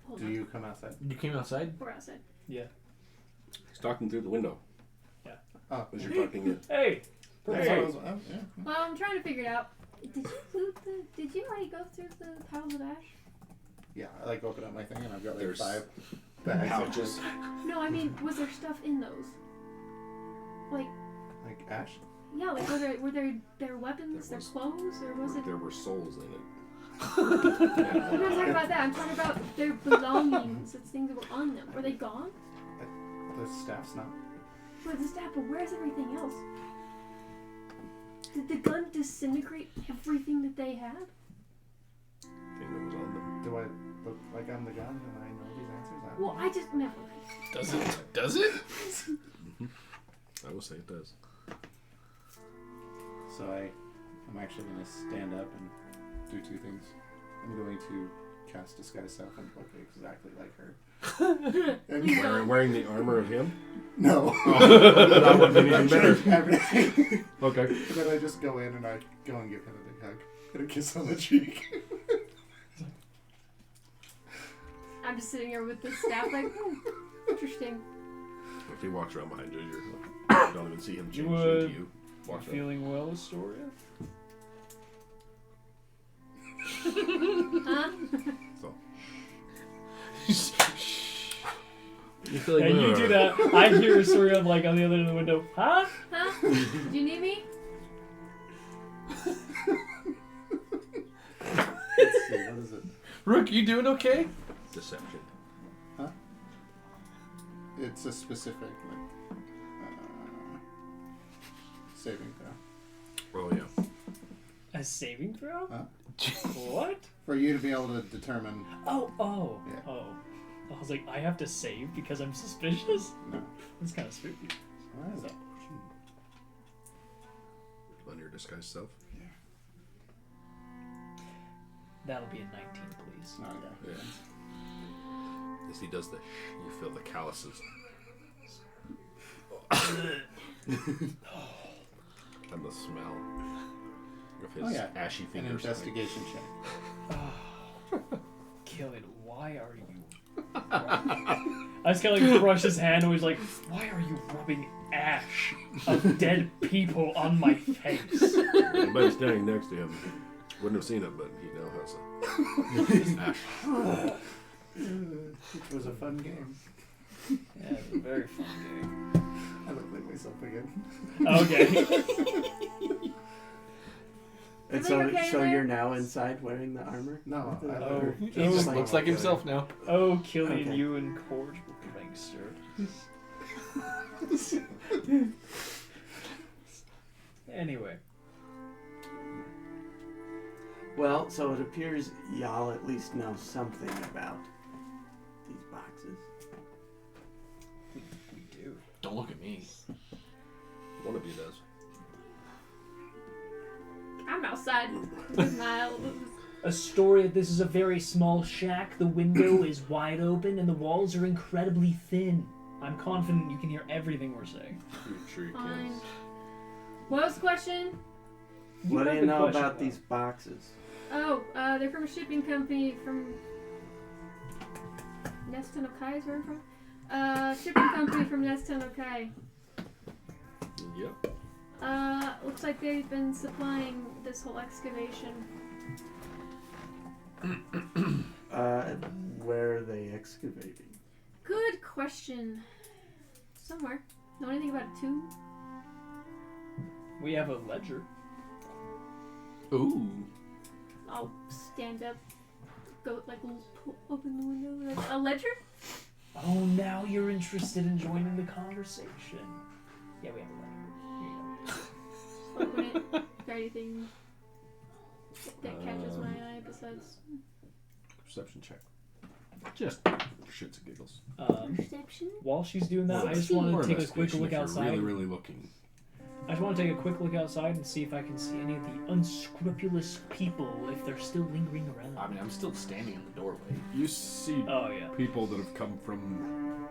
Hold Do on. you come outside? You came outside? We're outside. Yeah. He's talking through the window. Oh, As you're talking in. Hey. that's Hey. what I was, oh, yeah. Well, I'm trying to figure it out. Did you loot the? Did you already go through the piles of ash? Yeah, I like open up my thing and I've got like There's 5 bags. pouches. No, I mean, was there stuff in those? Like, Like ash? yeah, like were there their weapons, their clothes, or was it? There were souls in it. I'm not talking about that. I'm talking about their belongings. It's things that were on them. Were they gone? The staff's not. Where's the staff? But where's everything else? Did the gun disintegrate everything that they had? Thing that was on them. Do I look like I'm the gun and I know these answers? Well, I just never mind. Does it? Does it? I will say it does. So I'm actually going to stand up and do 2 things. I'm going to cast Disguise Self and look exactly like her. And Wearing the armor of him? no. That would have been even better. Everything. Okay. And then I just go in and I go and give him a big hug and a kiss on the cheek. I'm just sitting here with the staff, like, interesting. If he walks around behind you, you don't even see him change You, into you. Walks up. Feeling well, Astoria? Huh? So. You feel like Yeah, you do that. I hear Astoria like on the other end of the window. Huh? Huh? Do you need me? Let's see, what is it? Rook, you doing okay? Deception. Huh? It's a specific, like, saving throw. Oh, yeah. A saving throw? Huh? What? For you to be able to determine. Oh. Yeah. Oh. I was like, I have to save because I'm suspicious? No. That's kind of spooky. Where is it? On your disguised self? That'll be a 19, please. No, yeah. As he does the you feel the calluses. And the smell of his ashy An fingers. investigation check. Killian, why are you? I just kind of like brush his hand and was like, why are you rubbing ash of dead people on my face? Anybody standing next to him wouldn't have seen it, but he now has a ash. Which was a fun game. Yeah, it was a very fun game. I look like myself again. Okay. And Everything okay so there? you're now inside wearing the armor? No, I Oh, look. He just looks like himself now. Oh, Killian, Okay. you and Corge were prankster. Anyway. Well, so it appears y'all at least know something about these boxes. We do. Don't look at me. One of you does. I'm outside with my. Astoria, this is a very small shack. The window is wide open and the walls are incredibly thin. I'm confident you can hear everything we're saying. You sure you Fine. can? What was the question? What do have you the know question about these boxes? Oh, they're from a shipping company from Neston Okai is where I'm from. Shipping company from Neston Okai. Yep. Looks like they've been supplying this whole excavation. Where are they excavating? Good question. Somewhere. Know anything about a tomb? We have a ledger. Ooh. I'll stand up, go like open the window. Like, a ledger? Oh, now you're interested in joining the conversation. Yeah, we have a ledger. Here you go. Open it. Is there anything that catches my eye besides Perception check. Just for shits and giggles. perception? While she's doing that, Or- I just want or to take a quick investigation look if you're outside. Really, really looking. I just want to take a quick look outside and see if I can see any of the unscrupulous people, if they're still lingering around. I mean, I'm still standing in the doorway. You see Oh, yeah. people that have come from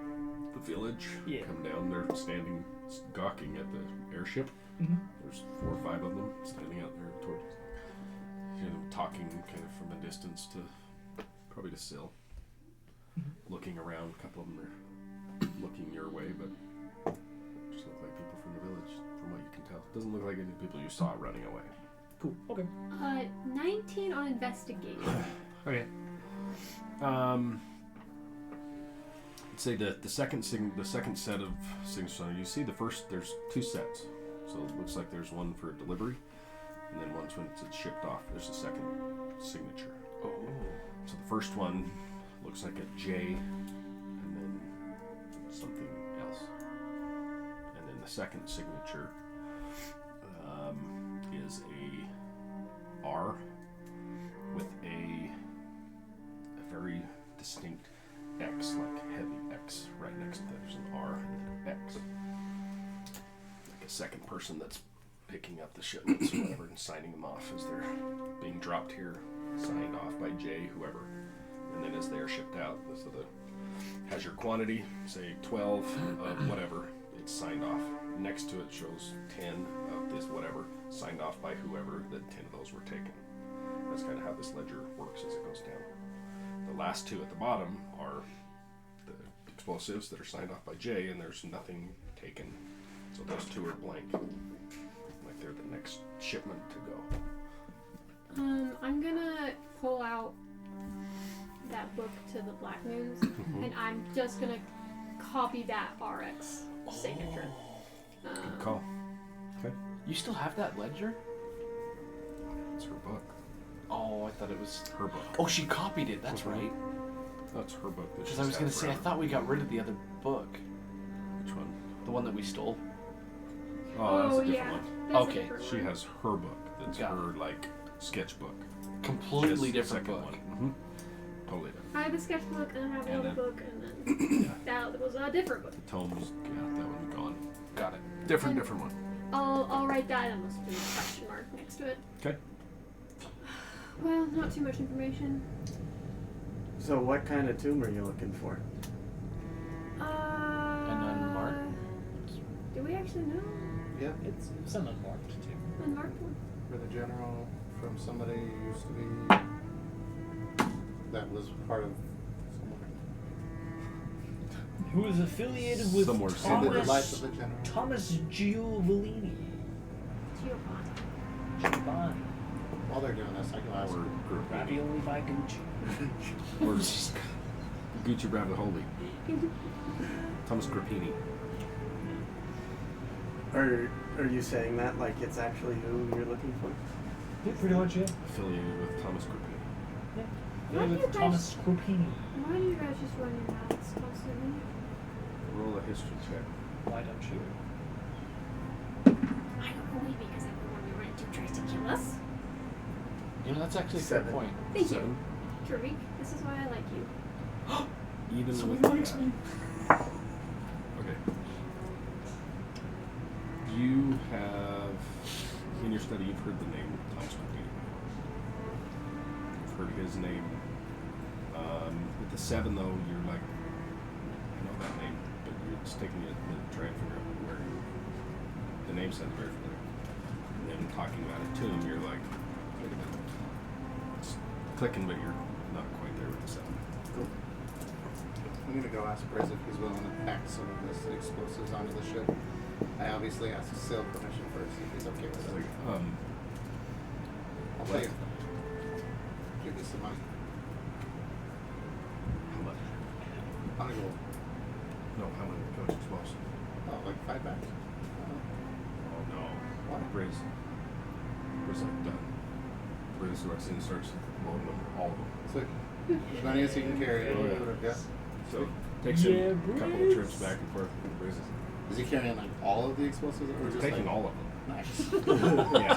the village come down. They're standing, gawking at the airship. Mm-hmm. There's 4 or 5 of them standing out there towards, talking kind of from a distance to probably to Syl. Looking around, a couple of them are looking your way, but just look like people from the village, from what you can tell. Doesn't look like any people you saw running away. Cool. Okay. 19 on investigation. Okay. Let's say the second set of signatures. You see the first. There's 2 sets, so it looks like there's one for delivery, and then once when it's shipped off, there's a second signature. Oh. So the first one looks like a J, and then something else, and then the second signature is a R with a very distinct X, like heavy X, right next to it. There's an R and an X. Like a second person that's picking up the shipments or whatever and signing them off as they're being dropped here, signed off by J, whoever. And then as they're shipped out, so has your quantity, say 12 of whatever, it's signed off. Next to it shows 10 of this whatever, signed off by whoever, that 10 of those were taken. That's kind of how this ledger works as it goes down. The last 2 at the bottom are the explosives that are signed off by J, and there's nothing taken. So those 2 are blank, like they're the next shipment to go. I'm gonna pull out that book to the Black Moons, and I'm just gonna copy that RX signature. Good call. Okay. You still have that ledger? It's her book. Oh, I thought it was Her book. Oh, she copied it. That's right. That's her book. Because I was gonna say, I thought we got rid of the other book, Which one? the one that we stole. Oh, that's a different yeah. one. That's a Okay. different She one. has her book. That's Got her like sketchbook. Completely She has the different second book. One. Totally different. I have a sketchbook and I have And another then- book, and then that was a different book. The tomes, yeah, that one's gone. Got it. Different one. I'll write that and let's do a question mark next to it. Okay. Well, not too much information. So what kind of tomb are you looking for? An unmarked? Do we actually know? Yeah, It's an unmarked too. Unmarked one. for the general from somebody who used to be that was part of Who is affiliated with Somewhere ended the life Thomas of the general. Thomas Giovanni. Giovanni. While they're doing this, I can ask. Ravioli by Gucci. Or Gucci Ravioli. Thomas Grappini. Are you saying that like it's actually who you're looking for? Yeah, pretty much, yeah. Affiliated with Thomas Grappini. Why do you With guys- Thomas Scrupini. Why do you guys just run your mouths constantly? Roll a history check. Why don't you? I don't know, because everyone we run into tries to kill us. You know, that's actually a fair 7. point. Thank 7. you. Tariq, this is why I like you. Even Someone with likes that. me. Okay. You have, in your study, you've heard the name Thomas Grappini. You've heard his name. With the 7, though, you're like, I know that name, but you're just taking it and trying to figure out where the name sounds very familiar. And then talking about it to him, you're like, wait a minute. It's clicking, but you're not quite there with the 7. Cool. I'm gonna go ask Briz if he's willing to pack some of this explosives onto the ship. I obviously asked Syl permission first if he's okay with it. I'll pay you. Give you some money. How much? How many gold? No, how much explosives? Oh, like 5 bags. Oh no. Why? Briz like done. Briz walks in and starts loading them, all of them. Sweet. As many as he can carry. Oh, yeah. Put it- yeah. So takes him Yeah, a couple Briz. of trips back and forth with Briz. Is he carrying like all of the explosives? Or He's just taking like, all of them. Nice.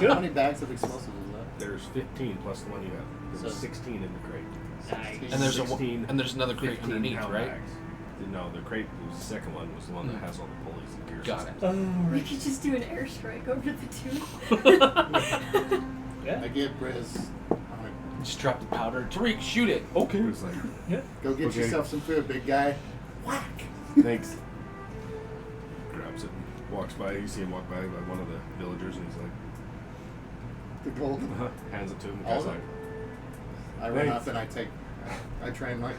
Yeah. How many bags of explosives is that? There's 15 plus the one you have. There's So- 16 in the crate. Nice. And there's 16, and there's another crate 15 underneath, pound right? bags. No, the crate, the second one was the one that has all the pulleys and gears. Got it. Oh, We right. could just do an airstrike over the two. Yeah. I give Briz. Just drop the powder. Tariq, shoot it. Okay. It was like, Go get Okay. yourself some food, big guy. Whack. thanks. Grabs it and walks by. You see him walk by one of the villagers, and he's like, The gold. hands it to him. The All guy's of like, it? I run Thanks. up and I try and like.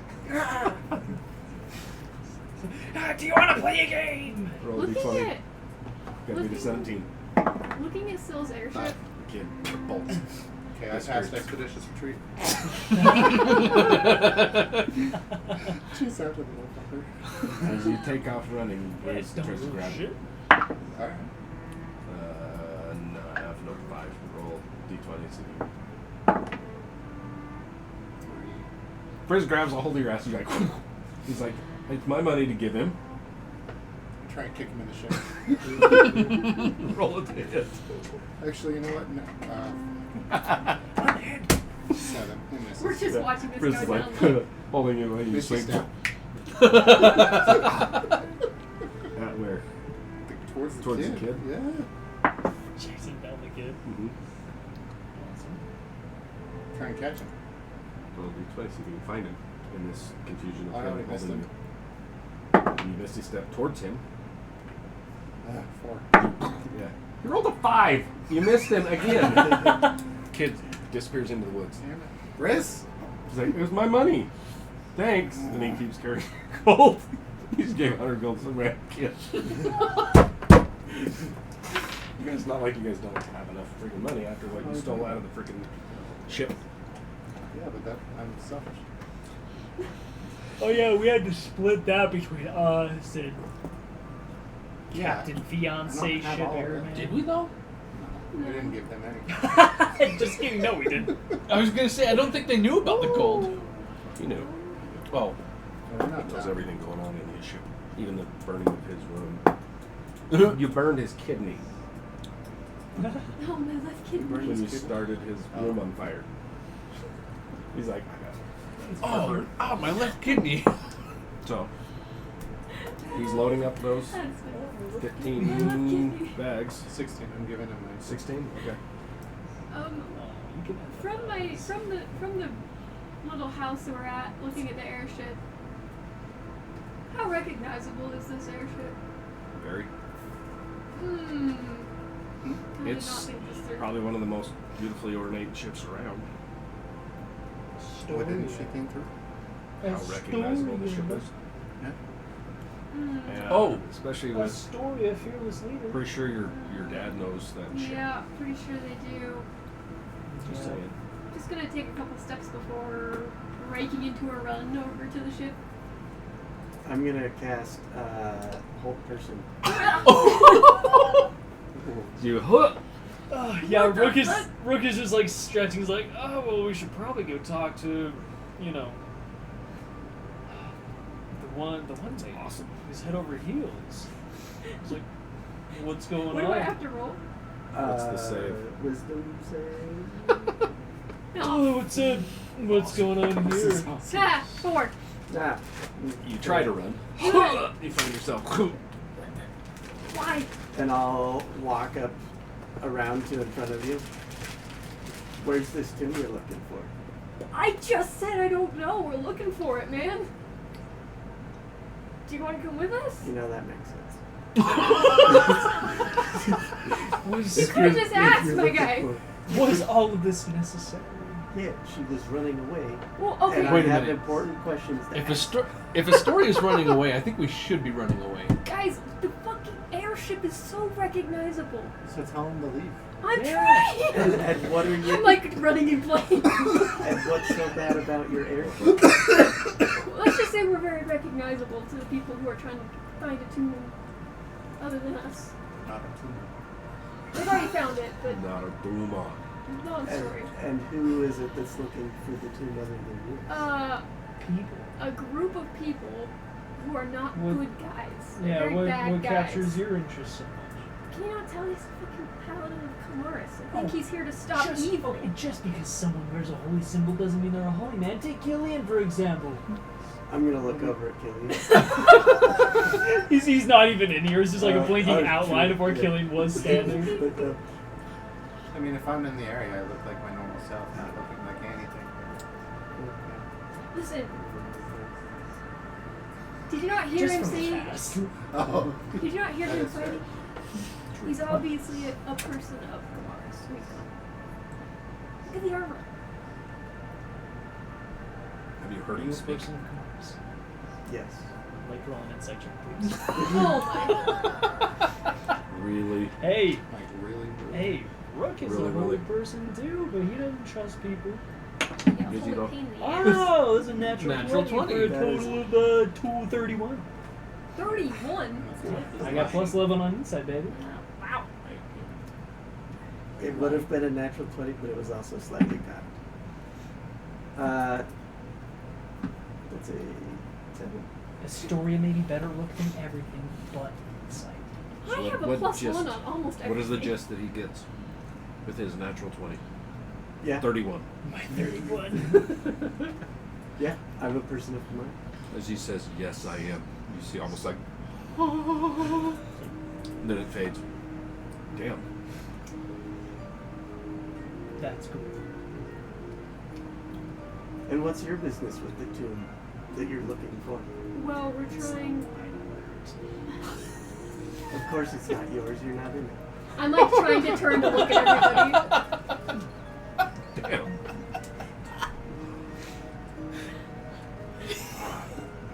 Do you want to play a game? roll a Looking d20. at Got me to 17. looking at Sill's airship. The kid bolts. Okay, I That's passed great. expeditious retreat. She's out of the motherfucker. As you take off running, Grace Don't tries to lose grab shit. it. Alright. No, I have no 5. Roll d20. So Frizz grabs a hold of your ass. He's like, it's my money to give him. Try and kick him in the shin. Roll it to hit. Actually, you know what? No. 7. He misses. We're just watching this Frizz go is down. like, holding you when you Missy swing. step. At where? Towards the Towards kid. the kid? Yeah. Chasing down the kid. Mm-hmm. Awesome. Try and catch him. Roll d20 so you can find him in this confusion of I already him missed holding him. you. You misty step towards him. 4. Yeah. You rolled a 5. You missed him again. Kid disappears into the woods. Damn it. Briz? He's like, it was my money. Thanks. And he keeps carrying gold. He just gave 100 gold to some random kid. You guys, not like you guys don't have enough freaking money after what you stole out of the freaking ship. Yeah, but I'm selfish. Oh yeah, we had to split that between us and Captain I Fiance don't have ship all of it. Airman. Did we though? We didn't give them any. Just kidding. No, we didn't. I was gonna say I don't think they knew about the gold. He knew. Oh, We're not He knows down. everything going on in his ship. Even the burning of his room. You burned his kidney No, my left kid. Burned when you his kidney? started his room on fire. He's like, I got it. oh, my left kidney. So, he's loading up those That's 15 bags. 16. I'm giving him my 16? Okay. From the little house that we're at, looking at the airship. How recognizable is this airship? Very. I did not It's think this through. probably one of the most beautifully ornate ships around. What didn't she came through? How recognizable the ship is. Yeah. And Oh. especially A with, story of fearless leader. pretty sure your dad knows that ship. Yeah, pretty sure they do. Just saying. Just gonna take a couple steps before breaking into a run over to the ship. I'm gonna cast Hold Person. You hook. Yeah, What the Rook is fuck? just like stretching. He's like, oh well, we should probably go talk to, the one lady. Awesome. He's head over heels. He's like, what's going What on? do I have to roll? What's the save? Wisdom save. Oh, what's going on here? Ha! 4. Ah. You try to run. You find yourself. Why? And I'll walk up around to in front of you. Where's this tomb you're looking for? I just said I don't know. We're looking for it, man. Do you want to come with us? You know that makes sense. You could have just asked, my guy. Was all of this necessary? Yeah, she was running away. Well, okay. And I Wait a have minute. important questions to ask. If a story is running away, I think we should be running away. Guys, the fucking airship is so recognizable. So tell him to leave. I'm And, trying. and what are you? I'm like running in flames. And what's so bad about your airship? Let's just say we're very recognizable to the people who are trying to find a tomb other than us. Not a tumor. They've already found it, but Not a boomer. long story. And who is it that's looking for the tomb other than you? People. A group of people who are not What- good guys. They're Yeah, very bad what guys. captures your interest so much? Can you not tell he's a fucking paladin of Kamaris? I think he's here to stop just, evil. Just because someone wears a holy symbol doesn't mean they're a holy man. Take Gillian, for example. I'm gonna look over at Killian. He's not even in here. It's just like a blinking outline true, of where yeah. Killian was standing. But, I mean, if I'm in the area, I look like my normal self, not looking like anything. Listen, did you not hear Just him from the say? Oh. past. Did you not hear That him is fighting? He's obviously a person of Mars. Look at the armor. Have you heard Are him you a speak? person of Mars? yes. Like roll an insight check, please. Oh my. Really? Hey, Like, really? hey, Rook is Really, a holy really? person too, but he doesn't trust people. Yeah, Gives you holy the- pain in the ass. Oh, there's a natural, Natural 20 for 20. a That total of 231. 31. I got plus 11 on insight, baby. Wow. It would have been a natural 20, but it was also slightly cocked. That's a 7. Astoria may be better look than everything, but insight. I have a plus gist? 1 on almost everything. What is the gist that he gets with his natural 20? Yeah. 31. My 31. Yeah, I'm a person of mind. As he says, yes, I am. You see almost like, and then it fades. Damn. That's cool. And what's your business with the tomb that you're looking for? Well, we're trying. Of course it's not yours, you're not in it. I'm like trying to turn to look at everybody. Damn.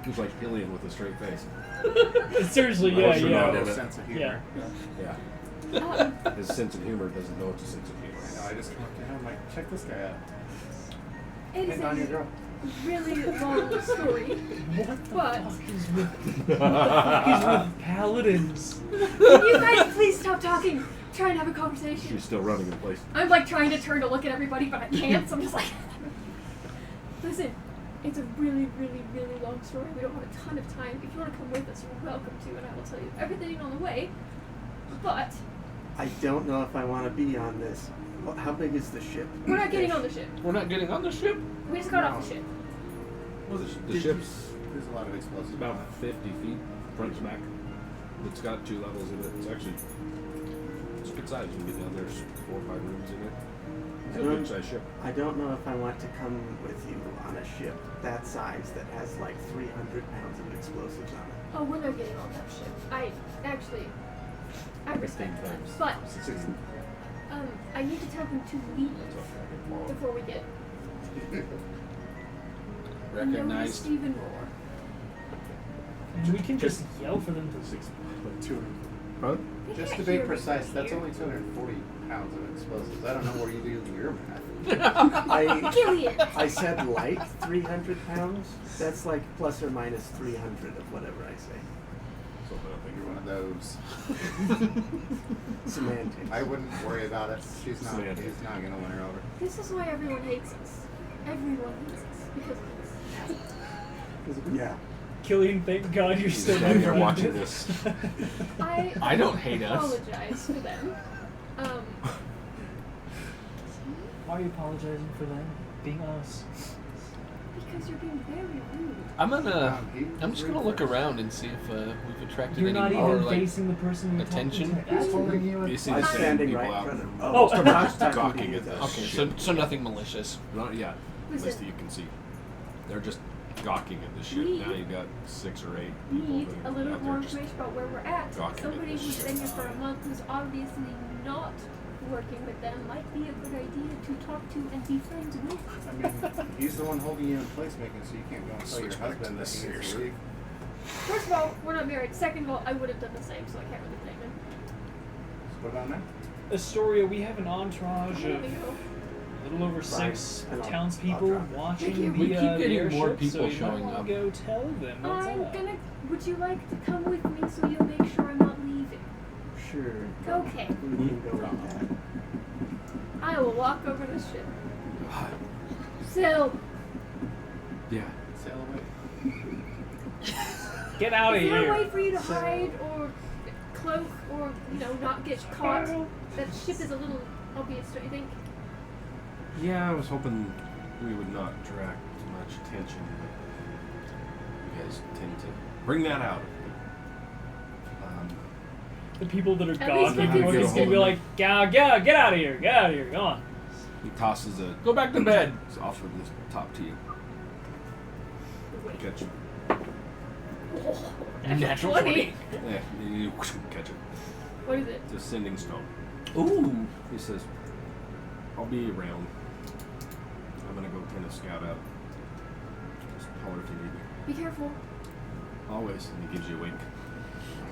He's like Killian with a straight face. Seriously, I yeah, hope you're yeah. not No in it. sense of humor. Yeah. Yeah. His sense of humor doesn't know it's a sense of I humor. know, I just come up to him like, check this guy out. It is Hitting on your a girl. really long story. What the But- fuck is with with paladins? Can you guys please stop talking? Try and have a conversation. She's still running in place. I'm like trying to turn to look at everybody, but I can't, so I'm just like. Listen, it's a really, really, really long story. We don't have a ton of time. If you want to come with us, you're welcome to, and I will tell you everything on the way. But I don't know if I want to be on this. Well, how big is the ship? we're not getting on the ship. We're not getting on the ship. We just got off the ship. Well, the Did ship's There's a lot of explosives. about 50 feet front to back. It's got 2 levels in it. It's actually it's a good size. You can get down there. There's 4 or 5 rooms in it. It's a good sized ship. I don't know if I want to come with you on a ship that size that has like 300 pounds of explosives on it. Oh, we're not getting on that ship. I respect that. But I need to tell him to leave before we get Recognized. noticed even more. We can just yell for them to. Huh? They Just to can't be hear me precise, from that's here. only 240 pounds of explosives. I don't know where you do your math. Killian. I said like 300 pounds. That's like plus or minus 300 of whatever I say. So I think you're one of those. Semantics. I wouldn't worry about it. He's not going to win her over. This is why everyone hates us. Everyone hates us because of this. Yeah. Killian, thank God you're He's still standing here moving. watching this. I don't hate us. apologize for them. Why are you apologizing for them being us? Because you're being very rude. I'm just gonna look around and see if we've attracted You're any not more even like facing the person you're attention? talking to. Who's holding you? You see I'm the same standing people right in out front of him. Oh, Tomas talking to gawking you, at though. this. Okay, so nothing malicious. Not yet. At Listen. least that you can see. They're just gawking at this shit. We Now you got 6 or 8 We people need that a are little out more there just information about where we're at. gawking at Somebody this who's shit. been here for a month who's obviously not working with them might be a good idea to talk to and be friends with. I mean, he's the one holding you in place, making so you can't go and tell your Switch back to husband that this he needs to seriously. leave. First of all, we're not married. Second of all, I would have done the same, so I can't really blame him. What about now? Astoria, we have an entourage There of we go. a little over 6 And I'll townspeople drop it. watching Thank you. the, We keep the getting airship, more people so you showing might up. Go tell them what's I'm up. gonna. Would you like to come with me so you'll make sure I'm not leaving? Sure. Okay. We can go with that. I will walk over to the ship. Sail. Yeah. Sail away. Get out of Is there a way here. for you to hide or cloak or not get caught? That ship is a little obvious, don't you think? Yeah, I was hoping we would not attract too much attention. guys tend to bring that out. The people that are At least gawking we can for see this it. gonna be like, get out of here, go on. He tosses a Go back to bed. off of the top to you. Catch it. Natural 20. 20. Yeah, you catch it. What is it? It's a sending stone. Ooh. He says, I'll be around. I'm gonna go kind of scout out. Just holler if you need me. Be careful. Always. And he gives you a wink.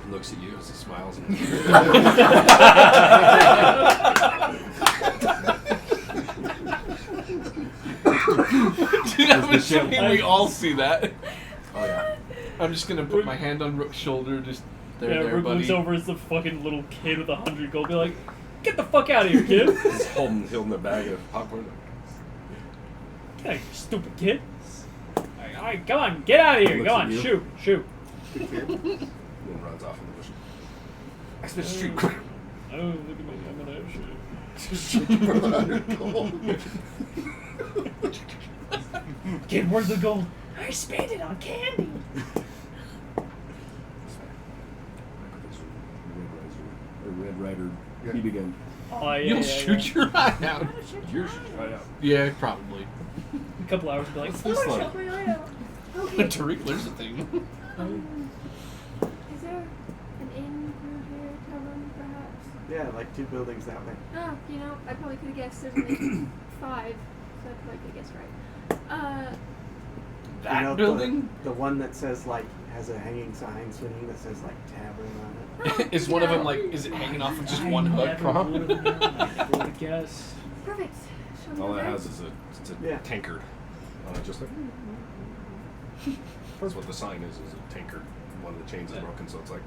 He looks at you as he smiles. And Dude, I'm assuming we all see that. oh yeah. I'm just gonna put my hand on Rook's shoulder, just there, Rook buddy. looks over as the fucking little kid with 100 gold, be like, get the fuck out of here, kid. He's holding a bag of popcorn. Get out of here, stupid kid. Alright, come on, get out of here. Looks Go at on, you. shoot. Good kid. Then runs off in the bush. I spit street. Oh, look at my combination. Kid, where's the gold? I spent it on candy. Red Rider. He began. Oh, yeah, You'll shoot your eye out. Yours right out. Yeah, probably. A couple hours, be like, What's this like? Okay. Tariq, there's a thing. Is there an inn near here, tavern, perhaps? Yeah, like 2 buildings that way. Oh, you know, I probably could have guessed there's only 5, so I probably could have guessed right. That You know, building? The one that says, like, has a hanging sign swinging that says, like, tavern on it. Is one of them like, is it hanging off of just one hook? I would have guessed. Perfect. Shall we All go it there? has is a Yeah. tankard. Just like. That's what the sign is a tankard. One of the chains is broken, so it's like.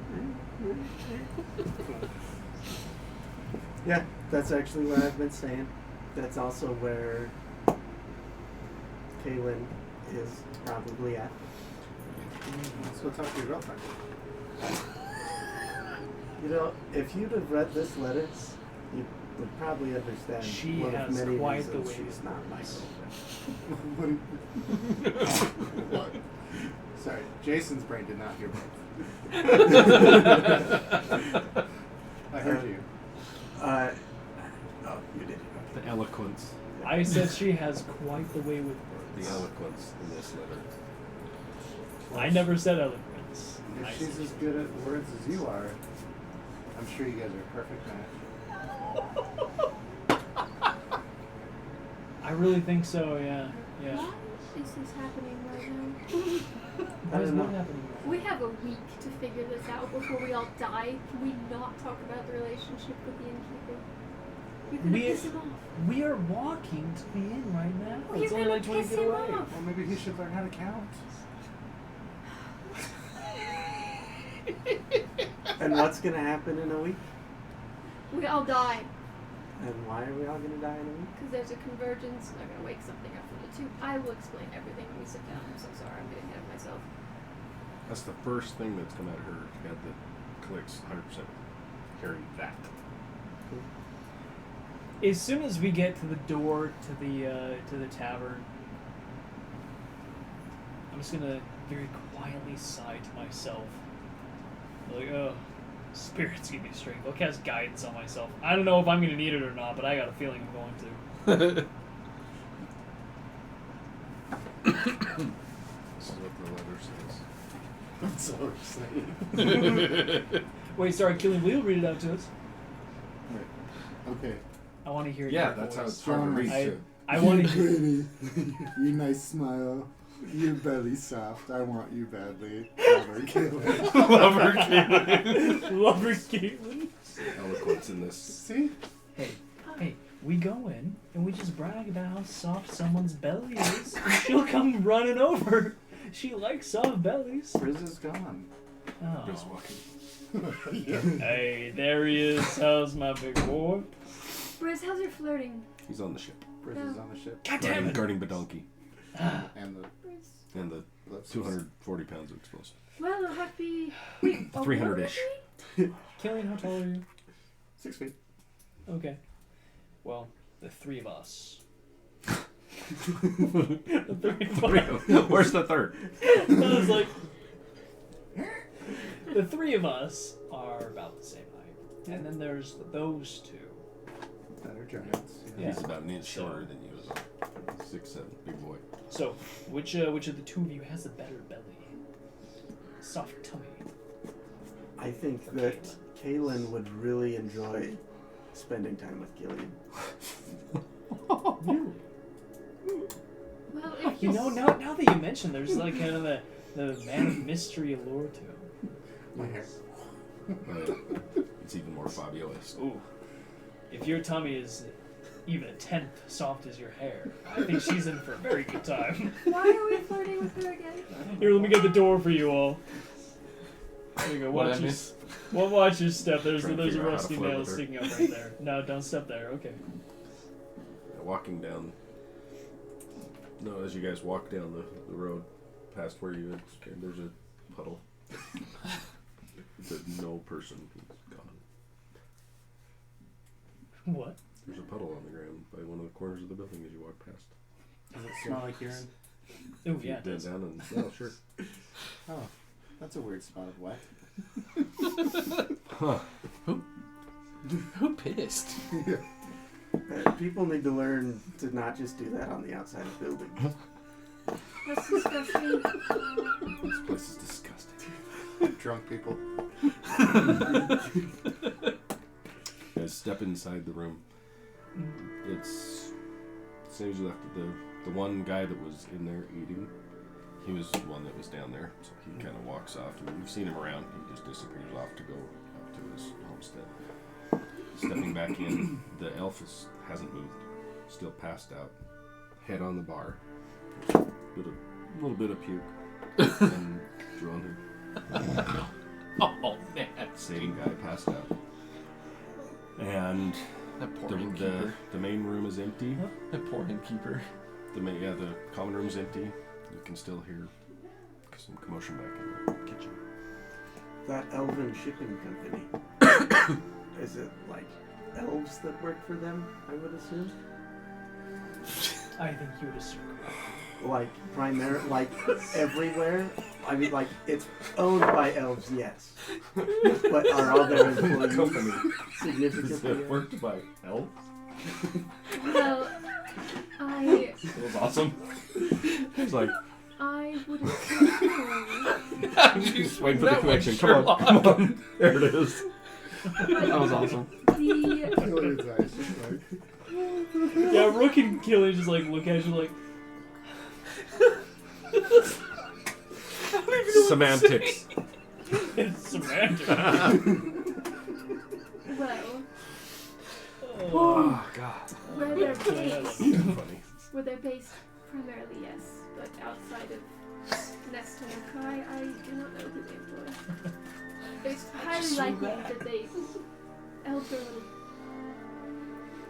Yeah, that's actually where I've been staying. That's also where Kaylin is probably at. Let's go talk to your girlfriend. You know, if you'd have read this letter, you would probably understand She one has of many quite the reasons way she's with not my words. girlfriend. What? Sorry, Jason's brain did not hear both. I heard you. Oh, you did. The eloquence. I said she has quite the way with The words. eloquence in this letter. I never said eloquence. I If she's said as good at words as you are, I'm sure you guys are a perfect match. I really think so, yeah. Yeah. Why is this happening right now? Why is don't what know. happening? We have a week to figure this out before we all die. Can we not talk about the relationship with the innkeeper? You're gonna We- piss him off. We are walking to the inn right now. Well, It's you're only gonna like 20 piss feet him away. off. Well, maybe he should learn how to count. And what's gonna happen in a week? We all die. And why are we all gonna die in a week? Because there's a convergence. I'm gonna wake something up from the two. I will explain everything when we sit down. I'm so sorry. I'm getting ahead of myself. That's the first thing that's come out of her head that clicks 100%. Hearing that. As soon as we get to the door to the tavern, I'm just gonna very quietly sigh to myself. Like, oh, spirits give me strength. I'll cast guidance on myself. I don't know if I'm gonna need it or not, but I got a feeling I'm going to. This is what the letter says. I'm so excited. Wait, sorry, Killian, will you read it out to us? Okay. I want to hear Yeah, your that's how voice. it's hard to read. I want to hear. Pretty. You nice smile. Your belly soft. I want you badly. Never kill it. Love her, Caitlin. Love her, Caitlin. Eloquence in this. See? Hey, we go in and we just brag about how soft someone's belly is, and she'll come running over. She likes soft bellies. Riz is gone. Oh. Just walking. Hey, there he is. How's my big boy? Briz, how's your flirting? He's on the ship. Riz is on the ship. God damn it! Guarding Badonki. And the Briz. And the 240 pounds of explosive. Well, it'll have to be. Wait, 300-ish. Killian, how tall are you? 6 feet. Okay. Well, the three of us. The three of us. Where's the third? I was like, The three of us are about the same height. And then there's those two. Better giants. Yeah. He's about an inch shorter than you. 6'7", big boy. So, which of the two of you has the better belly? Soft tummy. I think that Kaylin would really enjoy spending time with Gillian. Really? Well, if You know, now that you mention, there's like kind of the man of mystery allure to him. My hair. It's even more fabulous. Ooh. If your tummy is even a tenth soft as your hair, I think she's in for a very good time. Why are we flirting with her again? Here, let me get the door for you all. There you go. What Watch did I your, miss? watch your step. There's Trying to a figure out how to rusty flirt nail with her. sticking up right there. No, don't step there. Okay. Walking down. No, as you guys walk down the road past where you had scared, there's a puddle. There's no person. He's gone. What? There's a puddle on the ground by one of the corners of the building as you walk past. Does it smell like urine? Oh yeah, it Bend does. down and oh sure. Oh, that's a weird spot of wet. Huh. Who pissed? People need to learn to not just do that on the outside of buildings. That's disgusting. This place is disgusting. Drunk people. You guys step inside the room. It's the same as you left it. The one guy that was in there eating, he was the one that was down there. So he kind of walks off, and you've seen him around. He just disappears off to go up to his homestead. Stepping back in, the elf hasn't moved, still passed out, head on the bar, a little bit of puke, and drew on him. Oh man, Same guy passed out. And that poor innkeeper. the main room is empty. That poor innkeeper. The common room's empty. You can still hear some commotion back in the kitchen. That elven shipping company. Is it like elves that work for them, I would assume? I think you would assume. Like like everywhere? I mean, like, it's owned by elves, yes. But are all their employees significantly worked by elves? Well, It was awesome. It's like, I would assume. just waiting for the That connection. was Come on, Sherlock. come on. There it is. That was awesome. The Yeah, Rook and Killy just like look at you like. Semantics. It's semantic. well, Oh God. where they're based, Funny. where they're based primarily, yes, but outside of Nest and Kai, I do not know who they employ. It's highly so likely bad. that they elves are a little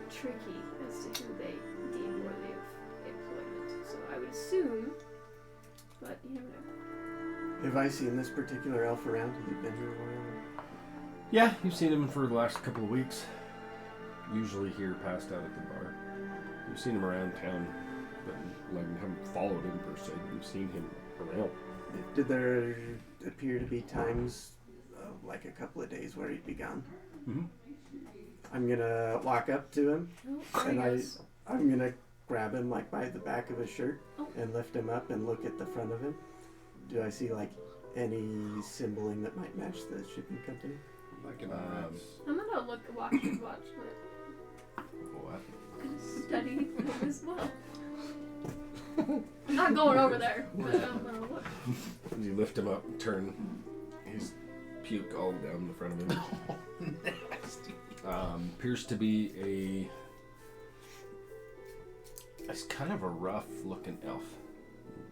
tricky as to who they deem worthy of employment. So I would assume, but you never know. Have I seen this particular elf around? Has he been here a while? Yeah, you've seen him for the last couple of weeks. Usually here, passed out at the bar. You've seen him around town, but like you haven't followed him per se. You've seen him around. Did there appear to be times, like a couple of days, where he'd be gone? Mm-hmm. I'm gonna walk up to him, Oh, and yes. I'm gonna grab him like by the back of his shirt Oh. and lift him up and look at the front of him. Do I see like any symboling that might match the shipping company? Like an I'm gonna watch it, What? and study him as well. I'm not going over there, but I'm gonna look. You lift him up and turn. He's puke all down the front of him. Nasty. Appears to be it's kind of a rough looking elf.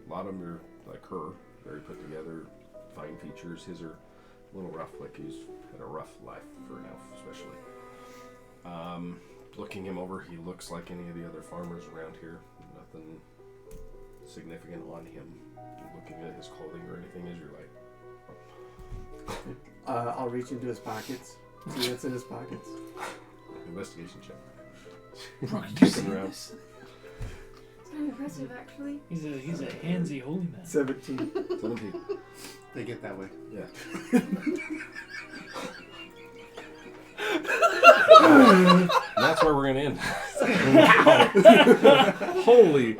A lot of them are like her, very put together, fine features. His are a little rough, like he's had a rough life for an elf, especially. Looking him over, he looks like any of the other farmers around here. Nothing significant on him. Looking at his clothing or anything as you're like, I'll reach into his pockets, see what's in his pockets. investigation check. Looking around. It's kind of impressive, actually. He's a handsy holy man. 17. 17. They get that way. Yeah. That's where we're gonna end. Wow. Holy.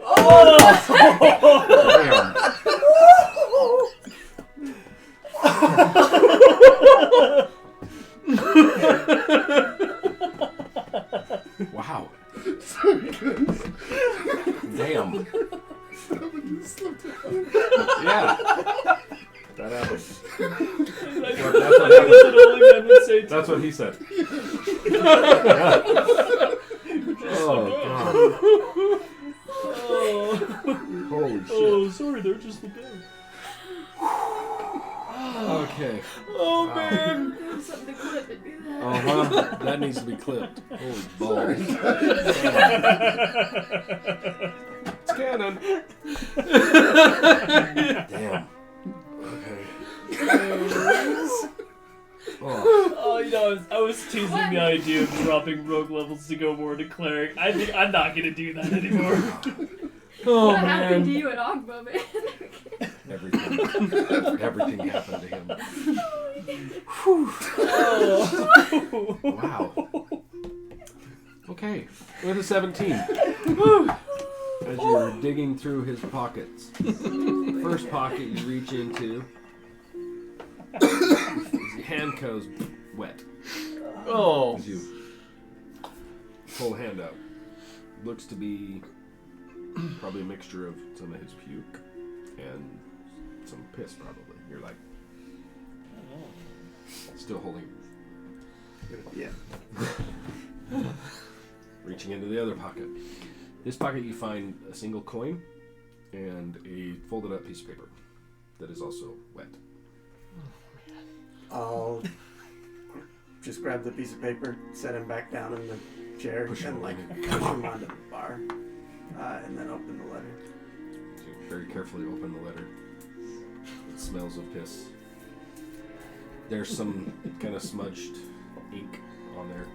Wow. Damn. Yeah. That happened. That's what he said. Oh, God. Holy shit. Oh, sorry, they're just the best. Okay. Oh, man. There was something to clip and do that. Uh-huh. That needs to be clipped. Holy balls. It's canon. Damn. Okay. Oh, you know, I was teasing the idea of dropping rogue levels to go more to cleric. I think I'm not gonna do that anymore. What happened to you at Ogba, man? Everything happened to him. Wow. Okay. With a 17. As you're digging through his pockets. First pocket you reach into. His hand goes wet. Oh. As you pull a hand out. Looks to be probably a mixture of some of his puke and some piss, probably. You're like, still holding. Yeah. Reaching into the other pocket. This pocket you find a single coin and a folded up piece of paper that is also wet. I'll just grab the piece of paper, set him back down in the chair, Push and him like in. push him onto the bar, and then open the letter. So you very carefully open the letter. It smells of piss. There's some kind of smudged ink on there.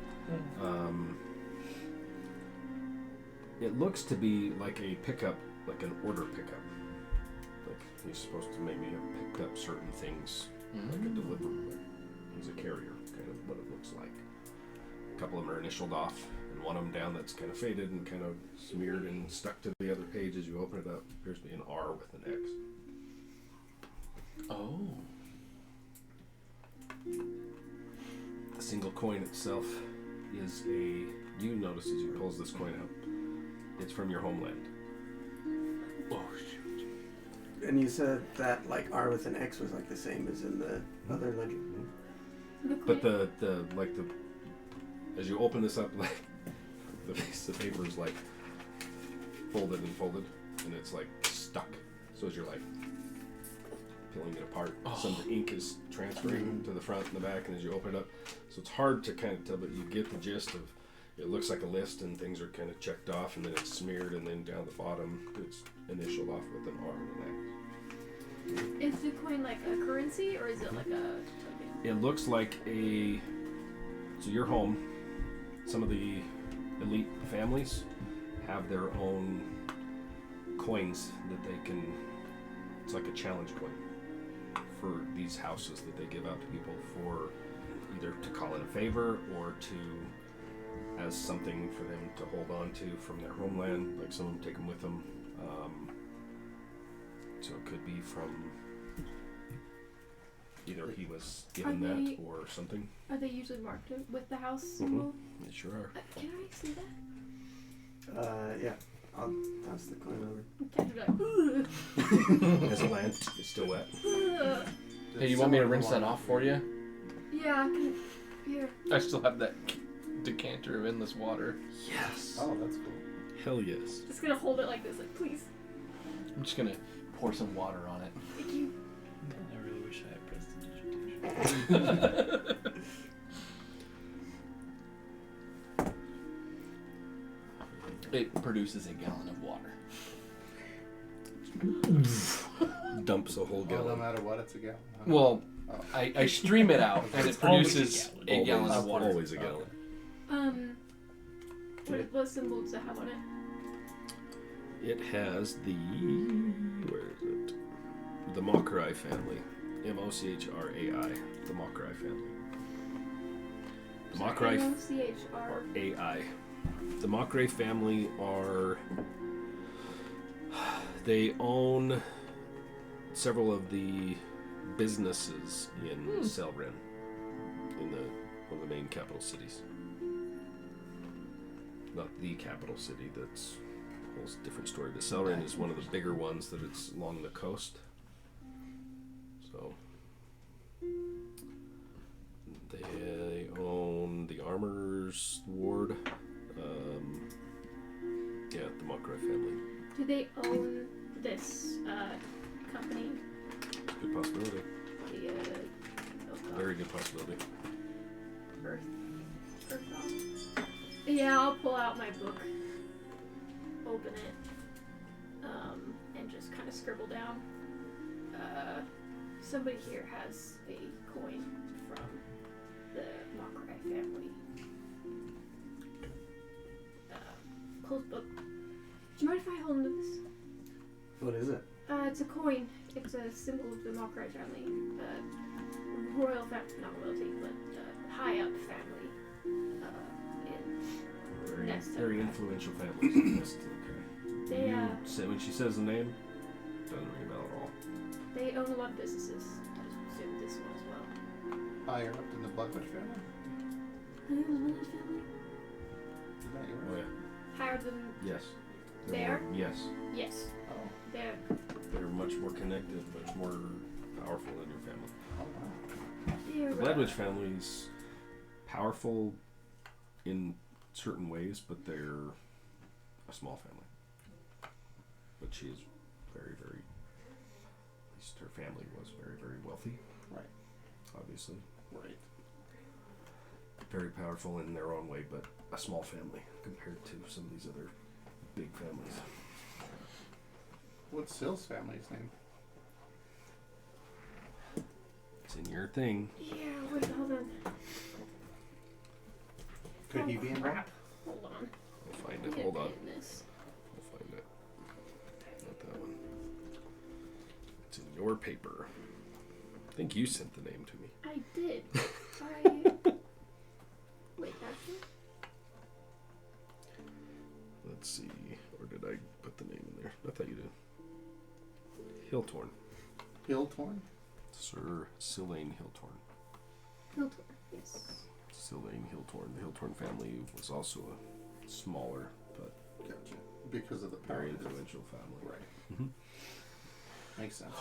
It looks to be like a pickup, like an order pickup. Like he's supposed to maybe have picked up certain things, like a delivery. He's a carrier, kind of what it looks like. A couple of them are initialed off, and one of them down that's kind of faded and kind of smeared and stuck to the other page as you open it up. Appears to be an R with an X. Oh. The single coin itself is you notice as he pulls this coin out, it's from your homeland. Oh, shoot. And you said that like R with an X was like the same as in the other legend. But the as you open this up, like the piece of paper is like folded, and it's like stuck. So as you're like peeling it apart, some of the ink is transferring to the front and the back, and as you open it up, so it's hard to kind of tell, but you get the gist of. It looks like a list, and things are kind of checked off, and then it's smeared, and then down the bottom, it's initialed off with an R and an X. Is the coin like a currency, or is it like a token? It looks like so your home, some of the elite families have their own coins that they can, it's like a challenge coin for these houses that they give out to people for either to call in a favor or to as something for them to hold on to from their homeland, like some of them take them with them. So it could be from either he was given that or something. Are they usually marked with the house symbol? They sure are. Can I see that? Yeah. I'll toss the coin over. Can't do that. As it lands, it's still wet. Hey, you want me to rinse that off for you? Yeah, I can. Here. I still have that decanter of endless water. Yes. Oh, that's cool. Hell yes. Just gonna hold it like this, like please. I'm just gonna pour some water on it. Thank you. I really wish I had prestidigitation. It produces a gallon of water. Dumps a whole Well, no gallon. matter what, it's a gallon. Huh? Well, I stream it out, and it produces a gallon of water. Always a gallon. What symbol does it have on it? It has the where is it? The Mochrai family. M-O-C-H-R-A-I. The Mochrai family. The Mochrai M-O-C-H-R. The Mochrai family are... They own several of the businesses in Selren, in one of the main capital cities. Not the capital city, that's a whole different story. But Selren is one of the bigger ones that it's along the coast. So they own the Armor's Ward. The Mochrai family. Do they own this company? Good possibility. The Very good possibility. Earth Yeah, I'll pull out my book, open it, and just kind of scribble down. Somebody here has a coin from the Mochrai family. Closed book. Do you mind if I hold onto this? What is it? It's a coin. It's a symbol of the Mochrai family. Royal family, not royalty, but high up family. Very influential families. Okay. When she says the name, doesn't ring a bell at all. They own a lot of businesses. I just assumed this one as well. Higher up in the Blackmire family? The Bloodwitch family? Is that yours? Oh yeah. Higher than Yes. there? Yes. Yes. Oh. They're much more connected, much more powerful than your family. Oh, wow. They're, The Bloodwitch family's powerful in certain ways, but they're a small family. But she is very, very, at least her family was very, very wealthy. Right. Obviously. Right. Very powerful in their own way, but a small family compared to some of these other big families. What's Sill's family's name? It's in your thing. Yeah, wait, hold on. Could he be involved? Crap. Hold on. I'll find I'm it. gonna Hold on. pin this. I'll find it. Not that one. It's in your paper. I think you sent the name to me. I did. Wait, actually? Let's see. Or did I put the name in there? I thought you did. Hilltorn. Hilltorn? Sir Sylvain Hilltorn. Filter. Yes. Sylvain Hilltorn. The Hilltorn family was also a smaller but Gotcha. Because of the power. very influential family. Right. Mm-hmm. Makes sense.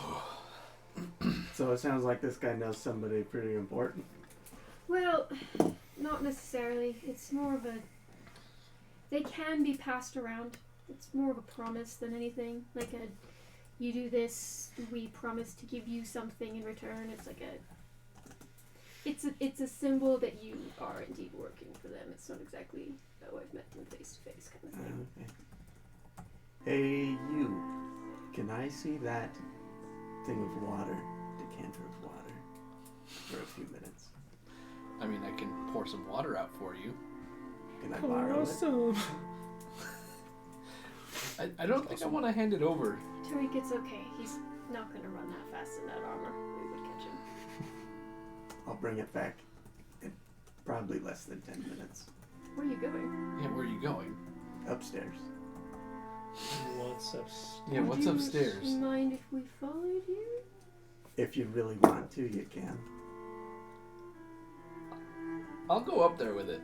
So it sounds like this guy knows somebody pretty important. Well, not necessarily. It's more of a... They can be passed around. It's more of a promise than anything. Like a, you do this, we promise to give you something in return. It's like a... It's a symbol that you are indeed working for them. It's not exactly, oh, I've met them face to face kind of thing. Okay. Hey, you. Can I see that thing of water, decanter of water, for a few minutes? I mean, I can pour some water out for you. Can I borrow it? I don't think I want to hand it over. Tariq, it's okay. He's not going to run that fast in that armor. We would catch him. I'll bring it back in probably less than 10 minutes. Where are you going? Yeah, where are you going? Upstairs. What's upstairs? Yeah, what's Would upstairs? you mind if we followed you? If you really want to, you can. I'll go up there with it.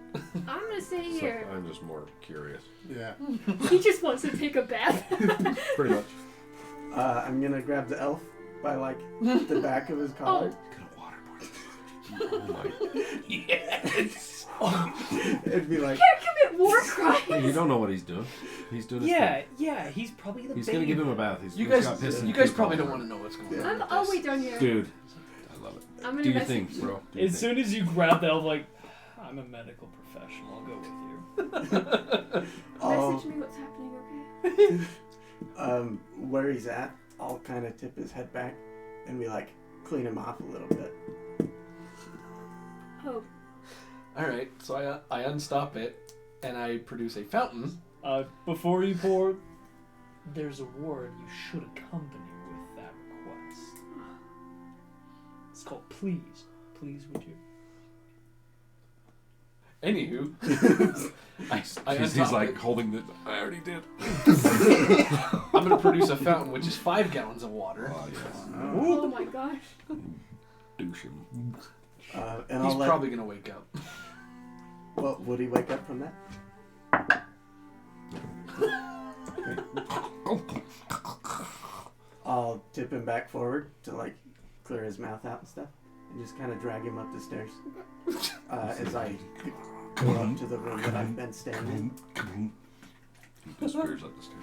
I'm going to stay So here. I'm just more curious. Yeah. He just wants to take a bath. Pretty much. I'm gonna grab the elf by like the back of his collar. Get a waterboard. Oh my. Yes! It'd be like, Can't commit war crimes. Hey, you don't know what he's doing. He's doing his thing. Yeah, he's probably the He's gonna give him a bath. You he's got piss in you his guys teeth probably all don't over. want to know what's going on. I'll wait down here. Dude, I love it. I'm gonna Do your message thing, you. bro. Do your As thing. soon as you grab the elf, like, I'm a medical professional. I'll go with you. Message me what's happening, okay? where he's at, I'll kind of tip his head back and we like clean him off a little bit. Oh, Alright, so I unstop it, and I produce a fountain. Before you pour, there's a ward you should accompany with that request. It's called please. Please, would you? Anywho, He's like holding the. I already did. I'm gonna produce a fountain, which is 5 gallons of water. Oh yes. Oh my gosh. Douche him. And He's I'll let. probably gonna wake up. Well, would he wake up from that? I'll tip him back forward to like clear his mouth out and stuff, and just kind of drag him up the stairs as I go up to the room that I've been staying in. He disappears up the stairs.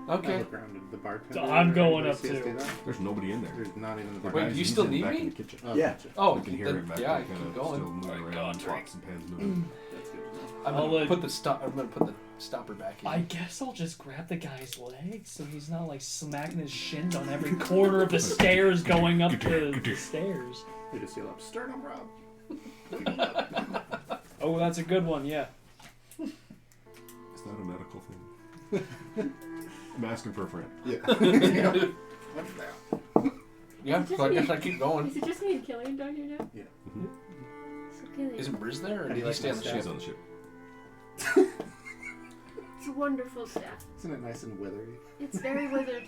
I Okay. look around at the bartender. So I'm going Anybody up see us too. do that? There's nobody in there. There's not even the Wait, bartender. do you He's still in need back me? in the kitchen. Oh, Yeah. gotcha. Oh, We can hear then- him back yeah, there, I keep kind of going. still moving around, God, pots and pans moving. That's good to know. I'm I'll gonna put the stop. I'm gonna put the stopper back in. I guess I'll just grab the guy's legs so he's not like smacking his shins on every corner of the stairs going up the stairs. We just yell up, sternum Rob. Oh, that's a good one, yeah. Is that a medical thing? I'm asking for a friend. Yeah. What's that? Yeah, so I guess I keep going. Is it just me and Killian down here now? Yeah. So Killian, Isn't Briz there, or How do did you he like stay on my the staff? She's ship? on the ship. it's a wonderful staff. Isn't it nice and withery? It's very withered.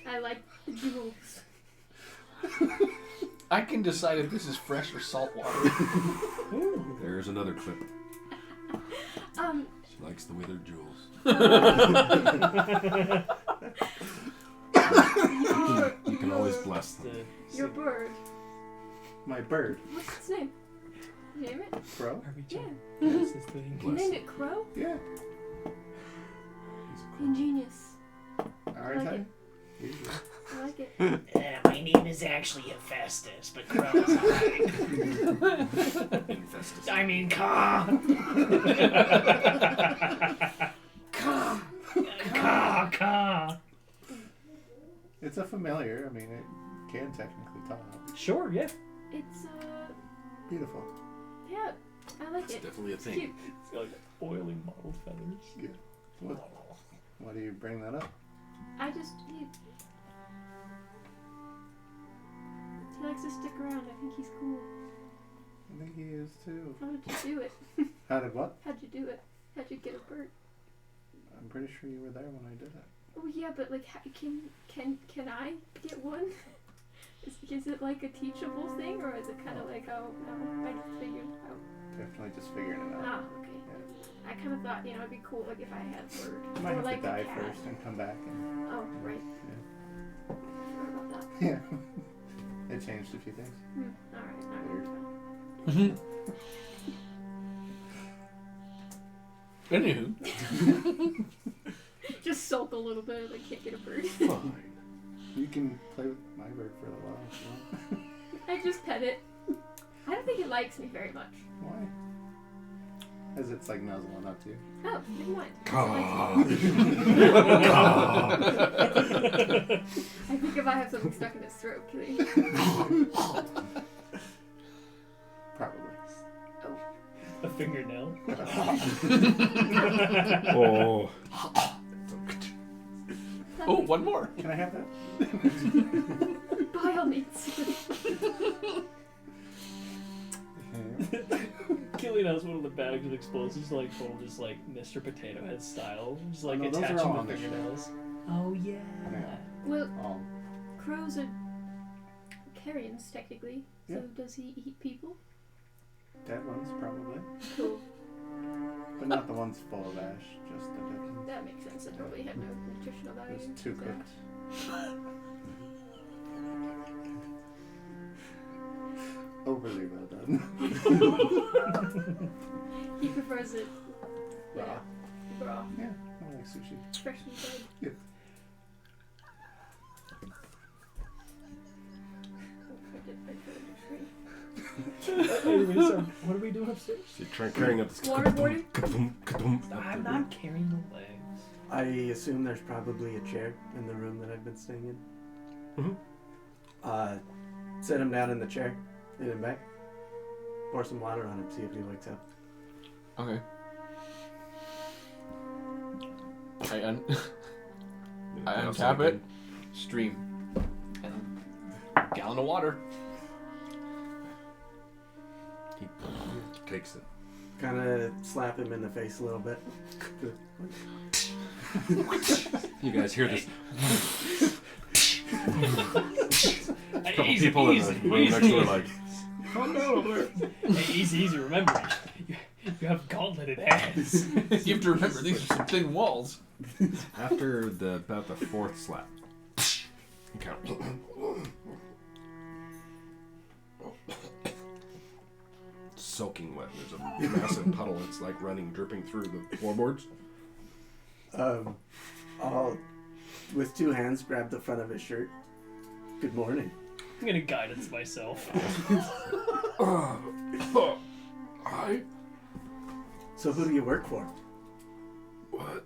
I like the jewels. I can decide if this is fresh or salt water. There's another clip. She Likes the withered jewels. You can always bless them. Your bird. My bird. What's its name? Name it? Crow? Are we Yeah. That's the thing. You named it Crow? Yeah. He's a cool. Ingenious. Aren't like I? it. Usually. I like it. My name is actually Hephaestus, but Crow is alright. Infestus. I mean, Caw! Caw! It's a familiar. I mean, it can technically talk. Sure, yeah. It's Beautiful. yeah, I like That's it. definitely a It's thing. cute. It's got like oily mottled feathers. Why do you bring that up? I just he likes to stick around. I think he's cool. I think he is too. How did you do it? How did what? How'd you do it? How'd you get a bird? I'm pretty sure you were there when I did it. Oh yeah, but like, can I get one? Is it like a teachable thing, or is it kind of like, oh no, I figured out? Definitely just figuring it out. Ah, okay. I kind of thought, it'd be cool like if I had a bird You might or have like to die a cat. first and come back. And, Oh right. Forgot about that. yeah. It changed a few things. All right. Weird. Anywho, Just sulk a little bit. I can't get a bird. Fine. You can play with my bird for a little while if you want. I just pet it. I don't think it likes me very much. Why? As it's like nuzzling up to you. Oh, never mind. I think if I have something stuck in its throat, killing. Probably. A fingernail. Oh. oh, one more. Can I have that? By all means. Killian has one of the bags of explosives, like total just like Mr. Potato Head style, just like no, those are attaching all the on the fingernails. Oh yeah. Yeah. Well, Oh. crows are carrions technically. So Yeah. does he eat people? Dead ones, probably. Cool. But not the ones full of ash, just the dead ones. That makes sense. It probably had no nutritional value. It was too so- cooked. Overly well done. He prefers it Raw. raw, Yeah, I like sushi. freshly fried. Yeah. Anyway, so what are we doing upstairs? So you're carrying up this. Waterboarding? I'm not carrying the legs. I assume there's probably a chair in the room that I've been staying in. Sit him down in the chair, lean him back, pour some water on him, see if he wakes up. Okay. I untap it, stream, and gallon of water. He takes it. Kind of slap him in the face a little bit. You guys hear this? A couple Easy, people easy, in the room next door like, Calm down over there. Hey, easy. Remember, you have gauntleted hands. You have to remember, these are some thin walls. after about the fourth slap. You count. Soaking wet. There's a massive puddle. It's like running, dripping through the floorboards. I'll, with two hands, grab the front of his shirt. Good morning. I'm gonna guidance myself. Hi. So who do you work for? What?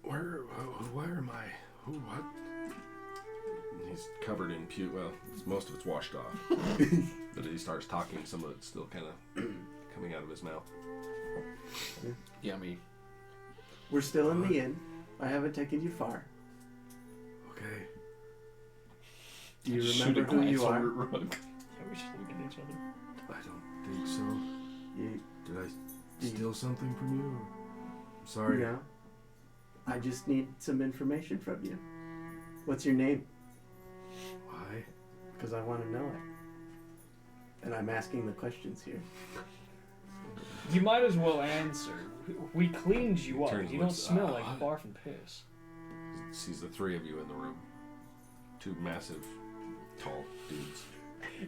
Where am I? Who? What? And he's covered in puke. Well, most of it's washed off. But he starts talking. Some of it's still kind of coming out of his mouth. Yummy. We're still in the inn. I haven't taken you far. Okay. Do you Shoot remember a who glance you over are? at Rook. Yeah, we should look at each other. I don't think so. You, Did I steal something from you? I'm sorry. no. I just need some information from you. What's your name? Why? Because I want to know it. And I'm asking the questions here. You might as well answer. We cleaned you up. Turns You don't looks, smell like barf and piss. Sees the three of you in the room. Two massive, tall dudes.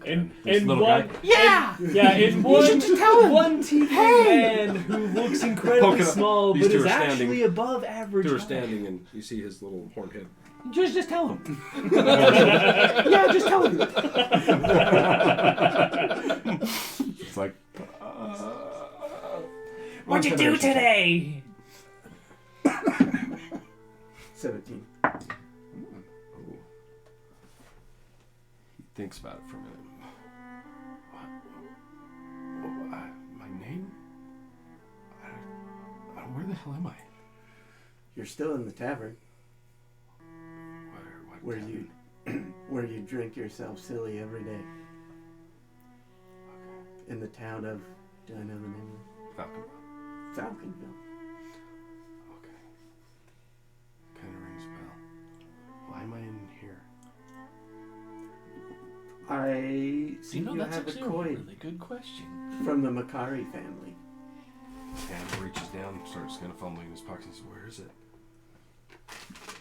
In This little one, guy. yeah, in one tiefling man who looks incredibly Poking up. small, These but two is are standing. actually above average. Two are height. standing, and you see his little horned head. Just tell him. Yeah, just tell me. It's like, What'd you do today? 17. ooh. He thinks about it for a minute. My name? Where the hell am I? You're still in the tavern What where tavern? where you drink yourself silly every day. In the town of, do I know the name Falcon. of it? Falconville. Okay. Kind of rings a bell. Why am I in here? I see You know, you that's have a actually a coin really good question. from the Makari family. And reaches down, starts kind of fumbling in his pocket. He says, "Where is it?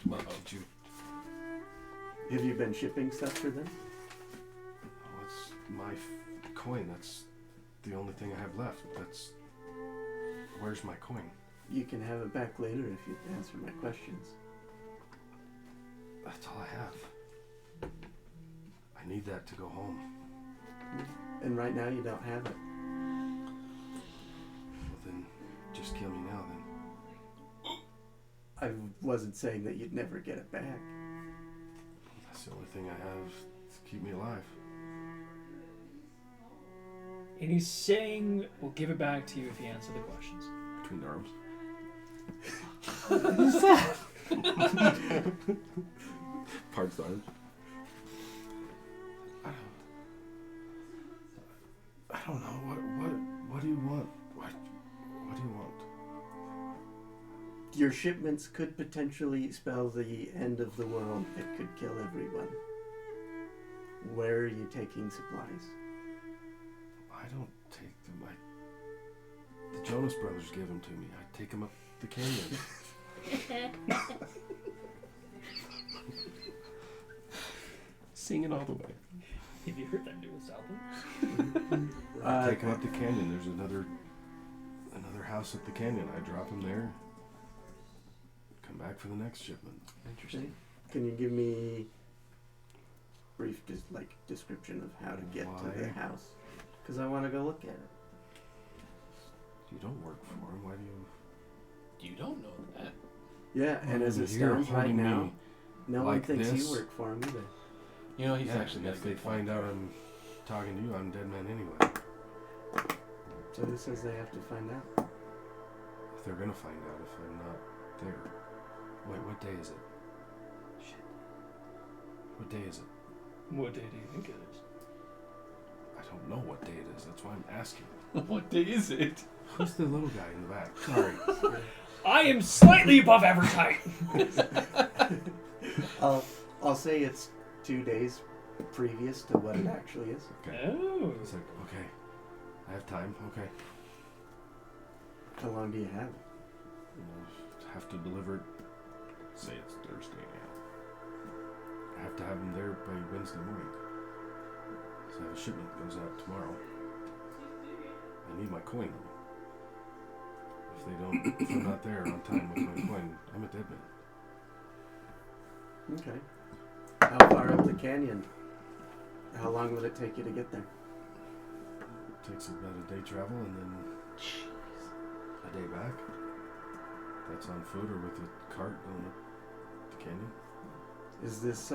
Well, did you? Have you been shipping stuff for them? Oh, it's my coin. That's the only thing I have left. That's. Where's my coin? You can have it back later if you answer my questions. That's all I have. I need that to go home. And right now you don't have it. Well, then, just kill me now. Then. I wasn't saying that you'd never get it back. That's the only thing I have to keep me alive. And he's saying, we'll give it back to you if you answer the questions. Between the arms. Parts the arms. I don't know. What do you want? What do you want? Your shipments could potentially spell the end of the world. It could kill everyone. Where are you taking supplies? I don't take them. The Jonas Brothers give them to me. I take them up the canyon. Singing all the way. Have you heard that newest album? Take them up the canyon. There's another house at the canyon. I drop them there. Come back for the next shipment. Interesting. Can you give me brief description of how to get to the Why? house? Because I want to go look at it. You don't work for him. Why do you? You don't know that. Yeah, and as it You're stands right holding now, me no one like thinks this? you work for him either. You know, he's Yeah, actually and got a if they good point find out there. I'm talking to you, I'm dead man anyway. So who says they have to find out? If they're gonna find out if I'm not there. Wait, what day is it? Shit. What day is it? What day do you think it is? I don't know what day it is. That's why I'm asking. What day is it? Who's the little guy in the back? Sorry. I am slightly above average height. I'll say it's 2 days previous to what it actually is. Okay. Oh. He's like, okay. I have time. Okay. How long do you have? We'll have to deliver it. Say it's Thursday now. I have to have them there by Wednesday morning. So I have a shipment that goes out tomorrow. I need my coin. If I'm not there on time with my coin, I'm a dead man. Okay. How far up the canyon? How long will it take you to get there? It takes about a day travel and then a day back. That's on foot or with a cart going up the canyon. Is this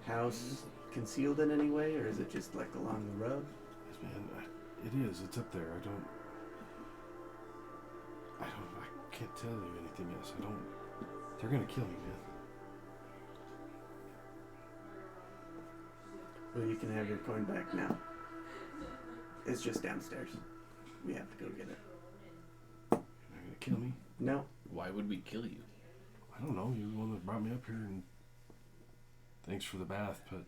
house concealed in any way, or is it just like along the road? Yes, man, it is. It's up there. I can't tell you anything else. They're gonna kill me, man. Well, you can have your coin back now. It's just downstairs. We have to go get it. They're gonna kill me? No. Why would we kill you? I don't know. You're the one that brought me up here, and thanks for the bath, but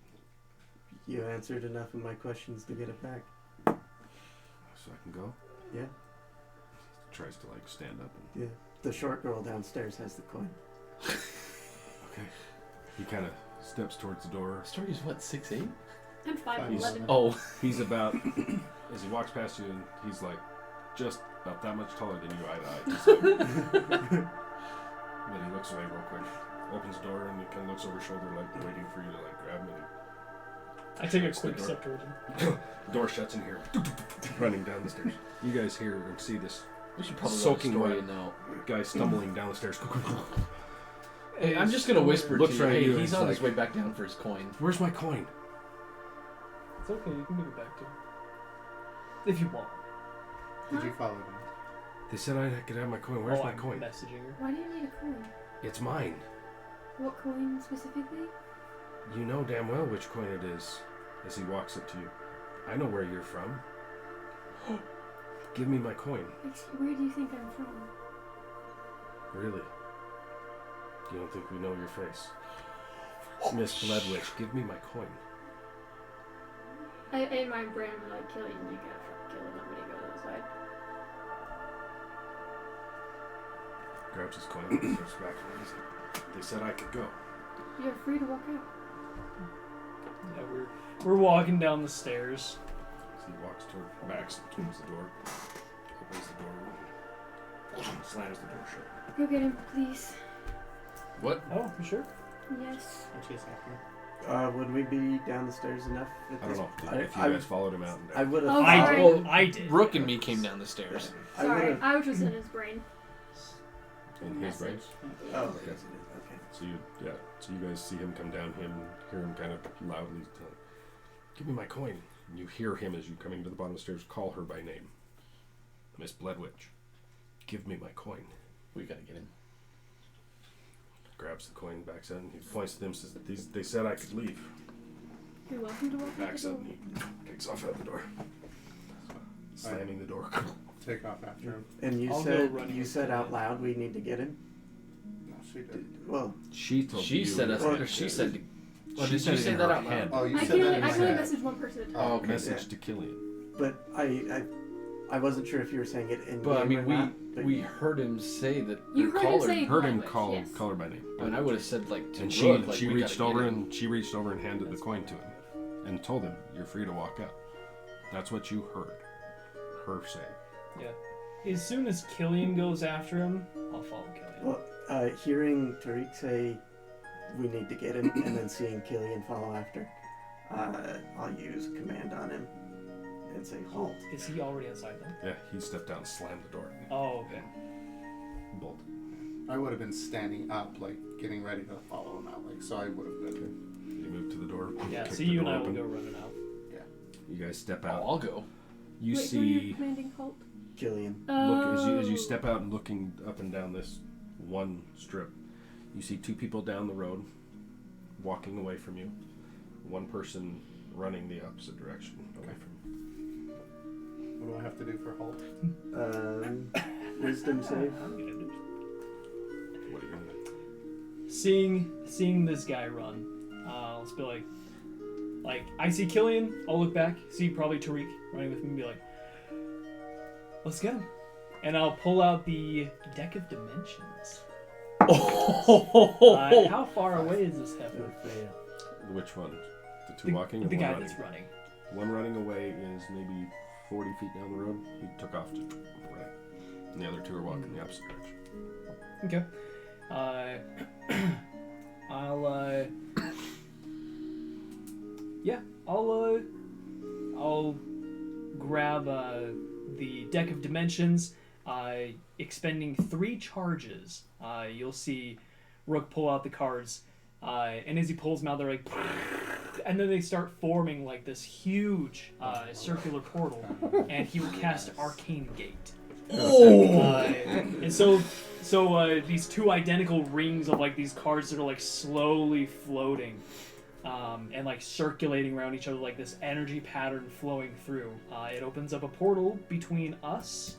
You answered enough of my questions to get it back. so I can go. Yeah. He tries to like stand up and Yeah. The short girl downstairs has the coin. okay. He kind of steps towards the door. Story's what, 6'8"? I'm 5'11". Oh. He's about as he walks past you, and he's like just about that much taller than you, eye to eye. Just like, but he looks away real quick, opens the door, and he kind of looks over his shoulder, like waiting for you to like grab him. And I take a It's the quick door. step towards him. the door shuts in here, running down the stairs. You guys hear and see this We should probably Soaking soaking story wet. now. guy stumbling down the stairs. Hey, I'm just gonna whisper Looks to you. right at Hey, you and he's it's on his like- way back down for his coin. Where's my coin? It's okay, you can give it back to him. If you want. Did you follow them? They said I could have my coin. Where's my I'm coin? messaging her. Why do you need a coin? It's mine. What coin specifically? You know damn well which coin it is. As he walks up to you, I know where you're from. Give me my coin. Where do you think I'm from? Really? You don't think we know your face? Miss Bloodwitch, give me my coin. In my brain, I'm like, Killian, you gotta fucking kill him. I'm gonna go outside. Grabs his coin and starts back. He's like, they said I could go. You're free to walk out. Yeah, we're walking down the stairs. So he walks towards the door, opens the door, slams the door shut. Go get him, please. What? Oh, you sure? Yes. And she's after. Would we be down the stairs enough? At I this don't know if you I- guys followed him out. I would have. Oh, sorry. I did. Brooke and me came down the stairs. Sorry, I was just in his brain. in his brain. Oh, Okay. yes, it is. Okay. So you guys see him come down, hear him kind of loudly tell, give me my coin. And you hear him as you coming to the bottom of the stairs call her by name. Miss Bloodwitch, give me my coin. We gotta get him. Grabs the coin, backs out, and he points to them, says, they said I could leave. You're welcome to walk out Backs the up door. and he kicks off out the door. Slamming the door. Take off after him. And I'll go said running you said out loud we need to get him. No, she did. Well, She told She you. said us. Well, Or she said. To, She did said you it say in that her out loud? head. Oh, you I said can that only, in I his can only head. message one person at a time. Oh, okay. Message to Killian. but I wasn't sure if you were saying it in But I game mean, or not, but we heard him say that. You or heard call him say Heard him Bloodwitch, yes. call her by name. I mean, I would have said like to And Brooke, like, she we reached gotta over get him. and handed the coin to him and told him, "You're free to walk out." That's what you heard her say. Yeah. As soon as Killian goes after him, I'll follow Killian. well, hearing Tariq say we need to get him, and then seeing Killian follow after, I'll use command on him and say halt. Is he already outside then? Yeah, he stepped out and slammed the door. Oh, okay. Bolt. I would have been standing up, like getting ready to follow him out, like so. I would have been. You move to the door. Yeah, kick so the you and door I will open. go running out. You guys step Oh, out. I'll go. You Wait, who are you see. commanding halt? Killian. Look as you Oh. step out and looking up and down this one strip, you see two people down the road walking away from you. One person running the opposite direction away from. What do I have to do for halt? Wisdom save. What are you gonna do? Seeing this guy run, let's be like I see Killian, I'll look back, see probably Tariq running with me and be like, let's get him. And I'll pull out the Deck of Dimensions. How far away is this heifer? Which one? The two walking or The one guy running? that's running. One running away is maybe 40 feet down the road. He took off to right. And the other two are walking the opposite direction. Okay. I'll grab the Deck of Dimensions, expending 3 charges. You'll see Rook pull out the cards, and as he pulls them out, they're like, and then they start forming like this huge circular portal, and he will cast Arcane Gate. And so these 2 identical rings of like these cards that are like slowly floating, and like circulating around each other, like this energy pattern flowing through. It opens up a portal between us,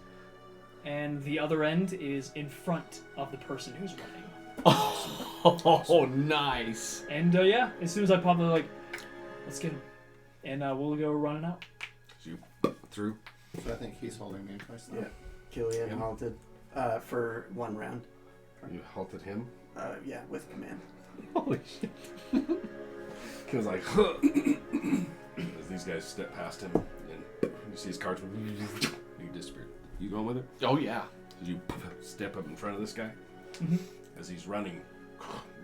and the other end is in front of the person who's running. Oh, nice. And yeah, as soon as I pop, they're like, let's get him, and we'll go running out. So you through. So I think he's holding me twice now. Yeah. Killian halted for 1 round. You halted him. Yeah, with command. Holy shit. Because like, as these guys step past him, and you see his cards, he disappeared. You going with it? Oh, yeah. As you step up in front of this guy, Mm-hmm. as he's running,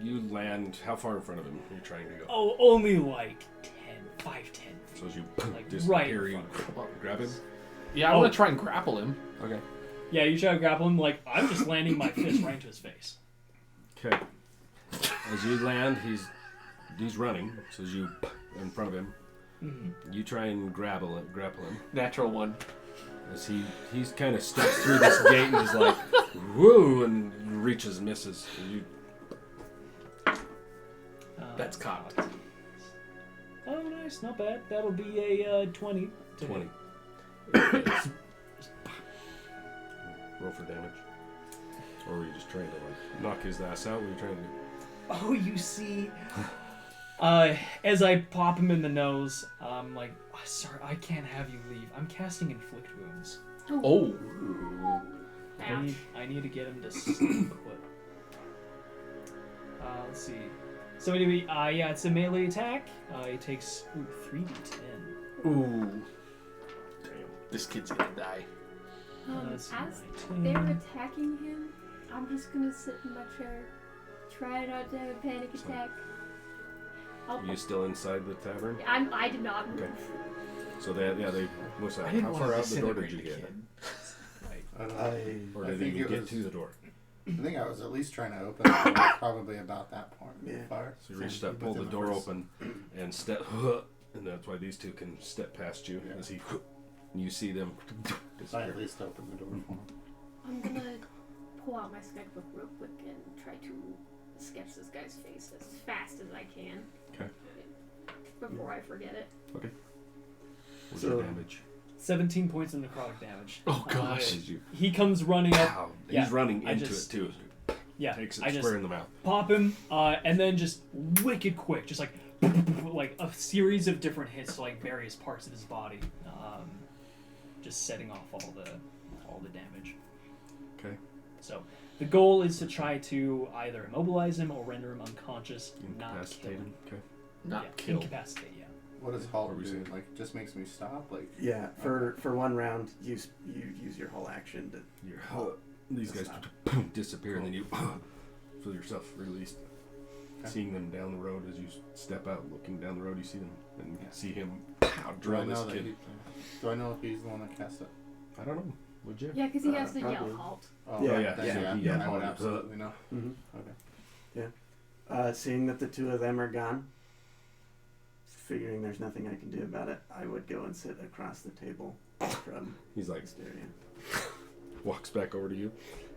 you land. How far in front of him are you trying to go? Oh, only like 5-10 feet. So as you Like, disappear, right you in front. grab him. Yeah, I want to try and grapple him. Okay. Yeah, you try to grapple him, like, I'm just landing my fist right into his face. Okay. As you land, he's running. So as you in front of him, you try and grapple him. Natural 1. As he's kind of steps through this gate and is like, woo, and reaches and misses. And you That's cocked. Oh, nice, not bad. That'll be a 20. 20. Roll for damage. Or were you just trying to like knock his ass out? What were you trying to do? Oh, you see, as I pop him in the nose, I'm like, oh, sorry, I can't have you leave. I'm casting Inflict Wounds. Oh. I need to get him to stay put. Let's see. So anyway, yeah, it's a melee attack. It takes 3d10. Ooh. Damn. This kid's gonna die. That's As 19. they're attacking him, I'm just gonna sit in my chair, try not to have a panic attack. Are you still inside the tavern? I did not move. Okay. So they what's that? I didn't How want far to out the door did disintegrate you the get? kid. I don't know. Or I did think you it get was- to the door? I think I was at least trying to open the door, probably about that point. Yeah. Far. So you reached up, pulled the Within door first- open, and step, and that's why these two can step past you Yeah. as he, and you see them I disappear. at least opened the door for him. I'm gonna pull out my sketchbook real quick and try to sketch this guy's face as fast as I can. Okay. Before I forget it. What's So- your damage? 17 points of necrotic damage. Oh, gosh. As you, He comes running up. pow, Yeah, he's running I into just- it too. Yeah, Takes it I just square in the mouth. pop him, and then just wicked quick, just like a series of different hits to like various parts of his body, just setting off all the damage. Okay. So the goal is to try to either immobilize him or render him unconscious, not kill Incapacitate him. him. Okay. Not Yeah, kill. incapacitate. Yeah. What does What halt were you do? saying? Like, just makes me stop? Like, Yeah, for 1 round, you use your whole action to. You're, these guys disappear, and then you feel yourself released. Okay. Seeing them down the road as you step out, looking down the road, you see them and Yeah. see him do I drill this know that kid. do I know if he's the one that cast it? I don't know. Would you? Yeah, because he has to yell probably. halt. Oh, Yeah, yeah, then, yeah, yeah, yeah. I would absolutely know. Mm-hmm. Okay. Seeing that the 2 of them are gone, figuring there's nothing I can do about it, I would go and sit across the table from He's like, this area. walks back over to you.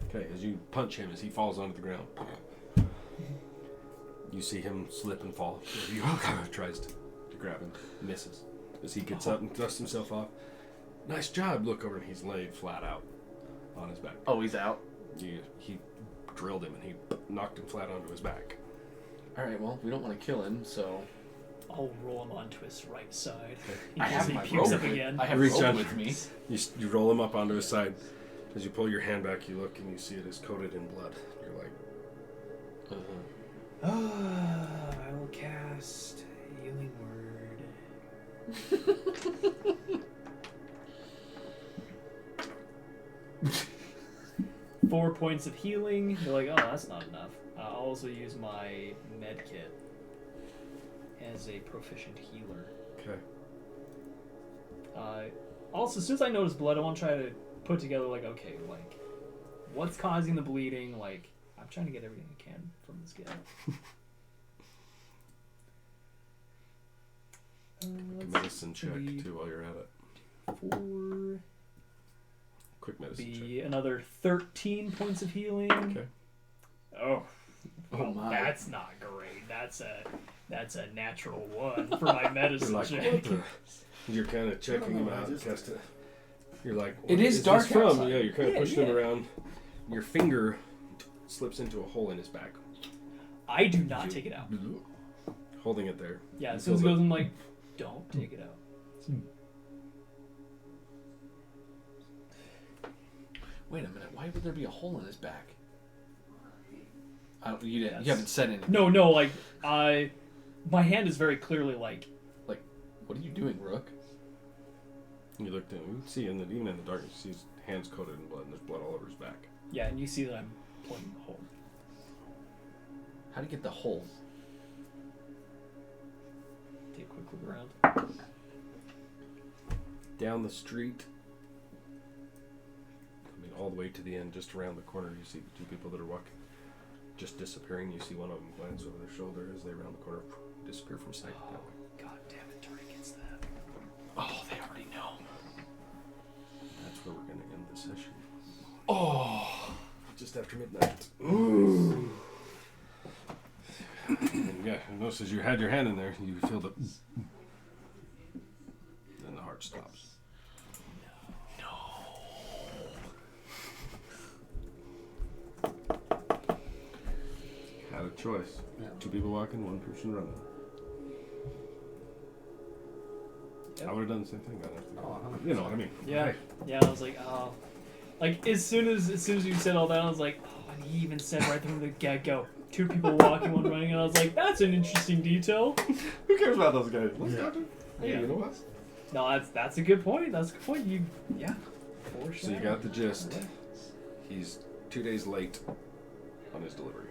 Okay, as you punch him as he falls onto the ground, you see him slip and fall. He tries to grabbing. Misses. As he gets up and dusts himself off. Nice job. Look over and he's laid flat out on his back. Oh, he's out? He drilled him and he knocked him flat onto his back. Alright, well, we don't want to kill him, so... I'll roll him onto his right side. I have my pukes rope. up again. I have Reach rope down. with me. You roll him up onto his side. As you pull your hand back, you look and you see it is coated in blood. You're like, I will cast Healing Word. 4 points of healing. You're like, oh, that's not enough. I'll also use my med kit as a proficient healer. okay. Also, since I noticed blood, I want to try to put together, like, okay, like, what's causing the bleeding? Like, I'm trying to get everything I can from this guy. Make a medicine check too while you're at it. 4 Quick medicine be another 13 points of healing. Okay. Oh, Oh my. that's not great. That's a natural 1 for my medicine You're like, check. what the? You're kind of checking him out. You're like, It what is this dark from? outside. Yeah, you're kind of Yeah, pushing him yeah. around. Your finger slips into a hole in his back. I do not take it out. Holding it there. Yeah, You as soon as it feel goes, I'm like, don't take it out. Wait a minute, why would there be a hole in his back? You haven't said anything. No, like, my hand is very clearly like, What are you doing, Rook? You look down. You can see even in the darkness, you see his hands coated in blood, and there's blood all over his back. yeah, and you see that I'm pointing the hole. How do you get the hole? Take a quick look around. Down the street, all the way to the end, just around the corner, you see 2 people that are walking, just disappearing. You see one of them glance over their shoulder as they round the corner, disappear from sight. Oh, god damn it, Tori gets that. Oh, they already know. That's where we're going to end the session. Oh! Just after midnight. Ooh. And yeah, notice as you had your hand in there, you feel the... Then the heart stops. Had a choice. Yeah. 2 people walking, 1 person running. Yep. I would have done the same thing. Oh, You know what I mean? Yeah, Hey, yeah, I was like, oh. Like, as soon as you said all that, I was like, oh, and he even said right from the get-go, 2 people walking, 1 running, and I was like, that's an interesting detail. who cares about those guys? Let's Yeah. go to... Hey, Yeah. you know what? No, that's a good point. That's a good point. Yeah. For sure. So you got the gist. He's 2 days late on his delivery.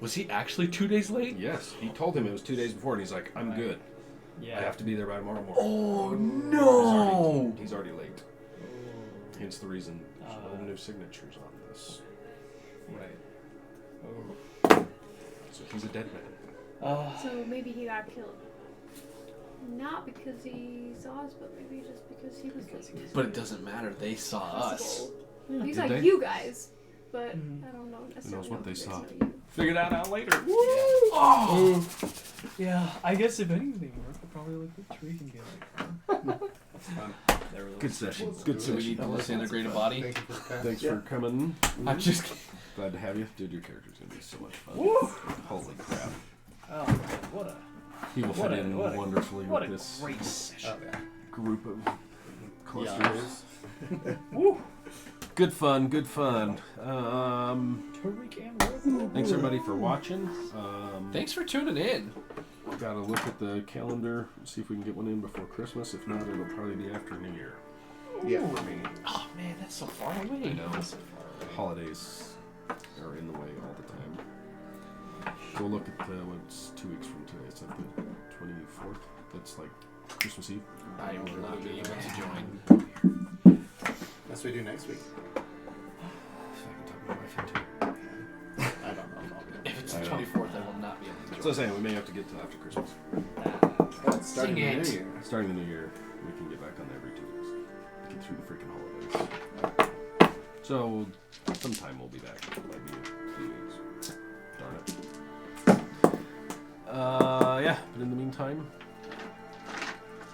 Was he actually 2 days late? Yes, he told him it was 2 days before, and he's like, "I'm good. Yeah. I have to be there by tomorrow morning." Oh no! He's already late. Hence the reason there's no new signatures on this. Right. So he's a dead man. So maybe he got killed. Not because he saw us, but maybe just because he was late. But it doesn't matter. They saw us. Possible. He's Did like they? you guys, but Mhm. I don't know Who necessarily. knows what know they if saw? know you. Figure that out later. Oh! Yeah, I guess if anything, we're probably like the tree can get That's fun. Good session. Let's Good do Do we it. need session. to disintegrate a body? Thank you for the pass. Thanks for coming. I'm just. Glad to have you. Dude, your character's gonna be so much fun. Woo! Holy crap. Oh, what a He will fit in what a- wonderfully what a with this great session. Oh, yeah. group of clusters. Yeah. Woo! Good fun, good fun. Tariq and Rook. Thanks everybody for watching. Thanks for tuning in. Gotta look at the calendar, see if we can get one in before Christmas. If not, it'll probably be after New Year. Yeah, for me. Oh man, that's so far away. I know. Holidays are in the way all the time. Go look at what's 2 weeks from today. It's like the 24th. That's like Christmas Eve. I will not be able to join. That's what we do next week. If I can talk to my wife into it. I don't know if I'll be able to. If it's I the know. 24th, I will not be able to So I join. was saying, we may have to get to after Christmas. That's starting Sing the it. new year. Starting the new year, we can get back on every 2 weeks. Get through the freaking holidays. So, sometime we'll be back. Might be a few weeks. Darn it. Yeah, but in the meantime,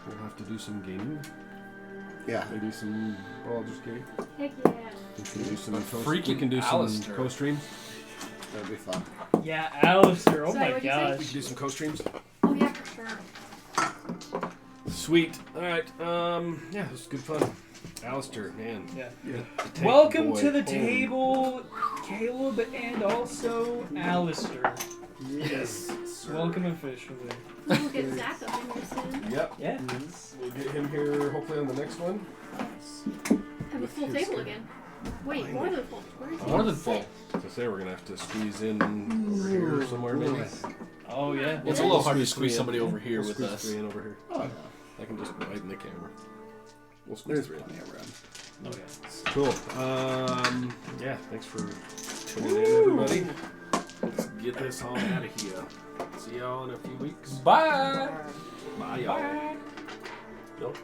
we'll have to do some gaming. Yeah. Maybe some Baldur's Gate. Heck yeah. We can do some Freaking we can do some Alistair. co-streams. That'd be fun. Yeah, Alistair. Oh Sorry, my what'd you say? gosh. We can do some co-streams. Oh yeah, for sure. Sweet. All right. Yeah, it was good fun. Alistair, man. Yeah. The tank Welcome boy. to the Holy- table, Caleb, and also Alistair. Yes. Welcome officially. We'll get Zach up in here soon. Yep. Yeah. We'll get him here hopefully on the next one. Have a full With his- table again. Wait, more than full. Where is he? More than full. As I say, we're gonna have to squeeze in over here somewhere, maybe. Oh yeah. It's a little hard to squeeze somebody over here We'll with squeeze us. 3 in over here. Oh, I can just lighten the camera. We'll squeeze there's 3 in. plenty of room. Oh yeah. Cool. Yeah, thanks for tuning in, everybody. Let's get this all out of here. See y'all in a few weeks. Bye. Bye, y'all. Nope.